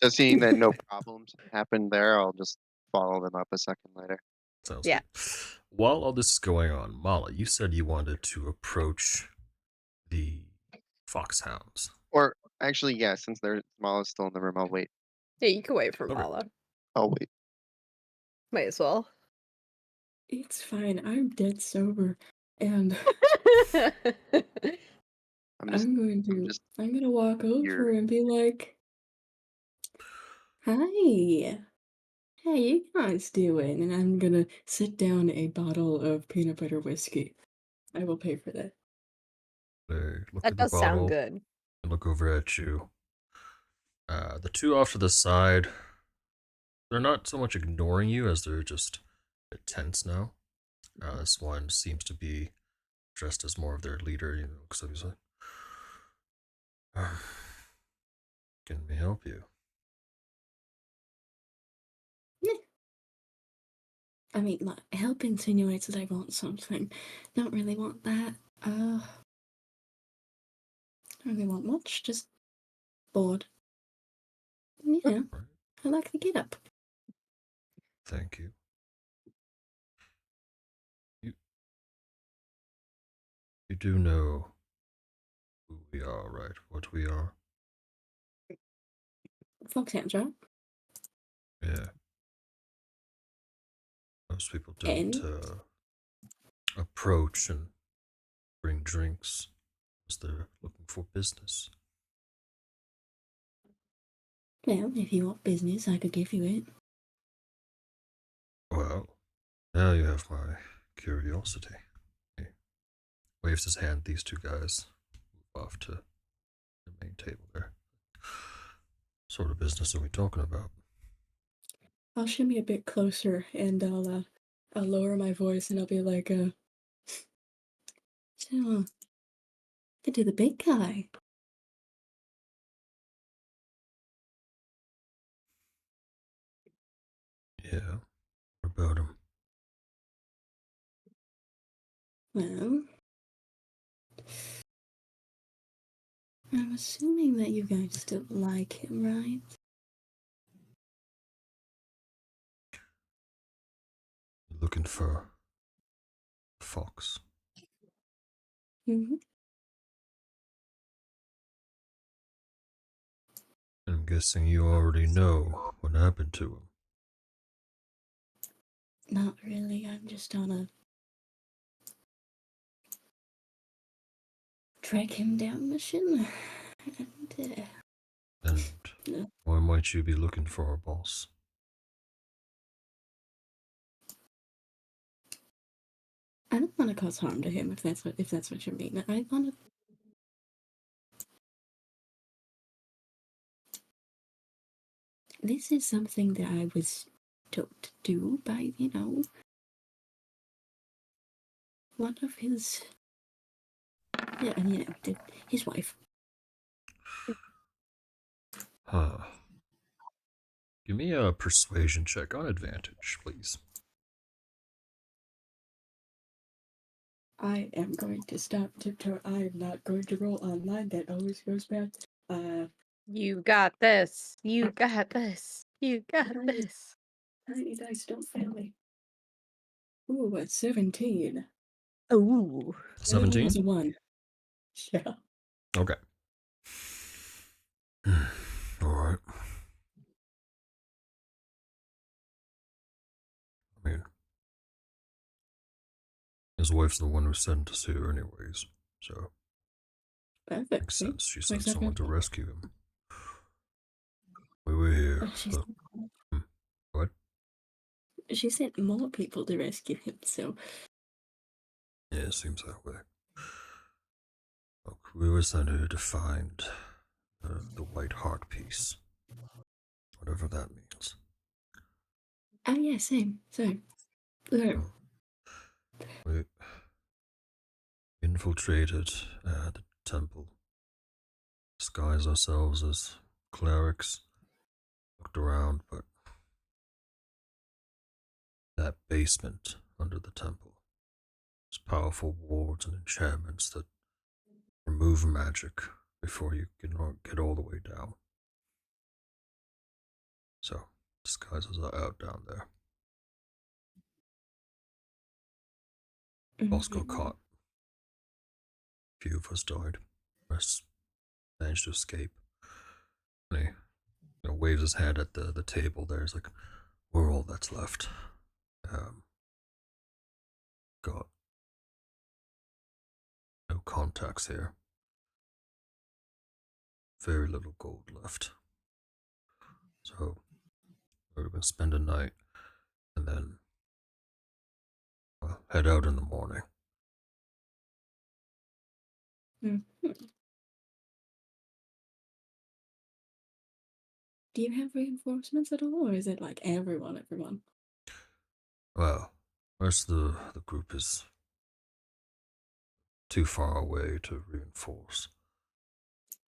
So seeing that no problems happened there, I'll just follow them up a second later. Sounds good. While all this is going on, Mala, you said you wanted to approach the foxhounds. Or actually, yeah, since Mala's still in the room, I'll wait. Yeah, you can wait for Mala. I'll wait. Might as well. It's fine. I'm dead sober, and I'm gonna walk over and be like, "Hi, how you guys doing?" And I'm gonna sit down a bottle of peanut butter whiskey. I will pay for that. They look That at the does sound bottle good. and look over at you. The two off to the side, they're not so much ignoring you as they're just a bit tense now. This one seems to be dressed as more of their leader, so he's like, "Can we help you?" I mean, like, help insinuates that I want something. Don't really want that. Don't really want much, just bored. Yeah, I like the get up. Thank you. You do know who we are, right? What we are? Foxhounds, right? Yeah. Most people don't approach and bring drinks as they're looking for business. Well, if you want business, I could give you it. Well, now you have my curiosity. He waves his hand. These two guys move off to the main table there. What sort of business are we talking about? I'll shimmy a bit closer and I'll lower my voice and I'll be like, so, get to the big guy. Yeah. What about him? Well, I'm assuming that you guys still like him, right? Looking for Fox. Mm-hmm. I'm guessing you already know what happened to him. Not really, I'm just on a track him down mission. And why might you be looking for our boss? I don't want to cause harm to him, if that's what you mean. I want to. This is something that I was told to do by, one of his, his wife. Huh. Give me a persuasion check on advantage, please. I am going to stop tiptoe. I am not going to roll online. That always goes bad. You got this. You got this. You got this. Tiny dice, don't fail me. Ooh, a 17. Ooh. 17? That was a 1. Yeah. Okay. Alright. I mean, his wife's the one who sent us here anyways, so Perfect. makes sense. She sent Makes someone to sense. rescue him. We were here. What? She sent more people to rescue him, so... Yeah, it seems that way. Look, we were sent here to find the white heart piece. Whatever that means. Oh yeah, same. So, we infiltrated the temple. Disguised ourselves as clerics. Looked around, but that basement under the temple. There's powerful wards and enchantments that remove magic before you can get all the way down. So, disguises are out down there. Boss got caught. Few of us died. Rest managed to escape. And he waves his hand at the table there. He's like, we're all that's left. Got no contacts here. Very little gold left. So, we're going to spend a night and then head out in the morning. Mm-hmm. Do you have reinforcements at all, or is it like everyone? Well, rest of the group is too far away to reinforce.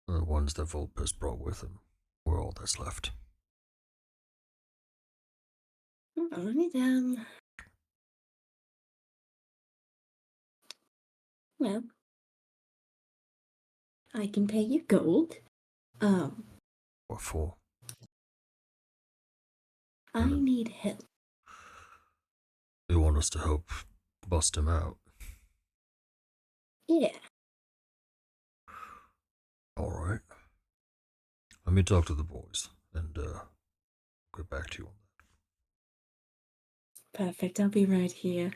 The ones that Vulpes brought with him were all that's left. Alright, well, I can pay you gold. What for? I need help. You want us to help bust him out? Yeah. Alright. Let me talk to the boys and get back to you on that. Perfect, I'll be right here.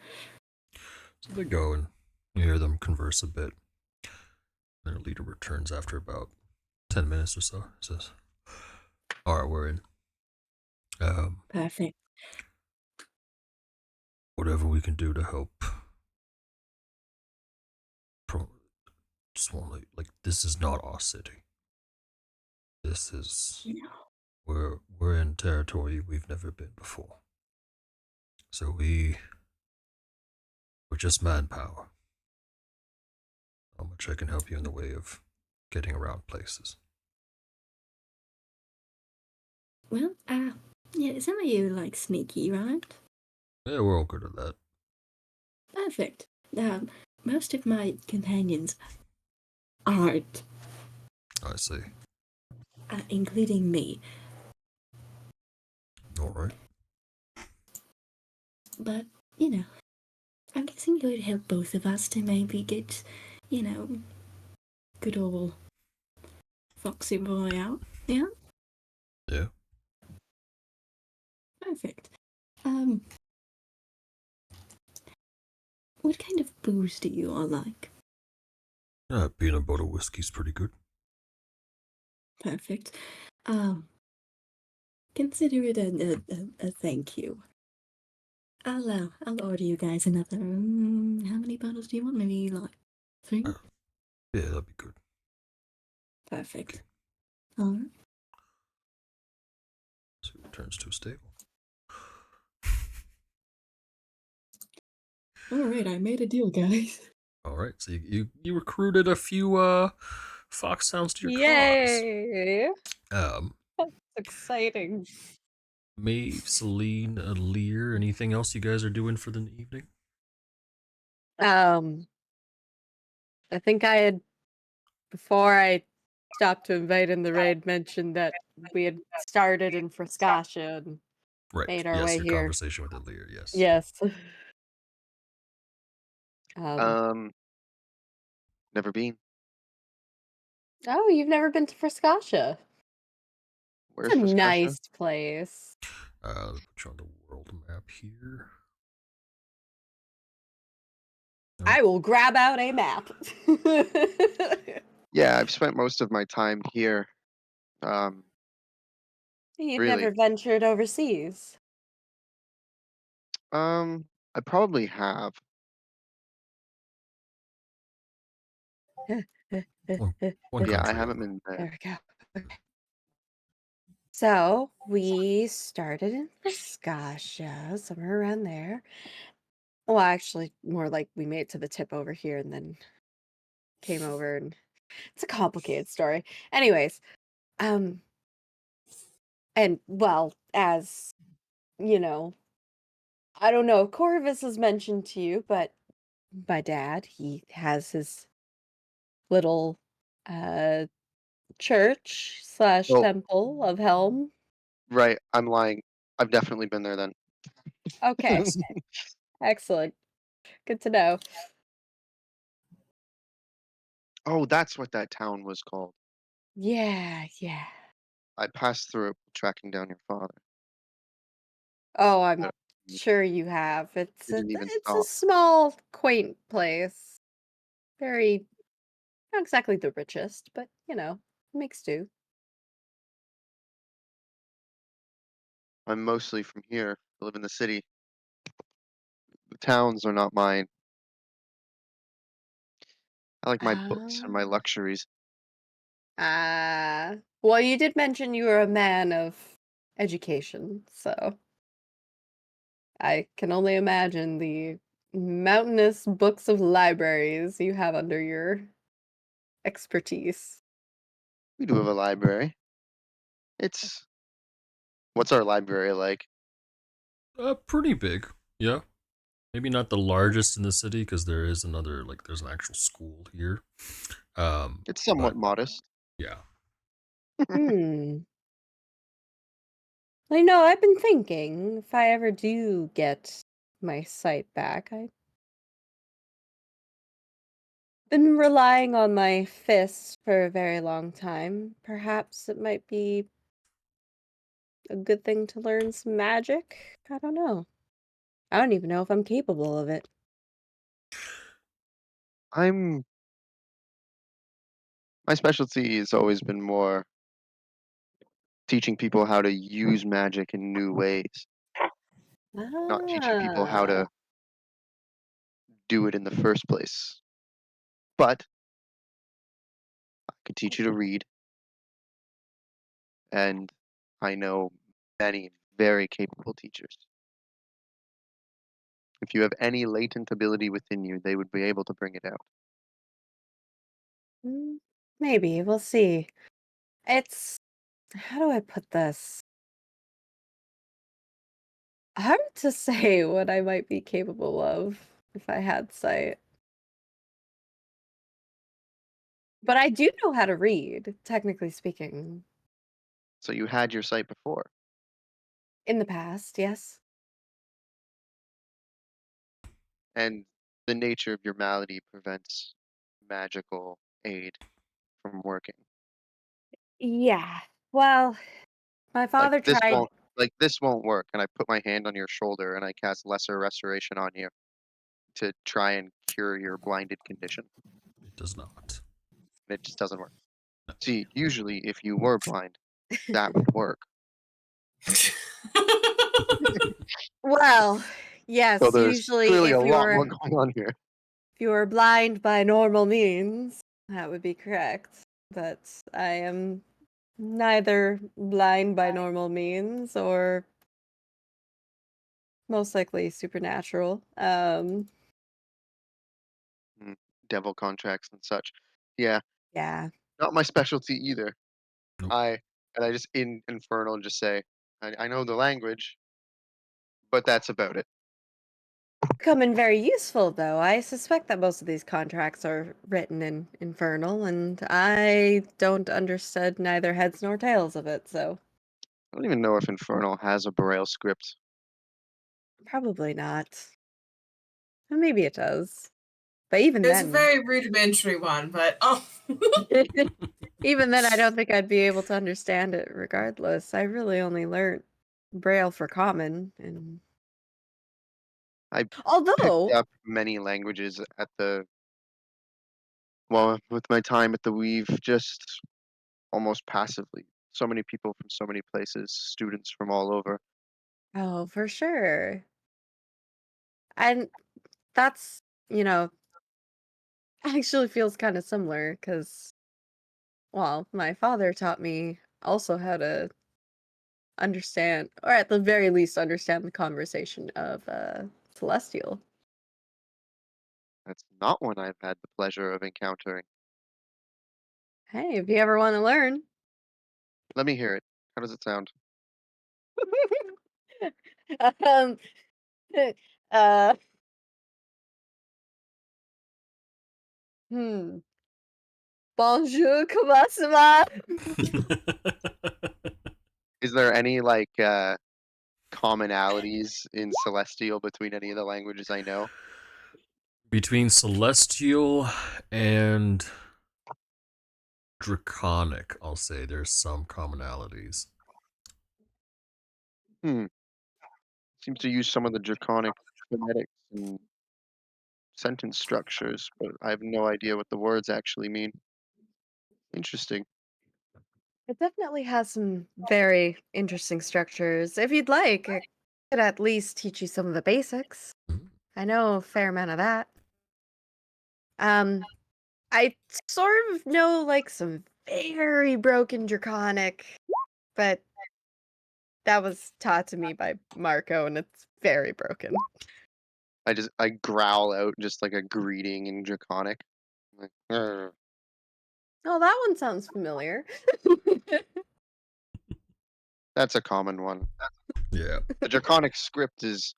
So they go and you hear them converse a bit. Their leader returns after about 10 minutes or so. Says, alright, we're in. Perfect. Whatever we can do to help. Just want to, like, this is not our city. This is... We're in territory we've never been before. So we're just manpower. How much I can help you in the way of getting around places. Well, yeah, some of you like sneaky, right? Yeah, we're all good at that. Perfect. Most of my companions aren't. I see. Including me. Alright. But, I'm guessing it would help both of us to maybe get, good old Foxy boy out. Yeah? Yeah. Perfect. What kind of booze do you all like? Peanut butter whiskey's pretty good. Perfect. Consider it a thank you. I'll order you guys another. How many bottles do you want? Maybe like 3? Yeah, that'd be good. Perfect. Alright. So he returns to a stable. Alright, I made a deal, guys. Alright, so you recruited a few foxhounds to your Yay! cause. That's exciting. Maeve, Salene, Lear, anything else you guys are doing for the evening? I think I had, before I stopped to invite in the raid, mentioned that we had started in Frascatia and made our way your here. conversation with Elir, yes. Yes. Never been. Oh, you've never been to Frascatia? Where's It's a Frascatia? nice place. Put you on the world map here. I will grab out a map. Yeah, I've spent most of my time here. You've Really? never ventured overseas. I probably have. One Yeah, I country. haven't been there. There we go. Okay. So we started in Frascatia, somewhere around there. Well, actually, more like we made it to the tip over here and then came over, and it's a complicated story. Anyways, and well, as you know, I don't know if Corvus has mentioned to you, but my dad, he has his little church / Oh. temple of Helm. Right, I'm lying. I've definitely been there then. Okay. Excellent. Good to know. Oh, that's what that town was called. Yeah. I passed through it tracking down your father. Oh, I'm Uh, sure you have. It's Didn't even a stop. small, quaint place. Very, not exactly the richest, but makes do. I'm mostly from here. I live in the city. The towns are not mine. I like my books and my luxuries. Well, you did mention you were a man of education, so I can only imagine the mountainous books of libraries you have under your expertise. We do have a library. What's our library like? Pretty big. Yeah. Maybe not the largest in the city because there is there's an actual school here. It's somewhat modest. Yeah. I've been thinking if I ever do get my sight back, I've been relying on my fist for a very long time. Perhaps it might be a good thing to learn some magic. I don't know. I don't even know if I'm capable of it. My specialty has always been more teaching people how to use magic in new ways, not teaching people how to do it in the first place. But I could teach you to read, and I know many very capable teachers. If you have any latent ability within you, they would be able to bring it out. Maybe. We'll see. It's... How do I put this? Hard to say what I might be capable of if I had sight. But I do know how to read, technically speaking. So you had your sight before? In the past, yes. And the nature of your malady prevents magical aid from working. Yeah. Well, my father tried... This won't work, and I put my hand on your shoulder and I cast Lesser Restoration on you to try and cure your blinded condition. It does not. It just doesn't work. See, usually if you were blind, that would work. Well, yes, So there's usually clearly if a lot more going on here. if you were blind by normal means, that would be correct. But I am neither blind by normal means or most likely supernatural. Devil contracts and such. Yeah. Yeah. Not my specialty either. Nope. I just in Infernal just say, I know the language, but that's about it. becoming very useful, though. I suspect that most of these contracts are written in Infernal, and I don't understand neither heads nor tails of it, so... I don't even know if Infernal has a Braille script. Probably not. Maybe it does. But even There's then... a very rudimentary one, but even then, I don't think I'd be able to understand it regardless. I really only learned Braille for Common, and... I Although... picked up many languages at the... Well, with my time at the Weave, just almost passively. So many people from so many places, students from all over. Oh, for sure. And that's, actually feels kind of similar, because, well, my father taught me also how to understand, or at the very least understand the conversation of Celestial. That's not one I've had the pleasure of encountering. Hey, if you ever want to learn. Let me hear it. How does it sound? um, uh, Bonjour, comment ça va? Is there any commonalities in Celestial between any of the languages I know? Between Celestial and Draconic, I'll say there's some commonalities. Seems to use some of the Draconic phonetics and sentence structures, but I have no idea what the words actually mean. Interesting. It definitely has some very interesting structures. If you'd like, I could at least teach you some of the basics. I know a fair amount of that. I sort of know some very broken Draconic, but that was taught to me by Marco, and it's very broken. I growl out just like a greeting in Draconic. Like, "Arr." Oh, that one sounds familiar. That's a common one. Yeah. The Draconic script is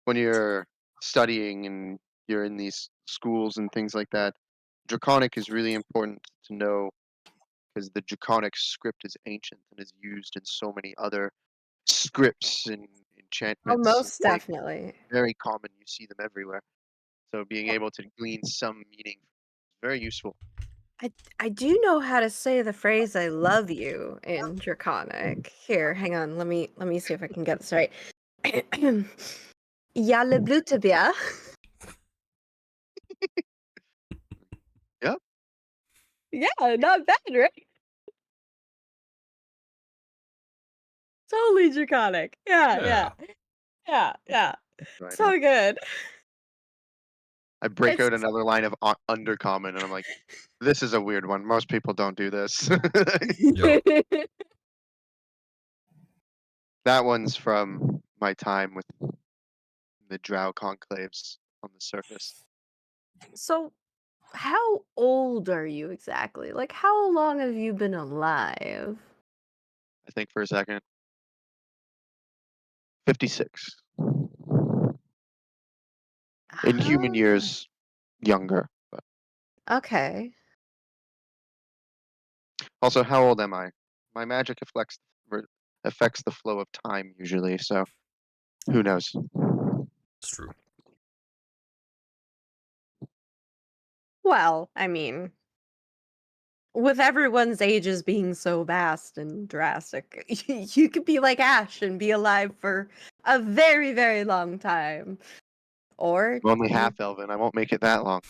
when you're studying and you're in these schools and things like that. Draconic is really important to know because the Draconic script is ancient and is used in so many other scripts and Oh, enchantments. most definitely. Very common. You see them everywhere. So being able to glean some meaning is very useful. I do know how to say the phrase "I love you" in Draconic. Here, hang on. Let me see if I can get this right. Ja le blute bien. Yep. Yeah, not bad, right? Totally Draconic. Yeah. Right So on. good. I break It's out another line of undercommon, and I'm like, "This is a weird one. Most people don't do this." That one's from my time with the Drow conclaves on the surface. So, how old are you exactly? Like, how long have you been alive? I think for a second. 56. In human years, younger. But Okay. also, how old am I? My magic affects the flow of time usually, so who knows? It's true. Well, I mean, with everyone's ages being so vast and drastic, you could be like Ash and be alive for a very, very long time. Or I'm only half elven. I won't make it that long.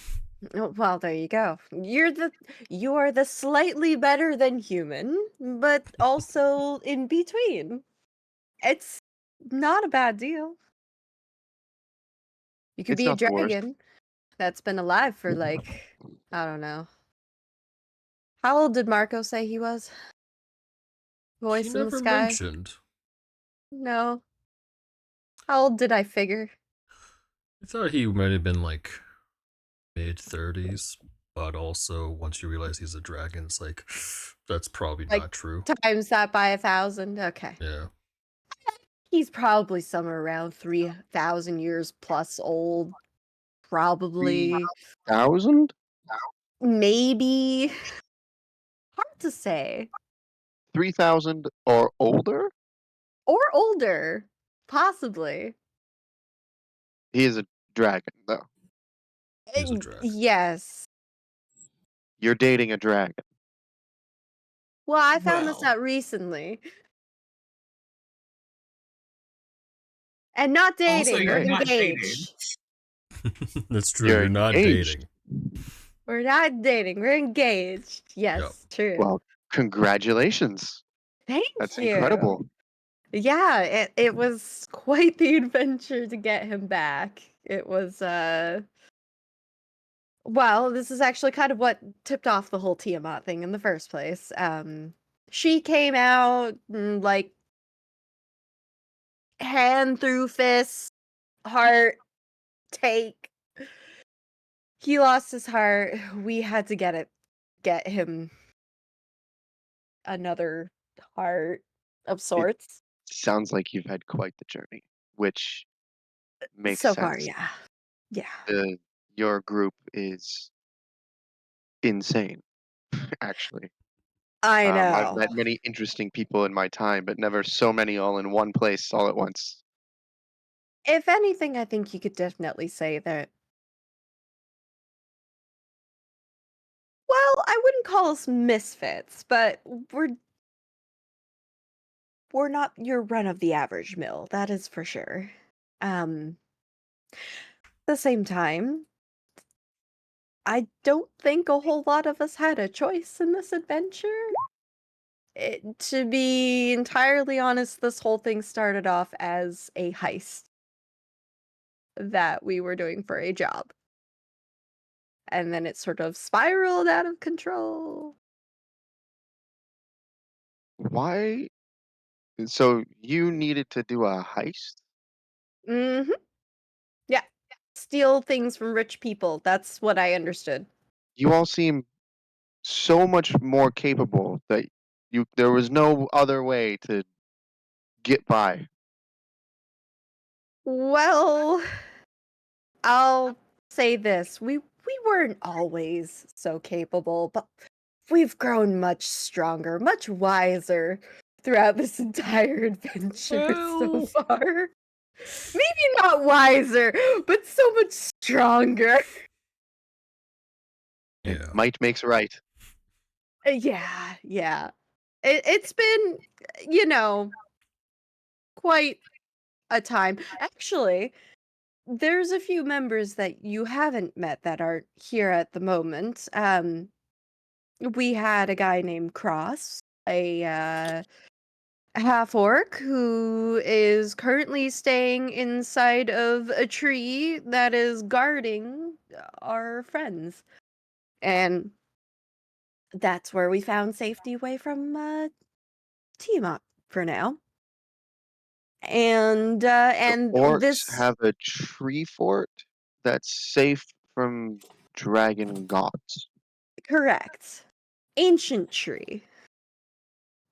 well, there you go. You are the slightly better than human, but also in between. It's not a bad deal. You could It's be a not the worst. dragon that's been alive for I don't know. How old did Marco say he was? Voice He in the never sky? mentioned. No. How old did I figure? I thought he might have been mid-30s, but also once you realize he's a dragon, it's that's probably not true. Times that by 1,000. Okay. Yeah. He's probably somewhere around 3,000 years plus old. Probably. 1,000? Maybe. Hard to say. 3,000 or older? Or older. Possibly. He is a dragon, though. He's a dragon. Yes. You're dating a dragon. Well, I found this out recently. And not dating, Also, we're you're not dating. engaged. That's true. You're You're not engaged. dating. We're not dating, we're engaged. Yes, true. Well, congratulations. Thank That's you. incredible. Yeah, it was quite the adventure to get him back. It was, well, this is actually kind of what tipped off the whole Tiamat thing in the first place. She came out, like, hand through fist, heart, take. He lost his heart. We had to get him another heart of sorts. Sounds like you've had quite the journey, which makes So sense. far, yeah. Yeah. Your group is insane, actually. I know. I've met many interesting people in my time, but never so many all in one place all at once. If anything, I think you could definitely say that. Well, I wouldn't call us misfits, but we're not your run of the average mill, that is for sure. At the same time, I don't think a whole lot of us had a choice in this adventure. To be entirely honest, this whole thing started off as a heist that we were doing for a job. And then it sort of spiraled out of control. Why? So you needed to do a heist? Mm-hmm. Yeah. Steal things from rich people. That's what I understood. You all seem so much more capable that there was no other way to get by. Well, I'll say this. We weren't always so capable, but we've grown much stronger, much wiser throughout this entire adventure so far. Maybe not wiser, but so much stronger. Yeah. Might makes right. Yeah. It's been, quite a time. Actually, there's a few members that you haven't met that are here at the moment. We had a guy named Cross, a half orc who is currently staying inside of a tree that is guarding our friends. And that's where we found safety away from Tiamat for now. And Orcs this have a tree fort that's safe from dragon gods. correct. Ancient tree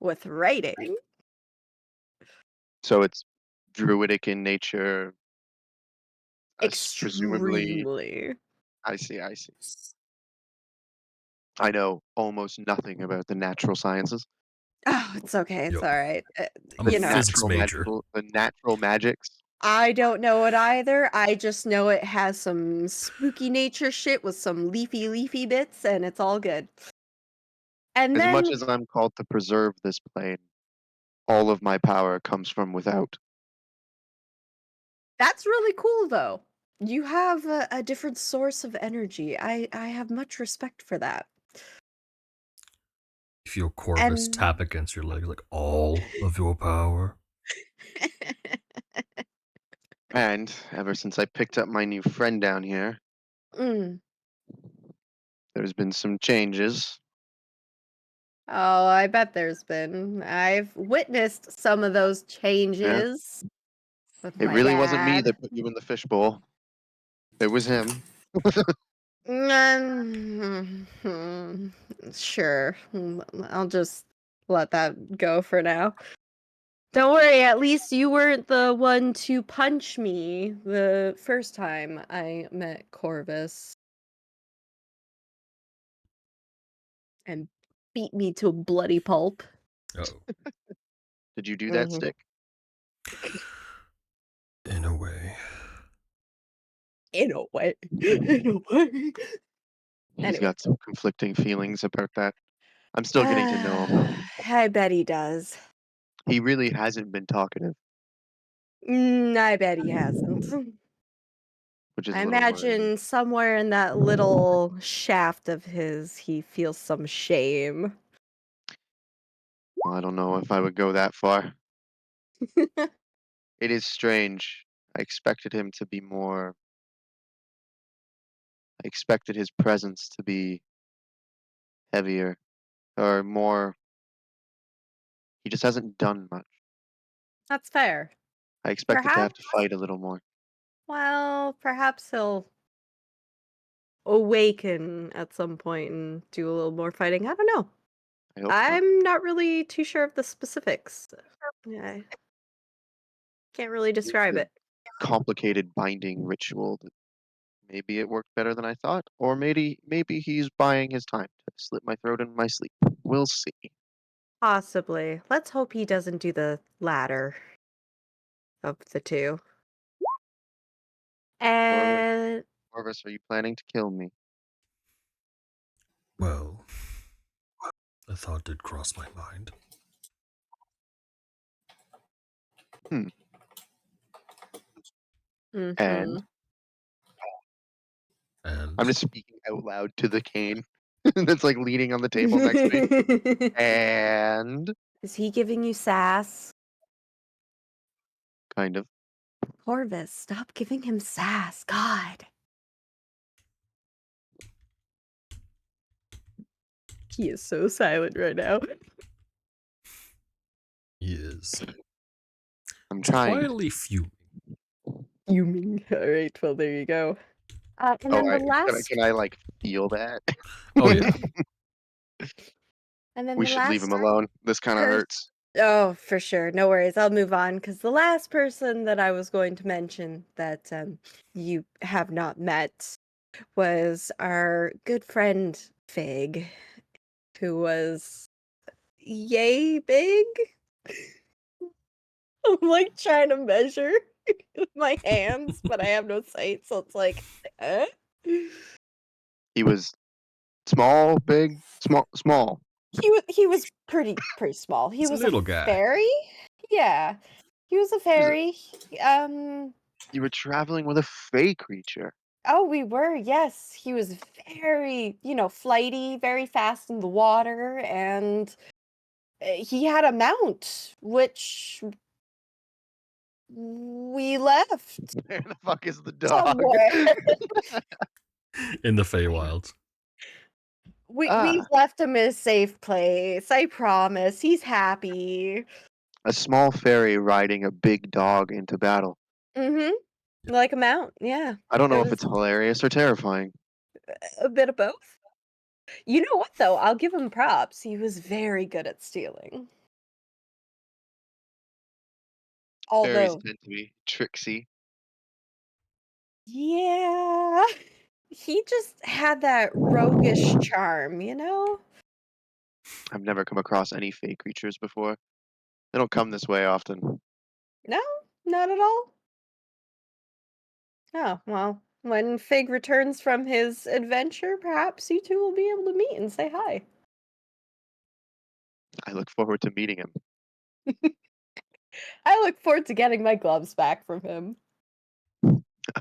with writing. So it's druidic in nature. Presumably. Extremely. I see. I know almost nothing about the natural sciences. Oh, it's okay. It's Yep. all right. I'm a physics major. The natural magics. I don't know it either. I just know it has some spooky nature shit with some leafy bits, and it's all good. And As then, much as I'm called to preserve this plane, all of my power comes from without. that's really cool, though. You have a different source of energy. I have much respect for that. You feel Corvus tap against your leg, like all of your power. And ever since I picked up my new friend down here, there's been some changes. Oh, I bet there's been. I've witnessed some of those changes. Yeah. It really wasn't me that put you in the fishbowl. It was him. Sure. I'll just let that go for now. Don't worry, at least you weren't the one to punch me the first time I met Corvus. And beat me to a bloody pulp. Oh. Did you do that, Stick? In a way. In a way. In a way. He's got some conflicting feelings about that. I'm still getting to know him. I bet he does. He really hasn't been talkative. I bet he hasn't. Which is I a little imagine worrying. somewhere in that little shaft of his, he feels some shame. Well, I don't know if I would go that far. It is strange. I expected him to be more. I expected his presence to be heavier or more. He just hasn't done much. That's fair. I expected to have to fight a little more. Well, perhaps he'll awaken at some point and do a little more fighting. I don't know. I hope so. I'm not really too sure of the specifics. Yeah. Can't really describe it. Complicated binding ritual that maybe it worked better than I thought, or maybe he's buying his time to slit my throat in my sleep. We'll see. Possibly. Let's hope he doesn't do the latter of the two. And Corvus, are you planning to kill me? Well, a thought did cross my mind. And I'm just speaking out loud to the cane that's like leaning on the table next to me. And is he giving you sass? Kind of. Corvus, stop giving him sass. God. He is so silent right now. He is. I'm trying. Quietly fuming. Fuming. All right, well, there you go. And then the last... Can I like feel that? Oh, yeah. And then We the should leave last him alone. This kind of hurts. Oh, for sure. No worries. I'll move on because the last person that I was going to mention that you have not met was our good friend Fig, who was yay big. I'm like trying to measure with my hands, but I have no sight, so it's like, He was small, big, small. He was pretty small. He He's was a little guy. fairy. Yeah, he was a fairy. You were traveling with a fey creature. Oh, we were. Yes, he was very, flighty, very fast in the water, and he had a mount, which we left Where the fuck is the dog? somewhere. In the Feywilds. We've left him in a safe place. I promise. He's happy. A small fairy riding a big dog into battle. Mm-hmm. Like a mount, yeah. I don't know if it's hilarious or terrifying. A bit of both. You know what, though? I'll give him props. He was very good at stealing. Fairies Although, tend to be tricksy. yeah, he just had that roguish charm, I've never come across any fey creatures before. They don't come this way often. No, not at all. Oh, well, when Fig returns from his adventure, perhaps you two will be able to meet and say hi. I look forward to meeting him. I look forward to getting my gloves back from him.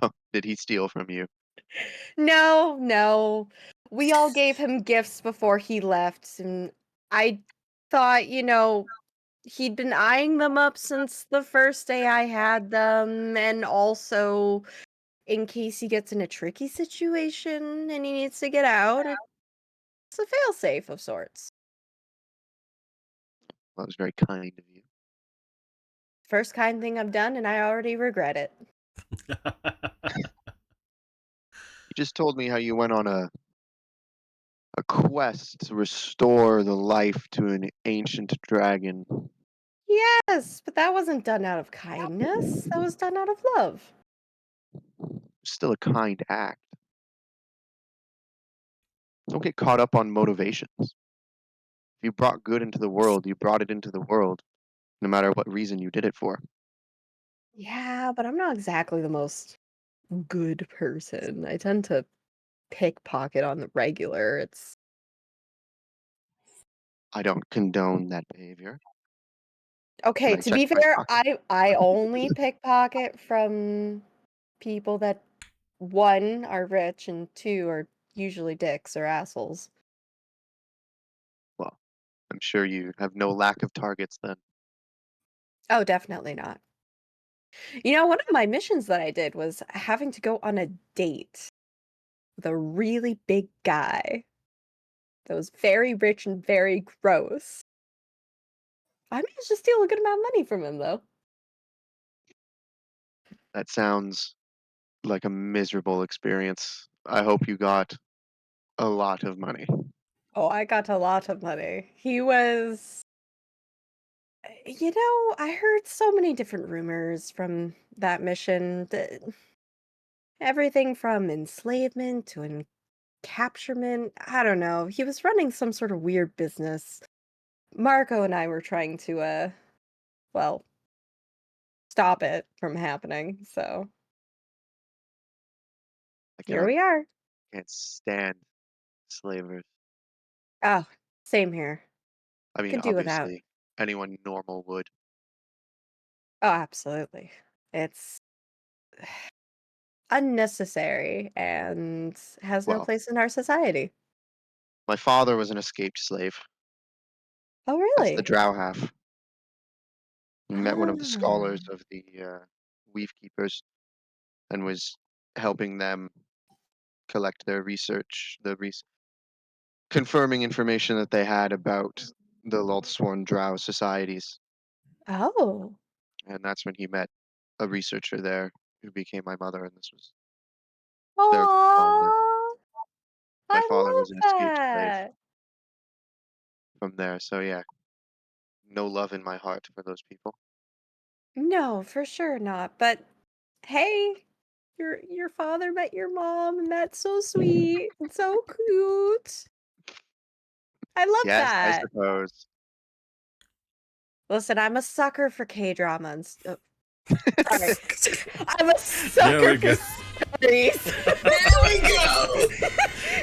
Oh, did he steal from you? No. We all gave him gifts before he left, and I thought, he'd been eyeing them up since the first day I had them, and also in case he gets in a tricky situation and he needs to get out, it's a failsafe of sorts. Well, that was very kind of you. First kind thing I've done, and I already regret it. You just told me how you went on a quest to restore the life to an ancient dragon. Yes, but that wasn't done out of kindness. That was done out of love. Still a kind act. Don't get caught up on motivations. If you brought good into the world, you brought it into the world, no matter what reason you did it for. Yeah, but I'm not exactly the most good person. I tend to pickpocket on the regular. I don't condone that behavior. Okay, I to check be my fair, pocket. I only pickpocket from people that, one, are rich, and two, are usually dicks or assholes. Well, I'm sure you have no lack of targets then. Oh, definitely not. You know, one of my missions that I did was having to go on a date with a really big guy that was very rich and very gross. I managed to steal a good amount of money from him, though. That sounds like a miserable experience. I hope you got a lot of money. Oh, I got a lot of money. He was... You know, I heard so many different rumors from that mission. Everything from enslavement to encapturement. I don't know. He was running some sort of weird business. Marco and I were trying to, well, stop it from happening. So here we are. Can't stand slavers. Oh, same here. I mean, Could do without. obviously, anyone normal would. Oh, absolutely. It's unnecessary and has no Well, place in our society. my father was an escaped slave. Oh, That's the really? drow half. He met one of the scholars Ah. of the weave keepers and was helping them collect their research, confirming information that they had about the Lulthsworn drow societies. Oh. And that's when he met a researcher there who became my mother, and this was their bond. Aww. My I father was love an escaped slave that. from there, so yeah, no love in my heart for those people. No, for sure not. But hey, your father met your mom, and that's so sweet and so cute. I love Yes, I that. suppose. Listen, I'm a sucker for K-drama and sorry. I'm a There sucker we go. for stories. There we go.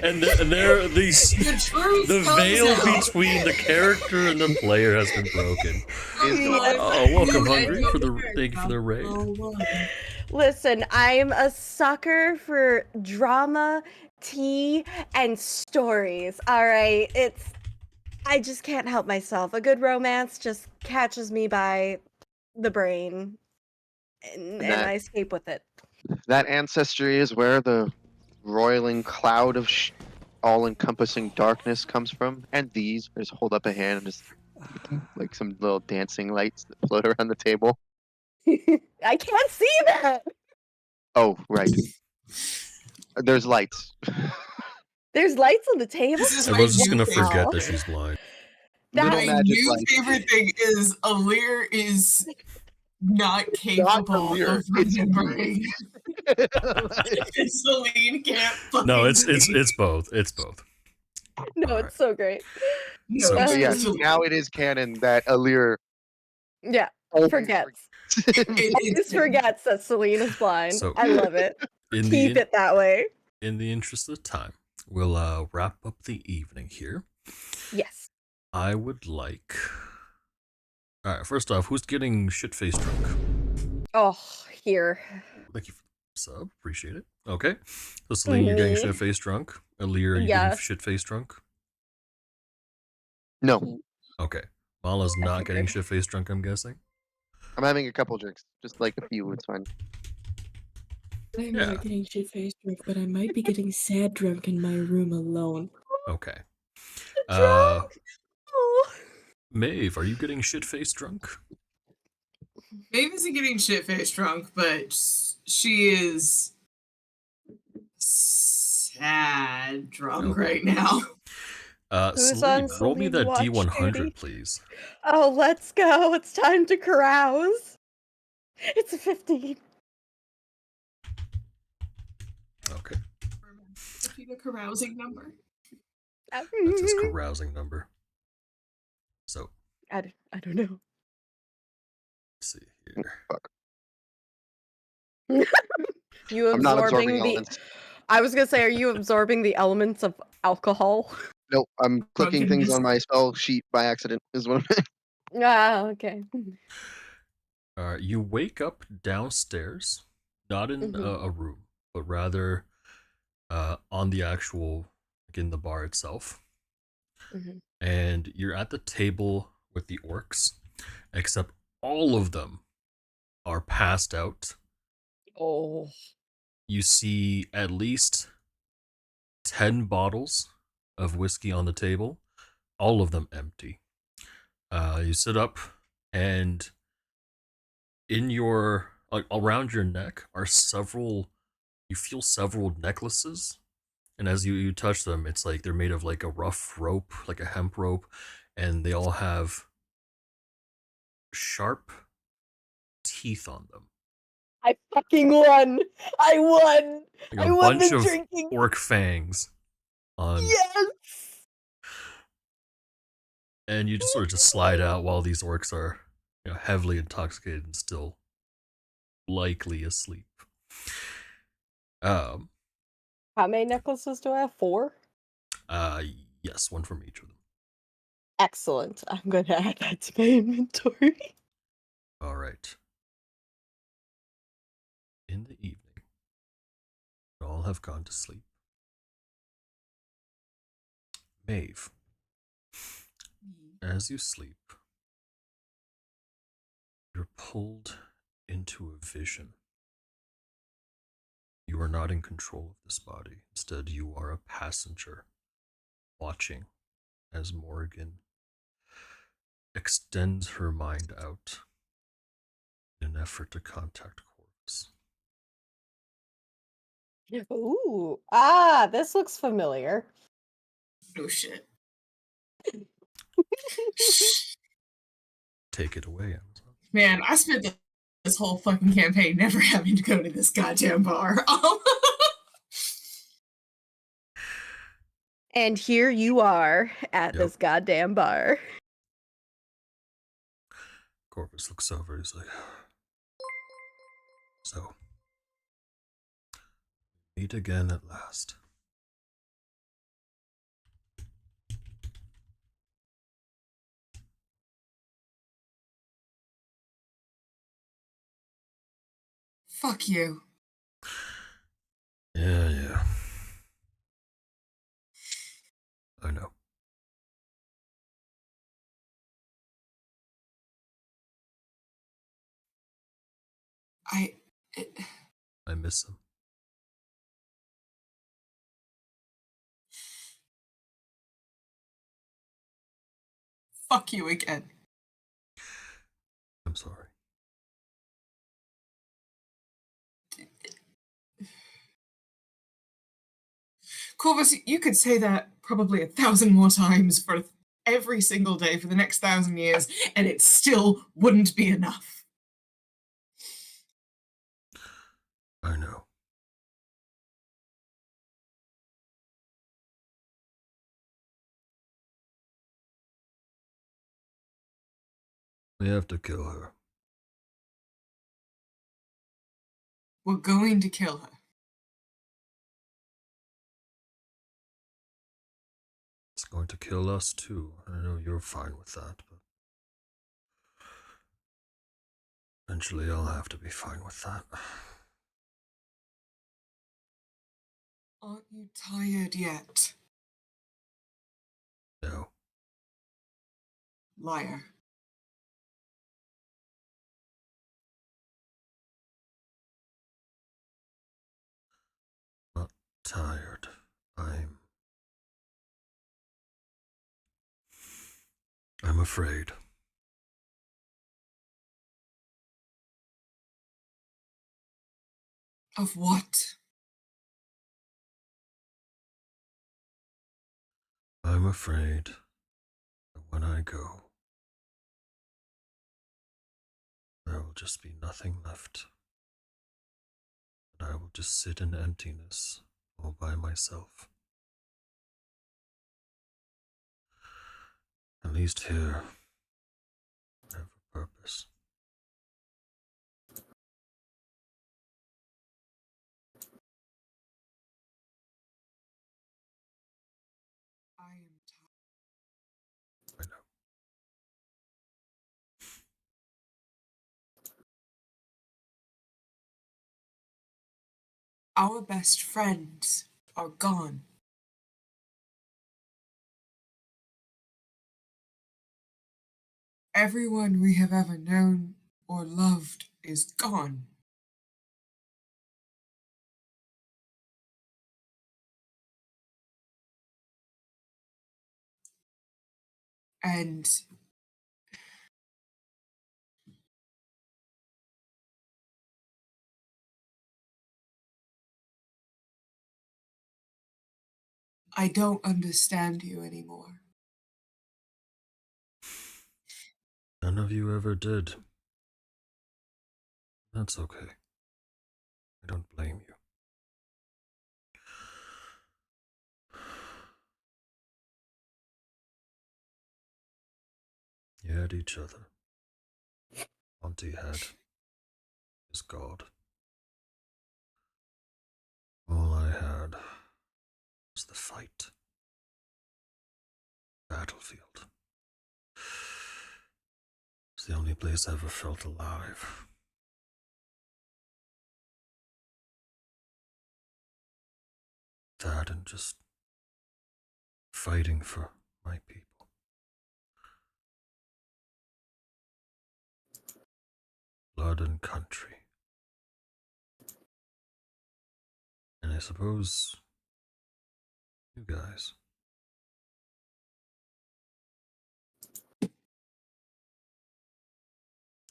And there, the veil out. between the character and the player has been broken. Yes. Oh, welcome, Hungry, thank you for the raid. Listen, I'm a sucker for drama, tea, and stories. All right, I just can't help myself. A good romance just catches me by the brain, and I escape with it. That ancestry is where the roiling cloud of all-encompassing darkness comes from, and these just hold up a hand and just like some little dancing lights that float around the table. I can't see that. Oh, right. There's lights. There's lights on the table. This is Everyone's just my gonna new forget favorite. that she's blind. Little My magic new lights. favorite thing is Alir is not capable Alir, of it's remembering. Salene can't fucking No, it's see. both. It's both. No, All it's right. so great. No, So- So yeah, Salene. now it is canon that Alir Yeah, always forgets. It Always forgets that Salene is blind. So- I love it. In Keep it that way. In the interest of time, we'll wrap up the evening here. Yes. I would like. All right. First off, who's getting shit-faced drunk? Oh, here. Thank you for the sub. Appreciate it. Okay. So Salene, you're getting Me. shit-faced drunk. Alir, are you getting Yes. shit-faced drunk? No, Okay. Mala's not getting figured. shit-faced drunk, I'm guessing. I'm having a couple drinks, just like a few. It's fine. I'm Yeah. not getting shit-faced drunk, but I might be getting sad drunk in my room alone. Okay. Drunk. Oh. Maeve, are you getting shit-faced drunk? Maeve isn't getting shit-faced drunk, but she is sad drunk Okay. right now. Who's on Salene, roll me Salene that watch D100, duty? please. Oh, let's go. It's time to carouse. It's a 15. Okay. A carousing number. That's his carousing number. So. I don't know. Let's see here. Fuck. You I'm not absorbing the elements. I was gonna say, are you absorbing the elements of alcohol? Nope, I'm clicking things on my spell sheet by accident. Is what I'm Ah, okay. You wake up downstairs, not in a room, but rather on the actual, like in the bar itself. And you're at the table with the orcs, except all of them are passed out. Oh. You see at least 10 bottles of whiskey on the table, all of them empty. You sit up, and in your, like, around your neck are you feel several necklaces, and as you touch them, it's like they're made of like a rough rope, like a hemp rope, and they all have sharp teeth on them. I fucking won! I won! Like I a won bunch the of drinking. orc fangs on. Yes! And you just sort of just slide out while these orcs are, heavily intoxicated and still likely asleep. How many necklaces do I have? 4? Yes, one from each of them. Excellent. I'm gonna add that to my inventory. All right. In the evening, all have gone to sleep. Maeve, as you sleep, you're pulled into a vision. You are not in control of this body. Instead, you are a passenger, watching as Morrigan extends her mind out in an effort to contact Corvus. Ooh. This looks familiar. Oh shit. Take it away, Amazon. Man, I spent this whole fucking campaign never having to go to this goddamn bar. And here you are at this goddamn bar. Corvus looks over, he's like, so, meet again at last. Fuck you. Yeah. I know. I miss him. Fuck you again. I'm sorry. Corvus, you could say that probably 1,000 more times for every single day for the next 1,000 years, and it still wouldn't be enough. I know. We have to kill her. We're going to kill her. It's going to kill us too. I know you're fine with that, but eventually I'll have to be fine with that. Aren't you tired yet? No. Liar. Not tired. I'm afraid. Of what? I'm afraid that when I go, there will just be nothing left. And I will just sit in emptiness all by myself. At least here, I have a purpose. I am tired. I know. Our best friends are gone. Everyone we have ever known or loved is gone. And I don't understand you anymore. None of you ever did. That's okay. I don't blame you. You had each other. Auntie had his God. All I had was the fight. Battlefield. It's the only place I ever felt alive. That and just fighting for my people. Blood and country. And I suppose you guys.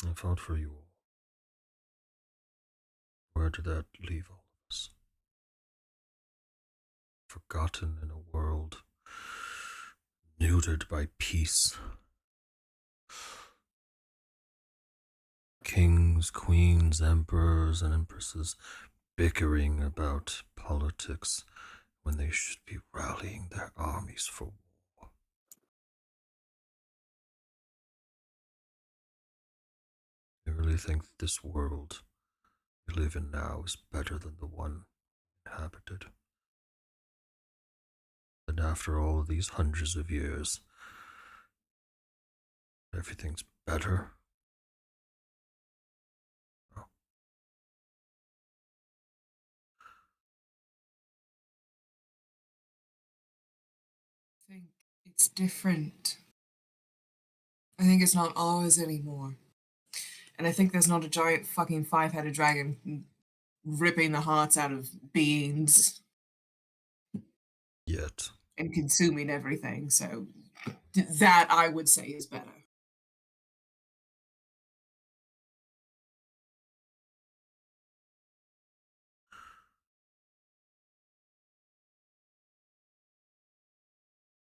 I fought for you all. Where did that leave all of us? Forgotten in a world neutered by peace. Kings, queens, emperors, and empresses bickering about politics when they should be rallying their armies for war. I really think that this world we live in now is better than the one inhabited. And after all these hundreds of years, everything's better. Oh. I think it's different. I think it's not ours anymore. And I think there's not a giant fucking five-headed dragon ripping the hearts out of beings. Yet. And consuming everything, so that I would say is better.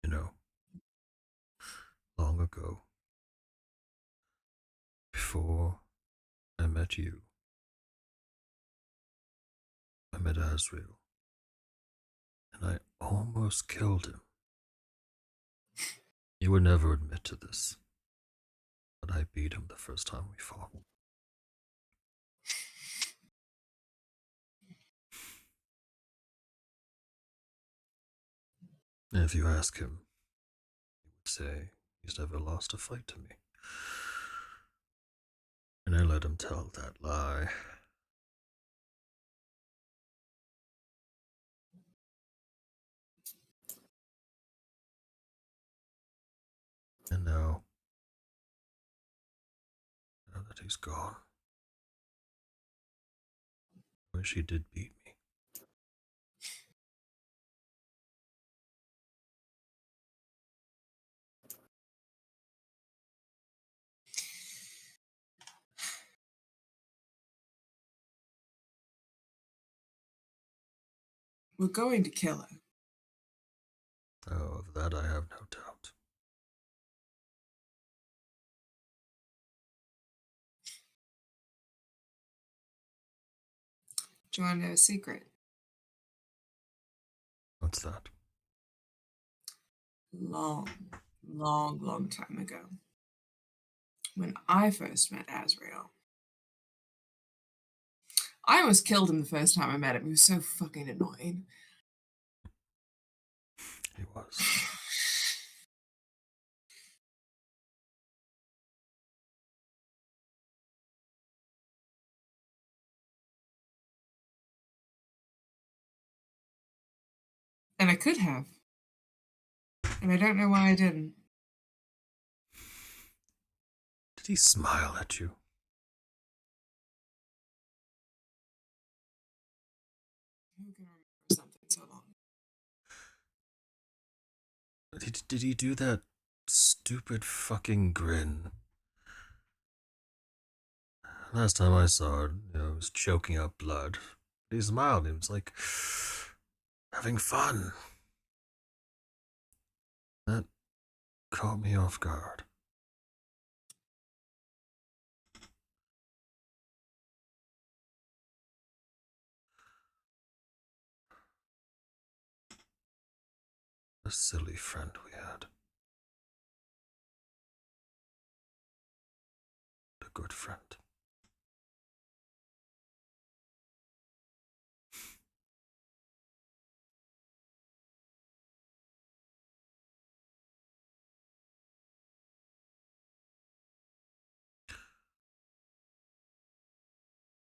You know, long ago, before I met you, I met Azrael, and I almost killed him. You would never admit to this, but I beat him the first time we fought. And if you ask him, he would say he's never lost a fight to me. And I let him tell that lie. And now that he's gone, I wish he did beat me. We're going to kill her. Oh, Of that I have no doubt. Do you want to know a secret? What's that? Long time ago, when I first met Azrael, I almost killed him the first time I met him. He was so fucking annoying. He was. And I could have. And I don't know why I didn't. Did he smile at you? Who can remember something so long? Did he do that stupid fucking grin? Last time I saw it, he was choking up blood. He smiled. He was like having fun. That caught me off guard. The silly friend we had. A good friend.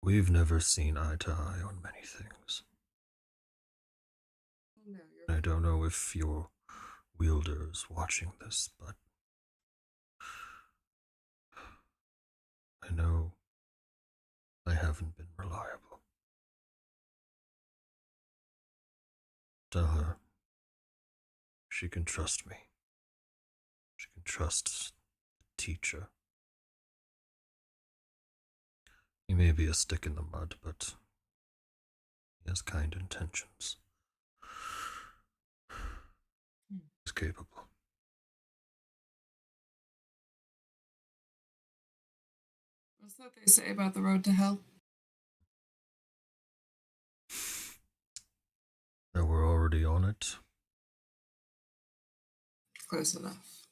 We've never seen eye to eye on many things. No, I don't know if your wielder is watching this, but I know I haven't been reliable. Tell her she can trust me. She can trust the teacher. He may be a stick in the mud, but he has kind intentions. He's capable. What's that they say about the road to hell? That we're already on it. Close enough.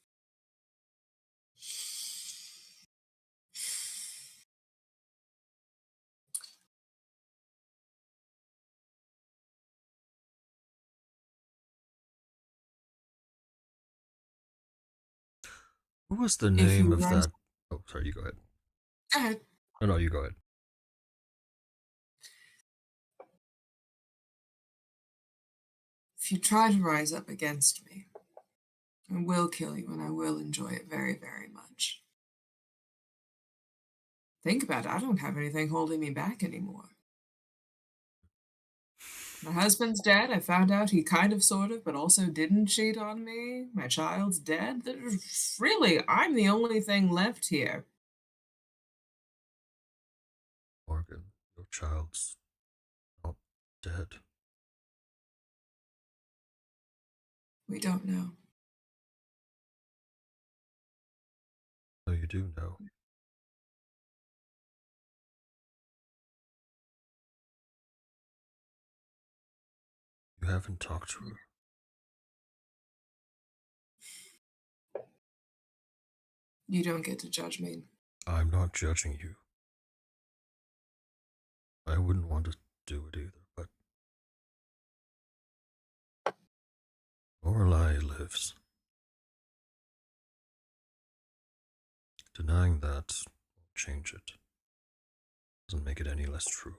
What was the name of that? Oh, sorry, you go ahead. Go ahead. No, you go ahead. If you try to rise up against me, I will kill you and I will enjoy it very, very much. Think about it. I don't have anything holding me back anymore. My husband's dead. I found out he kind of, sort of, but also didn't cheat on me. My child's dead. Really, I'm the only thing left here. Morgan, your child's not dead. We don't know. No, you do know. You haven't talked to her. You don't get to judge me. I'm not judging you. I wouldn't want to do it either, but Lorelei lives. Denying that won't change it. Doesn't make it any less true.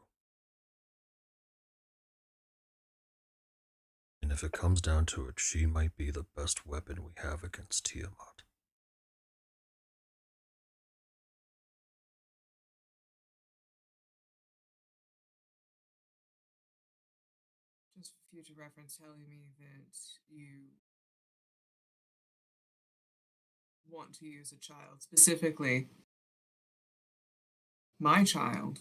And if it comes down to it, she might be the best weapon we have against Tiamat. Just future reference telling me that you want to use a child, specifically my child,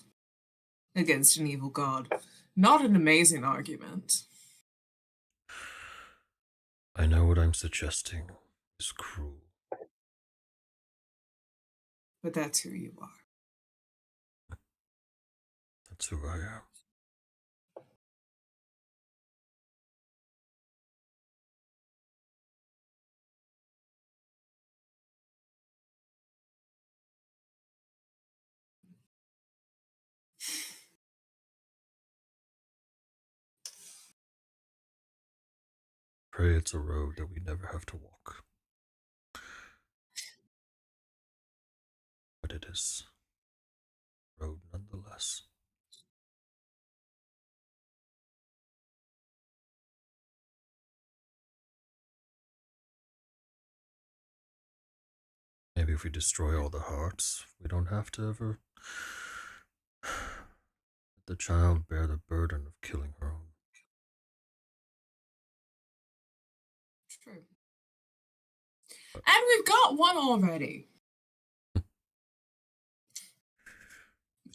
against an evil god. Not an amazing argument. I know what I'm suggesting is cruel. But that's who you are. That's who I am. Pray it's a road that we never have to walk. But it is a road nonetheless. Maybe if we destroy all the hearts, we don't have to ever let the child bear the burden of killing her own. True. And we've got one already. We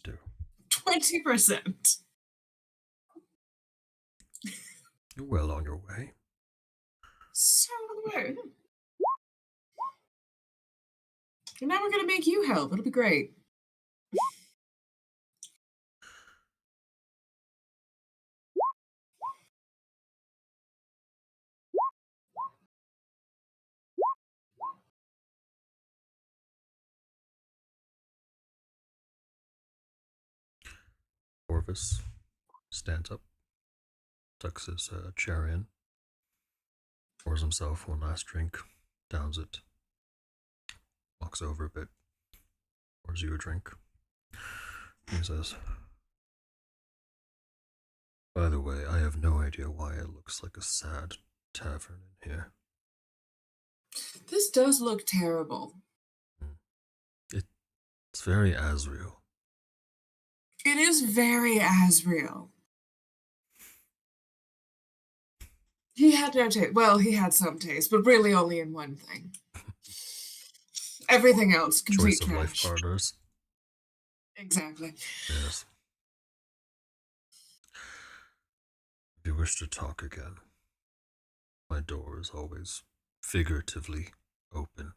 do. 20%. You're well on your way. So weird. And now we're going to make you help. It'll be great. Orvis stands up, tucks his chair in, pours himself one last drink, downs it, walks over a bit, pours you a drink. He says, by the way, I have no idea why it looks like a sad tavern in here. This does look terrible. It's very Asriel. It is very Asriel. He had no taste. Well, he had some taste, but really only in one thing. Everything else, complete Choice of life trash. partners. Exactly. Yes. If you wish to talk again, my door is always figuratively open.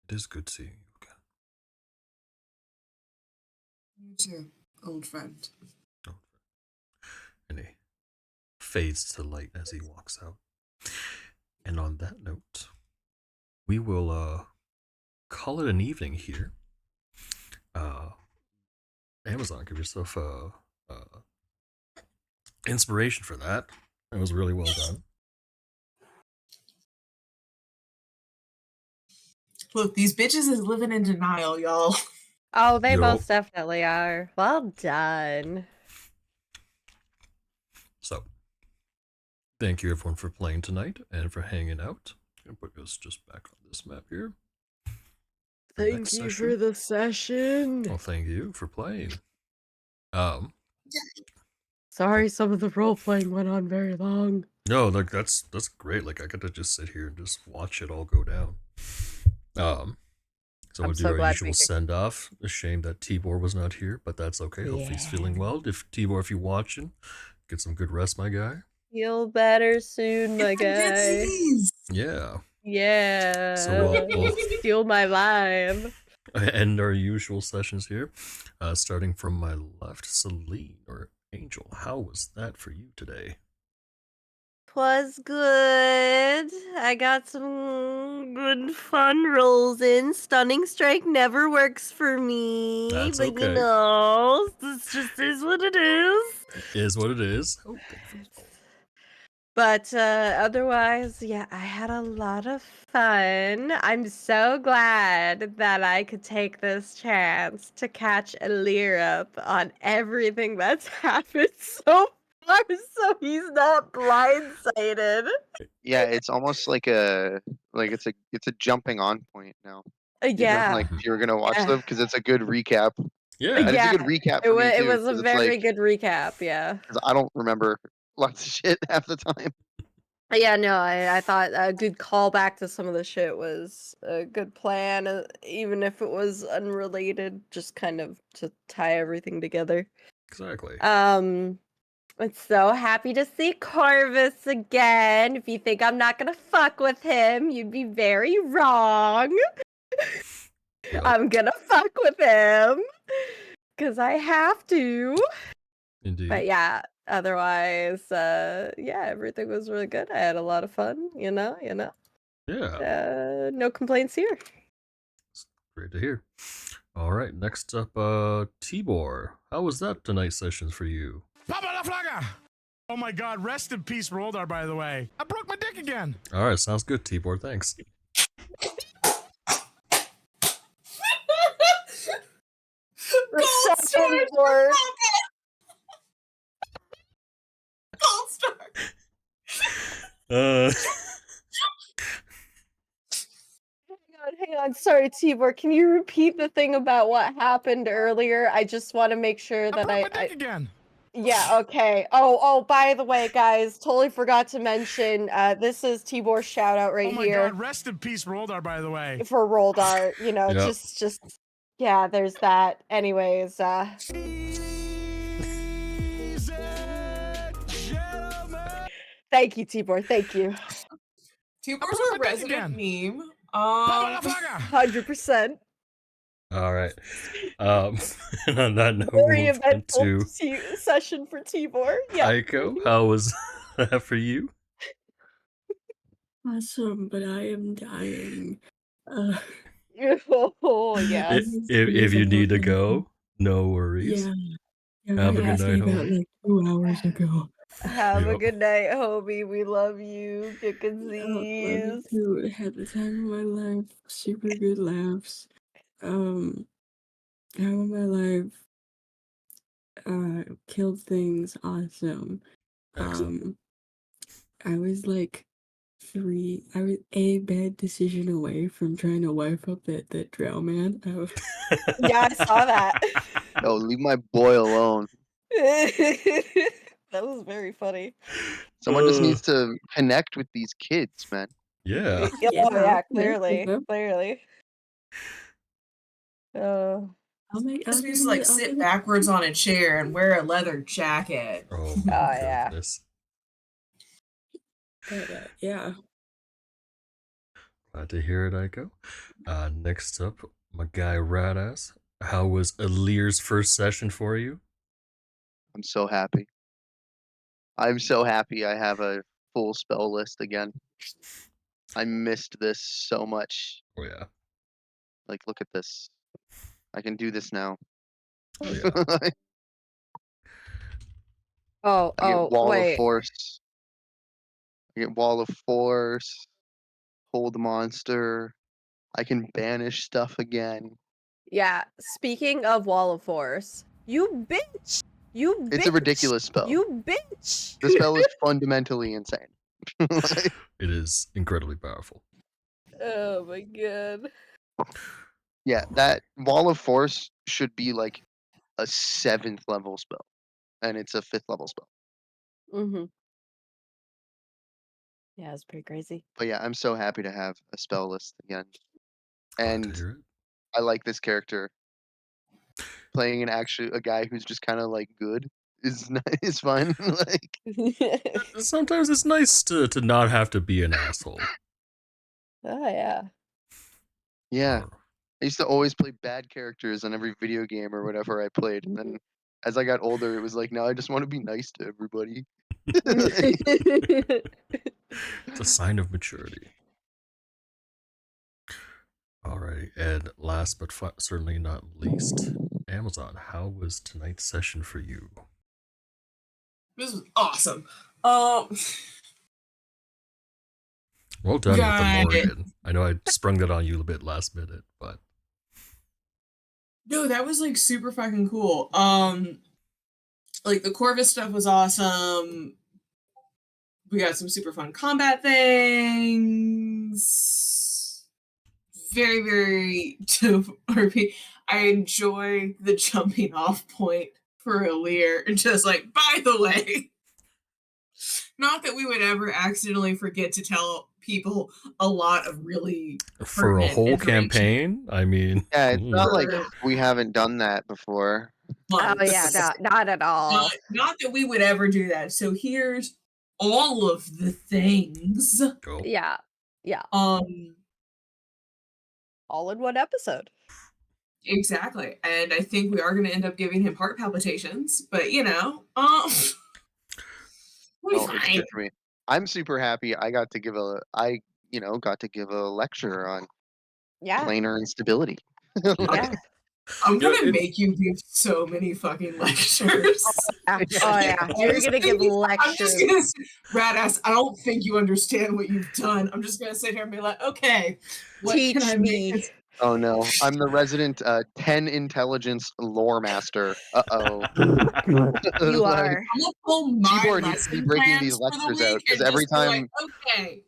It is good seeing you again. You too, old friend. And he fades to light as he walks out. And on that note, we will call it an evening here. Amazon, give yourself inspiration for that. That was really well done. Look, these bitches is living in denial, y'all. Oh, they most definitely are. Well done. So, thank you everyone for playing tonight and for hanging out. I'm gonna put this just back on this map here. Thank you for the session. Well, thank you for playing. Sorry, some of the role playing went on very long. No, like that's great. Like I get to just sit here and just watch it all go down. So we'll do our usual send off. A shame that Tbor was not here, but that's okay. Hopefully he's feeling well. Tbor, if you're watching, get some good rest, my guy. Feel better soon, my guy. Yeah. Yeah. So we'll steal my vibe. End our usual sessions here. Starting from my left, Salene or Angel. How was that for you today? Was good. I got some good fun rolls in. Stunning Strike never works for me. That's but okay. you know, this just is what it is. It is what it is. Oh, but otherwise, yeah, I had a lot of fun. I'm so glad that I could take this chance to catch Alir up on everything that's happened so far, so he's not blindsided. Yeah, it's almost like it's a jumping on point now. Yeah. Like if you're gonna watch them because it's a good recap. Yeah, and it's a good recap for me too. It was a very good recap. Yeah, because I don't remember lots of shit half the time. Yeah, no, I thought a good callback to some of the shit was a good plan, even if it was unrelated, just kind of to tie everything together. Exactly. I'm so happy to see Corvus again. If you think I'm not gonna fuck with him, you'd be very wrong. Yep. I'm gonna fuck with him because I have to. Indeed. But yeah, otherwise, yeah, everything was really good. I had a lot of fun, you know. Yeah. No complaints here. It's great to hear. All right, next up, Tibor. How was that tonight's session for you? Papalaflaga! Oh my god, rest in peace, Roldar, by the way. I broke my dick again. All right, sounds good, Tibor. Thanks. Gold star! Gold star! Hang on. Sorry, Tibor. Can you repeat the thing about what happened earlier? I just want to make sure that I broke my dick again. Yeah, okay. Oh, by the way, guys, totally forgot to mention, this is Tibor's shout out right here. Oh my god, rest in peace, Roldar, by the way. For Roldar, you know, Yep. just yeah, there's that. Anyways, thank you, Tibor. Thank you. Tibor's a resident meme. 100%. All right. And on that note, Very we'll move eventful into session for Tibor. Yeah. Aiko. How was that for you? Awesome, but I am dying. Oh, yes. If you need to go, no worries. Yeah, Have a good night, about homie. like 2 hours ago. Have a Yep. good night, homie. We love you. Dick and Love you Z's. too. I had the time of my life. Super good laughs. Time of my life. Killed things. Awesome. Excellent. I was like I was a bad decision away from trying to wife up that drow man. Yeah, I saw that. No, leave my boy alone. That was very funny. Someone just needs to connect with these kids, man. Yeah. Yeah, clearly. I'll Just needs to like sit backwards on a chair and wear a leather jacket. Oh my yeah. goodness. But, yeah. Glad to hear it, Aiko. Next up, my guy Radass. How was Alir's first session for you? I'm so happy. I'm so happy I have a full spell list again. I missed this so much. Oh yeah. Like, look at this. I can do this now. Oh yeah. I get Wall wait. of Force. I get Wall of Force. Hold monster. I can banish stuff again. Yeah, speaking of Wall of Force, you bitch! It's a ridiculous spell. You bitch! The spell is fundamentally insane. It is incredibly powerful. Oh my god. Yeah, that Wall of Force should be like a 7th level spell. And it's a 5th level spell. Mm-hmm. Yeah, it's pretty crazy. But yeah, I'm so happy to have a spell list again. Glad to And hear it. I like this character. Playing a guy who's just kind of like good is fun. Like, sometimes it's nice to not have to be an asshole. Oh yeah. Yeah. I used to always play bad characters on every video game or whatever I played, and then as I got older, it was like, now I just want to be nice to everybody. It's a sign of maturity. Alrighty, and last but certainly not least, Amazon, how was tonight's session for you? This was awesome. Well done with the Morgan. I know I sprung that on you a bit last minute, but no, that was like super fucking cool. Like the Corvus stuff was awesome. We got some super fun combat things. Very, very RP. I enjoy the jumping off point for Alir and just like, by the way, Not that we would ever accidentally forget to tell people a lot of really For a pertinent whole information. campaign. I mean, Yeah, it's not like we haven't done that before. Oh yeah, not at all. Not that we would ever do that. So here's all of the things. Go. Yeah. All in one episode. Exactly. And I think we are going to end up giving him heart palpitations, but we'll be It's fine. good for me. I'm super happy. I got to give a lecture on planar instability. Yeah. I'm gonna make you give so many fucking lectures. Oh yeah, you're gonna give lectures. I'm just gonna say, Radass, I don't think you understand what you've done. I'm just gonna sit here and be like, okay, what teach can I me. make? Oh no, I'm the resident 10 intelligence lore master. Uh-oh. You are. I'm gonna pull my Tbor needs to be breaking these lectures out because every time okay.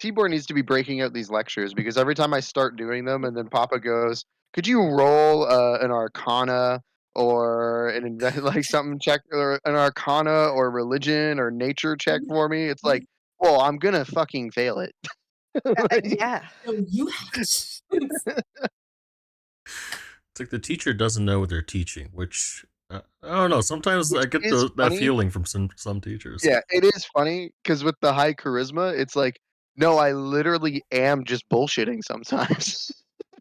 Tbor needs to be breaking out these lectures because every time I start doing them and then Papa goes, could you roll an Arcana or something check or an Arcana or religion or nature check for me? It's like, well, I'm gonna fucking fail it. Yeah. No, you have It's like the teacher doesn't know what they're teaching, which I don't know. Sometimes I get that feeling from some teachers. Yeah, it is funny because with the high charisma, it's like, no, I literally am just bullshitting sometimes.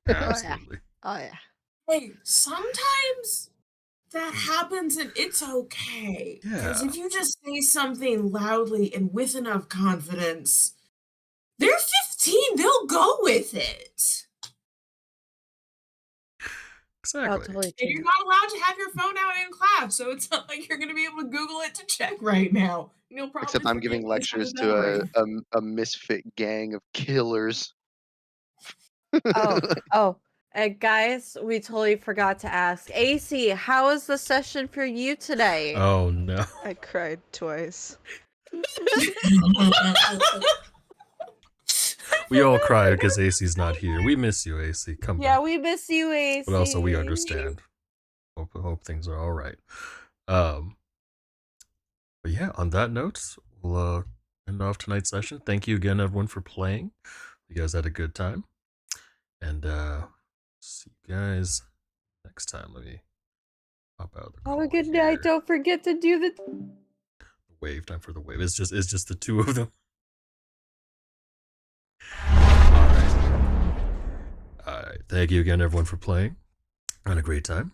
Absolutely. Oh yeah. Hey, sometimes that happens and it's okay. Because if you just say something loudly and with enough confidence, they're 15, they'll go with it. Exactly. And you're not allowed to have your phone out in class, so it's not like you're going to be able to Google it to check right now. You'll probably Except I'm giving lectures to a misfit gang of killers. And guys, we totally forgot to ask. Acey, how was the session for you today? Oh no. I cried twice. We all cried because Acey's not here. We miss you, Acey. Come back. Yeah, we miss you, Acey. But also we understand. Hope things are all right. But yeah, on that note, we'll end off tonight's session. Thank you again, everyone, for playing. You guys had a good time. And see you guys next time. Let me pop out the call. Have a good night. Don't forget to do the wave. Time for the wave. It's just the two of them. All right. Thank you again, everyone, for playing. I had a great time.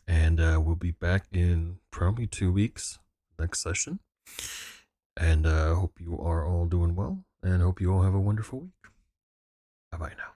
And we'll be back in probably 2 weeks, next session. And hope you are all doing well. And hope you all have a wonderful week. Bye-bye now.